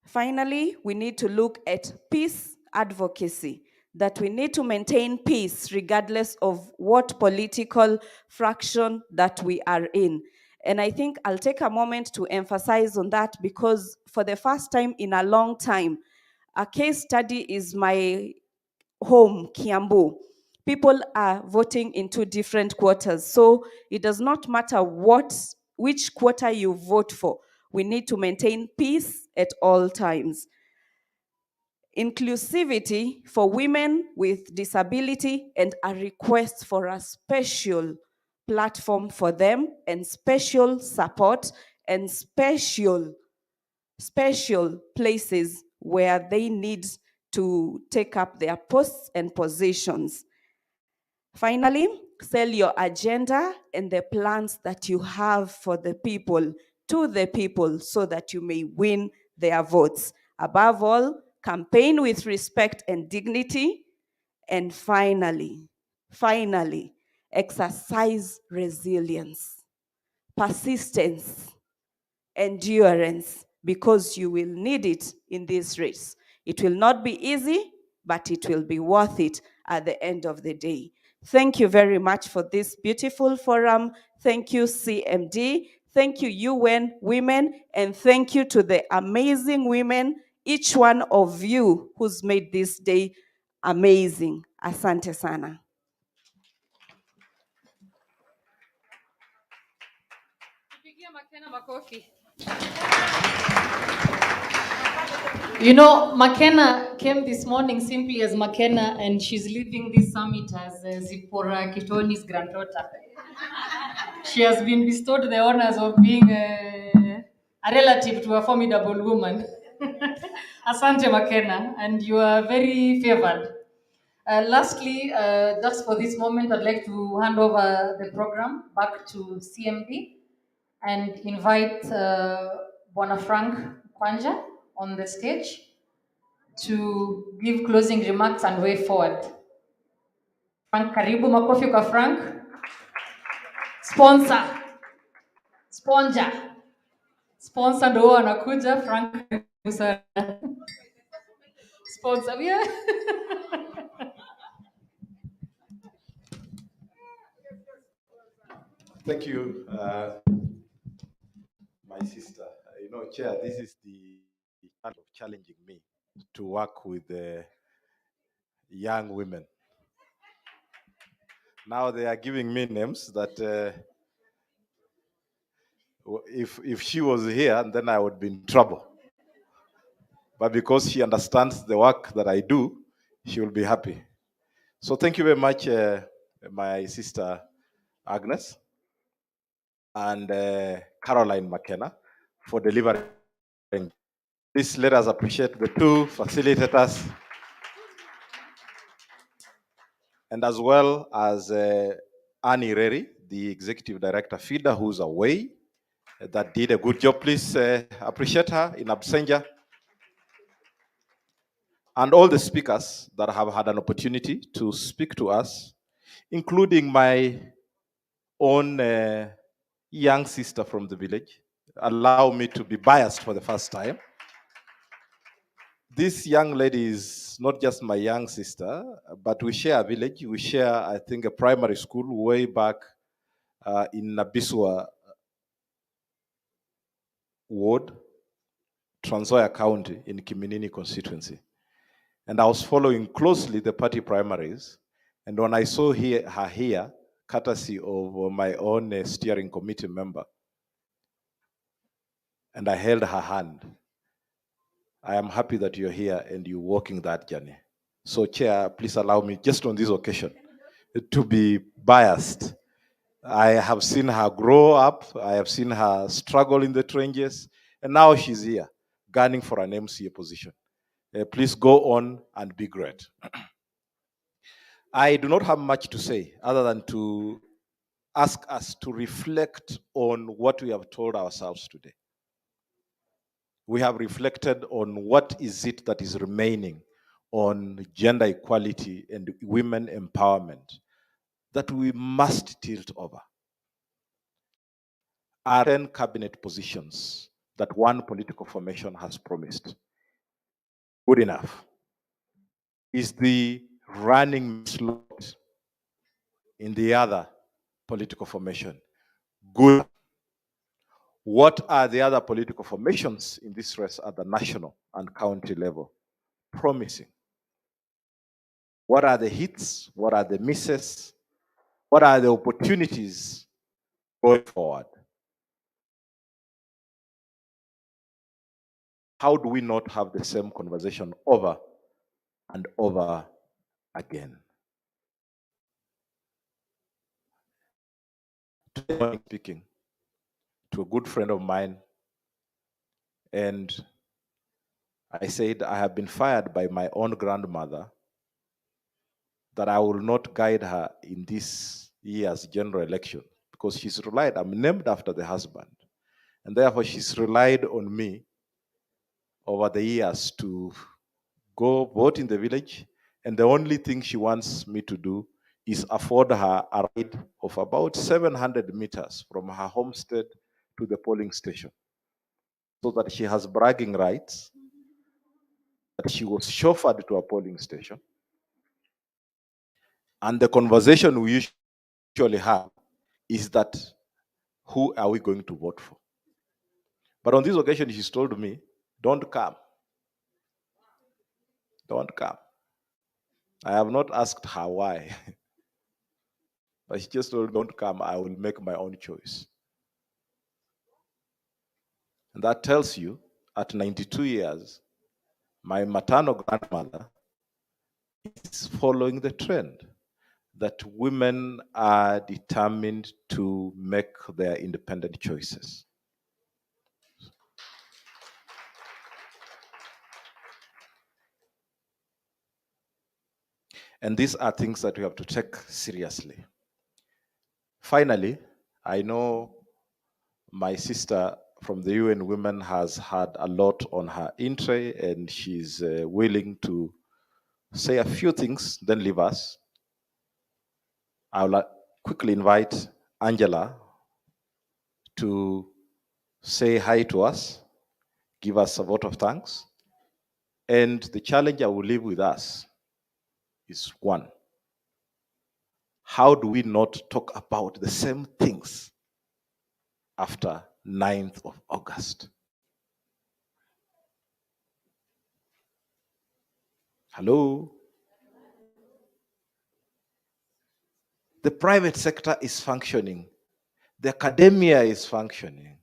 S13: Finally, we need to look at peace advocacy, that we need to maintain peace regardless of what political fraction that we are in. And I think I'll take a moment to emphasize on that because for the first time in a long time, a case study is my home, Kiambu. People are voting in 2 different quarters. So it does not matter which quarter you vote for. We need to maintain peace at all times. Inclusivity for women with disability and a request for a special platform for them and special support and special places where they need to take up their posts and positions. Finally, sell your agenda and the plans that you have for the people to the people so that you may win their votes. Above all, campaign with respect and dignity. And finally, exercise resilience, persistence, endurance, because you will need it in this race. It will not be easy, but it will be worth it at the end of the day. Thank you very much for this beautiful forum. Thank you, CMD. Thank you, UN Women. And thank you to the amazing women, each one of you who's made this day amazing. Asante sana.
S18: You know, McKenna came this morning simply as McKenna, and she's leaving this summit as Zipporah Kitoni's granddaughter. She has been bestowed the honors of being a relative to a formidable woman. Asante McKenna, and you are very favored. Lastly, just for this moment, I'd like to hand over the program back to CMD and invite Bwana Frank Kwanja on the stage to give closing remarks and way forward. Frank, karibu, makofi kwa Frank. Sponsor ndo huwa anakuja. Frank, karibu sana. Sponsor, yeah.
S15: Thank you, my sister. You know, Chair, this is the part of challenging me to work with the young women. Now they are giving me names that if she was here, then I would be in trouble. But because she understands the work that I do, she will be happy. So thank you very much, my sister Agnes and Caroline McKenna for delivering. Please let us appreciate the 2 facilitators. and as well as Annie Reri, the Executive Director, FIDA, who's away, that did a good job. Please appreciate her in absentia. And all the speakers that have had an opportunity to speak to us, including my own young sister from the village. Allow me to be biased for the first time. This young lady is not just my young sister, but we share a village. We share, I think, a primary school way back in Nabiswa Ward, Trans-Nzoia County in Kiminini constituency. And I was following closely the party primaries. And when I saw her here, courtesy of my own steering committee member, and I held her hand, I am happy that you're here and you're walking that journey. So, Chair, please allow me, just on this occasion, to be biased. I have seen her grow up, I have seen her struggle in the trenches, and now she's here, gunning for an MCA position. Please go on and be great. I do not have much to say other than to ask us to reflect on what we have told ourselves today. We have reflected on what is it that is remaining on gender equality and women empowerment that we must tilt over. Are 10 cabinet positions that one political formation has promised good enough? Is the running slot in the other political formation good? What are the other political formations in this race at the national and county level promising? What are the hits? What are the misses? What are the opportunities going forward? How do we not have the same conversation over and over again? Today I'm speaking to a good friend of mine, and I said I have been fired by my own grandmother that I will not guide her in this year's general election because she's relied, I'm named after the husband, and therefore she's relied on me over the years to go vote in the village, and the only thing she wants me to do is afford her a ride of about 700 meters from her homestead to the polling station, so that she has bragging rights that she was chauffeured to a polling station. And the conversation we usually have is that, who are we going to vote for? But on this occasion, she's told me, don't come. Don't come. I have not asked her why. But she just told, don't come, I will make my own choice. And that tells you, at 92 years, my maternal grandmother is following the trend that women are determined to make their independent choices. And these are things that we have to take seriously. Finally, I know my sister from the UN Women has had a lot on her entry, and she's willing to say a few things, then leave us. I will quickly invite Angela to say hi to us, give us a vote of thanks. And the challenge I will leave with us is one: how do we not talk about the same things after 9th of August? Hello? The private sector is functioning. The academia is functioning.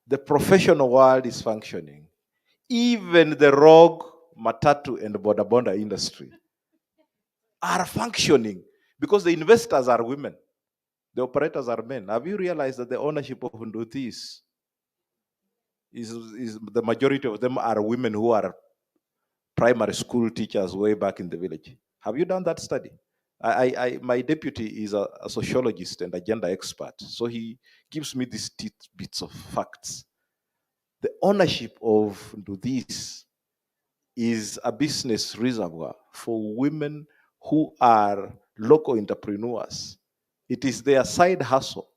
S15: The professional world is functioning. Even the rogue matatu and boda boda industry are functioning because the investors are women. The operators are men. Have you realized that the ownership of Nduthis is the majority of them are women who are primary school teachers way back in the village? Have you done that study? My deputy is a sociologist and a gender expert, so he gives me these tidbits of facts. The ownership of this is a business reservoir for women who are local entrepreneurs. It is their side hustle.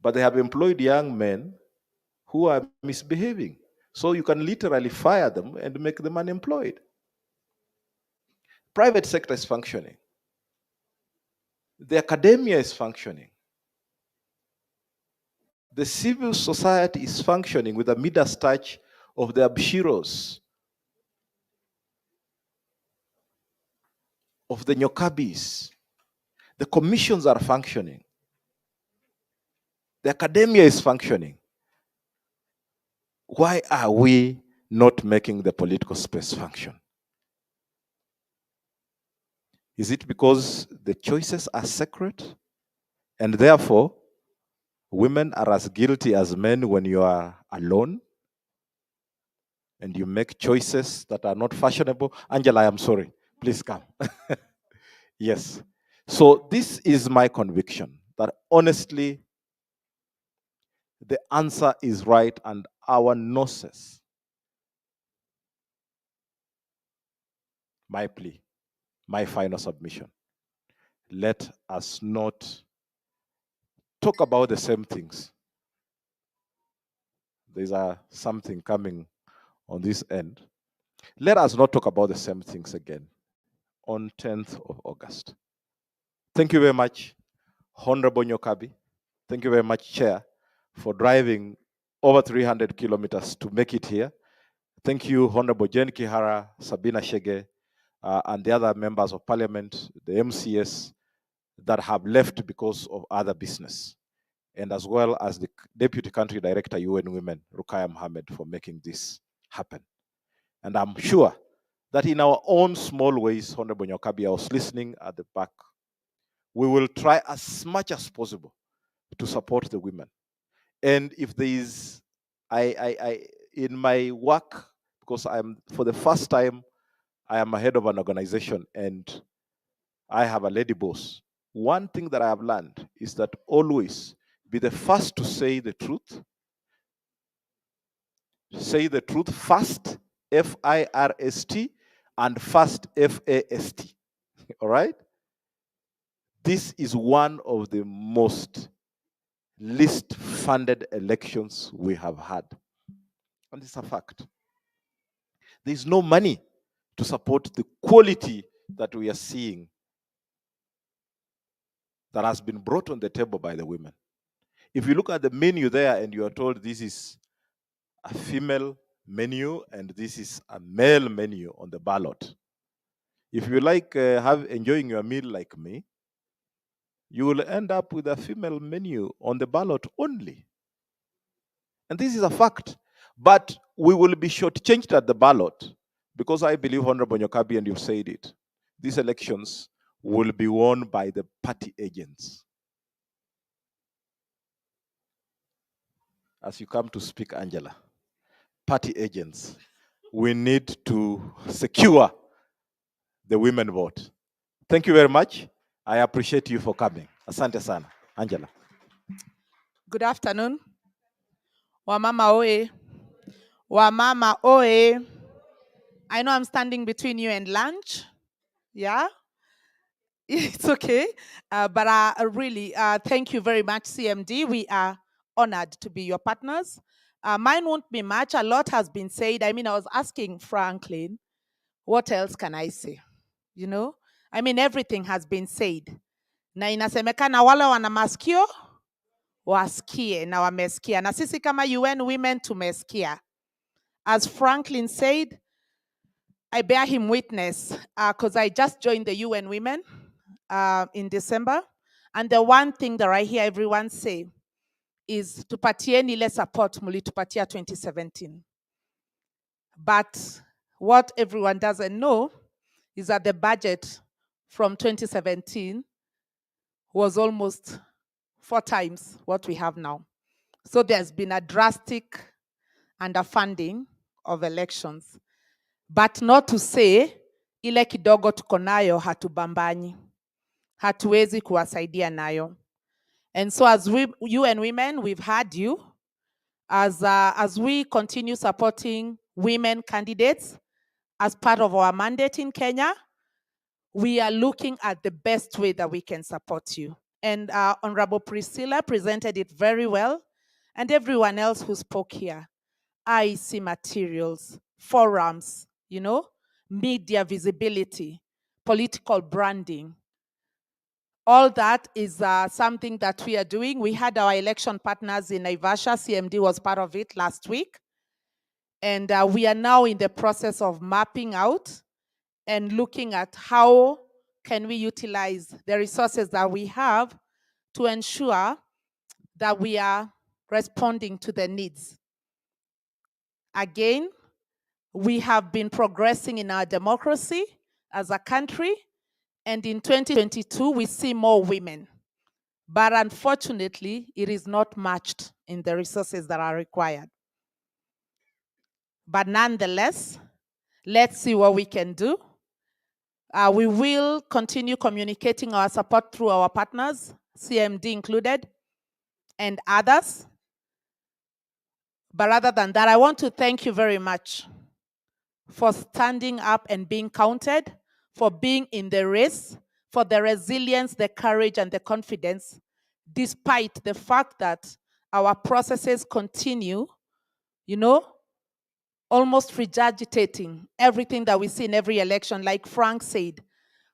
S15: But they have employed young men who are misbehaving. So you can literally fire them and make them unemployed. Private sector is functioning. The academia is functioning. The civil society is functioning with the Midas touch of the Abshiros, of the Nyokabis. The commissions are functioning. The academia is functioning. Why are we not making the political space function? Is it because the choices are sacred and therefore women are as guilty as men when you are alone and you make choices that are not fashionable? Angela, I am sorry. Please come. Yes. So this is my conviction that honestly, the answer is right and our noses. My plea, my final submission. Let us not talk about the same things. There's something coming on this end. Let us not talk about the same things again on 10th of August. Thank you very much, Honorable Nyokabi. Thank you very much, Chair, for driving over 300 kilometers to make it here. Thank you, Honorable Jen Kihara, Sabina Shege, and the other members of Parliament, the MCS that have left because of other business, and as well as the Deputy Country Director, UN Women, Rukaya Mohammed, for making this happen. And I'm sure that in our own small ways, Honorable Nyokabi, I was listening at the back, we will try as much as possible to support the women. And if there is, in my work, because for the first time, I am a head of an organization and I have a lady boss. One thing that I have learned is that always be the first to say the truth. Say the truth first, F-I-R-S-T, and fast, F-A-S-T. All right? This is one of the most least funded elections we have had. And it's a fact. There's no money to support the quality that we are seeing that has been brought on the table by the women. If you look at the menu there and you are told this is a female menu and this is a male menu on the ballot, if you like enjoying your meal like me, you will end up with a female menu on the ballot only. And this is a fact. But we will be shortchanged at the ballot because I believe, Honorable Nyokabi, and you've said it, these elections will be won by the party agents. As you come to speak, Angela, party agents, we need to secure the women vote. Thank you very much. I appreciate you for coming. Asante sana. Angela.
S3: Good afternoon. Wamama oe. Wamama oe. I know I'm standing between you and lunch. Yeah? It's okay. But really, thank you very much, CMD. We are honored to be your partners. Mine won't be much. A lot has been said. I mean, I was asking Franklin, what else can I say? You know? I mean, everything has been said. Na inasemekana wale wana masikio wasikie na wamesikia. Na sisi kama UN Women tumesikia. As Franklin said, I bear him witness because I just joined the UN Women in December. And the one thing that I hear everyone say is tupatieni ile support mulitupatia 2017. But what everyone doesn't know is that the budget from 2017 was almost 4 times what we have now. So there's been a drastic underfunding of elections. But not to say
S16: ile kidogo tuko nayo hatubambanyi, hatuwezi kuwasaidia nayo. And so as UN Women, we've had you as we continue supporting women candidates as part of our mandate in Kenya. We are looking at the best way that we can support you. And Honorable Priscilla presented it very well, and everyone else who spoke here. IEC materials, forums, media visibility, political branding. All that is something that we are doing. We had our election partners in Naivasha. CMD was part of it last week. And we are now in the process of mapping out and looking at how can we utilize the resources that we have to ensure that we are responding to the needs. Again, we have been progressing in our democracy as a country, and in 2022, we see more women. But unfortunately, it is not matched in the resources that are required. But nonetheless, let's see what we can do. We will continue communicating our support through our partners, CMD included, and others. But rather than that, I want to thank you very much for standing up and being counted, for being in the race, for the resilience, the courage, and the confidence, despite the fact that our processes continue, almost regurgitating everything that we see in every election. Like Frank said,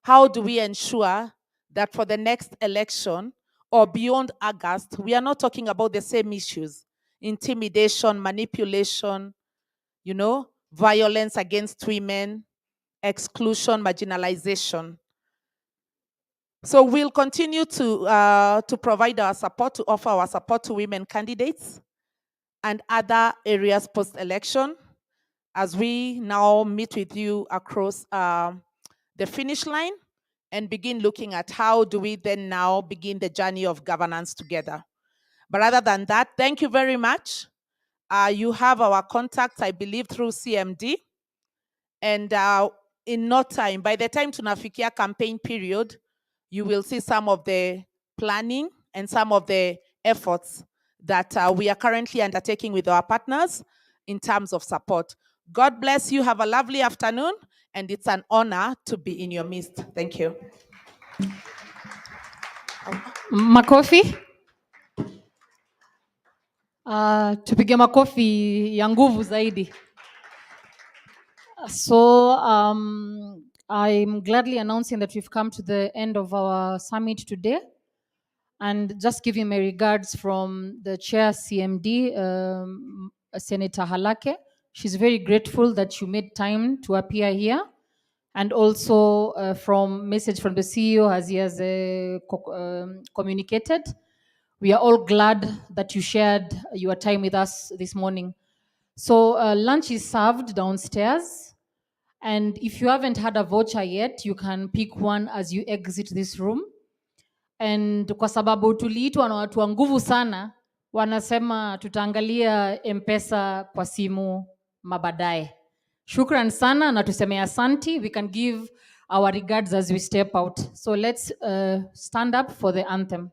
S16: how do we ensure that for the next election or beyond August, we are not talking about the same issues? Intimidation, manipulation, violence against women, exclusion, marginalization. So we'll continue to provide our support, to offer our support to women candidates and other areas post-election as we now meet with you across the finish line and begin looking at how do we then now begin the journey of governance together. But other than that, thank you very much. You have our contacts, I believe, through CMD. And in no time, by the time tunafikia campaign period, you will see some of the planning and some of the efforts that we are currently undertaking with our partners in terms of support. God bless you. Have a lovely afternoon. And it's an honor to be in your midst. Thank you.
S18: Makofi. Tupige makofi ya nguvu zaidi. So I'm gladly announcing that we've come to the end of our summit today, and just giving my regards from the chair CMD, Senator Halake. She's very grateful that you made time to appear here, and also from message from the CEO as he has communicated. We are all glad that you shared your time with us this morning. So lunch is served downstairs. And if you haven't had a voucher yet, you can pick one as you exit this room. And kwa sababu tuliitwa na watu wa nguvu sana, wanasema tutaangalia M-Pesa kwa simu mabadaye. Shukran sana na tuseme asanti. We can give our regards as we step out. So let's stand up for the anthem.